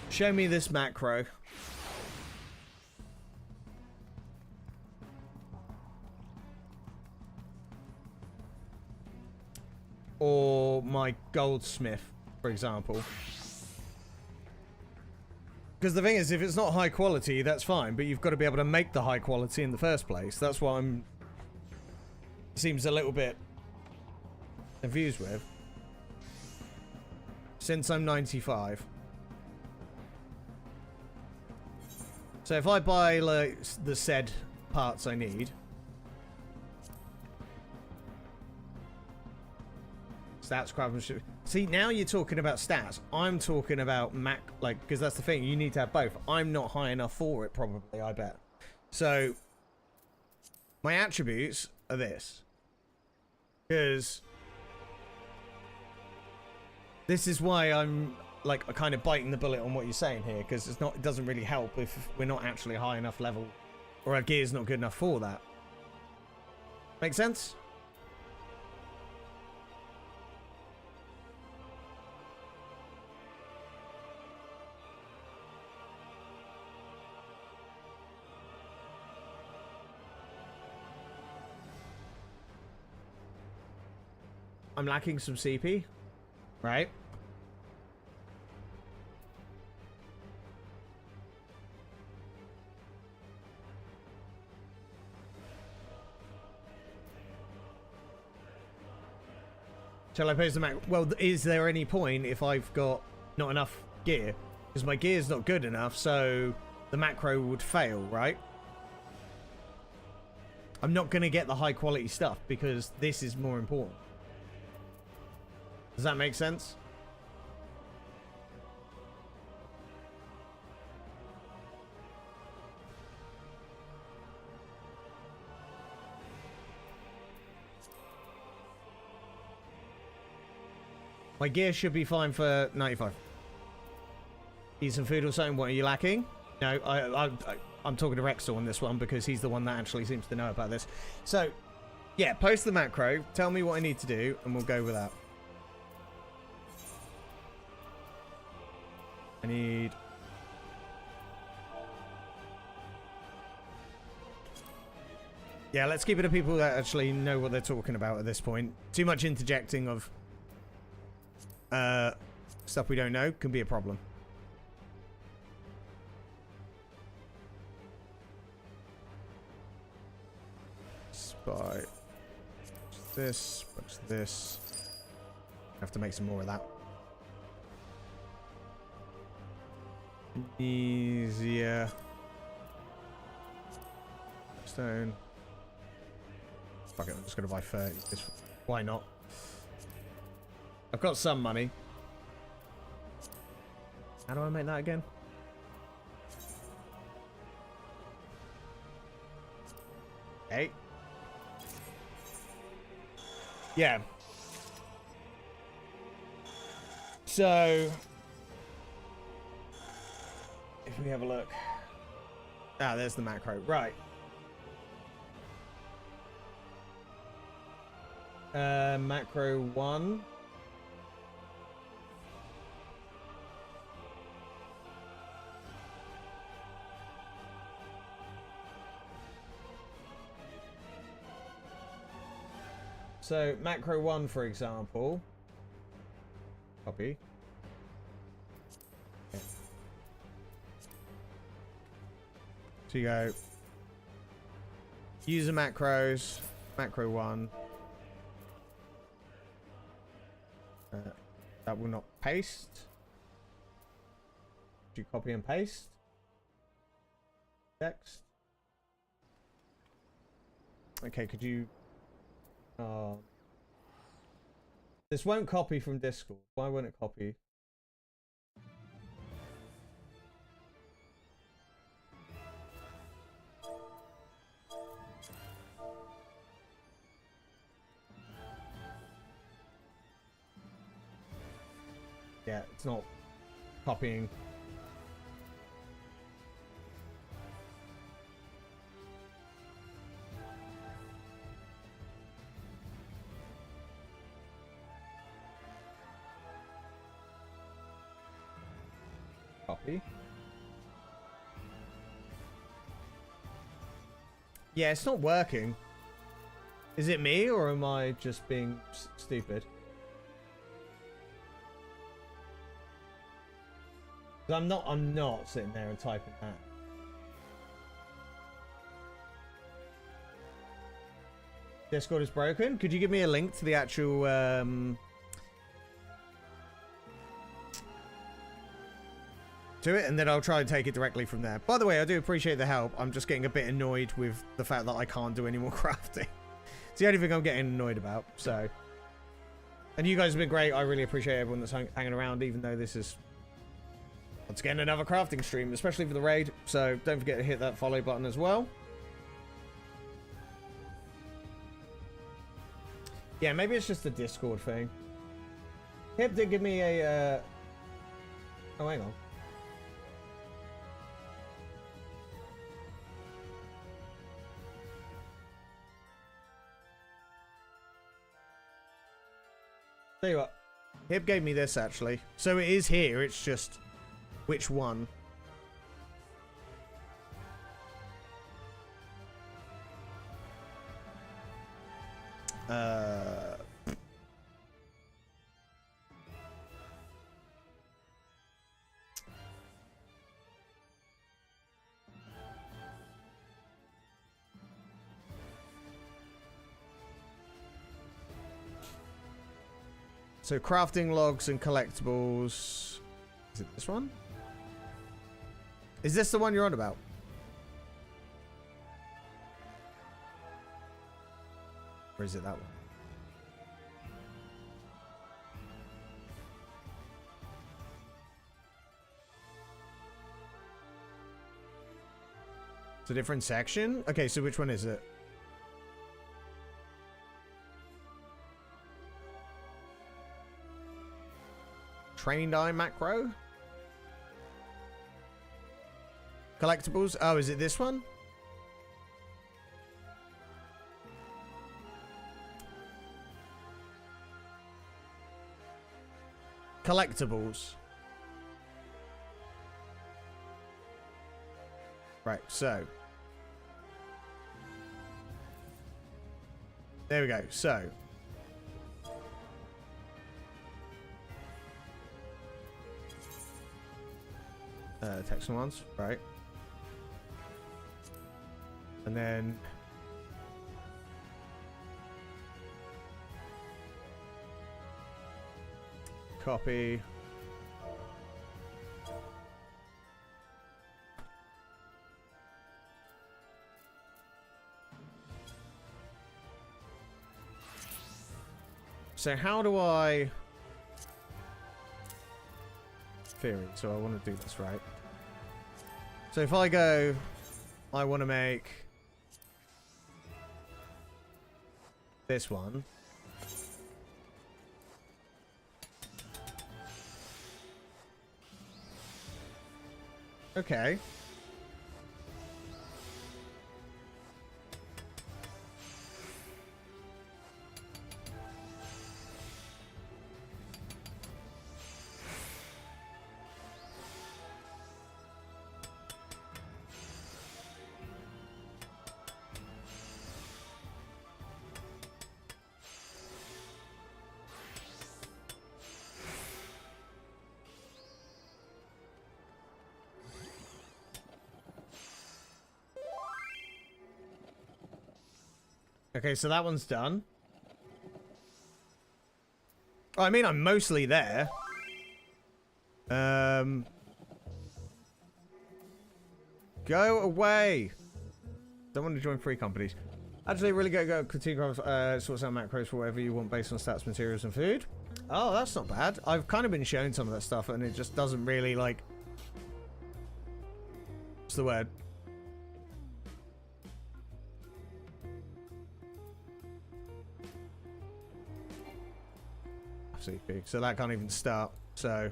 Show me this macro. Or my goldsmith, for example. Because the thing is, if it's not high quality, that's fine, but you've got to be able to make the high quality in the first place. That's what I'm... seems a little bit confused with. Since I'm 95. So if I buy, like, the said parts I need... Stats, craftsmanship. See, now you're talking about stats. I'm talking about like, because that's the thing. You need to have both. I'm not high enough for it, probably, I bet. So, my attributes are this. Because this is why I'm, like, kind of biting the bullet on what you're saying here. Because it's not, it doesn't really help if we're not actually high enough level. Or our gear's not good enough for that. Make sense? I'm lacking some CP, right? Shall I post the Mac? Well, is there any point if I've got not enough gear? Because my gear's not good enough, so the macro would fail, right? I'm not going to get the high quality stuff because this is more important. Does that make sense? My gear should be fine for 95. Eat some food or something. What are you lacking? No, I'm talking to Rexel on this one because he's the one that actually seems to know about this. So, yeah, post the macro. Tell me what I need to do, and we'll go with that. I need... Yeah, let's keep it to people that actually know what they're talking about at this point. Too much interjecting of stuff we don't know can be a problem. Spy. This. What's this? I have to make some more of that. Easier. Stone. Fuck it, I'm just gonna buy 30. Why not? I've got some money. How do I make that again? Okay. Yeah. So, if we have a look. Ah, there's the macro. Right. Macro 1. So, macro 1, for example. Copy. Okay. So you go. User macros. Macro 1. That will not paste. Do you copy and paste? Text. Okay, could you... This won't copy from Discord. Why won't it copy? Yeah, it's not copying. Copy. Yeah, it's not working. Is it me or am I just being stupid? I'm not sitting there and typing that. Discord is broken. Could you give me a link to the actual to it, and then I'll try and take it directly from there. By the way, I do appreciate the help. I'm just getting a bit annoyed with the fact that I can't do any more crafting. It's the only thing I'm getting annoyed about. So, and you guys have been great. I really appreciate everyone that's hanging around, even though this is once again another crafting stream, especially for the raid. So don't forget to hit that follow button as well. Yeah, maybe it's just a Discord thing. Hip did give me a oh, hang on. Tell you what, Hip gave me this actually. So it is here, it's just which one? So crafting logs and collectibles. Is it this one? Is this the one you're on about? Or is it that one? It's a different section? Okay, so which one is it? Training die macro? Collectibles? Oh, is it this one? Collectibles. Right, so. There we go. So. Text ones, right. And then copy. So how do I theory? So I want to do this right. So if I go, I want to make this one. Okay. Okay, so that one's done. Oh, I mean, I'm mostly there. Go away. Don't want to join free companies. Actually, really go critique of sorts out macros for whatever you want based on stats, materials, and food. Oh, that's not bad. I've kind of been showing some of that stuff, and it just doesn't really like. What's the word? CP. So that can't even start. So.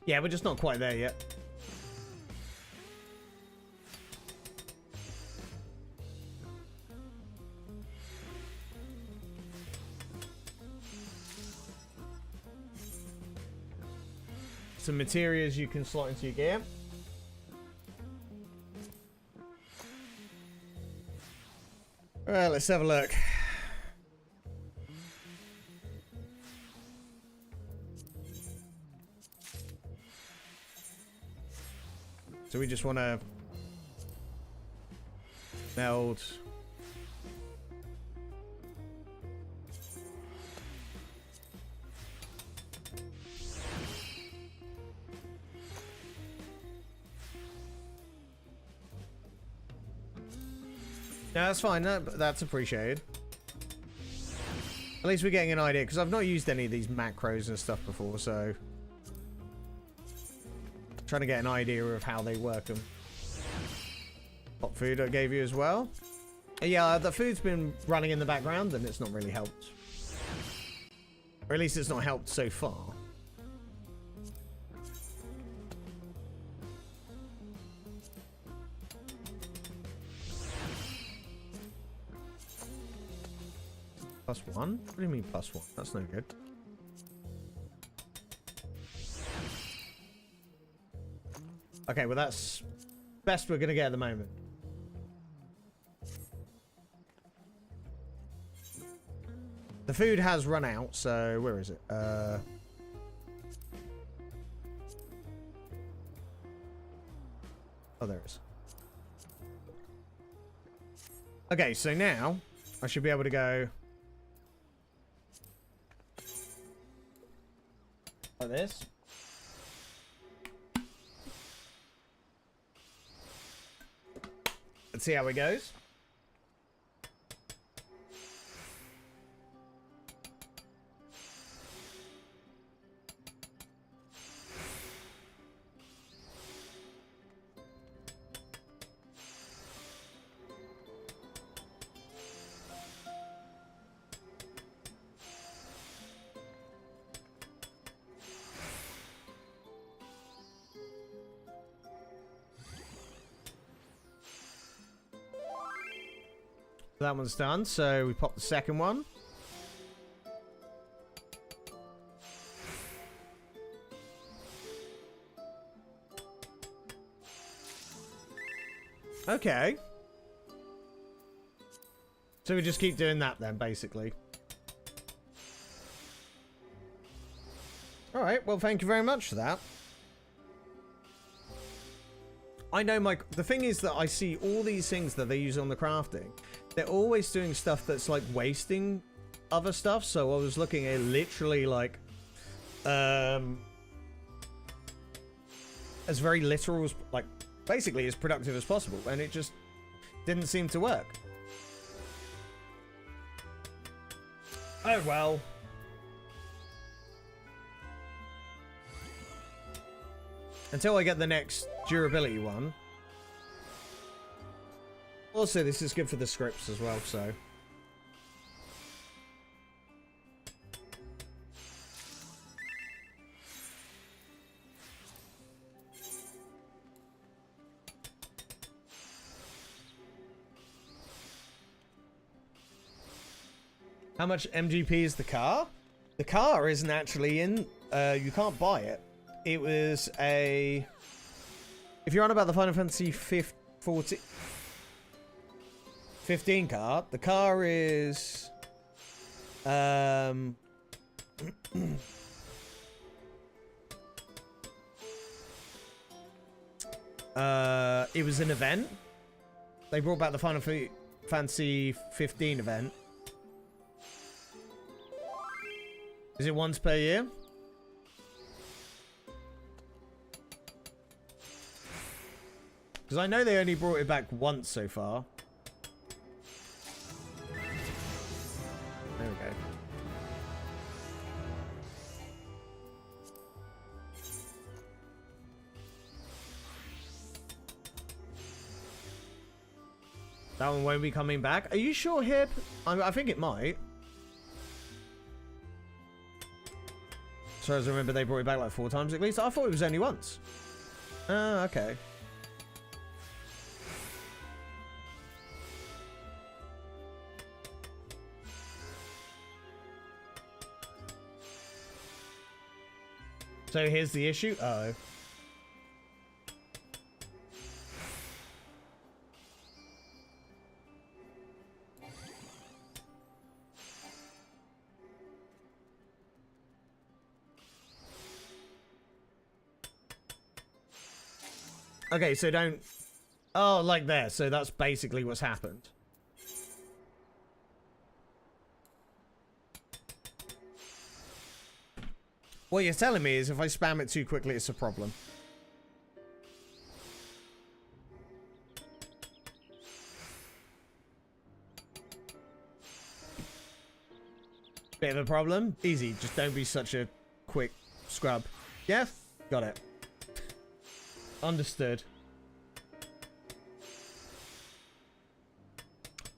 Yeah, we're just not quite there yet. Some materials you can slot into your gear. Alright, let's have a look. So we just want to meld. No, that's fine. That's appreciated. At least we're getting an idea, because I've not used any of these macros and stuff before, so trying to get an idea of how they work them. Hot food I gave you as well. Yeah, the food's been running in the background and it's not really helped. Or at least it's not helped so far. +1? What do you mean +1? That's no good. Okay, well that's best we're gonna get at the moment. The food has run out, so where is it? Oh, there it is. Okay, so now I should be able to go like this. Let's see how it goes. That one's done, so we pop the second one. Okay. So we just keep doing that then, basically. Alright, well thank you very much for that. I know the thing is that I see all these things that they use on the crafting. They're always doing stuff that's like wasting other stuff. So I was looking at literally like as very literal as like basically as productive as possible, and it just didn't seem to work. Oh well. Until I get the next durability one. Also, this is good for the scripts as well, so. How much MGP is the car? The car isn't actually in. You can't buy it. It was a. If you're on about the Final Fantasy 15 car, the car is. It was an event. They brought back the Final Fantasy 15 event. Is it once per year? Because I know they only brought it back once so far. There we go. That one won't be coming back. Are you sure, Hip? I think it might. So as I remember, they brought it back like 4 times at least. I thought it was only once. Oh, okay. So here's the issue. Uh-oh. Okay, so don't... Oh, like there. So that's basically what's happened. What you're telling me is if I spam it too quickly, it's a problem. Bit of a problem? Easy. Just don't be such a quick scrub. Yeah? Got it. Understood.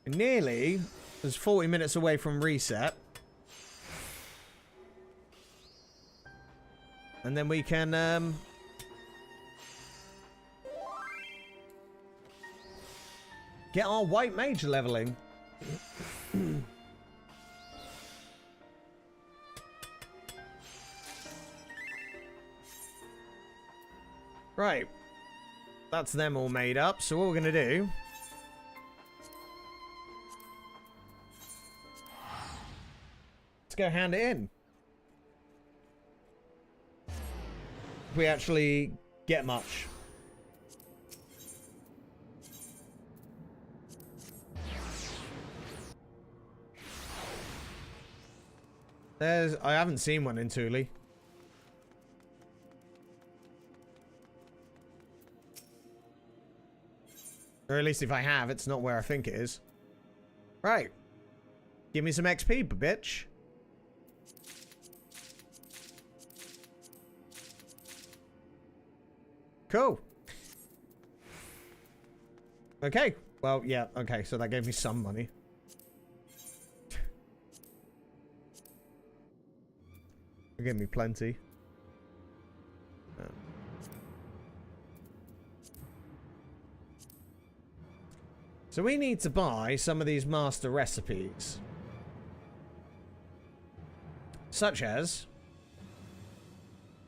Nearly was 40 minutes away from reset. And then we can get our white mage leveling. Right. That's them all made up. So what we're going to do... Let's go hand it in. If we actually get much. I haven't seen one in Thule. Or at least if I have, it's not where I think it is. Right. Give me some XP, bitch. Cool. Okay. Well, yeah. Okay, so that gave me some money. It gave me plenty. So we need to buy some of these master recipes. Such as...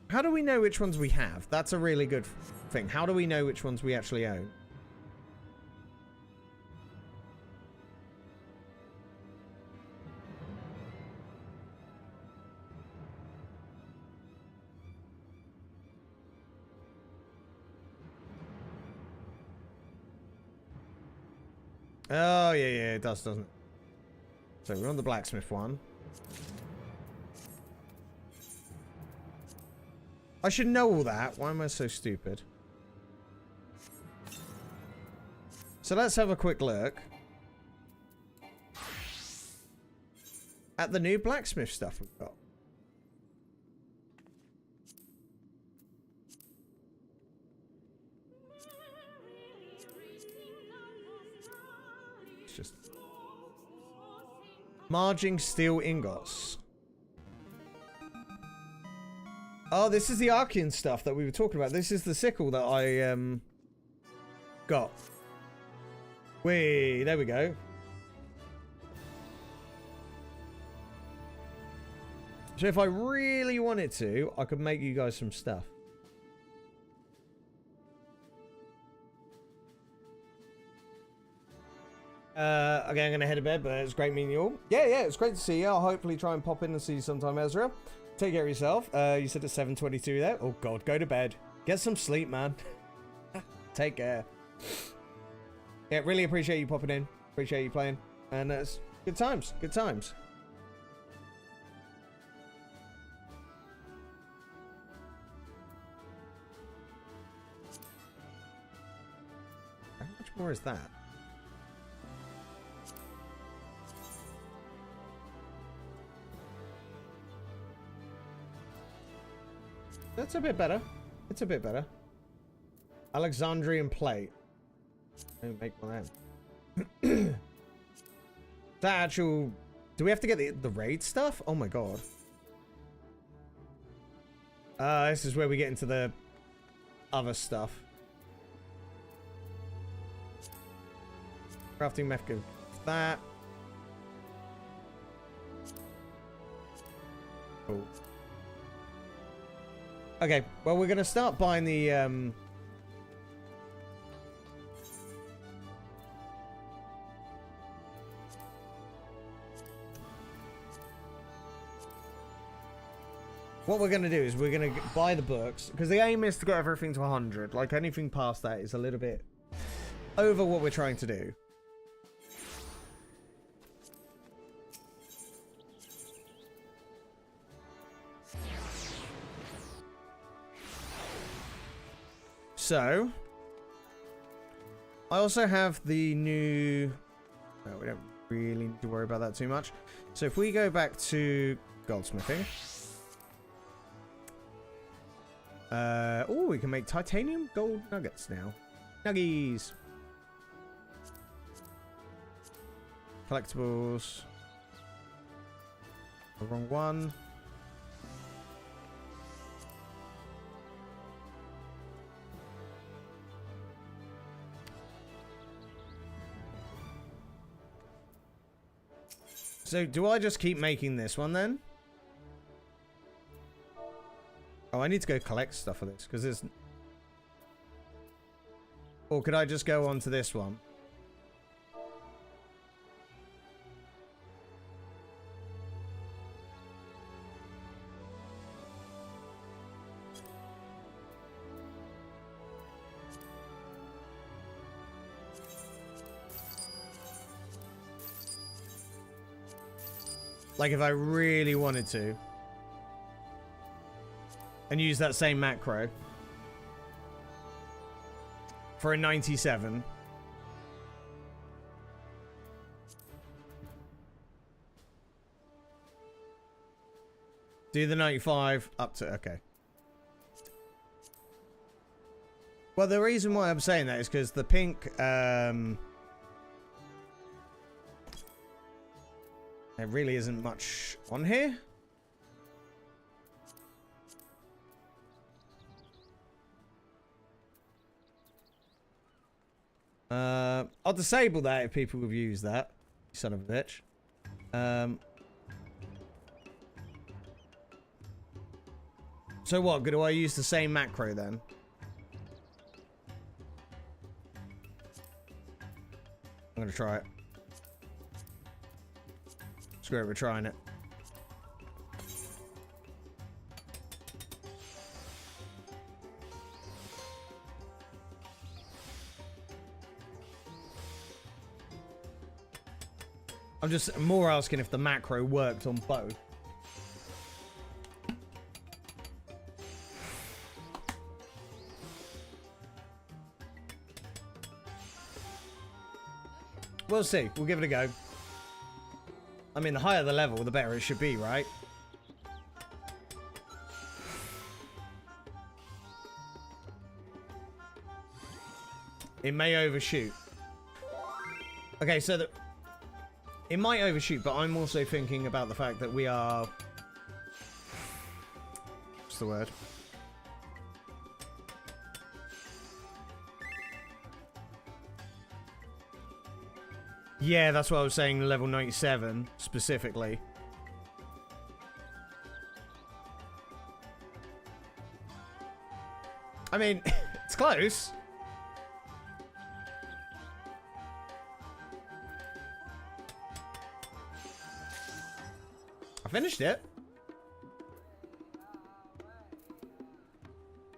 How do we know which ones we have? That's a really good thing. How do we know which ones we actually own? Oh, yeah, it does, doesn't it? So we're on the blacksmith one. I should know all that. Why am I so stupid? So let's have a quick look at the new blacksmith stuff we've got. It's just marging steel ingots. Oh, this is the Archean stuff that we were talking about. This is the sickle that I got. Wait, there we go. So if I really wanted to, I could make you guys some stuff. Okay, I'm going to head to bed, but it's great meeting you all. Yeah, it's great to see you. I'll hopefully try and pop in and see you sometime, Ezra. Take care of yourself. You said it's 7:22 there. Oh, God, go to bed. Get some sleep, man. Take care. Yeah, really appreciate you popping in. Appreciate you playing. And it's good times. Good times. How much more is that? That's a bit better. It's a bit better. Alexandrian plate. Don't make one of them. That actual... Do we have to get the raid stuff? Oh my god. This is where we get into the other stuff. Crafting method. That. Cool. Okay, well, we're going to start buying the, what we're going to do is we're going to buy the books, because the aim is to get everything to 100. Like, anything past that is a little bit over what we're trying to do. So, I also have the new... No, we don't really need to worry about that too much. So if we go back to goldsmithing... oh, we can make titanium gold nuggets now. Nuggies! Collectibles. The wrong one. So, do I just keep making this one then? Oh, I need to go collect stuff for this, because there's... Or could I just go on to this one? Like if I really wanted to. And use that same macro. For a 97. Do the 95 up to... Okay. Well, the reason why I'm saying that is because the pink... There really isn't much on here. I'll disable that if people have used that. Son of a bitch. So what? Do I use the same macro then? I'm gonna try it. Screw it, we're trying it. I'm just more asking if the macro worked on both. We'll see. We'll give it a go. I mean, the higher the level, the better it should be, right? It may overshoot. Okay, so it might overshoot, but I'm also thinking about the fact that we are... What's the word? Yeah, that's what I was saying, level 97, specifically. I mean, it's close. I finished it.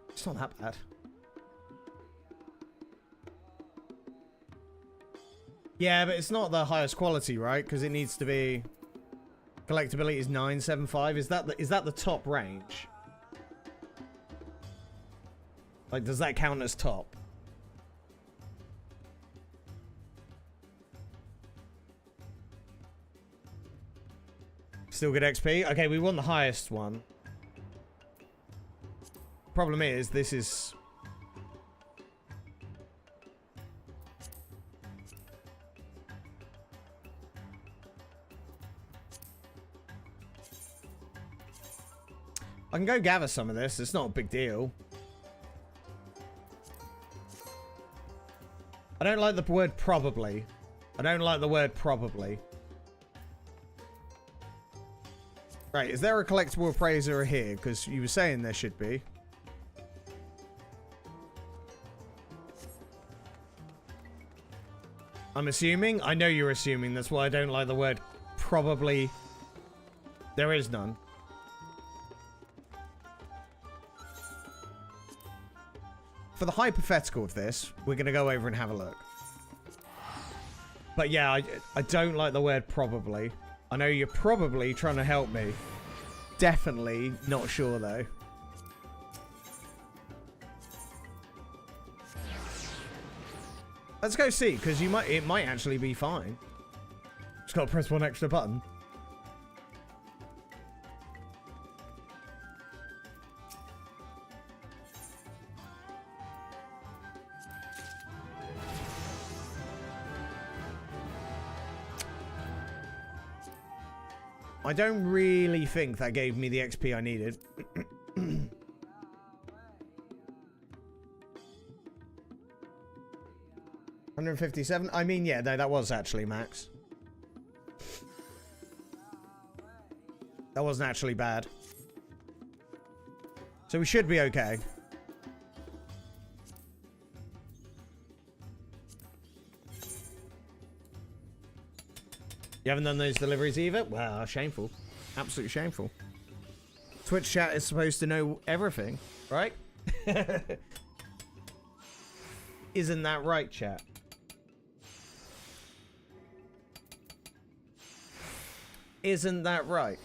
It's not that bad. Yeah, but it's not the highest quality, right? Because it needs to be... Collectability is 975. Is that the top range? Like, does that count as top? Still good XP? Okay, we want the highest one. Problem is, this is... I can go gather some of this. It's not a big deal. I don't like the word probably. I don't like the word probably. Right, is there a collectible appraiser here? Because you were saying there should be. I'm assuming. I know you're assuming. That's why I don't like the word probably. There is none. For the hypothetical of this, we're going to go over and have a look. But yeah, I don't like the word probably. I know you're probably trying to help me. Definitely not sure, though. Let's go see, because it might actually be fine. Just got to press one extra button. I don't really think that gave me the XP I needed. 157? I mean, yeah, no, that was actually max. That wasn't actually bad. So we should be okay. You haven't done those deliveries either? Wow, shameful. Absolutely shameful. Twitch chat is supposed to know everything, right? Isn't that right, chat? Isn't that right?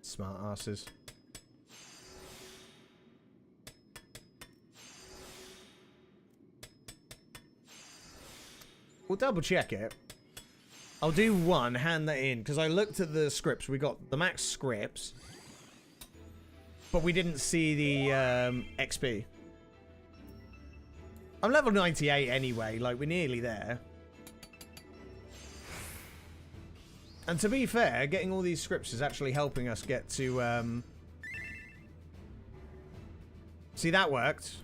Smart asses. We'll double check it. I'll do one, hand that in, because I looked at the scripts. We got the max scripts, but we didn't see the XP. I'm level 98 anyway, like we're nearly there. And to be fair, getting all these scripts is actually helping us get to... See, that worked.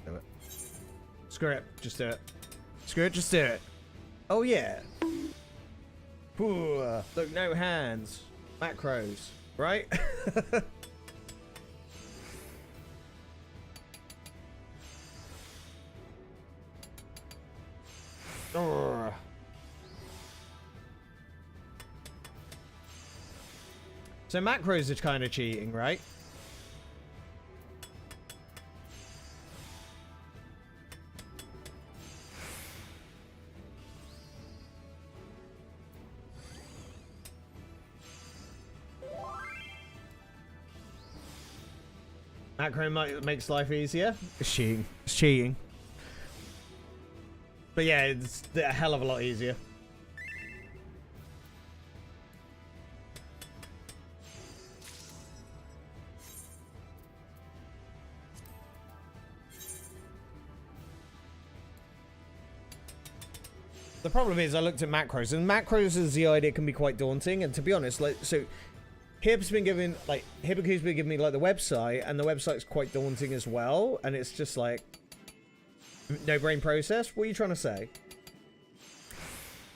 Do it. Screw it. Just do it. Screw it. Just do it. Oh, yeah. Ooh, look, no hands. Macros. Right? Oh. So macros are kind of cheating, right? Macro makes life easier. It's cheating. It's cheating. But yeah, it's a hell of a lot easier. The problem is I looked at macros, and macros as the idea can be quite daunting, and to be honest, like, so Hib's been giving, like, Hibaku's been giving me, like, the website, and the website's quite daunting as well, and it's just, like, no-brain process? What are you trying to say?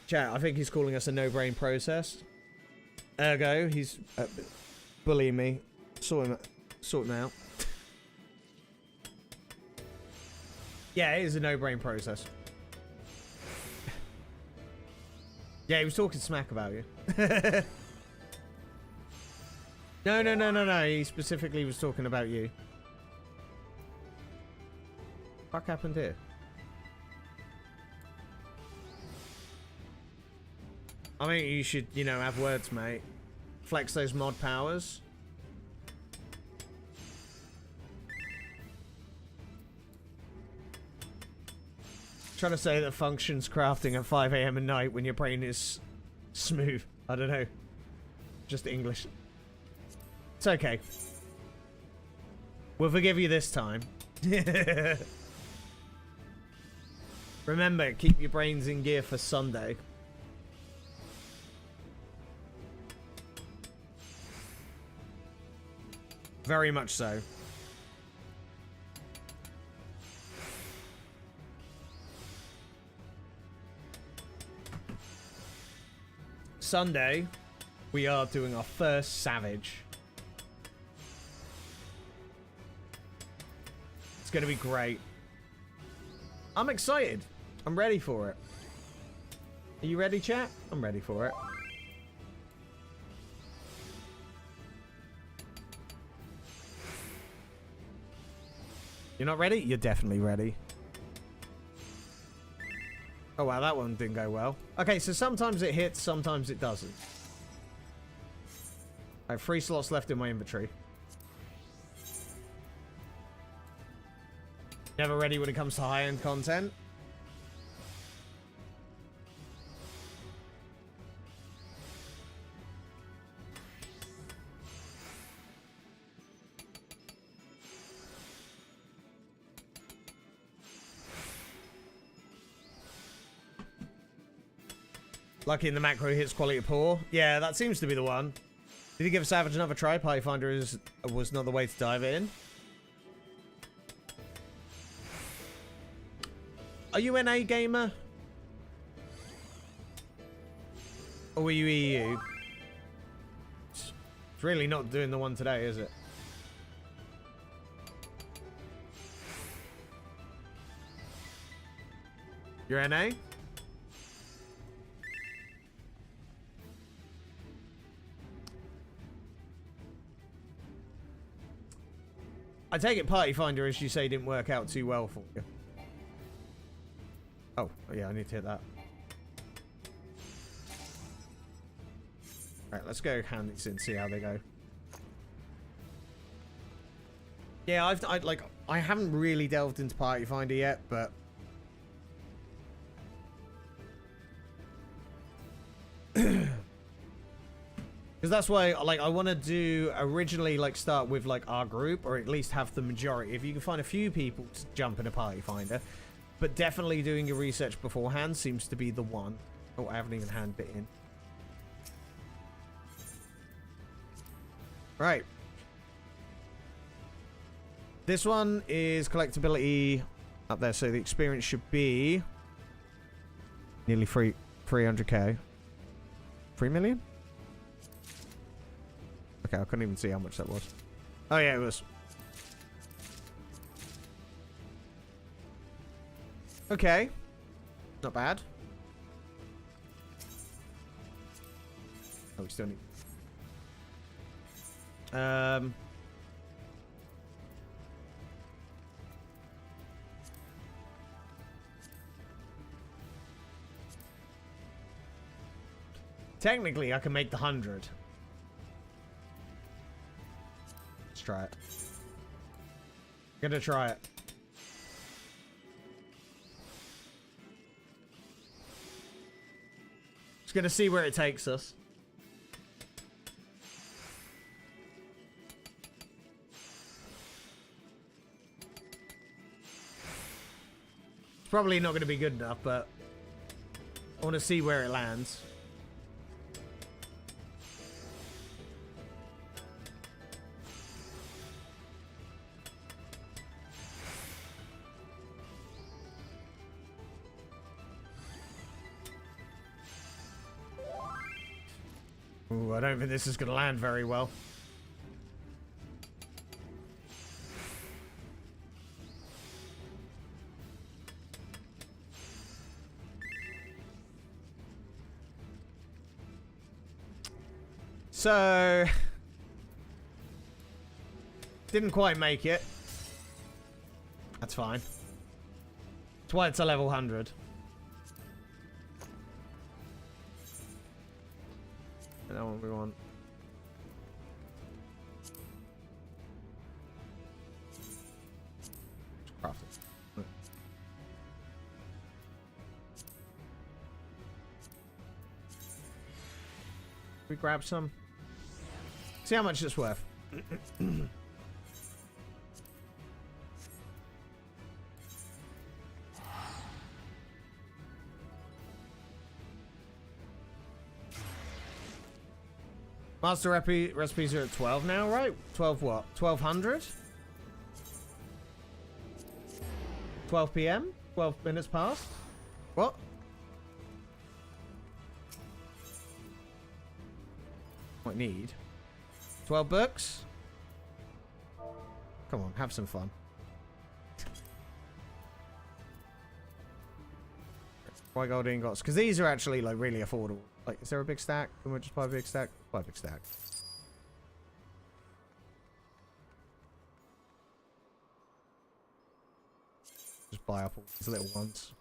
Chat, I think he's calling us a no-brain process. Ergo, he's bullying me. Sort him out. Yeah, it is a no-brain process. Yeah, he was talking smack about you. No. He specifically was talking about you. What happened here? I mean, you should, you know, have words, mate. Flex those mod powers. Trying to say that functions crafting at 5 AM at night when your brain is smooth. I don't know. Just English. It's okay. We'll forgive you this time. Remember, keep your brains in gear for Sunday. Very much so. Sunday, we are doing our first Savage. It's going to be great. I'm excited. I'm ready for it. Are you ready, chat? I'm ready for it. You're not ready? You're definitely ready. Oh wow, that one didn't go well. Okay, so sometimes it hits, sometimes it doesn't. I have 3 slots left in my inventory. Never ready when it comes to high-end content. Lucky in the macro hits quality poor. Yeah, that seems to be the one. Did you give Savage another try? Pathfinder was not the way to dive in. Are you NA gamer? Or were you EU? It's really not doing the one today, is it? You're NA? I take it Party Finder, as you say, didn't work out too well for you. Oh, yeah, I need to hit that. Alright, let's go hands in, see how they go. Yeah, I haven't really delved into Party Finder yet, but because that's why, like, I want to do originally, like, start with, like, our group, or at least have the majority. If you can find a few people to jump in a Party Finder, but definitely doing your research beforehand seems to be the one. Oh, I haven't even hand bit in. Right. This one is collectability up there, so the experience should be nearly 300k. 3 million? Okay, I couldn't even see how much that was. Oh yeah, it was. Okay. Not bad. Oh, we still need... Technically, I can make the 100. Let's try it. Gonna try it. Just gonna see where it takes us. It's probably not gonna be good enough, but I want to see where it lands. Ooh, I don't think this is going to land very well. So, didn't quite make it. That's fine. That's why it's a level 100. That one we want. Craft it. We grab some. See how much it's worth. Master recipes are at 12 now, right? 12 what? 1200? 12 p.m.? 12 minutes past? What? Might need 12 books? Come on, have some fun. Why gold ingots? Because these are actually like really affordable. Like, is there a big stack? Can we just buy a big stack? Buy a big stack. Just buy up all these little ones.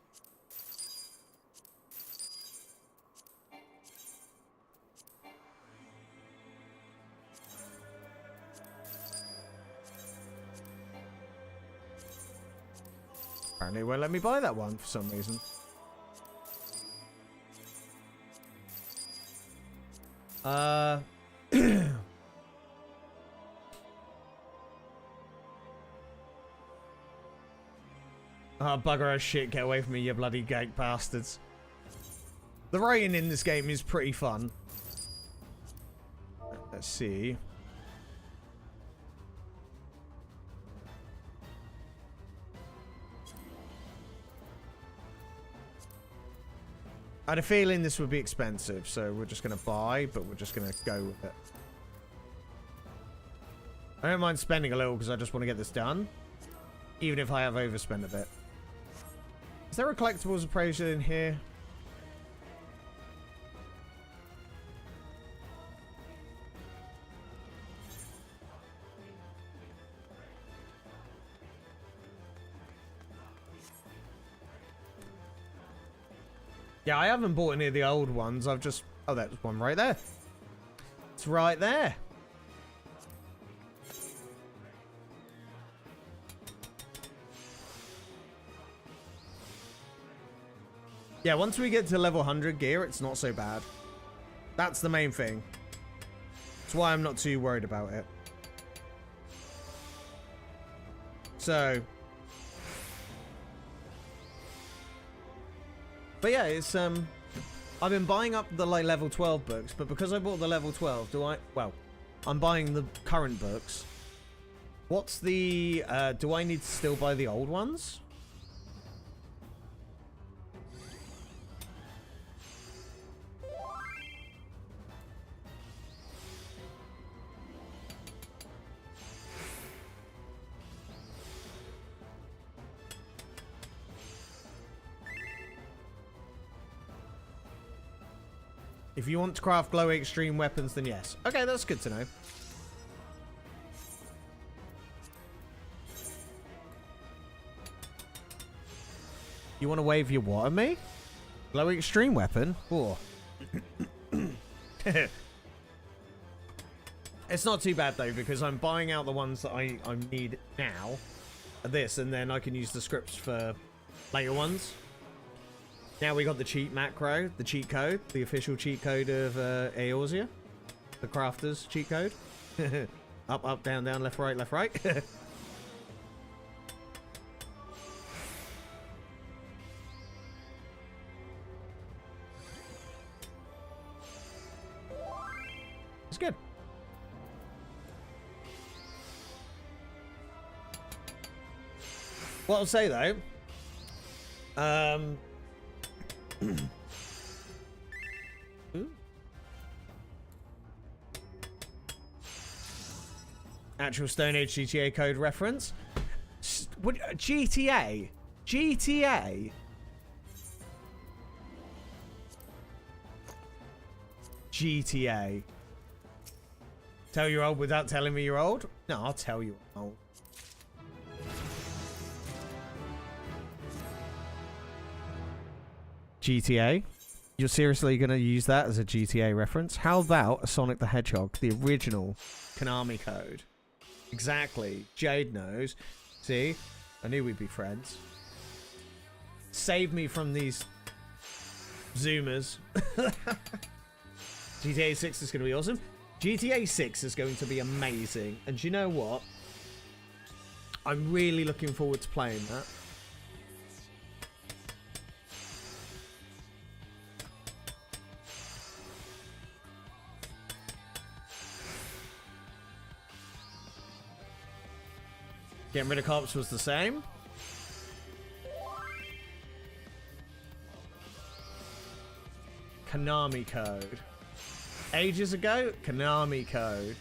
Apparently it won't let me buy that one for some reason. Oh, bugger ass shit, get away from me, you bloody gate bastards. The writing in this game is pretty fun. Let's see. I had a feeling this would be expensive, so we're just going to buy, but we're just going to go with it. I don't mind spending a little because I just want to get this done, even if I have overspent a bit. Is there a collectibles appraisal in here? Yeah, I haven't bought any of the old ones. I've just... Oh, there's one right there. It's right there. Yeah, once we get to level 100 gear, it's not so bad. That's the main thing. That's why I'm not too worried about it. So... But yeah, it's, I've been buying up the, like, level 12 books, but because I bought the level 12, well, I'm buying the current books. What's the, do I need to still buy the old ones? If you want to craft glowy extreme weapons, then yes. Okay, that's good to know. You want to wave your what at me? Glowy extreme weapon? Oh. It's not too bad though, because I'm buying out the ones that I need now. This, and then I can use the scripts for later ones. Now we got the cheat macro, the cheat code, the official cheat code of Eorzea. The crafter's cheat code. Up, up, down, down, left, right, left, right. It's good. What I'll say though, Ooh. Actual Stone Age GTA code reference. What, GTA? GTA? GTA. Tell you're old without telling me you're old? No, I'll tell you I'm old. GTA. You're seriously going to use that as a GTA reference? How about a Sonic the Hedgehog, the original Konami code? Exactly. Jade knows. See? I knew we'd be friends. Save me from these Zoomers. GTA 6 is going to be awesome. GTA 6 is going to be amazing. And you know what? I'm really looking forward to playing that. Getting rid of cops was the same. Konami code. Ages ago, Konami code.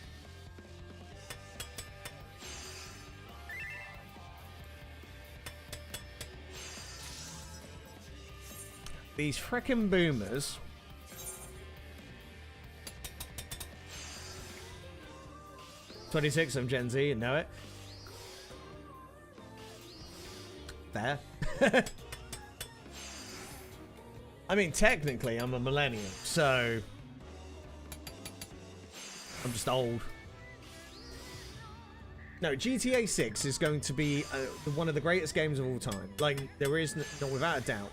These frickin' boomers. "26, I'm Gen Z, and know it." There. I mean, technically, I'm a millennial, so I'm just old. No, GTA 6 is going to be one of the greatest games of all time. Like, there is, not without a doubt.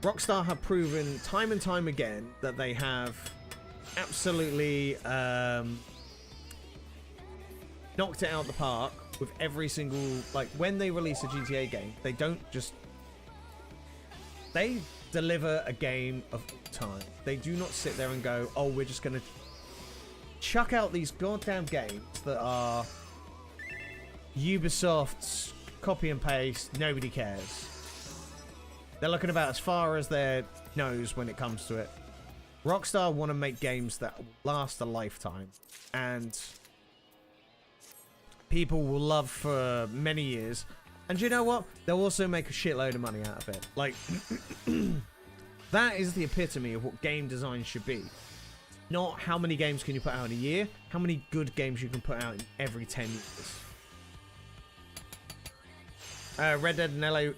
Rockstar have proven time and time again that they have absolutely knocked it out the park with every single, like, when they release a GTA game, they don't just, they deliver a game of time. They do not sit there and go, oh, we're just gonna chuck out these goddamn games that are Ubisoft's copy and paste, nobody cares. They're looking about as far as their nose when it comes to it. Rockstar want to make games that last a lifetime, and people will love for many years. And you know what? They'll also make a shitload of money out of it. Like, that is the epitome of what game design should be. Not how many games can you put out in a year, how many good games you can put out in every 10 years. Red Dead and LA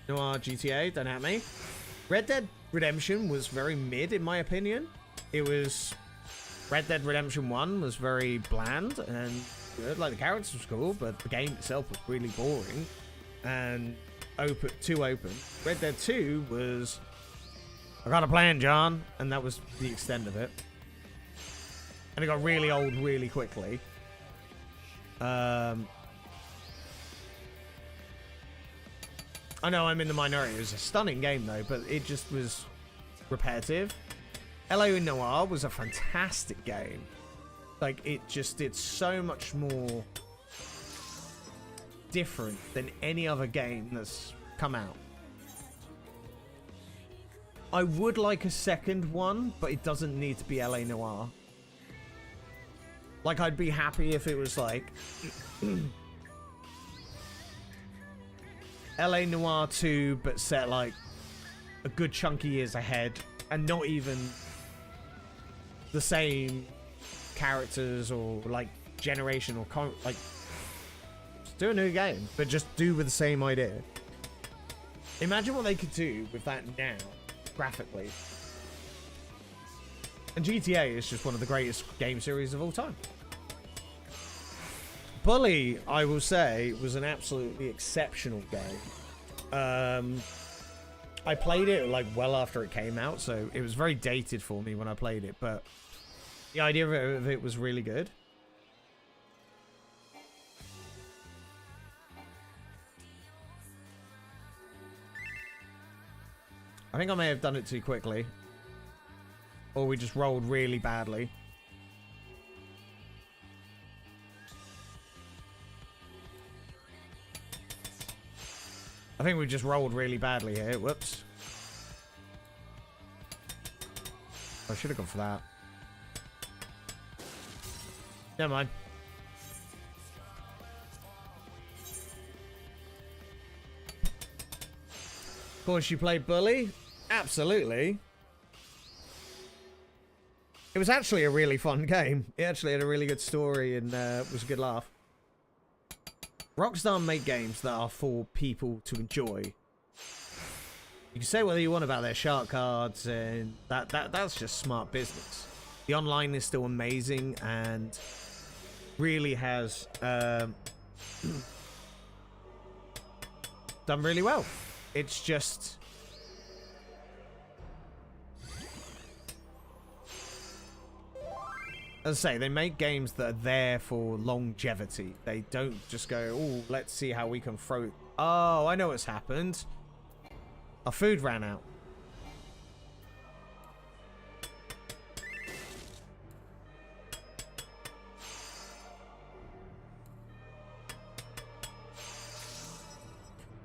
Noir GTA, don't at me. Red Dead Redemption was very mid, in my opinion. It was... Red Dead Redemption 1 was very bland and good. Like, the characters was cool, but the game itself was really boring and too open. Red Dead 2 was... I got a plan, John, and that was the extent of it. And it got really old really quickly. I know I'm in the minority. It was a stunning game, though, but it just was repetitive. LA Noire was a fantastic game. Like, it just did so much more different than any other game that's come out. I would like a second one, but it doesn't need to be LA Noire. Like, I'd be happy if it was like... LA Noire 2, but set like a good chunk of years ahead, and not even the same characters or like generation or like just do a new game, but just do with the same idea. Imagine what they could do with that now, graphically. And GTA is just one of the greatest game series of all time. Bully, I will say, was an absolutely exceptional game. I played it like well after it came out, so it was very dated for me when I played it, but the idea of it was really good. I think I may have done it too quickly. Or we just rolled really badly. I think we just rolled really badly here. Whoops. I should have gone for that. Never mind. Of course, you played Bully? Absolutely. It was actually a really fun game. It actually had a really good story and was a good laugh. Rockstar make games that are for people to enjoy. You can say whether you want about their shark cards, and that's just smart business. The online is still amazing and really has done really well. It's just as I say, they make games that are there for longevity. They don't just go, oh, let's see how we can throw. Oh, I know what's happened. Our food ran out.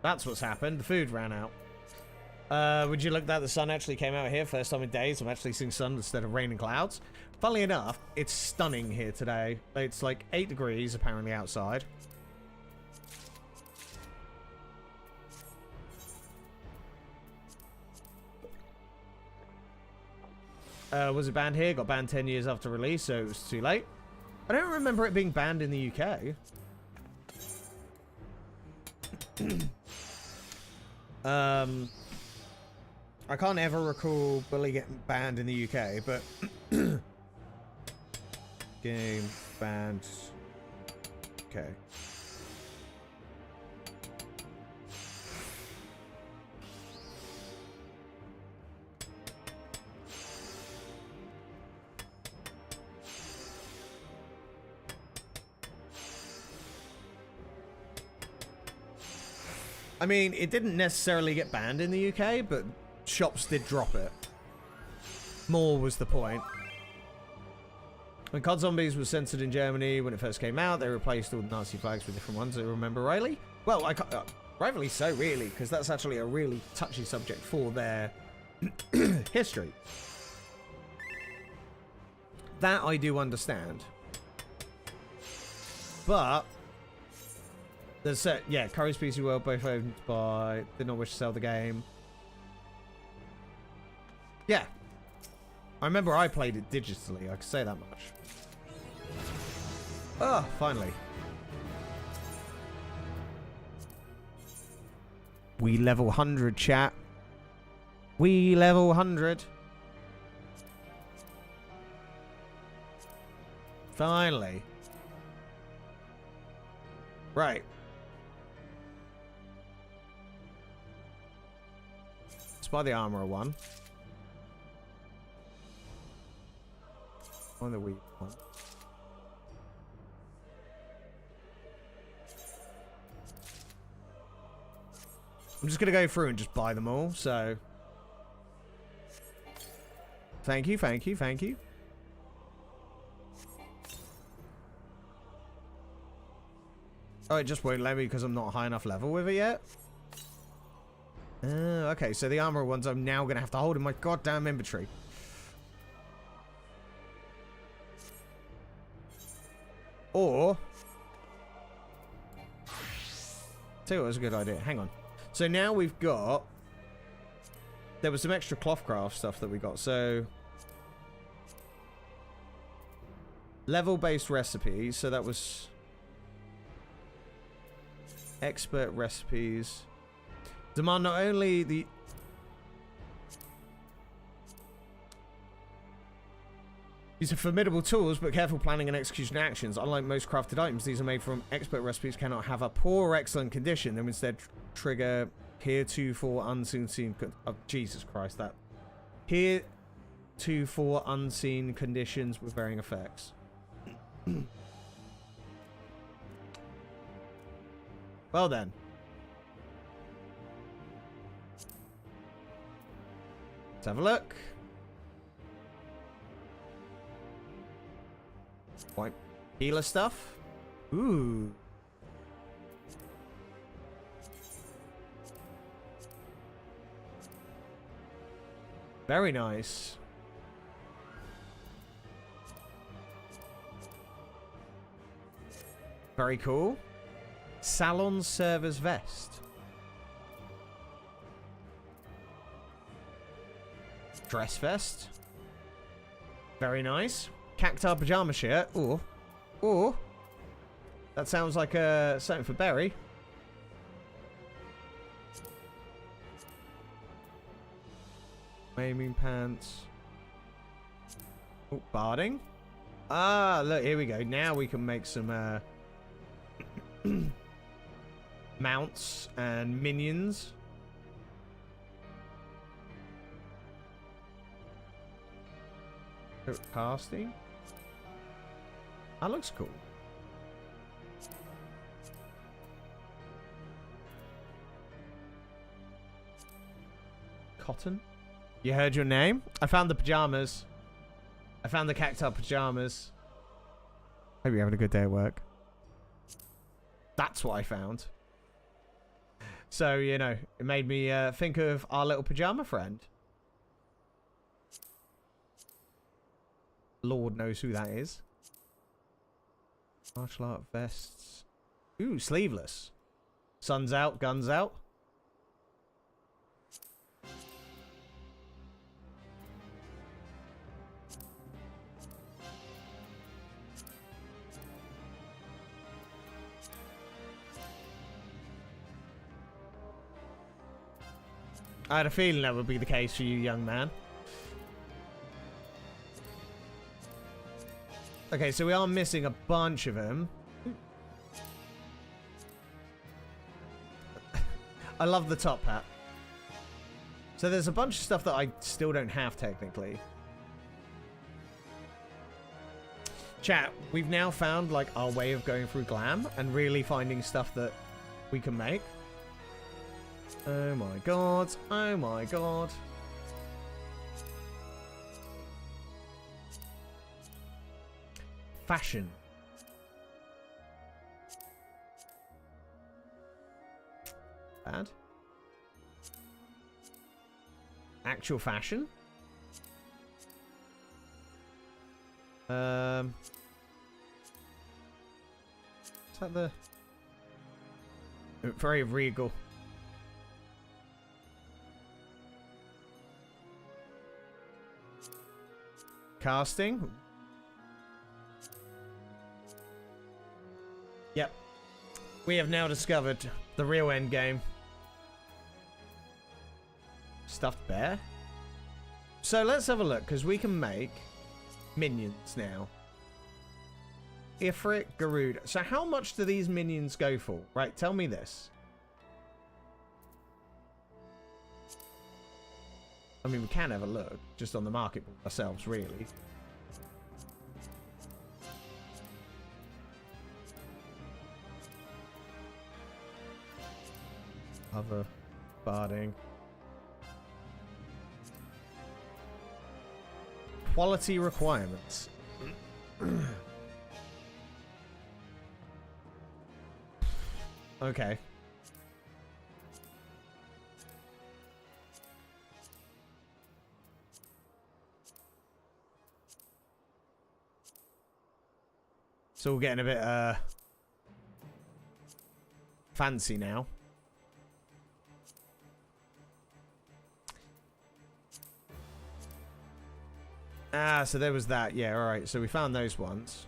That's what's happened. The food ran out. Would you look at that? The sun actually came out here. First time in days. I'm actually seeing sun instead of rain and clouds. Funnily enough, it's stunning here today. It's like 8 degrees apparently outside. Was it banned here? Got banned 10 years after release, so it was too late. I don't remember it being banned in the UK. I can't ever recall Bully getting banned in the UK, but game banned. Okay. I mean, it didn't necessarily get banned in the UK, but shops did drop it. More was the point. When COD Zombies was censored in Germany when it first came out, they replaced all the Nazi flags with different ones. I remember rightly. Well, I can't, rightly so, really, because that's actually a really touchy subject for their history. That I do understand. But there's yeah, Curry's PC World both owned by did not wish to sell the game. Yeah. I remember I played it digitally, I can say that much. Oh, finally. We level 100, chat. We level 100. Finally. Right. Let's buy the armor one. On the weak one. I'm just gonna go through and just buy them all, so thank you, thank you, thank you. Oh, it just won't let me because I'm not high enough level with it yet. Okay, so the armor ones I'm now gonna have to hold in my goddamn inventory. Or tell you what was a good idea. Hang on. So now we've got. There was some extra cloth craft stuff that we got. So level-based recipes. So that was expert recipes. Demand not only the. These are formidable tools, but careful planning and execution actions. Unlike most crafted items, these are made from expert recipes cannot have a poor or excellent condition. They instead trigger heretofore unseen... Oh, Jesus Christ, that... Heretofore unseen conditions with varying effects. Well then. Let's have a look. White healer stuff. Ooh. Very nice. Very cool. Salon server's vest. Dress vest. Very nice. Cacti pajama shirt. Or that sounds like something for Barry. aiming pants. Oh, barding. Ah, look, here we go. Now we can make some mounts and minions. Casting. That looks cool. Cotton. You heard your name? I found the pajamas. I found the cacti pajamas. Hope you're having a good day at work. That's what I found. So, you know, it made me think of our little pajama friend. Lord knows who that is. Martial art vests. Ooh, sleeveless. Sun's out, guns out. I had a feeling that would be the case for you, young man. Okay, so we are missing a bunch of them. I love the top hat. So there's a bunch of stuff that I still don't have, technically. Chat, we've now found, like, our way of going through Glam and really finding stuff that we can make. Oh my god. Oh my god. Fashion. Bad. Actual fashion. Is that the... Very regal. Casting. Yep. We have now discovered the real end game. Stuffed bear. So let's have a look, because we can make minions now. Ifrit, Garuda. So how much do these minions go for? Right, tell me this. I mean, we can have a look, just on the market ourselves, really. Other barding. Quality requirements. Okay. So we're getting a bit fancy now. Ah, so there was that. Yeah, all right. So we found those ones.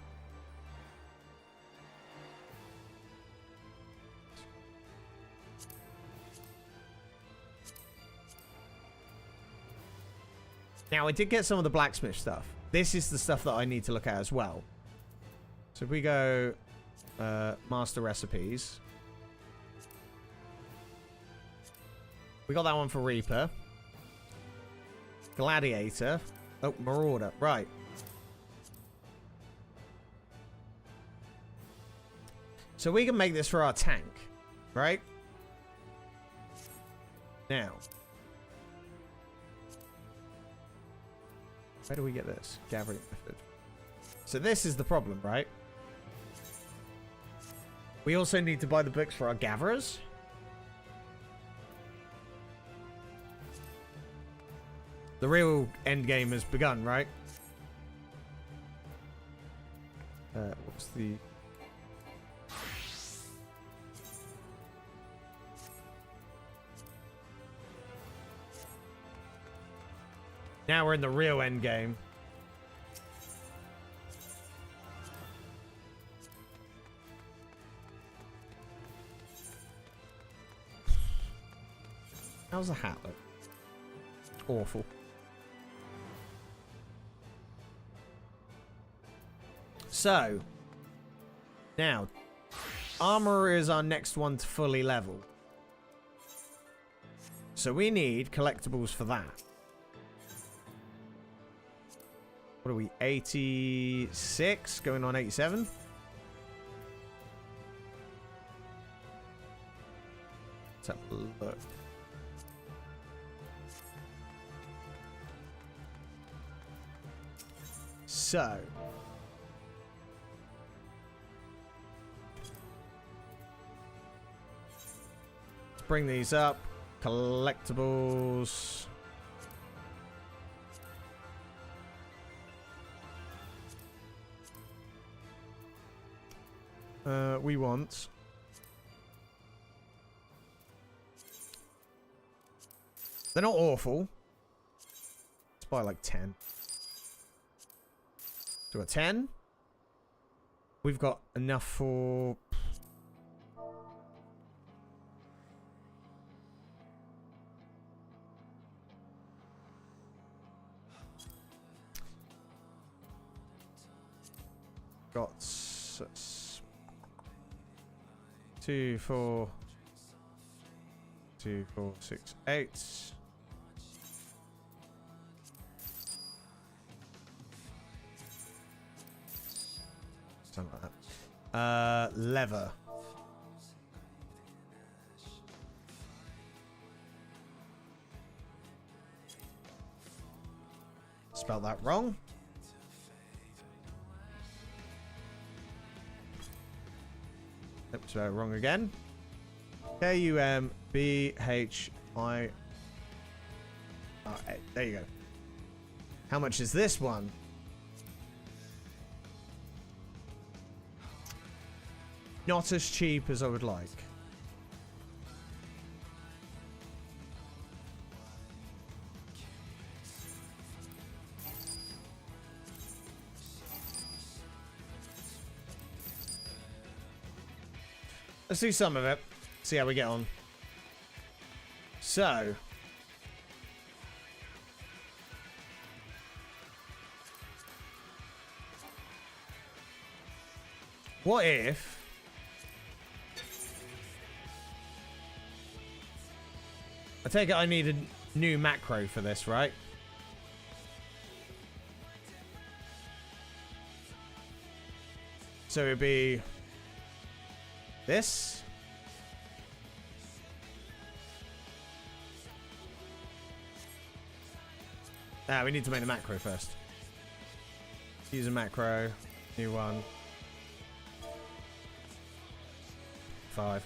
Now, I did get some of the blacksmith stuff. This is the stuff that I need to look at as well. So if we go master recipes. We got that one for Reaper. Gladiator. Oh, Marauder. Right. So we can make this for our tank. Right? Now. Where do we get this? Gathering method. So this is the problem, right? We also need to buy the books for our gatherers. The real end game has begun, right? What's the... Now we're in the real end game. How's the hat look? Awful. So, now, armor is our next one to fully level. So we need collectibles for that. What are we, 86? Going on 87? Let's have a look. So. Let's bring these up. Collectibles. We want. They're not awful. Let's buy like 10. Do a 10. We've got enough for. Got 2, 4, 2, 4, 6, 8. Something like that. Leather. Spelled that wrong. Oops, wrong again. K-U-M-B-H-I... Oh, there you go. How much is this one? Not as cheap as I would like. Let's do some of it. See how we get on. So. What if... I take it I need a new macro for this, right? So it'd be... this. Ah, we need to make the macro first. Use a macro. New one. 5.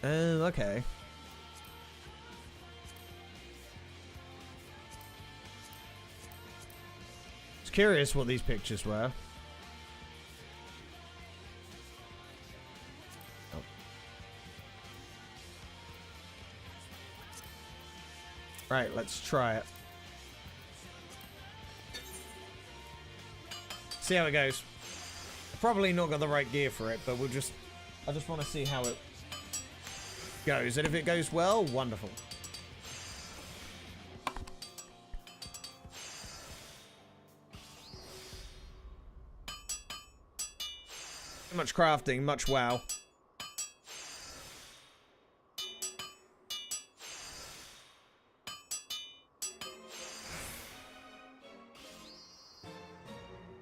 Oh, okay. I was curious what these pictures were. Right, let's try it. See how it goes. Probably not got the right gear for it, but we'll just... I just want to see how it goes. And if it goes well, wonderful. Much crafting, much wow.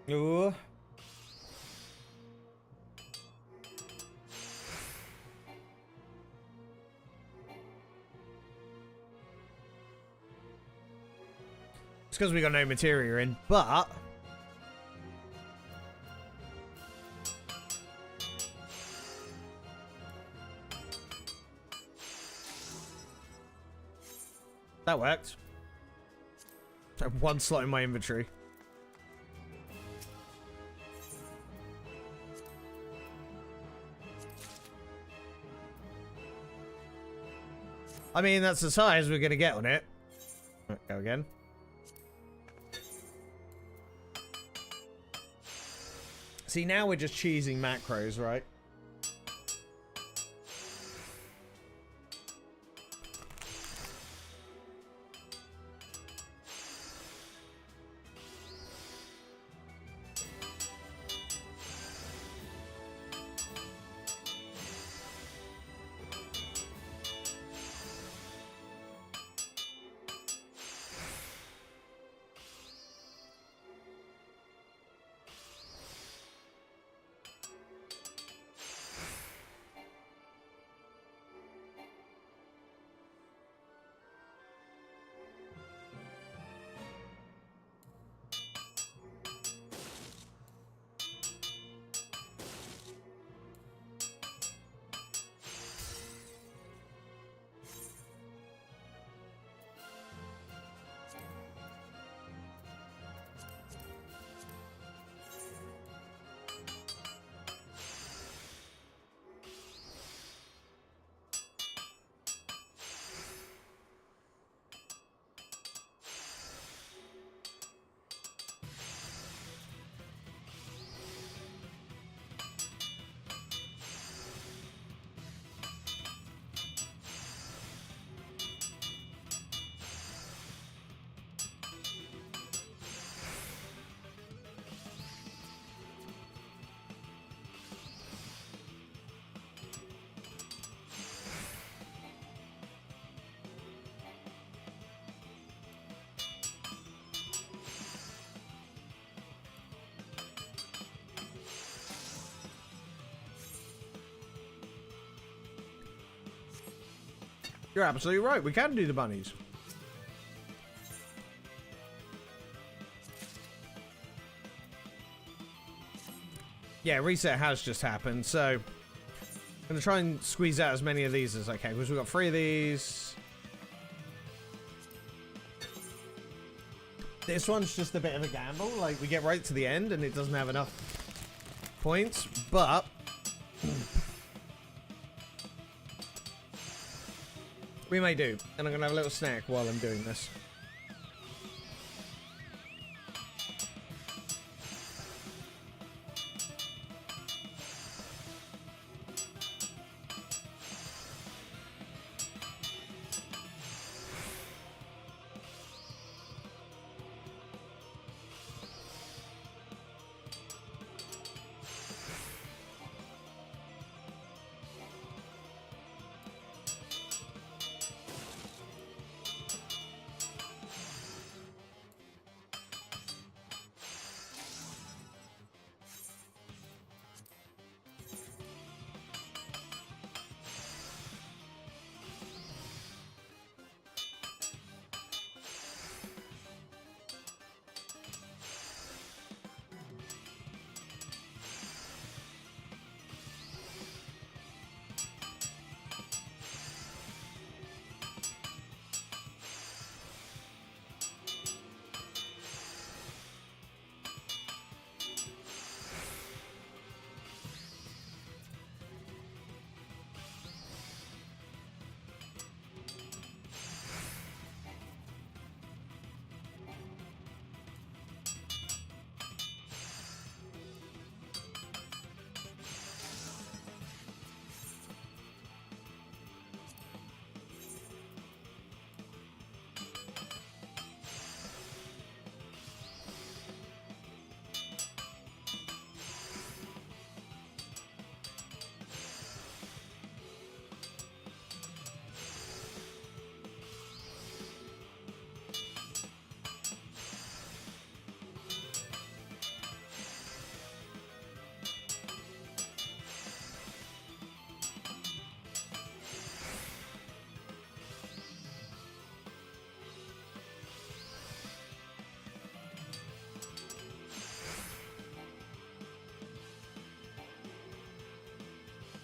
Ooh. It's because we got no materia in, but that worked. I have one slot in my inventory. I mean, that's as high as we're going to get on it. Right, go again. See, now we're just cheesing macros, right? You're absolutely right. We can do the bunnies. Yeah, reset has just happened, so I'm going to try and squeeze out as many of these as I can, because we've got 3 of these. This one's just a bit of a gamble. Like, we get right to the end and it doesn't have enough points, but we may do. And I'm going to have a little snack while I'm doing this.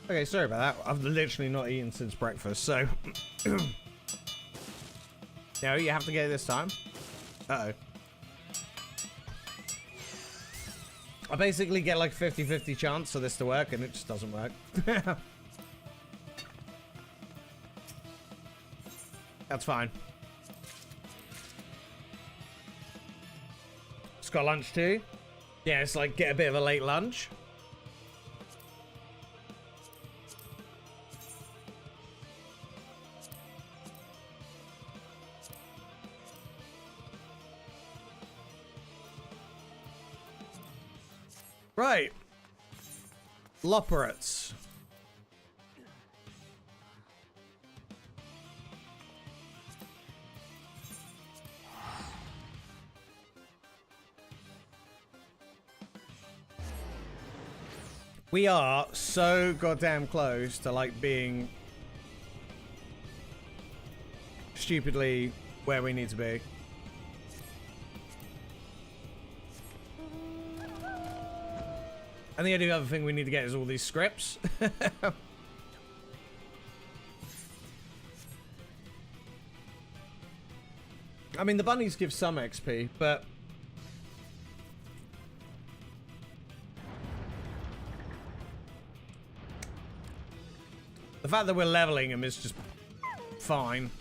Okay, sorry about that. I've literally not eaten since breakfast, so... No, you have to get it this time. Uh-oh. I basically get like 50-50 chance for this to work, and it just doesn't work. That's fine. It's got lunch too. Yeah, it's like get a bit of a late lunch. Right. Loperates. We are so goddamn close to like being stupidly where we need to be. And the only other thing we need to get is all these scripts. I mean, the bunnies give some XP, but... the fact that we're leveling them is just fine.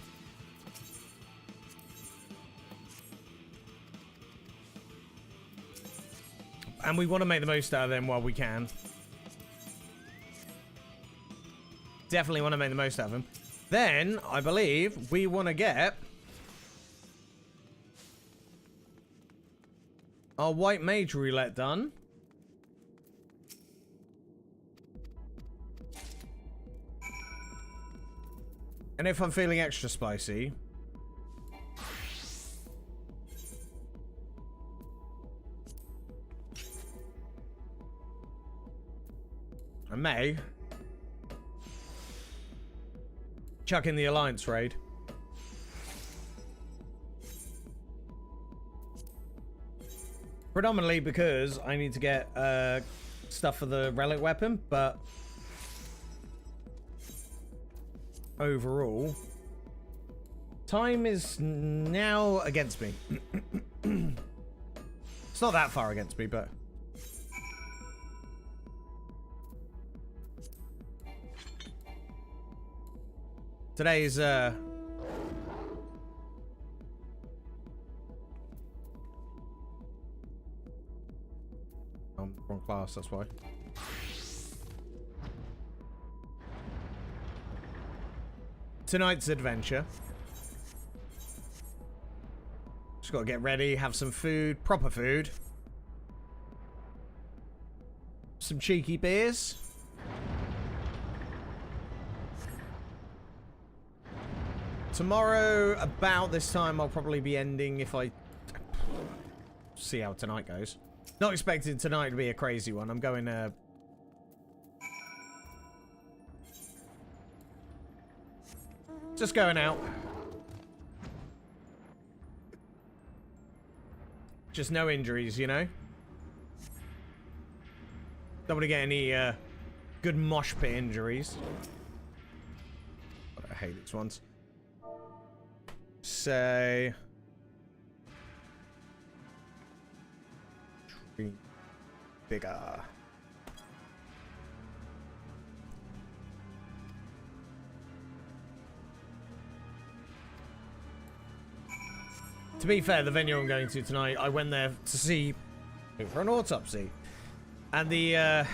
And we want to make the most out of them while we can. Definitely want to make the most out of them. Then, I believe, we want to get... our white mage roulette done. And if I'm feeling extra spicy... I may chuck in the Alliance raid. Predominantly because I need to get stuff for the relic weapon, but overall, time is now against me. It's not that far against me, but today's wrong class, that's why. Tonight's adventure. Just gotta get ready, have some food, proper food. Some cheeky beers. Tomorrow, about this time, I'll probably be ending if I see how tonight goes. Not expecting tonight to be a crazy one. I'm going just going out. Just no injuries, you know? Don't want to get any good mosh pit injuries. I hate these ones. Say... bigger. To be fair, the venue I'm going to tonight, I went there to see for an autopsy, and the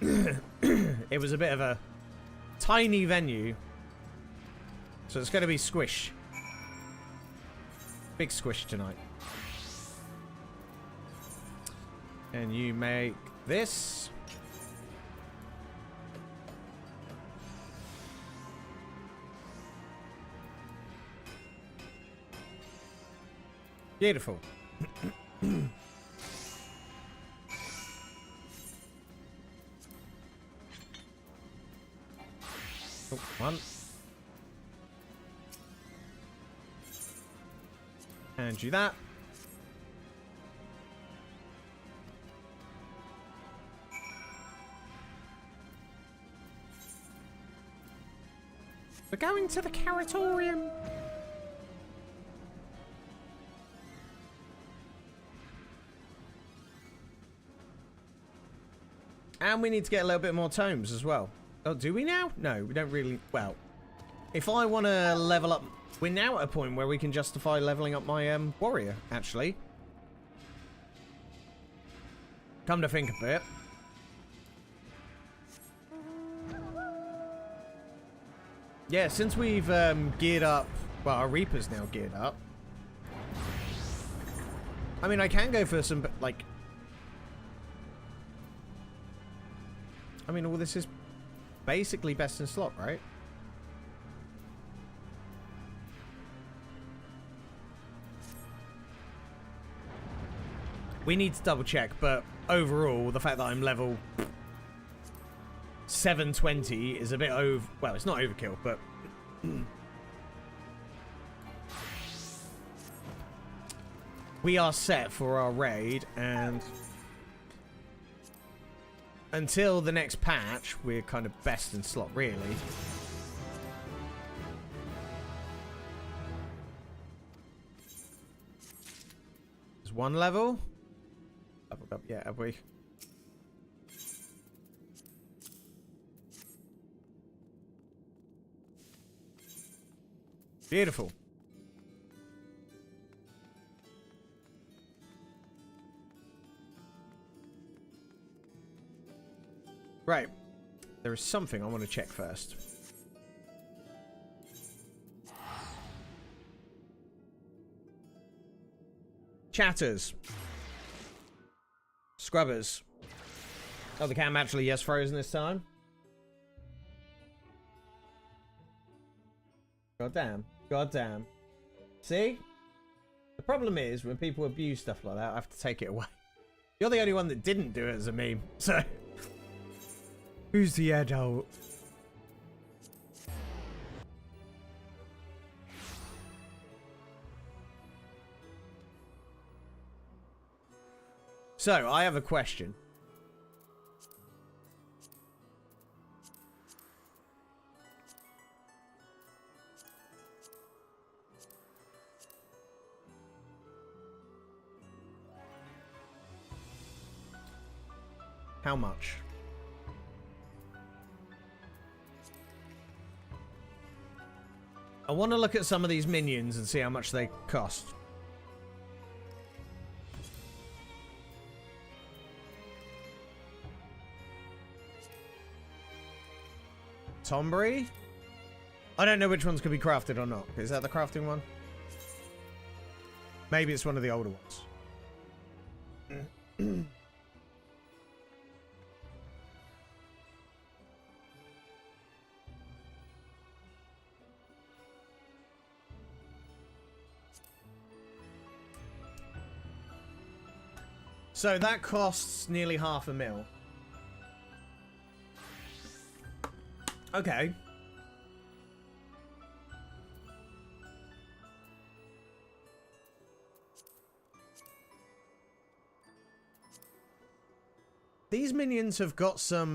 it was a bit of a tiny venue, so it's going to be squish, big squish tonight. And you make this. Beautiful. Oh, one. And you that. We're going to the Caratorium. And we need to get a little bit more tomes as well. Oh, do we now? No, we don't really. Well, if I want to level up, we're now at a point where we can justify leveling up my warrior, actually. Come to think of it. Yeah, since we've geared up, well, our Reaper's now geared up. I mean, I can go for some, like... I mean, all this is basically best in slot, right? We need to double check, but overall, the fact that I'm level 720 is a bit over... Well, it's not overkill, but... we are set for our raid, and... until the next patch, we're kind of best in slot, really. There's one level. Leveled up yet, have we? Beautiful. Right. There is something I want to check first. Chatters. Scrubbers. Oh, the cam actually, yes, frozen this time. God damn. God damn. See? The problem is, when people abuse stuff like that, I have to take it away. You're the only one that didn't do it as a meme, so... who's the adult? So, I have a question. How much? I want to look at some of these minions and see how much they cost. Tombury? I don't know which ones can be crafted or not. Is that the crafting one? Maybe it's one of the older ones. So that costs nearly $500,000. Okay. These minions have got some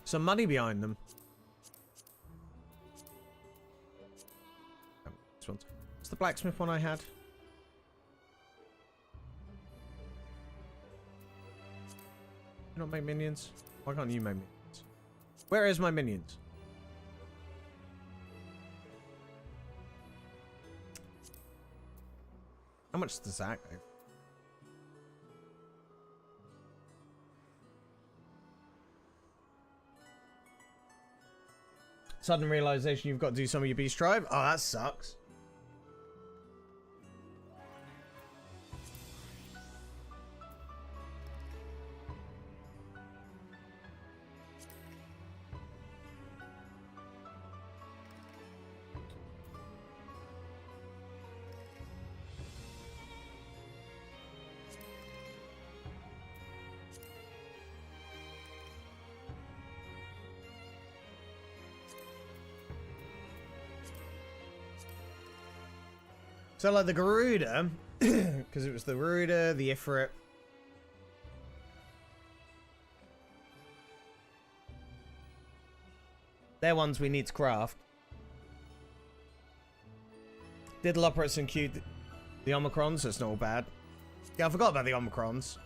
some money behind them. This one's. What's the blacksmith one I had? You not make minions? Why can't you make minions? Where is my minions? How much does that go? Sudden realization you've got to do some of your beast drive? Oh, that sucks. So like the Garuda, because it was the Garuda, the Ifrit. They're ones we need to craft. Diddle Operates and Q, the Omicrons, that's not all bad. Yeah, I forgot about the Omicrons.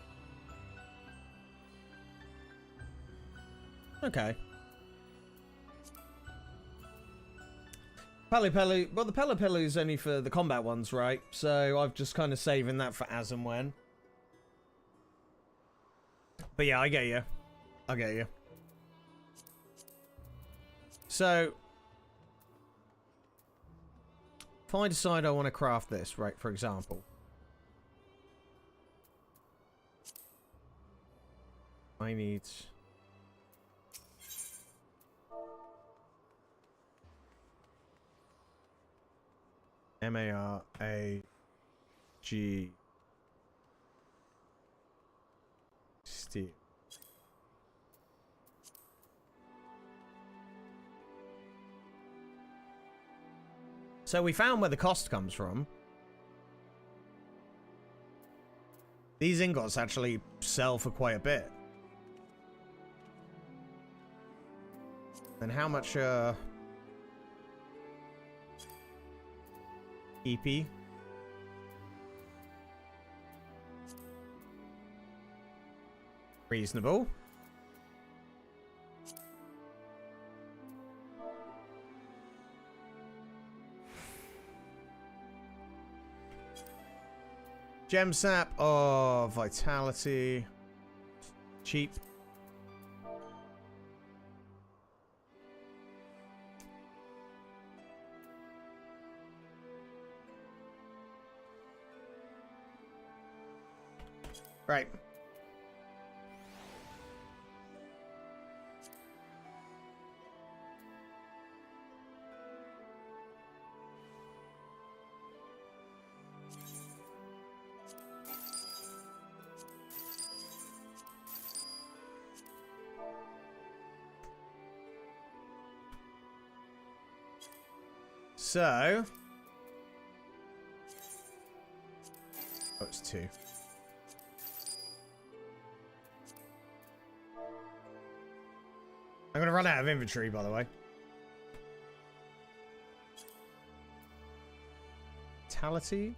Okay. Pelu, well, the Pelu is only for the combat ones, right? So I've just kind of saving that for as and when. But yeah, I get you. I get you. So, if I decide I want to craft this, right, for example. I need... M-A-R-A-G... Steel. So we found where the cost comes from. These ingots actually sell for quite a bit. And how much, EP? Reasonable. Gem sap of vitality. Cheap. Right. So, Oh, it's 2. I'm gonna run out of inventory, by the way. Vitality.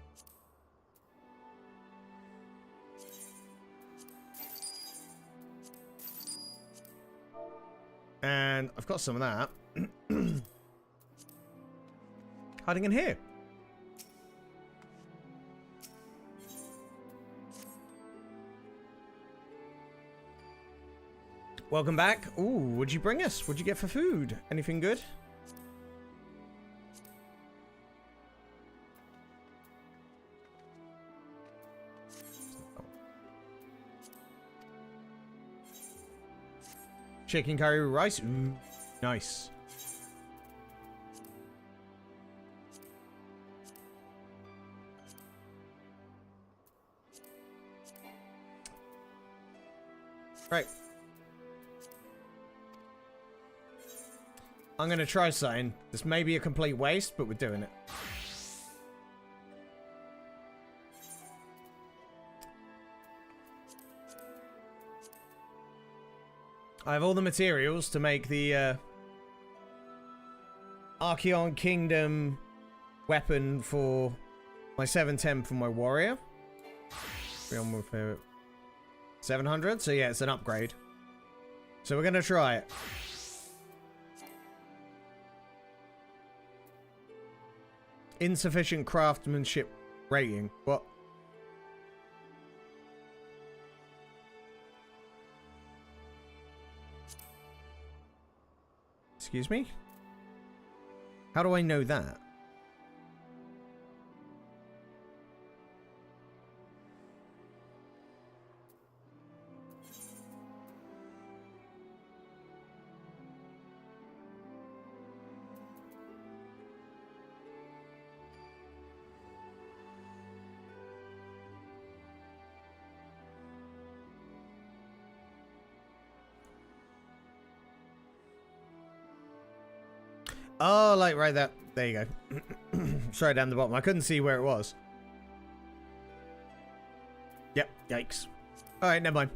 And I've got some of that. Hiding in here. Welcome back. Ooh, what'd you bring us? What'd you get for food? Anything good? Chicken curry with rice. Ooh, nice. Right. I'm going to try something. This may be a complete waste, but we're doing it. I have all the materials to make the Archeon Kingdom weapon for my 710 for my warrior. 700, so yeah, it's an upgrade. So we're going to try it. Insufficient craftsmanship rating. What? Excuse me? How do I know that? Oh, like right there. There you go. Straight down the bottom. I couldn't see where it was. Yep. Yikes. Alright, never mind.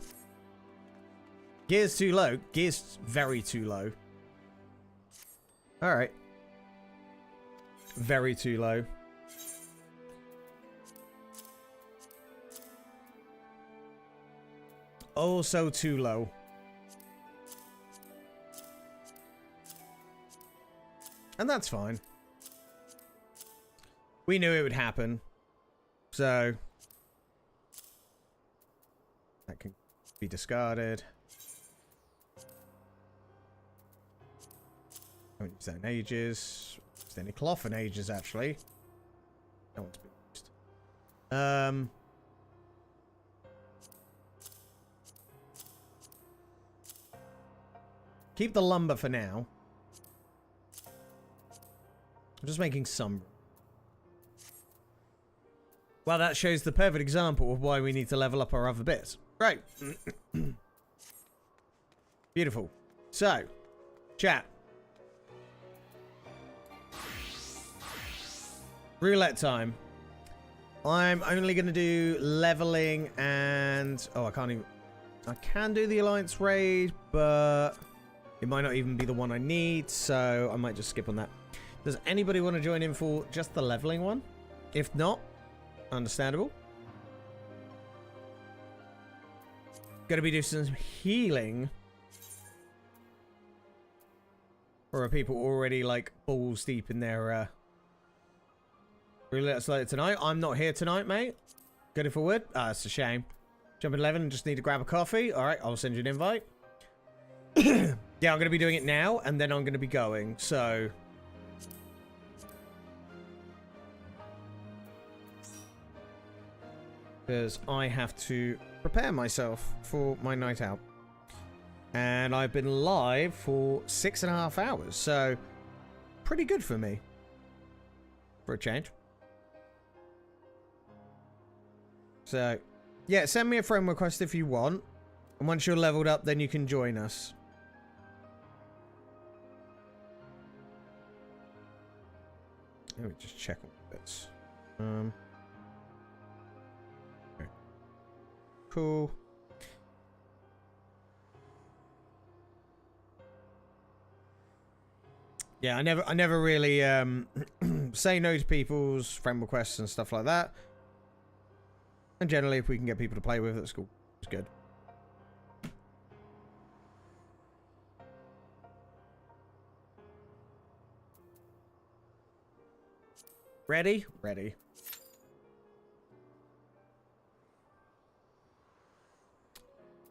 Gear's too low. Gear's very too low. Alright. Very too low. Also too low. And that's fine. We knew it would happen. So that can be discarded. I haven't used that in ages. Is there any cloth in ages, actually? No one's been used. Keep the lumber for now. I'm just making some. Well, that shows the perfect example of why we need to level up our other bits. Right. Beautiful. So, chat. Roulette time. I'm only going to do leveling and... Oh, I can't even... I can do the Alliance raid, but it might not even be the one I need, so I might just skip on that. Does anybody want to join in for just the leveling one? If not, understandable. Gonna be doing some healing. Or are people already like balls deep in their roulette later tonight? I'm not here tonight, mate. Going forward? Ah, it's a shame. Jump at 11 and just need to grab a coffee. Alright, I'll send you an invite. Yeah, I'm gonna be doing it now, and then I'm gonna be going, so... Because I have to prepare myself for my night out. And I've been live for 6.5 hours, so pretty good for me. For a change. So, yeah, send me a friend request if you want. And once you're leveled up, then you can join us. Let me just check all the bits. cool. Yeah, I never really say no to people's friend requests and stuff like that. And generally, if we can get people to play with, that's cool. It's good. Ready? Ready.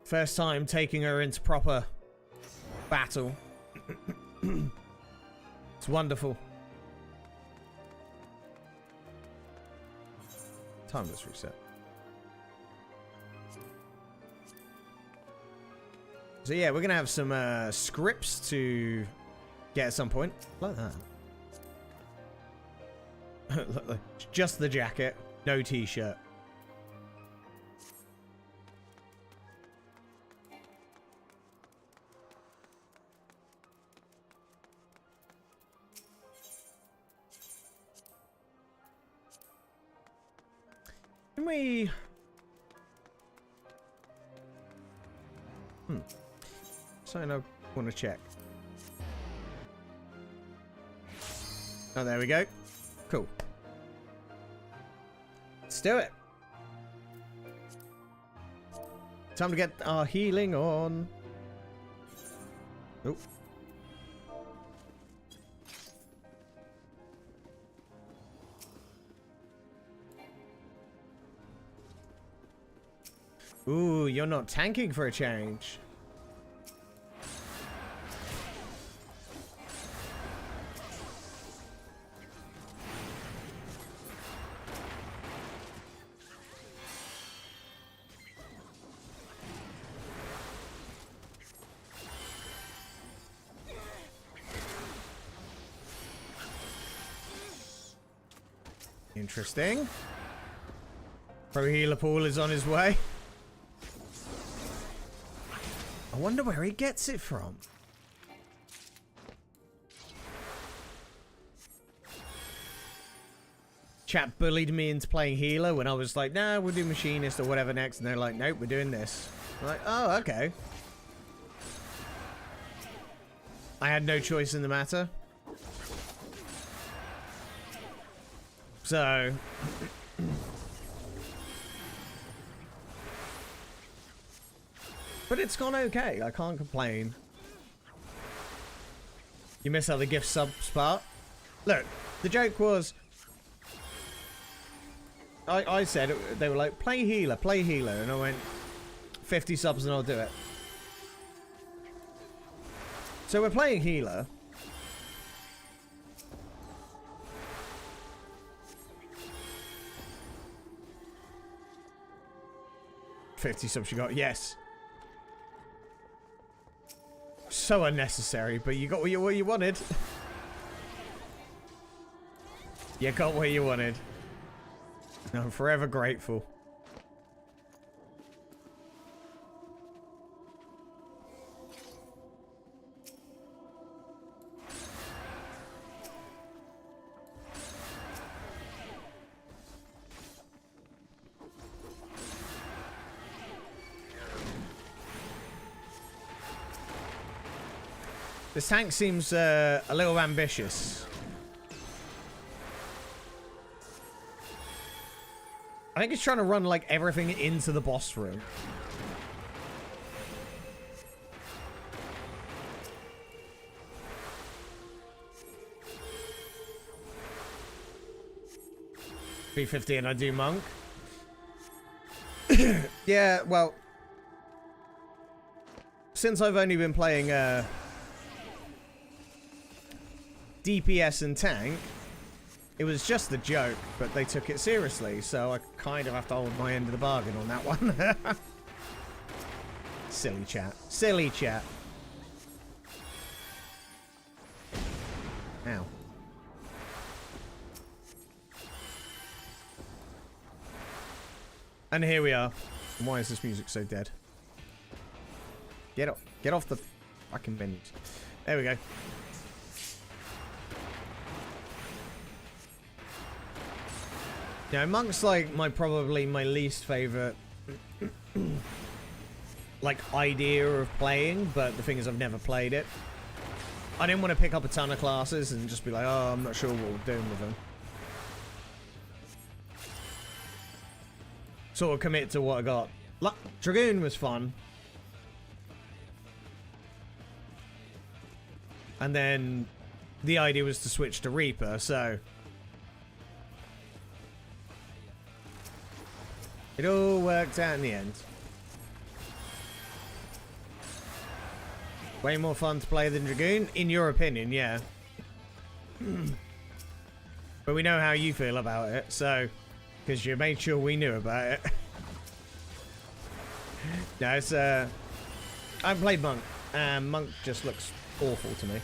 First time taking her into proper battle. It's wonderful. Time just reset. So yeah, we're gonna have some scripts to get at some point. Like that. Just the jacket, no t-shirt. Can we... Something I want to check. Oh, there we go. Cool. Let's do it. Time to get our healing on. Oh. Ooh, you're not tanking for a change. Interesting. Pro healer pool is on his way. I wonder where he gets it from. Chat bullied me into playing healer when I was like, nah, we'll do machinist or whatever next. And they're like, nope, we're doing this. I'm like, oh, okay. I had no choice in the matter. So... But it's gone okay. I can't complain. You missed out the gift subs part. Look, the joke was... I said, they were like, play healer. And I went, 50 subs and I'll do it. So we're playing healer. $50 subs you got, yes. So unnecessary, but you got what you wanted. You got what you wanted. And I'm forever grateful. This tank seems a little ambitious. I think he's trying to run like everything into the boss room. B50 and I do monk. Yeah, well, since I've only been playing DPS and tank, it was just a joke, but they took it seriously, so I kind of have to hold my end of the bargain on that one. Silly chat. Silly chat. Ow. And here we are. Why is this music so dead? Get off the fucking menus. There we go. Yeah, monk's like probably my least favorite like idea of playing, but the thing is I've never played it. I didn't want to pick up a ton of classes and just be like, oh, I'm not sure what we're doing with them. Sort of commit to what I got. Dragoon was fun. And then the idea was to switch to Reaper, so it all worked out in the end. Way more fun to play than Dragoon, in your opinion, yeah. But we know how you feel about it, so because you made sure we knew about it. No, it's I haven't played Monk, and Monk just looks awful to me.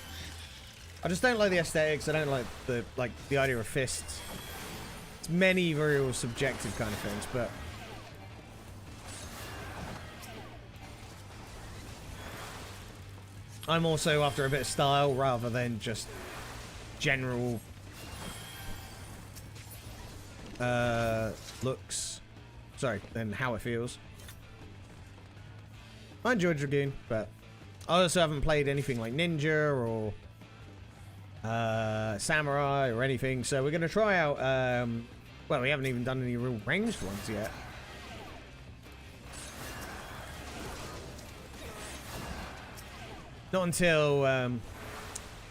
I just don't like the aesthetics. I don't like the idea of fists. It's many real subjective kind of things, but I'm also after a bit of style rather than just general looks. Sorry, than how it feels. I enjoyed Dragoon, but I also haven't played anything like Ninja or Samurai or anything, so we're going to try out, well, we haven't even done any real ranged ones yet. Not until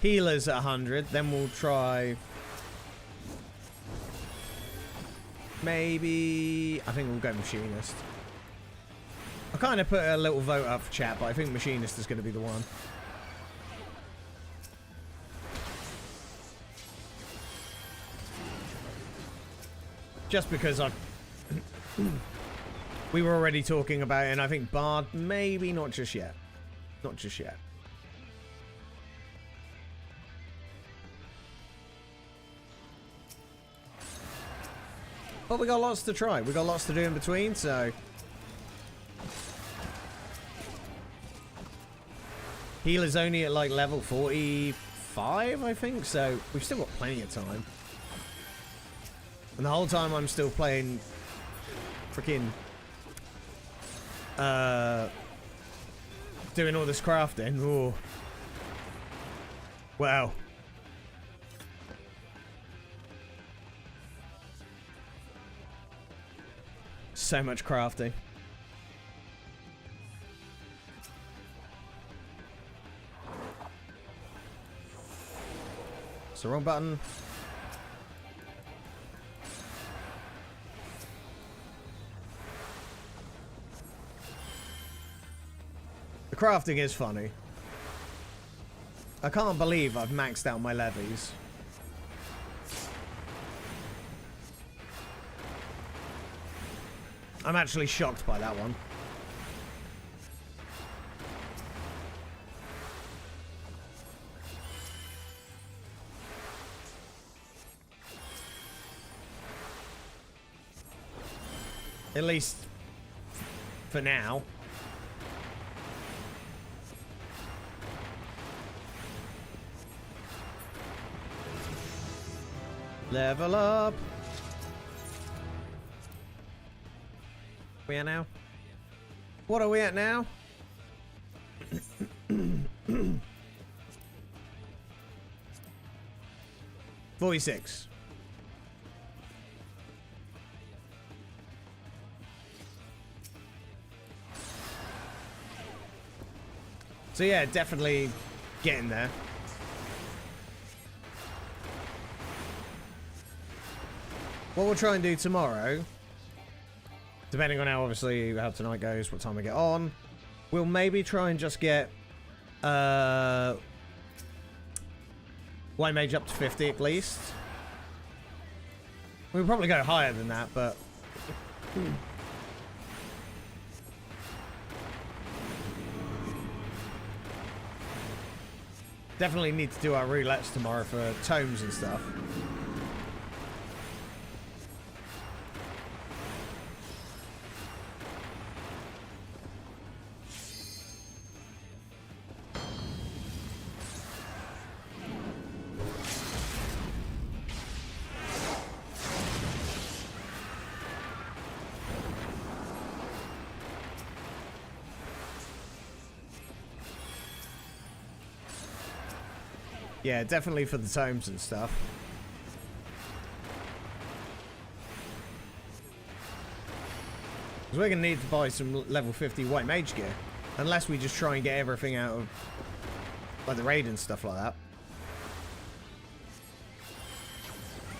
healer's at 100, then we'll try maybe, I think we'll go machinist. I kind of put a little vote up for chat, but I think machinist is going to be the one. Just because we were already talking about it, and I think Bard, maybe not just yet. Not just yet. But we got lots to try. We got lots to do in between, so healer's only at like level 45, I think, so we've still got plenty of time. And the whole time I'm still playing freaking doing all this crafting. Ooh. Wow. So much crafting. It's the wrong button. The crafting is funny. I can't believe I've maxed out my levies. I'm actually shocked by that one. At least for now. Level up. We are now. What are we at now? 46. So yeah, definitely getting there. What we'll try and do tomorrow, depending on how obviously how tonight goes, what time we get on, we'll maybe try and just get White Mage up to 50 at least. We'll probably go higher than that, but definitely need to do our roulettes tomorrow for tomes and stuff. Yeah, definitely for the tomes and stuff. Because we're going to need to buy some level 50 white mage gear. Unless we just try and get everything out of, like, the raid and stuff like that.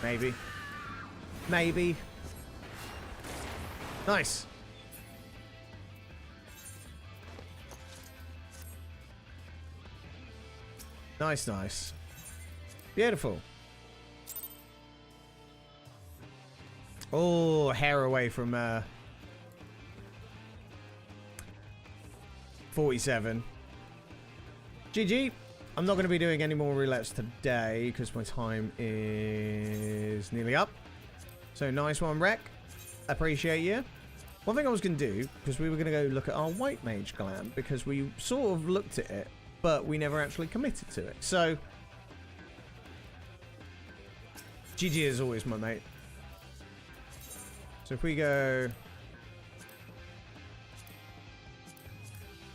Maybe. Maybe. Nice. Nice, nice. Beautiful. Oh, hair away from 47. GG. I'm not going to be doing any more roulettes today because my time is nearly up. So nice one, Rec. Appreciate you. One thing I was going to do, because we were going to go look at our white mage glam, because we sort of looked at it, but we never actually committed to it. So, GG as always, my mate. So if we go...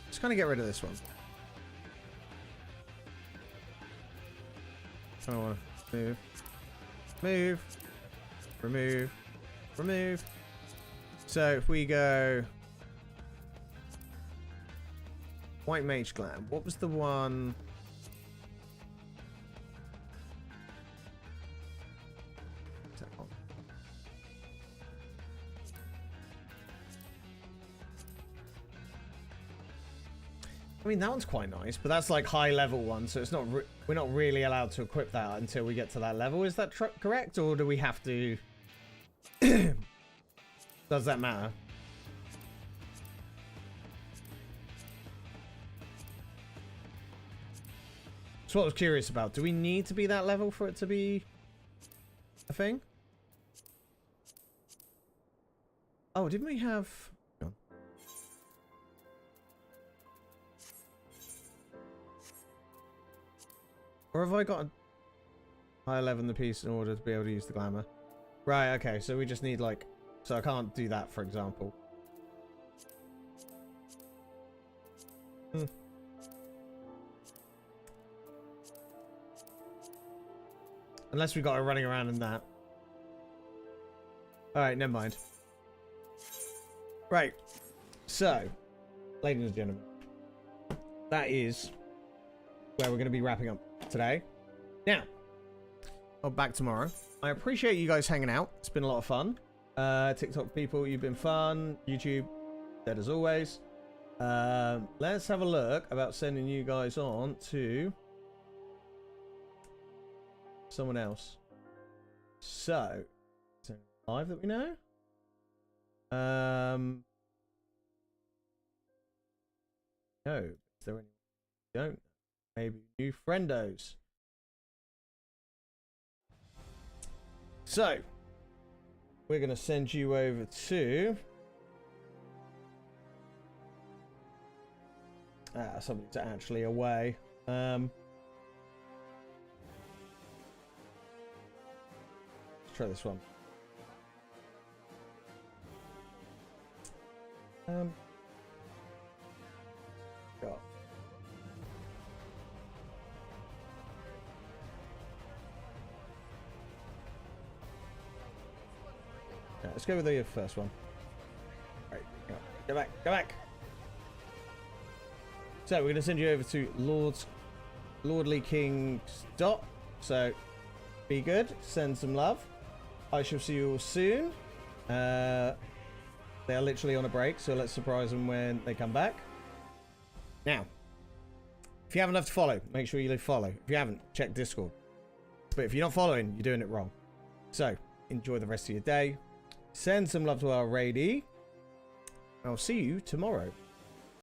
Let's kind of get rid of this one. I don't want to move. Move. Remove. Remove. So if we go... White Mage Glam. What was the one... I mean, that one's quite nice, but that's like high level one, so it's not we're not really allowed to equip that until we get to that level. Is that correct, or do we have to... Does that matter? That's what I was curious about. Do we need to be that level for it to be a thing? Oh, didn't we have... Or have I got a higher level in the piece in order to be able to use the glamour? Right, okay, so we just need like... So I can't do that, for example. Unless we got her running around in that. Alright, never mind. Right. So, ladies and gentlemen, that is where we're going to be wrapping up today. Now, I'll be back tomorrow. I appreciate you guys hanging out. It's been a lot of fun. TikTok people, you've been fun. YouTube, dead as always. Let's have a look about sending you guys on to someone else. So, is there live that we know? No. Is there any? Don't. Maybe new friendos. So, we're going to send you over to somebody's actually away. Let's try this one. Got. Yeah, let's go with the first one. Right, go back, go back. So we're going to send you over to Lordly King's Dot. So be good, send some love. I shall see you all soon. They are literally on a break, so let's surprise them when they come back. Now, if you haven't left to follow, make sure you leave follow. If you haven't, check Discord. But if you're not following, you're doing it wrong. So enjoy the rest of your day. Send some love to our raidee. I'll see you tomorrow.